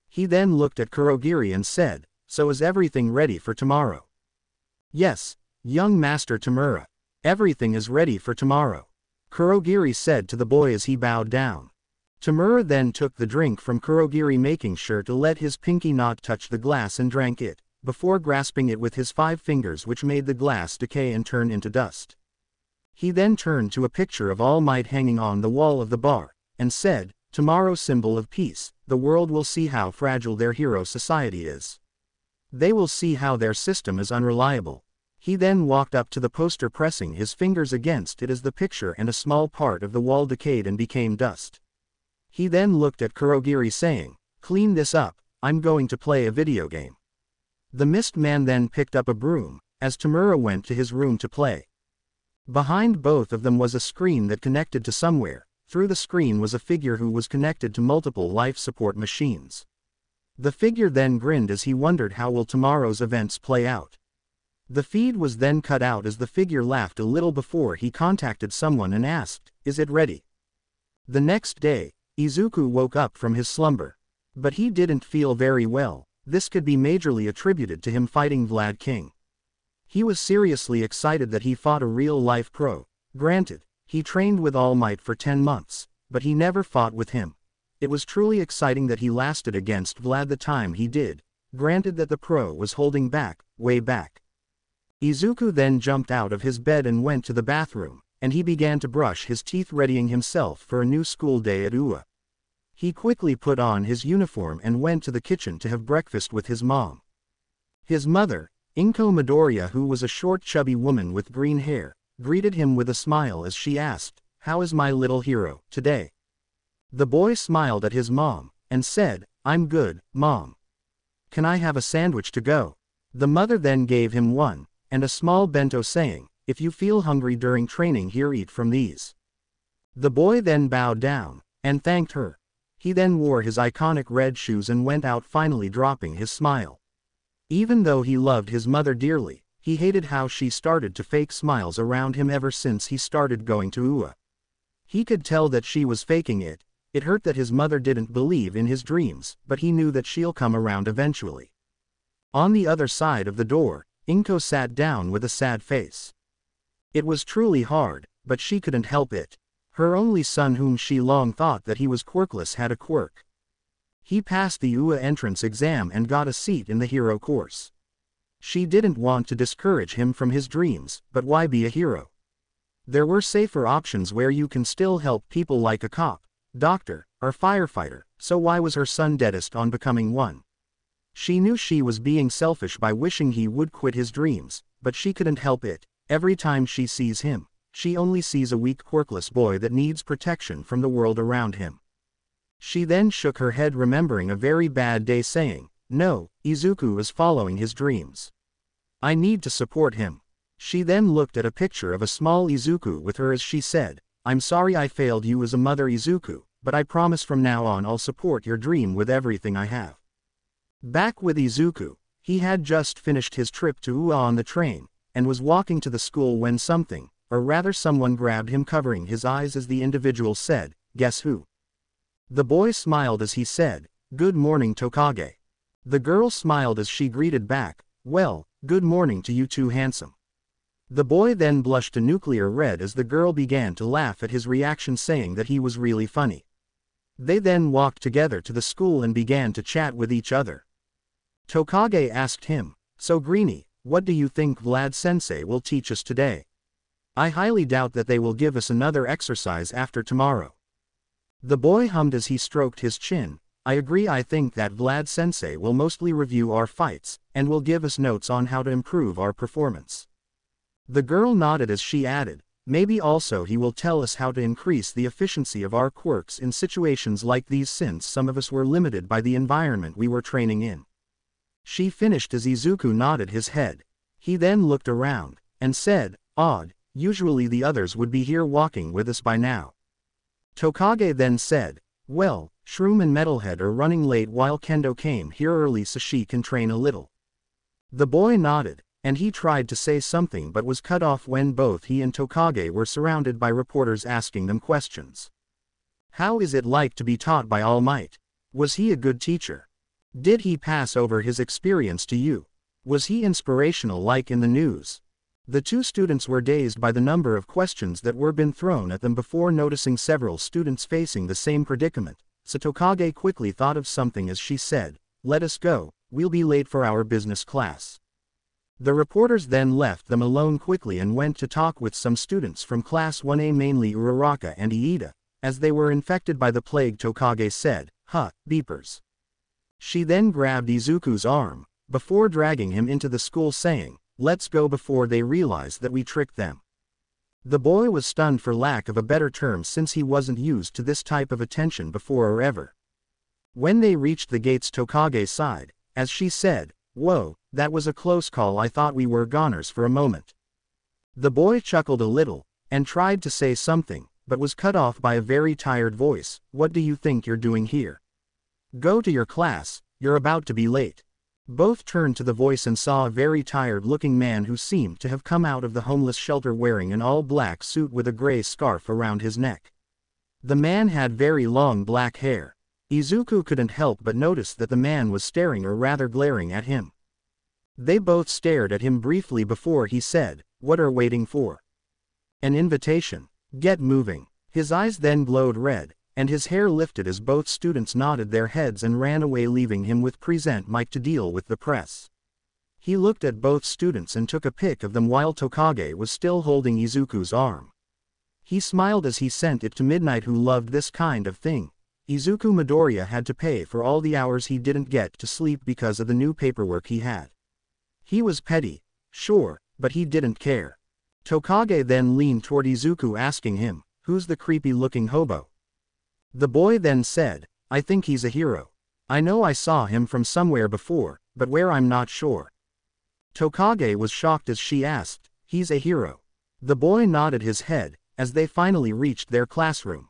He then looked at Kurogiri and said, "So is everything ready for tomorrow?" "Yes, young Master Tamura. Everything is ready for tomorrow," Kurogiri said to the boy as he bowed down. Tamura then took the drink from Kurogiri, making sure to let his pinky not touch the glass, and drank it, before grasping it with his 5 fingers, which made the glass decay and turn into dust. He then turned to a picture of All Might hanging on the wall of the bar, and said, "Tomorrow's symbol of peace, the world will see how fragile their hero society is. They will see how their system is unreliable." He then walked up to the poster, pressing his fingers against it as the picture and a small part of the wall decayed and became dust. He then looked at Kurogiri saying, "Clean this up, I'm going to play a video game." The mist man then picked up a broom, as Tamura went to his room to play. Behind both of them was a screen that connected to somewhere. Through the screen was a figure who was connected to multiple life support machines. The figure then grinned as he wondered how will tomorrow's events play out. The feed was then cut out as the figure laughed a little before he contacted someone and asked, "Is it ready?" The next day, Izuku woke up from his slumber. But he didn't feel very well. This could be majorly attributed to him fighting Vlad King. He was seriously excited that he fought a real-life pro. Granted, he trained with All Might for 10 months, but he never fought with him. It was truly exciting that he lasted against Vlad the time he did. Granted that the pro was holding back, way back. Izuku then jumped out of his bed and went to the bathroom, and he began to brush his teeth, readying himself for a new school day at UA. He quickly put on his uniform and went to the kitchen to have breakfast with his mom. His mother, Inko Midoriya, who was a short chubby woman with green hair, greeted him with a smile as she asked, "How is my little hero today?" The boy smiled at his mom, and said, "I'm good, Mom. Can I have a sandwich to go?" The mother then gave him one, and a small bento, saying, "If you feel hungry during training here, eat from these." The boy then bowed down, and thanked her. He then wore his iconic red shoes and went out, finally dropping his smile. Even though he loved his mother dearly, He hated how she started to fake smiles around him ever since he started going to UA. He could tell that she was faking it. It hurt that his mother didn't believe in his dreams, but he knew that she'll come around eventually. On the other side of the door, Inko sat down with a sad face. It was truly hard, but she couldn't help it. Her only son, whom she long thought that he was quirkless, had a quirk. He passed the UA entrance exam and got a seat in the hero course. She didn't want to discourage him from his dreams, but why be a hero? There were safer options where you can still help people, like a cop, doctor, or firefighter, so why was her son deadest on becoming one? She knew she was being selfish by wishing he would quit his dreams, but she couldn't help it. Every time she sees him, she only sees a weak, quirkless boy that needs protection from the world around him. She then shook her head, remembering a very bad day, saying, "No, Izuku is following his dreams. I need to support him." She then looked at a picture of a small Izuku with her as she said, "I'm sorry I failed you as a mother, Izuku, but I promise from now on I'll support your dream with everything I have." Back with Izuku, he had just finished his trip to UA on the train, and was walking to the school when something, or rather someone, grabbed him, covering his eyes as the individual said, "Guess who?" The boy smiled as he said, "Good morning, Tokage." The girl smiled as she greeted back, "Well, good morning to you too, handsome." The boy then blushed a nuclear red as the girl began to laugh at his reaction, saying that he was really funny. They then walked together to the school and began to chat with each other. Tokage asked him, "So Greenie, what do you think Vlad-sensei will teach us today? I highly doubt that they will give us another exercise after tomorrow." The boy hummed as he stroked his chin, "I agree. I think that Vlad-sensei will mostly review our fights, and will give us notes on how to improve our performance." The girl nodded as she added, "Maybe also he will tell us how to increase the efficiency of our quirks in situations like these, since some of us were limited by the environment we were training in." She finished as Izuku nodded his head. He then looked around, and said, "Odd, usually the others would be here walking with us by now." Tokage then said, "Well, Shroom and Metalhead are running late while Kendo came here early so she can train a little." The boy nodded, and he tried to say something but was cut off when both he and Tokage were surrounded by reporters asking them questions. How is it like to be taught by All Might? Was he a good teacher? Did he pass over his experience to you? Was he inspirational like in the news? The two students were dazed by the number of questions that were being thrown at them before noticing several students facing the same predicament, so Tokage quickly thought of something as she said, "Let us go, we'll be late for our business class." The reporters then left them alone quickly and went to talk with some students from Class 1A, mainly Uraraka and Iida, as they were infected by the plague. Tokage said, "Huh, beepers." She then grabbed Izuku's arm, before dragging him into the school, saying, "Let's go before they realize that we tricked them." The boy was stunned, for lack of a better term, since he wasn't used to this type of attention before or ever. When they reached the gates, Tokage sighed, as she said, "Whoa, that was a close call. I thought we were goners for a moment." The boy chuckled a little, and tried to say something, but was cut off by a very tired voice. "What do you think you're doing here? Go to your class, you're about to be late." Both turned to the voice and saw a very tired-looking man who seemed to have come out of the homeless shelter, wearing an all-black suit with a gray scarf around his neck. The man had very long black hair. Izuku couldn't help but notice that the man was staring, or rather glaring, at him. They both stared at him briefly before he said, "What are waiting for? An invitation? Get moving." His eyes then glowed red, and his hair lifted as both students nodded their heads and ran away, leaving him with present mic to deal with the press. He looked at both students and took a pic of them while Tokage was still holding Izuku's arm. He smiled as he sent it to Midnight, who loved this kind of thing. Izuku Midoriya had to pay for all the hours he didn't get to sleep because of the new paperwork he had. He was petty, sure, but he didn't care. Tokage then leaned toward Izuku, asking him, "Who's the creepy-looking hobo?" The boy then said, "I think he's a hero. I know I saw him from somewhere before, but where I'm not sure." Tokage was shocked as she asked, "He's a hero?" The boy nodded his head, as they finally reached their classroom.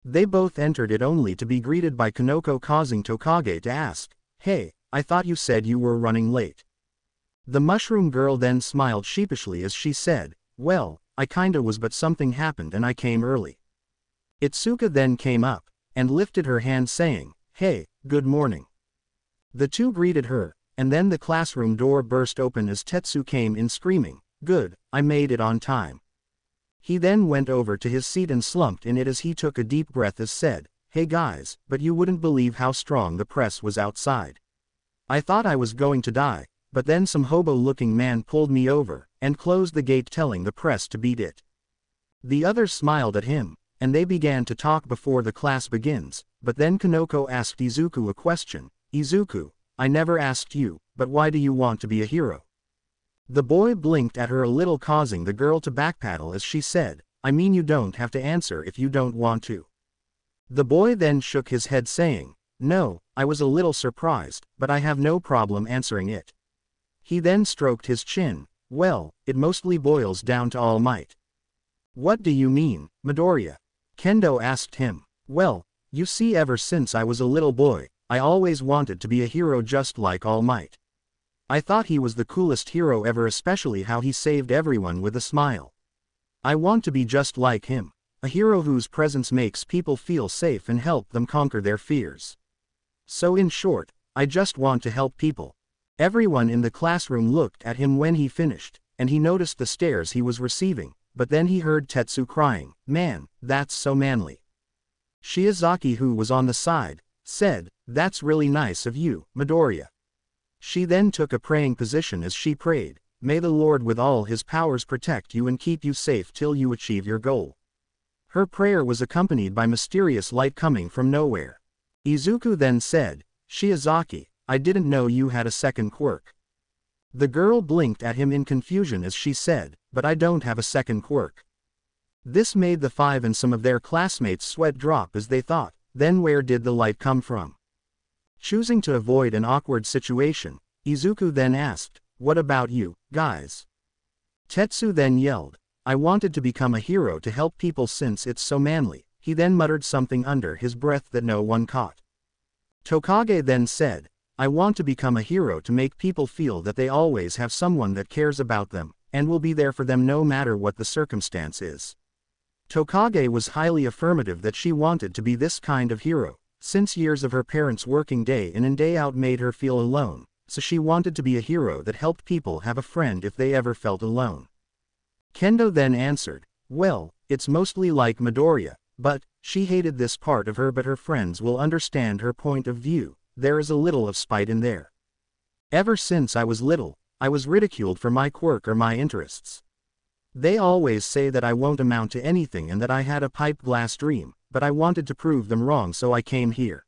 They both entered it only to be greeted by Kanoko, causing Tokage to ask, "Hey, I thought you said you were running late." The mushroom girl then smiled sheepishly as she said, "Well, I kinda was, but something happened and I came early." Itsuka then came up, and lifted her hand saying, "Hey, good morning." The two greeted her, and then the classroom door burst open as Tetsu came in screaming, "Good, I made it on time." He then went over to his seat and slumped in it as he took a deep breath as said, "Hey guys, but you wouldn't believe how strong the press was outside. I thought I was going to die, but then some hobo-looking man pulled me over, and closed the gate telling the press to beat it." The others smiled at him, and they began to talk before the class begins, but then Kanoko asked Izuku a question. "Izuku, I never asked you, but why do you want to be a hero?" The boy blinked at her a little, causing the girl to backpedal as she said, "I mean you don't have to answer if you don't want to." The boy then shook his head saying, "No, I was a little surprised, but I have no problem answering it." He then stroked his chin. "Well, it mostly boils down to All Might." "What do you mean, Midoriya?" Kendo asked him. "Well, you see, ever since I was a little boy, I always wanted to be a hero just like All Might. I thought he was the coolest hero ever, especially how he saved everyone with a smile. I want to be just like him, a hero whose presence makes people feel safe and help them conquer their fears. So in short, I just want to help people." Everyone in the classroom looked at him when he finished, and he noticed the stares he was receiving, but then he heard Tetsu crying, "Man, that's so manly." Shiozaki, who was on the side, said, "That's really nice of you, Midoriya." She then took a praying position as she prayed, "May the Lord with all his powers protect you and keep you safe till you achieve your goal." Her prayer was accompanied by mysterious light coming from nowhere. Izuku then said, "Shiozaki, I didn't know you had a second quirk." The girl blinked at him in confusion as she said, "But I don't have a second quirk." This made the five and some of their classmates sweat drop as they thought, then where did the light come from? Choosing to avoid an awkward situation, Izuku then asked, "What about you, guys?" Tetsu then yelled, "I wanted to become a hero to help people since it's so manly." He then muttered something under his breath that no one caught. Tokage then said, "I want to become a hero to make people feel that they always have someone that cares about them, and will be there for them no matter what the circumstance is." Tokage was highly affirmative that she wanted to be this kind of hero, since years of her parents working day in and day out made her feel alone, so she wanted to be a hero that helped people have a friend if they ever felt alone. Kendo then answered, "Well, it's mostly like Midoriya, but she hated this part of her, but her friends will understand her point of view. There is a little of spite in there. Ever since I was little, I was ridiculed for my quirk or my interests. They always say that I won't amount to anything and that I had a pipe glass dream, but I wanted to prove them wrong, so I came here."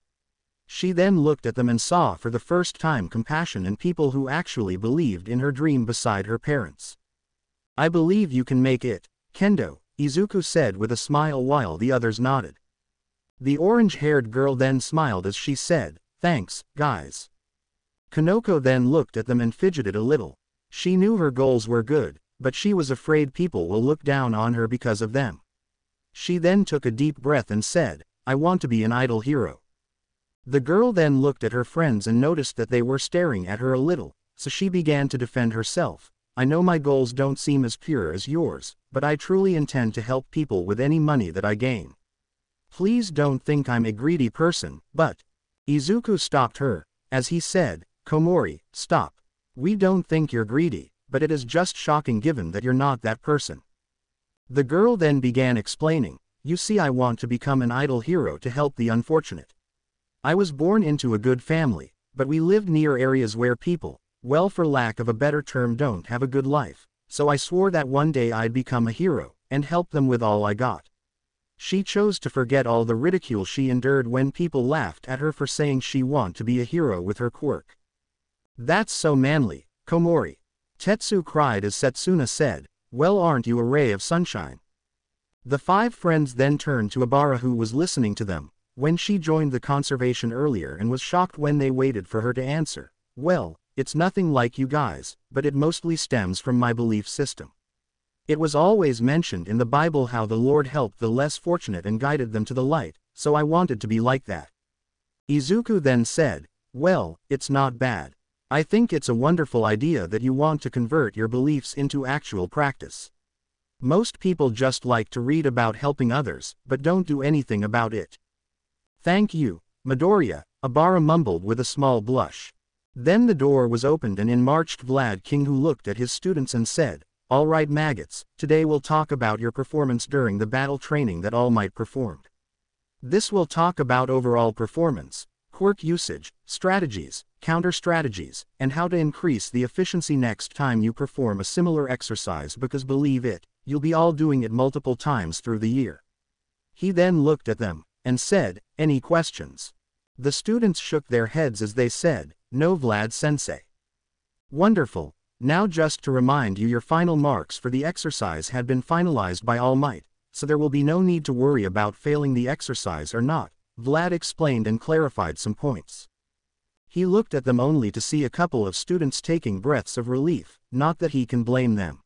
She then looked at them and saw for the first time compassion in people who actually believed in her dream beside her parents. "I believe you can make it, Kendo," Izuku said with a smile while the others nodded. The orange-haired girl then smiled as she said, "Thanks, guys." Kanoko then looked at them and fidgeted a little. She knew her goals were good, but she was afraid people will look down on her because of them. She then took a deep breath and said, "I want to be an idol hero." The girl then looked at her friends and noticed that they were staring at her a little, so she began to defend herself. "I know my goals don't seem as pure as yours, but I truly intend to help people with any money that I gain. Please don't think I'm a greedy person, but..." Izuku stopped her, as he said, "Komori, stop. We don't think you're greedy, but it is just shocking given that you're not that person." The girl then began explaining, "You see, I want to become an idol hero to help the unfortunate. I was born into a good family, but we lived near areas where people, well, for lack of a better term, don't have a good life, so I swore that one day I'd become a hero, and help them with all I got." She chose to forget all the ridicule she endured when people laughed at her for saying she wanted to be a hero with her quirk. "That's so manly, Komori," Tetsu cried as Setsuna said, "Well, aren't you a ray of sunshine?" The five friends then turned to Abara, who was listening to them, when she joined the conservation earlier, and was shocked when they waited for her to answer. "Well, it's nothing like you guys, but it mostly stems from my belief system. It was always mentioned in the Bible how the Lord helped the less fortunate and guided them to the light, so I wanted to be like that." Izuku then said, "Well, it's not bad. I think it's a wonderful idea that you want to convert your beliefs into actual practice. Most people just like to read about helping others, but don't do anything about it. Thank you, Midoriya, Abara mumbled with a small blush. Then the door was opened and in marched Vlad King, who looked at his students and said, "All right maggots, today we'll talk about your performance during the battle training that All Might performed. This will talk about overall performance, quirk usage, strategies, counter-strategies, and how to increase the efficiency next time you perform a similar exercise, because believe it, you'll be all doing it multiple times through the year." He then looked at them, and said, "Any questions?" The students shook their heads as they said, "No Vlad-sensei." Wonderful. Now just to remind you, your final marks for the exercise had been finalized by All Might, so there will be no need to worry about failing the exercise or not, Vlad explained and clarified some points. He looked at them only to see a couple of students taking breaths of relief, not that he can blame them.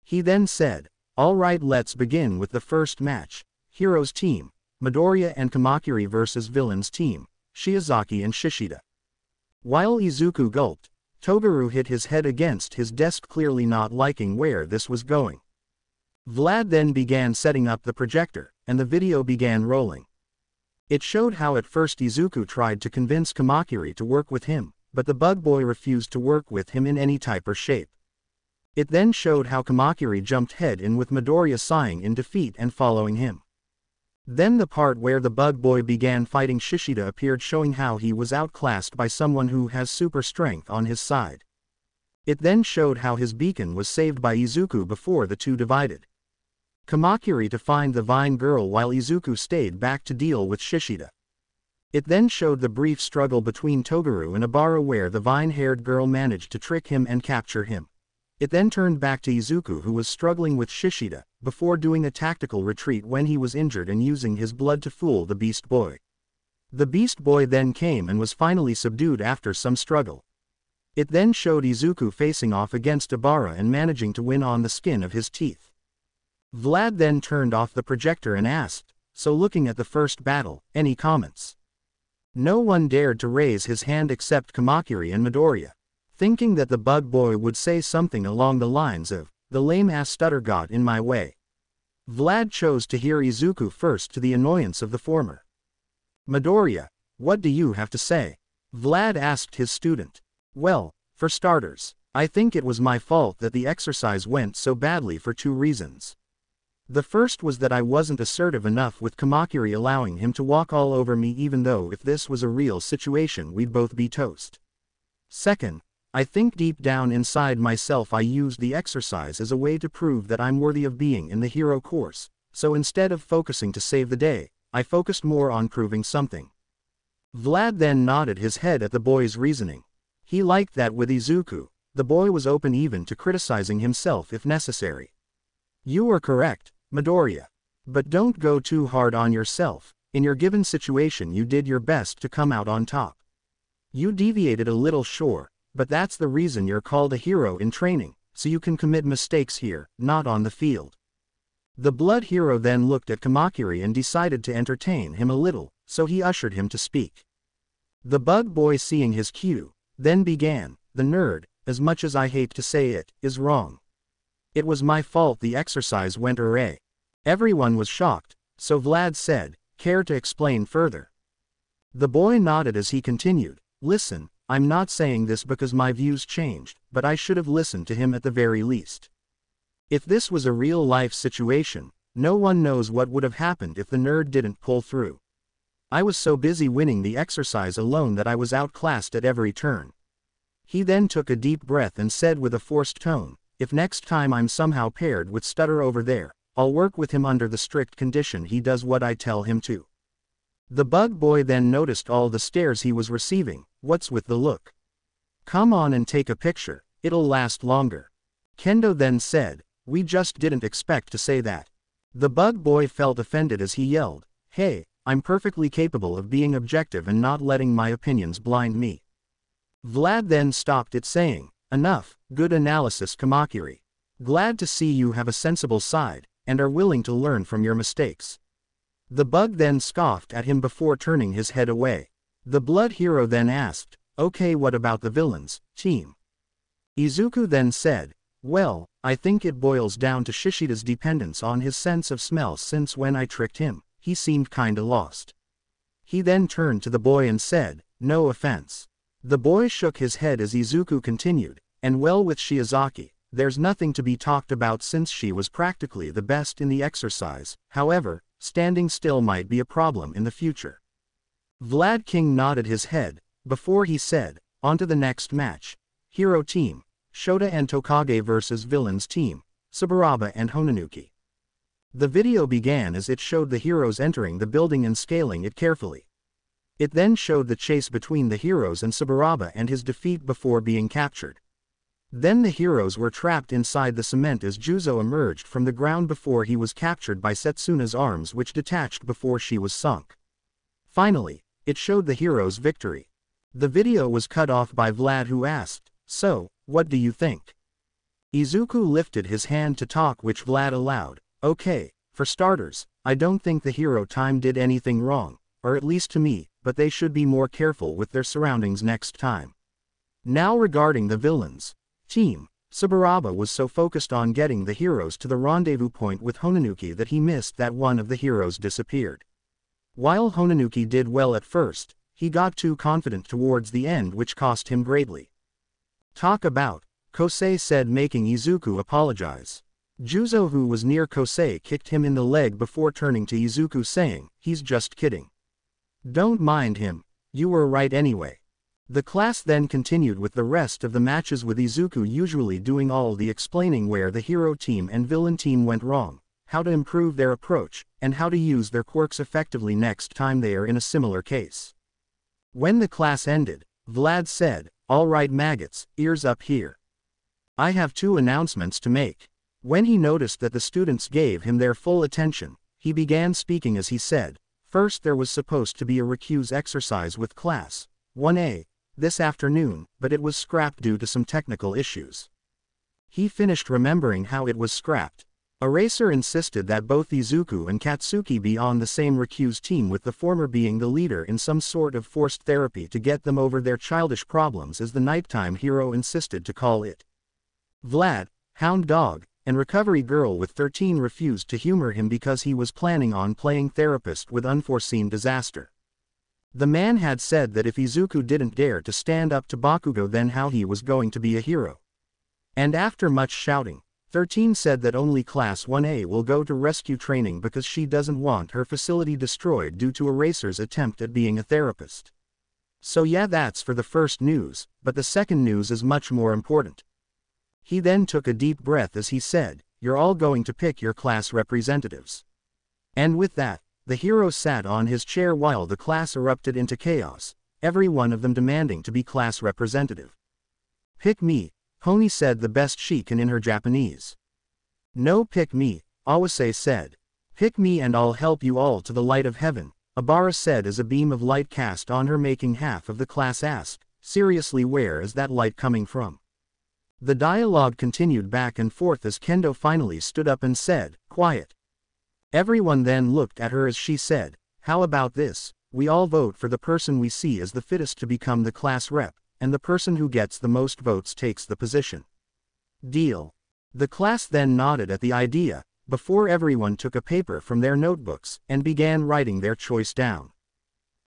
He then said, "All right, let's begin with the first match. Heroes team, Midoriya and Kamakiri versus villains team, Shiozaki and Shishida." While Izuku gulped, Toguro hit his head against his desk, clearly not liking where this was going. Vlad then began setting up the projector, and the video began rolling. It showed how at first Izuku tried to convince Kamakiri to work with him, but the bug boy refused to work with him in any type or shape. It then showed how Kamakiri jumped head in with Midoriya sighing in defeat and following him. Then the part where the bug boy began fighting Shishida appeared, showing how he was outclassed by someone who has super strength on his side. It then showed how his beacon was saved by Izuku before the two divided. Kamakiri to find the Vine Girl while Izuku stayed back to deal with Shishida. It then showed the brief struggle between Toguro and Abara where the vine-haired girl managed to trick him and capture him. It then turned back to Izuku, who was struggling with Shishida, before doing a tactical retreat when he was injured and using his blood to fool the Beast Boy. The Beast Boy then came and was finally subdued after some struggle. It then showed Izuku facing off against Abara and managing to win on the skin of his teeth. Vlad then turned off the projector and asked, "So looking at the first battle, any comments?" No one dared to raise his hand except Kamakiri and Midoriya, thinking that the bug boy would say something along the lines of, "The lame-ass stutter got in my way." Vlad chose to hear Izuku first, to the annoyance of the former. "Midoriya, what do you have to say?" Vlad asked his student. "Well, for starters, I think it was my fault that the exercise went so badly for two reasons. The first was that I wasn't assertive enough with Kamakiri, allowing him to walk all over me, even though if this was a real situation we'd both be toast. Second, I think deep down inside myself I used the exercise as a way to prove that I'm worthy of being in the hero course, so instead of focusing to save the day, I focused more on proving something." Vlad then nodded his head at the boy's reasoning. He liked that with Izuku, the boy was open even to criticizing himself if necessary. "You are correct, Midoriya. But don't go too hard on yourself. In your given situation you did your best to come out on top. You deviated a little, sure, but that's the reason you're called a hero in training, so you can commit mistakes here, not on the field." The blood hero then looked at Kamakiri and decided to entertain him a little, so he ushered him to speak. The bug boy, seeing his cue, then began, "The nerd, as much as I hate to say it, is wrong. It was my fault the exercise went awry." Everyone was shocked, so Vlad said, "Care to explain further?" The boy nodded as he continued, "Listen, I'm not saying this because my views changed, but I should have listened to him at the very least. If this was a real-life situation, no one knows what would have happened if the nerd didn't pull through. I was so busy winning the exercise alone that I was outclassed at every turn." He then took a deep breath and said with a forced tone, "If next time I'm somehow paired with Stutter over there, I'll work with him under the strict condition he does what I tell him to." The bug boy then noticed all the stares he was receiving. "What's with the look? Come on and take a picture, it'll last longer." Kendo then said, "We just didn't expect to say that." The bug boy felt offended as he yelled, "Hey, I'm perfectly capable of being objective and not letting my opinions blind me." Vlad then stopped it, saying, "Enough, good analysis, Kamakiri. Glad to see you have a sensible side, and are willing to learn from your mistakes." The bug then scoffed at him before turning his head away. The blood hero then asked, Okay, what about the villains, team? Izuku then said, well, I think it boils down to Shishida's dependence on his sense of smell, since when I tricked him, he seemed kinda lost. He then turned to the boy and said, no offense. The boy shook his head as Izuku continued, and well, with Shiozaki, there's nothing to be talked about since she was practically the best in the exercise. However, standing still might be a problem in the future. Vlad King nodded his head, before he said, on to the next match. Hero team, Shota and Tokage versus villains team, Saburaba and Honanuki. The video began as it showed the heroes entering the building and scaling it carefully. It then showed the chase between the heroes and Saburaba and his defeat before being captured. Then the heroes were trapped inside the cement as Juzo emerged from the ground before he was captured by Setsuna's arms, which detached before she was sunk. Finally, it showed the heroes' victory. The video was cut off by Vlad, who asked, so, what do you think? Izuku lifted his hand to talk, which Vlad allowed. Okay, for starters, I don't think the hero team did anything wrong, or at least to me, but they should be more careful with their surroundings next time. Now regarding the villains team, Saburaba was so focused on getting the heroes to the rendezvous point with Honanuki that he missed that one of the heroes disappeared. While Honanuki did well at first, he got too confident towards the end, which cost him greatly. Talk about, Kosei said, making Izuku apologize. Juzo, who was near Kosei, kicked him in the leg before turning to Izuku saying, he's just kidding. Don't mind him, you were right anyway. The class then continued with the rest of the matches, with Izuku usually doing all the explaining where the hero team and villain team went wrong, how to improve their approach, and how to use their quirks effectively next time they are in a similar case. When the class ended, Vlad said, all right maggots, ears up here. I have 2 announcements to make. When he noticed that the students gave him their full attention, he began speaking as he said, first, there was supposed to be a recuse exercise with class 1A, this afternoon, but it was scrapped due to some technical issues. He finished remembering how it was scrapped. Eraser insisted that both Izuku and Katsuki be on the same recuse team, with the former being the leader in some sort of forced therapy to get them over their childish problems, as the nighttime hero insisted to call it. Vlad, Hound Dog, and Recovery Girl with 13 refused to humor him because he was planning on playing therapist with unforeseen disaster. The man had said that if Izuku didn't dare to stand up to Bakugo, then how he was going to be a hero. And after much shouting, 13 said that only Class 1A will go to rescue training because she doesn't want her facility destroyed due to Eraser's attempt at being a therapist. So yeah, that's for the first news, but the second news is much more important. He then took a deep breath as he said, you're all going to pick your class representatives. And with that, the hero sat on his chair while the class erupted into chaos, every one of them demanding to be class representative. Pick me, Honi said, the best she can in her Japanese. No, pick me, Awase said. Pick me and I'll help you all to the light of heaven, Abara said as a beam of light cast on her, making half of the class ask, seriously, where is that light coming from? The dialogue continued back and forth as Kendo finally stood up and said, quiet. Everyone then looked at her as she said, how about this, we all vote for the person we see as the fittest to become the class rep, and the person who gets the most votes takes the position. Deal. The class then nodded at the idea, before everyone took a paper from their notebooks and began writing their choice down.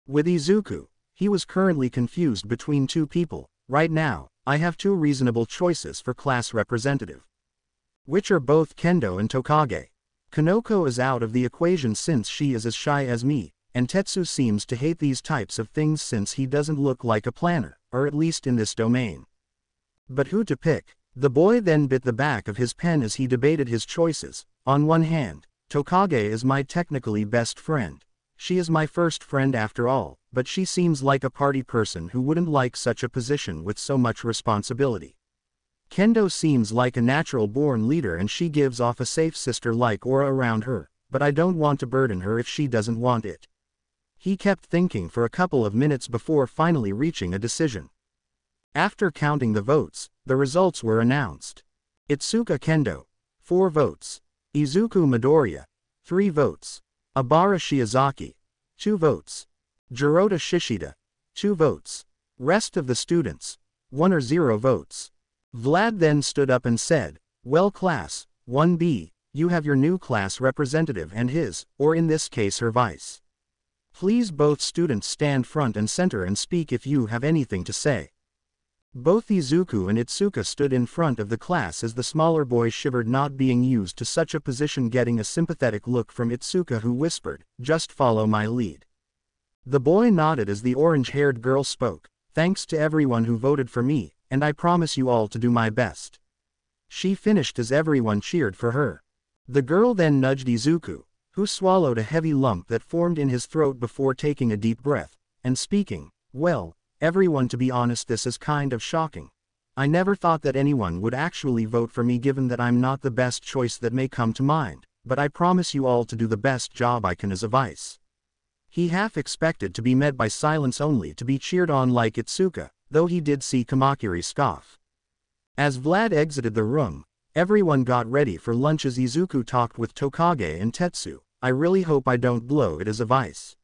With Izuku, he was currently confused between 2 people. Right now, I have 2 reasonable choices for class representative, which are both Kendo and Tokage. Kanoko is out of the equation since she is as shy as me, and Tetsu seems to hate these types of things since he doesn't look like a planner, or at least in this domain. But who to pick? The boy then bit the back of his pen as he debated his choices. On one hand, Tokage is my technically best friend. She is my first friend after all, but she seems like a party person who wouldn't like such a position with so much responsibility. Kendo seems like a natural-born leader and she gives off a safe sister-like aura around her, but I don't want to burden her if she doesn't want it. He kept thinking for a couple of minutes before finally reaching a decision. After counting the votes, the results were announced. Itsuka Kendo, 4 votes. Izuku Midoriya, 3 votes. Abara Shiozaki, 2 votes. Jirota Shishida, 2 votes. Rest of the students. 1 or 0 votes. Vlad then stood up and said, well class, 1B, you have your new class representative and his, or in this case her vice. Please both students stand front and center and speak if you have anything to say. Both Izuku and Itsuka stood in front of the class as the smaller boy shivered not being used to such a position, getting a sympathetic look from Itsuka, who whispered, just follow my lead. The boy nodded as the orange-haired girl spoke, thanks to everyone who voted for me, and I promise you all to do my best. She finished as everyone cheered for her. The girl then nudged Izuku, who swallowed a heavy lump that formed in his throat before taking a deep breath, and speaking, well, everyone, to be honest, this is kind of shocking. I never thought that anyone would actually vote for me, given that I'm not the best choice that may come to mind, but I promise you all to do the best job I can as a vice. He half expected to be met by silence, only to be cheered on like Itsuka, though he did see Kamakiri scoff. As Vlad exited the room, everyone got ready for lunch as Izuku talked with Tokage and Tetsu. I really hope I don't blow it as a vice.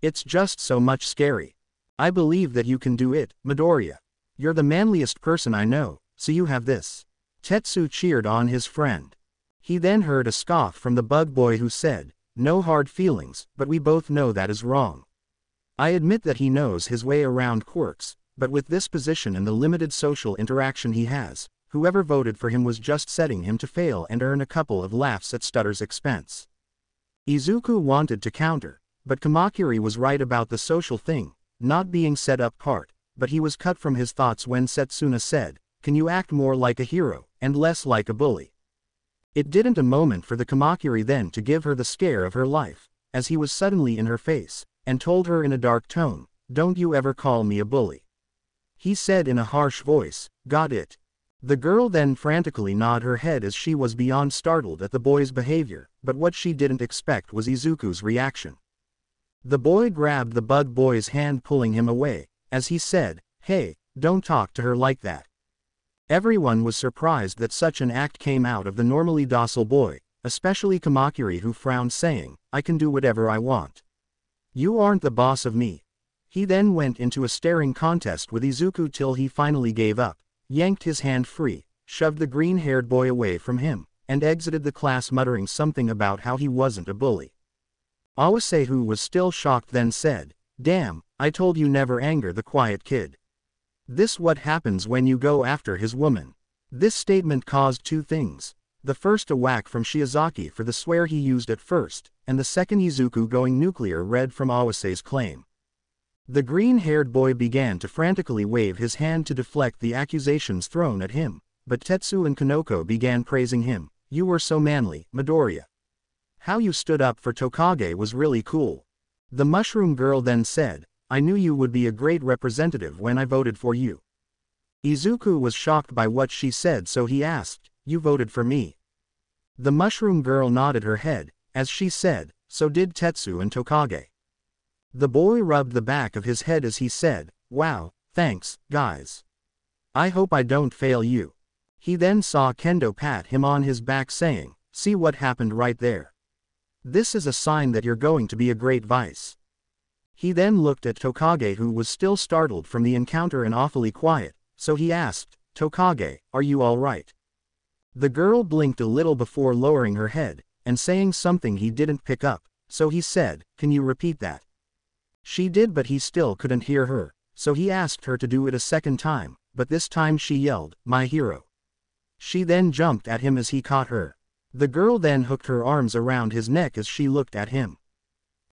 It's just so much scary. I believe that you can do it, Midoriya. You're the manliest person I know, so you have this. Tetsu cheered on his friend. He then heard a scoff from the bug boy, who said, no hard feelings, but we both know that is wrong. I admit that he knows his way around quirks, but with this position and the limited social interaction he has, whoever voted for him was just setting him to fail and earn a couple of laughs at Stutter's expense. Izuku wanted to counter, but Kamakiri was right about the social thing not being set up part, but he was cut from his thoughts when Setsuna said, can you act more like a hero, and less like a bully? It didn't a moment for the Kamakiri then to give her the scare of her life, as he was suddenly in her face, and told her in a dark tone, don't you ever call me a bully. He said in a harsh voice, got it. The girl then frantically nodded her head as she was beyond startled at the boy's behavior, but what she didn't expect was Izuku's reaction. The boy grabbed the bug boy's hand, pulling him away, as he said, hey, don't talk to her like that. Everyone was surprised that such an act came out of the normally docile boy, especially Kamakiri, who frowned, saying, I can do whatever I want. You aren't the boss of me. He then went into a staring contest with Izuku till he finally gave up, yanked his hand free, shoved the green-haired boy away from him, and exited the class muttering something about how he wasn't a bully. Awase, who was still shocked, then said, damn, I told you never anger the quiet kid. This what happens when you go after his woman. This statement caused 2 things. The first, a whack from Shiozaki for the swear he used at first, and the second, Izuku going nuclear red from Awase's claim. The green-haired boy began to frantically wave his hand to deflect the accusations thrown at him, but Tetsu and Kanoko began praising him. You were so manly, Midoriya. How you stood up for Tokage was really cool. The mushroom girl then said, I knew you would be a great representative when I voted for you. Izuku was shocked by what she said, so he asked, you voted for me? The mushroom girl nodded her head, as she said, so did Tetsu and Tokage. The boy rubbed the back of his head as he said, wow, thanks, guys. I hope I don't fail you. He then saw Kendo pat him on his back, saying, see what happened right there. This is a sign that you're going to be a great vice. He then looked at Tokage, who was still startled from the encounter and awfully quiet, so he asked, Tokage, are you all right? The girl blinked a little before lowering her head, and saying something he didn't pick up, so he said, can you repeat that? She did, but he still couldn't hear her, so he asked her to do it a second time, but this time she yelled, my hero. She then jumped at him as he caught her. The girl then hooked her arms around his neck as she looked at him.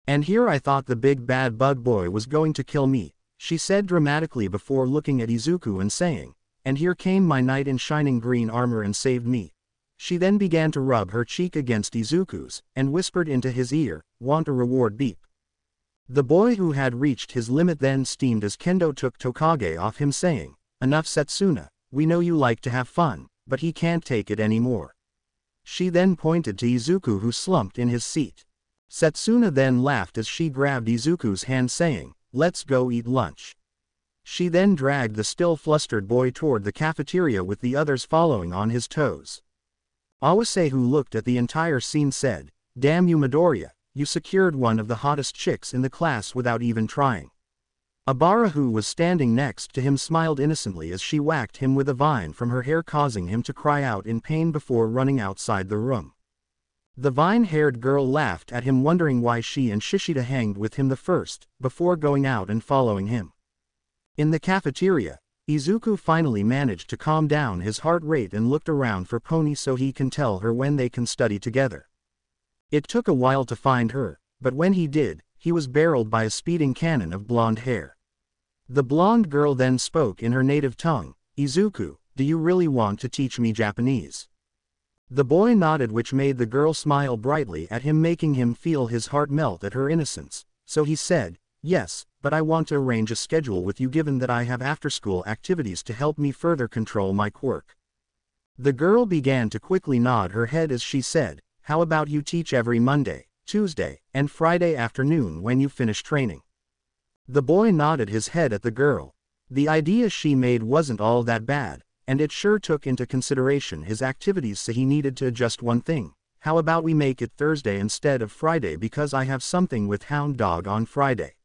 And here I thought the big bad bug boy was going to kill me, she said dramatically before looking at Izuku and saying, and here came my knight in shining green armor and saved me. She then began to rub her cheek against Izuku's, and whispered into his ear, want a reward, beep. The boy, who had reached his limit, then steamed as Kendo took Tokage off him, saying, enough Setsuna, we know you like to have fun, but he can't take it anymore. She then pointed to Izuku, who slumped in his seat. Setsuna then laughed as she grabbed Izuku's hand, saying, let's go eat lunch. She then dragged the still flustered boy toward the cafeteria, with the others following on his toes. Awase, who looked at the entire scene, said, damn you Midoriya, you secured one of the hottest chicks in the class without even trying. Abara, who was standing next to him, smiled innocently as she whacked him with a vine from her hair, causing him to cry out in pain before running outside the room. The vine-haired girl laughed at him, wondering why she and Shishida hanged with him the first, before going out and following him. In the cafeteria, Izuku finally managed to calm down his heart rate and looked around for Pony so he can tell her when they can study together. It took a while to find her, but when he did, he was barreled by a speeding cannon of blonde hair. The blonde girl then spoke in her native tongue, "Izuku, do you really want to teach me Japanese?" The boy nodded, which made the girl smile brightly at him, making him feel his heart melt at her innocence, so he said, "Yes, but I want to arrange a schedule with you given that I have after-school activities to help me further control my quirk." The girl began to quickly nod her head as she said, "How about you teach every Monday, Tuesday, and Friday afternoon when you finish training?" The boy nodded his head at the girl. The idea she made wasn't all that bad, and it sure took into consideration his activities, so he needed to adjust one thing. "How about we make it Thursday instead of Friday because I have something with Hound Dog on Friday?"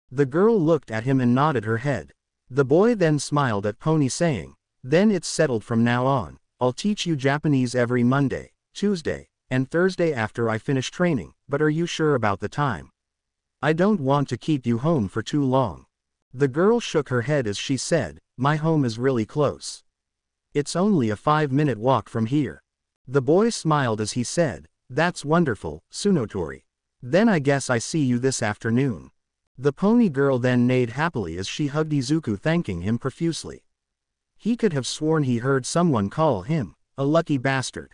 The girl looked at him and nodded her head. The boy then smiled at Pony, saying, "Then it's settled from now on. I'll teach you Japanese every Monday, Tuesday, and Thursday after I finish training, but are you sure about the time? I don't want to keep you home for too long." The girl shook her head as she said, "My home is really close. It's only a 5-minute walk from here." The boy smiled as he said, "That's wonderful, Tsunotori. Then I guess I see you this afternoon." The pony girl then neighed happily as she hugged Izuku, thanking him profusely. He could have sworn he heard someone call him a lucky bastard.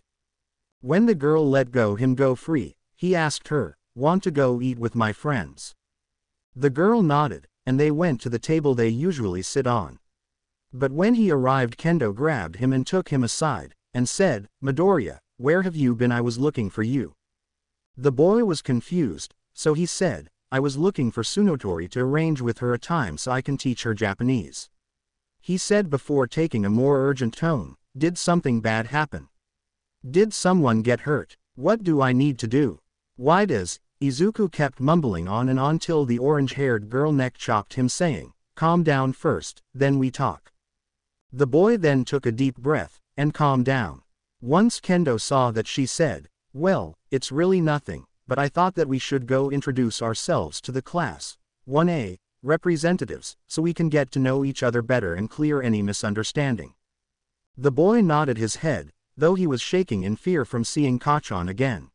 When the girl let him go free, he asked her, "Want to go eat with my friends?" The girl nodded, and they went to the table they usually sit on. But when he arrived, Kendo grabbed him and took him aside, and said, "Midoriya, where have you been? I was looking for you." The boy was confused, so he said, "I was looking for Tsunotori to arrange with her a time so I can teach her Japanese." He said before taking a more urgent tone, "Did something bad happen? Did someone get hurt? What do I need to do? Why does—" Izuku kept mumbling on and on till the orange-haired girl neck-chopped him, saying, "Calm down first, then we talk." The boy then took a deep breath, and calmed down. Once Kendo saw that she said, "Well, it's really nothing, but I thought that we should go introduce ourselves to the class 1A representatives, so we can get to know each other better and clear any misunderstanding." The boy nodded his head, though he was shaking in fear from seeing Kachan again.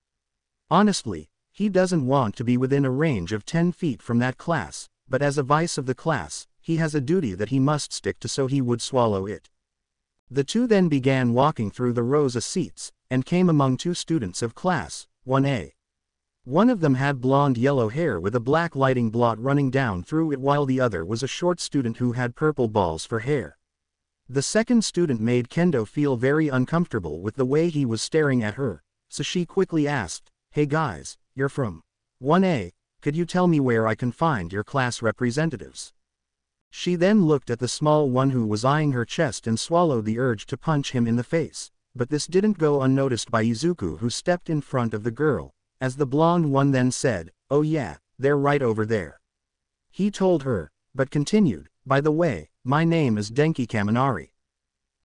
Honestly, he doesn't want to be within a range of 10 feet from that class, but as a vice of the class, he has a duty that he must stick to, so he would swallow it. The two then began walking through the rows of seats, and came among 2 students of class 1A. One of them had blonde yellow hair with a black lighting blot running down through it, while the other was a short student who had purple balls for hair. The second student made Kendo feel very uncomfortable with the way he was staring at her, so she quickly asked, "Hey guys, you're from 1A, could you tell me where I can find your class representatives?" She then looked at the small one who was eyeing her chest and swallowed the urge to punch him in the face, but this didn't go unnoticed by Izuku, who stepped in front of the girl, as the blonde one then said, "Oh yeah, they're right over there." He told her, but continued, "By the way, my name is Denki Kaminari."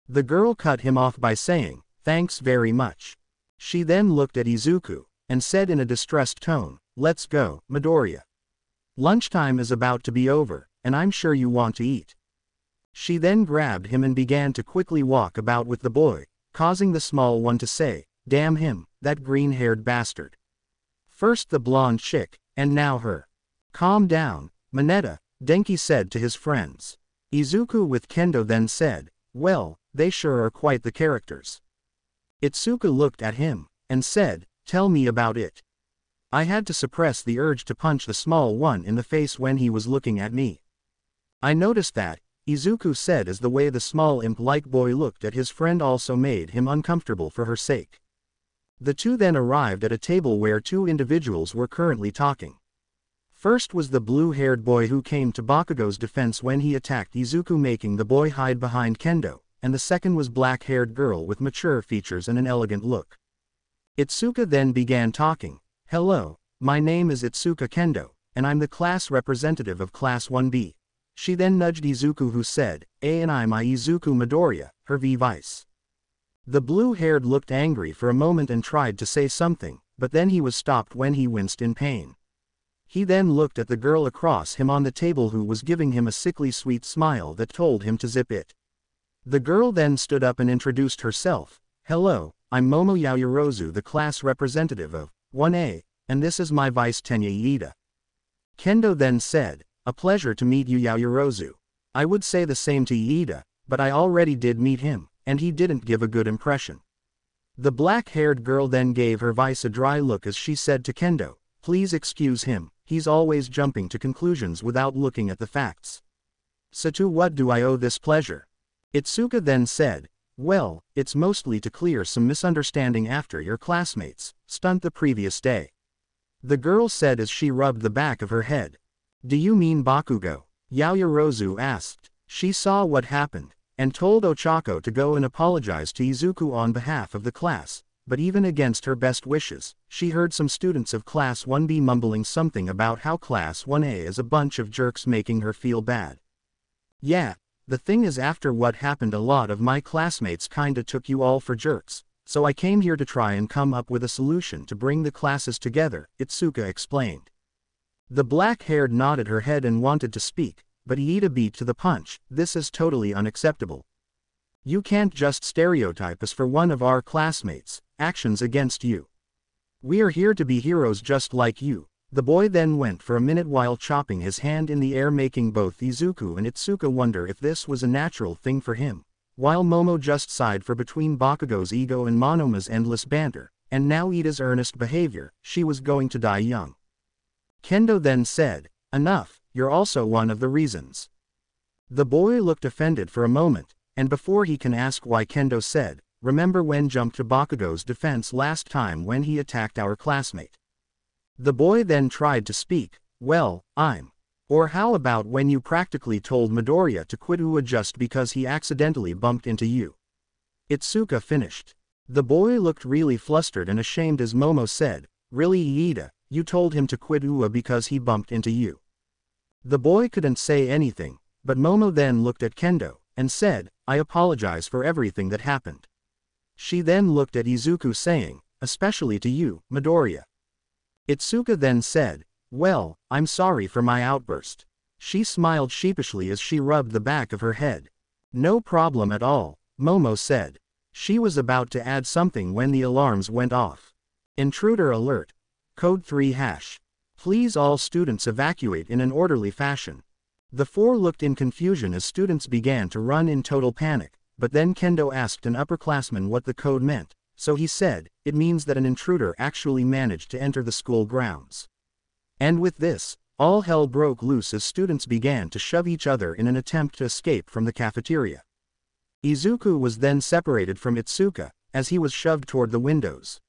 The girl cut him off by saying, "Thanks very much." She then looked at Izuku, and said in a distressed tone, "Let's go, Midoriya. Lunchtime is about to be over, and I'm sure you want to eat." She then grabbed him and began to quickly walk about with the boy, causing the small one to say, "Damn him, that green-haired bastard. First the blonde chick, and now her." "Calm down, Mineta," Denki said to his friends. Izuku with Kendo then said, "Well, they sure are quite the characters." Itsuka looked at him, and said, "Tell me about it. I had to suppress the urge to punch the small one in the face when he was looking at me." "I noticed that," Izuku said, as the way the small imp-like boy looked at his friend also made him uncomfortable for her sake. The two then arrived at a table where 2 individuals were currently talking. First was the blue-haired boy who came to Bakugo's defense when he attacked Izuku, making the boy hide behind Kendo, and the second was black-haired girl with mature features and an elegant look. Itsuka then began talking. "Hello, my name is Itsuka Kendo, and I'm the class representative of Class 1B. She then nudged Izuku, who said, and I my Izuku Midoriya, her vice. The blue-haired looked angry for a moment and tried to say something, but then he was stopped when he winced in pain. He then looked at the girl across him on the table, who was giving him a sickly sweet smile that told him to zip it. The girl then stood up and introduced herself. Hello, I'm Momo Yaoyorozu, the class representative of 1A, and this is my vice Tenya Iida. Kendo then said, a pleasure to meet you, Yaoyorozu. I would say the same to Iida, but I already did meet him, and he didn't give a good impression. The black-haired girl then gave her vice a dry look as she said to Kendo, please excuse him, he's always jumping to conclusions without looking at the facts. So to what do I owe this pleasure? Itsuka then said, well, it's mostly to clear some misunderstanding after your classmates' stunt the previous day. The girl said as she rubbed the back of her head. Do you mean Bakugo? Yaoyorozu asked. She saw what happened, and told Ochako to go and apologize to Izuku on behalf of the class, but even against her best wishes, she heard some students of Class 1B mumbling something about how Class 1A is a bunch of jerks, making her feel bad. Yeah. The thing is, after what happened, a lot of my classmates kinda took you all for jerks, so I came here to try and come up with a solution to bring the classes together, Itsuka explained. The black-haired nodded her head and wanted to speak, but Iida beat to the punch. This is totally unacceptable. You can't just stereotype us for one of our classmates' actions against you. We are here to be heroes just like you. The boy then went for a minute while chopping his hand in the air, making both Izuku and Itsuka wonder if this was a natural thing for him, while Momo just sighed for between Bakugo's ego and Monoma's endless banter, and now Iida's earnest behavior, she was going to die young. Kendo then said, enough, you're also one of the reasons. The boy looked offended for a moment, and before he can ask why, Kendo said, remember when jumped to Bakugo's defense last time when he attacked our classmate? The boy then tried to speak, well, or how about when you practically told Midoriya to quit Ua just because he accidentally bumped into you? Itsuka finished. The boy looked really flustered and ashamed as Momo said, really Iida, you told him to quit Ua because he bumped into you? The boy couldn't say anything, but Momo then looked at Kendo, and said, I apologize for everything that happened. She then looked at Izuku saying, especially to you, Midoriya. Itsuka then said, well, I'm sorry for my outburst. She smiled sheepishly as she rubbed the back of her head. No problem at all, Momo said. She was about to add something when the alarms went off. Intruder alert. Code 3 #. Please all students evacuate in an orderly fashion. The four looked in confusion as students began to run in total panic, but then Kendo asked an upperclassman what the code meant. So he said, it means that an intruder actually managed to enter the school grounds. And with this, all hell broke loose as students began to shove each other in an attempt to escape from the cafeteria. Izuku was then separated from Itsuka, as he was shoved toward the windows.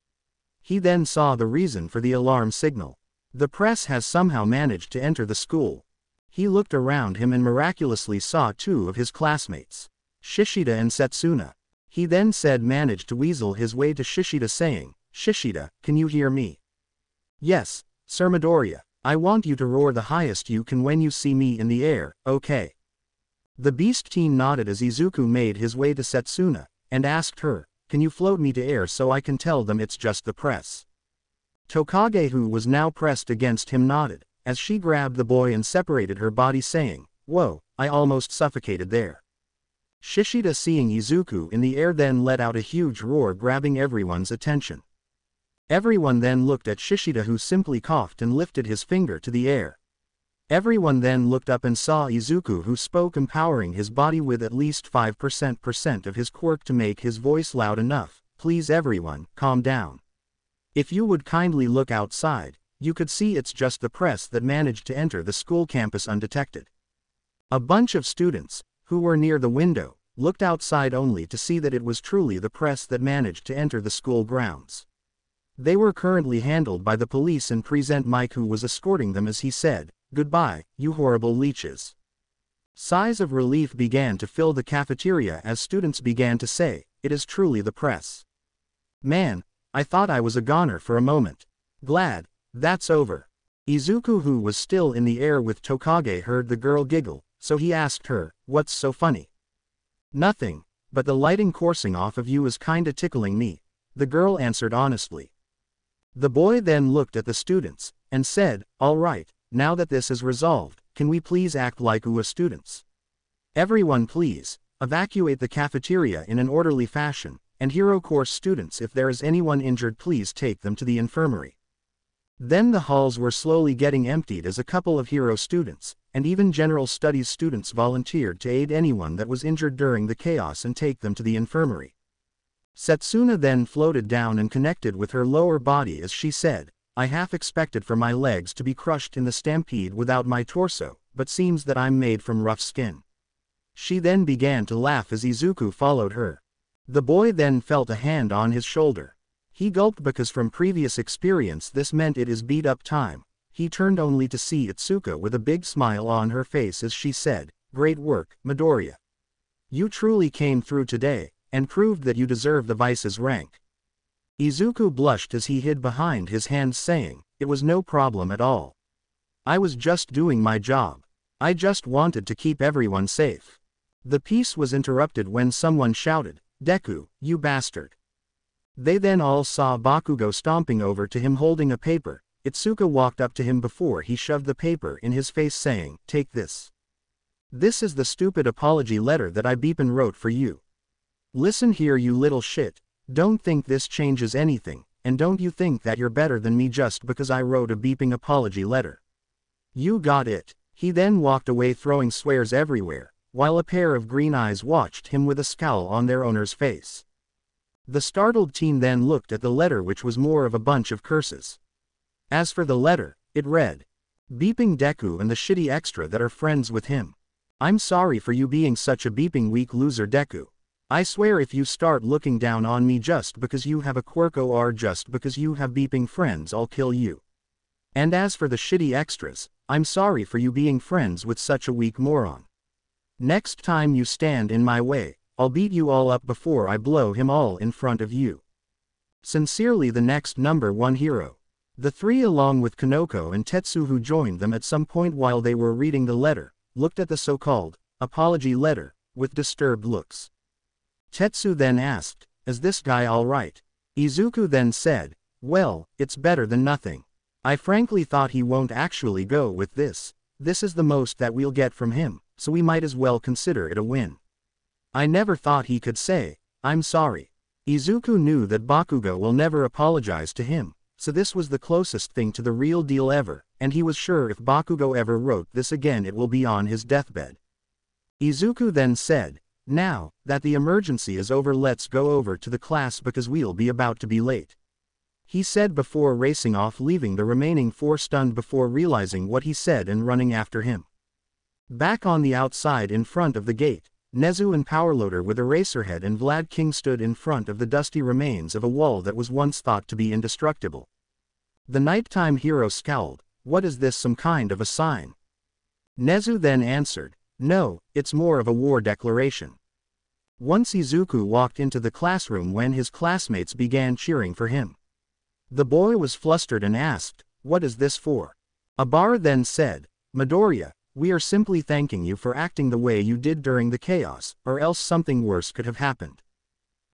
He then saw the reason for the alarm signal. The press has somehow managed to enter the school. He looked around him and miraculously saw two of his classmates, Shishida and Setsuna. He then said managed to weasel his way to Shishida saying, Shishida, can you hear me? Yes, Sir Midoriya, I want you to roar the highest you can when you see me in the air, okay? The beast teen nodded as Izuku made his way to Setsuna, and asked her, can you float me to air so I can tell them it's just the press? Tokage, who was now pressed against him, nodded, as she grabbed the boy and separated her body saying, whoa, I almost suffocated there. Shishida, seeing Izuku in the air, then let out a huge roar, grabbing everyone's attention. Everyone then looked at Shishida, who simply coughed and lifted his finger to the air. Everyone then looked up and saw Izuku, who spoke, empowering his body with at least 5% of his quirk to make his voice loud enough. Please everyone, calm down. If you would kindly look outside, you could see it's just the press that managed to enter the school campus undetected. A bunch of students, who were near the window, looked outside only to see that it was truly the press that managed to enter the school grounds. They were currently handled by the police and present Mike, who was escorting them as he said, goodbye, you horrible leeches. Sighs of relief began to fill the cafeteria as students began to say, it is truly the press. Man, I thought I was a goner for a moment. Glad that's over. Izuku, who was still in the air with Tokage, heard the girl giggle, so he asked her, "What's so funny?" "Nothing, but the lighting coursing off of you is kinda tickling me," the girl answered honestly. The boy then looked at the students, and said, "All right, now that this is resolved, can we please act like UA students? Everyone please, evacuate the cafeteria in an orderly fashion, and Hero Course students, if there is anyone injured, please take them to the infirmary." Then the halls were slowly getting emptied as a couple of Hero students, and even General Studies students volunteered to aid anyone that was injured during the chaos and take them to the infirmary. Setsuna then floated down and connected with her lower body as she said, "I half expected for my legs to be crushed in the stampede without my torso, but seems that I'm made from rough skin." She then began to laugh as Izuku followed her. The boy then felt a hand on his shoulder. He gulped because from previous experience this meant it is beat up time. He turned only to see Itsuka with a big smile on her face as she said, "Great work, Midoriya. You truly came through today, and proved that you deserve the vice's rank." Izuku blushed as he hid behind his hands saying, "It was no problem at all. I was just doing my job. I just wanted to keep everyone safe." The peace was interrupted when someone shouted, "Deku, you bastard." They then all saw Bakugo stomping over to him holding a paper. Itsuka walked up to him before he shoved the paper in his face saying, "Take this. This is the stupid apology letter that I beepin' wrote for you. Listen here, you little shit, don't think this changes anything, and don't you think that you're better than me just because I wrote a beeping apology letter. You got it." He then walked away throwing swears everywhere, while a pair of green eyes watched him with a scowl on their owner's face. The startled teen then looked at the letter, which was more of a bunch of curses. As for the letter, it read, "Beeping Deku and the shitty extra that are friends with him. I'm sorry for you being such a beeping weak loser, Deku. I swear if you start looking down on me just because you have a quirk or just because you have beeping friends, I'll kill you. And as for the shitty extras, I'm sorry for you being friends with such a weak moron. Next time you stand in my way, I'll beat you all up before I blow him all in front of you. Sincerely, the next #1 hero." The three, along with Kanoko and Tetsu, who joined them at some point while they were reading the letter, looked at the so-called apology letter with disturbed looks. Tetsu then asked, "Is this guy all right?" Izuku then said, "Well, it's better than nothing. I frankly thought he won't actually go with this. This is the most that we'll get from him, so we might as well consider it a win. I never thought he could say, 'I'm sorry.'" Izuku knew that Bakugo will never apologize to him, so this was the closest thing to the real deal ever, and he was sure if Bakugo ever wrote this again it will be on his deathbed. Izuku then said, "Now that the emergency is over, let's go over to the class because we'll be about to be late," he said before racing off, leaving the remaining four stunned before realizing what he said and running after him. Back on the outside in front of the gate, Nezu and Powerloader with Eraserhead and Vlad King stood in front of the dusty remains of a wall that was once thought to be indestructible. The nighttime hero scowled, "What is this, some kind of a sign?" Nezu then answered, "No, it's more of a war declaration." Once Izuku walked into the classroom when his classmates began cheering for him. The boy was flustered and asked, "What is this for?" Abara then said, "Midoriya, we are simply thanking you for acting the way you did during the chaos, or else something worse could have happened."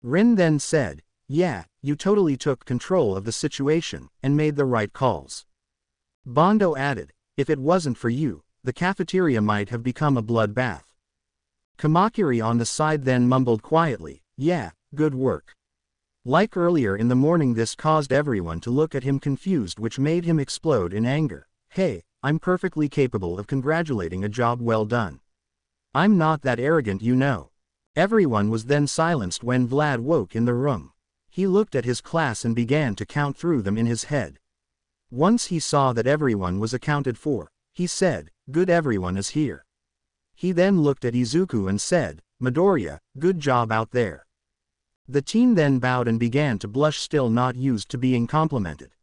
Rin then said, "Yeah, you totally took control of the situation, and made the right calls." Bondo added, "If it wasn't for you, the cafeteria might have become a bloodbath." Kamakiri on the side then mumbled quietly, "Yeah, good work." Like earlier in the morning, this caused everyone to look at him confused, which made him explode in anger. "Hey, I'm perfectly capable of congratulating a job well done. I'm not that arrogant, you know." Everyone was then silenced when Vlad woke in the room. He looked at his class and began to count through them in his head. Once he saw that everyone was accounted for, he said, "Good, everyone is here." He then looked at Izuku and said, "Midoriya, good job out there." The teen then bowed and began to blush, still not used to being complimented.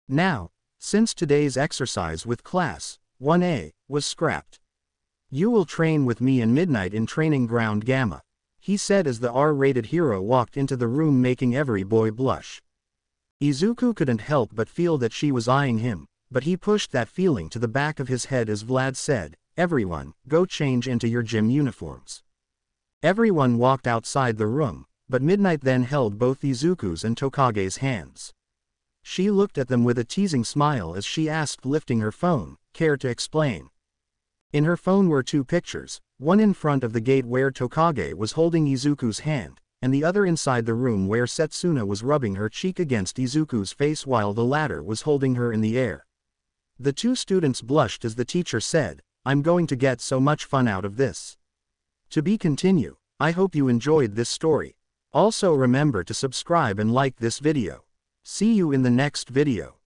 Now, since today's exercise with Class 1A was scrapped, you will train with me in midnight in Training Ground Gamma, he said as the R-rated hero walked into the room, making every boy blush. Izuku couldn't help but feel that she was eyeing him, but he pushed that feeling to the back of his head as Vlad said, Everyone, go change into your gym uniforms. Everyone walked outside the room, but Midnight then held both Izuku's and Tokage's hands. She looked at them with a teasing smile as she asked, lifting her phone, "Care to explain?" In her phone were two pictures, one in front of the gate where Tokage was holding Izuku's hand, and the other inside the room where Setsuna was rubbing her cheek against Izuku's face while the latter was holding her in the air. The two students blushed as the teacher said, "I'm going to get so much fun out of this." To be continued. I hope you enjoyed this story. Also remember to subscribe and like this video. See you in the next video.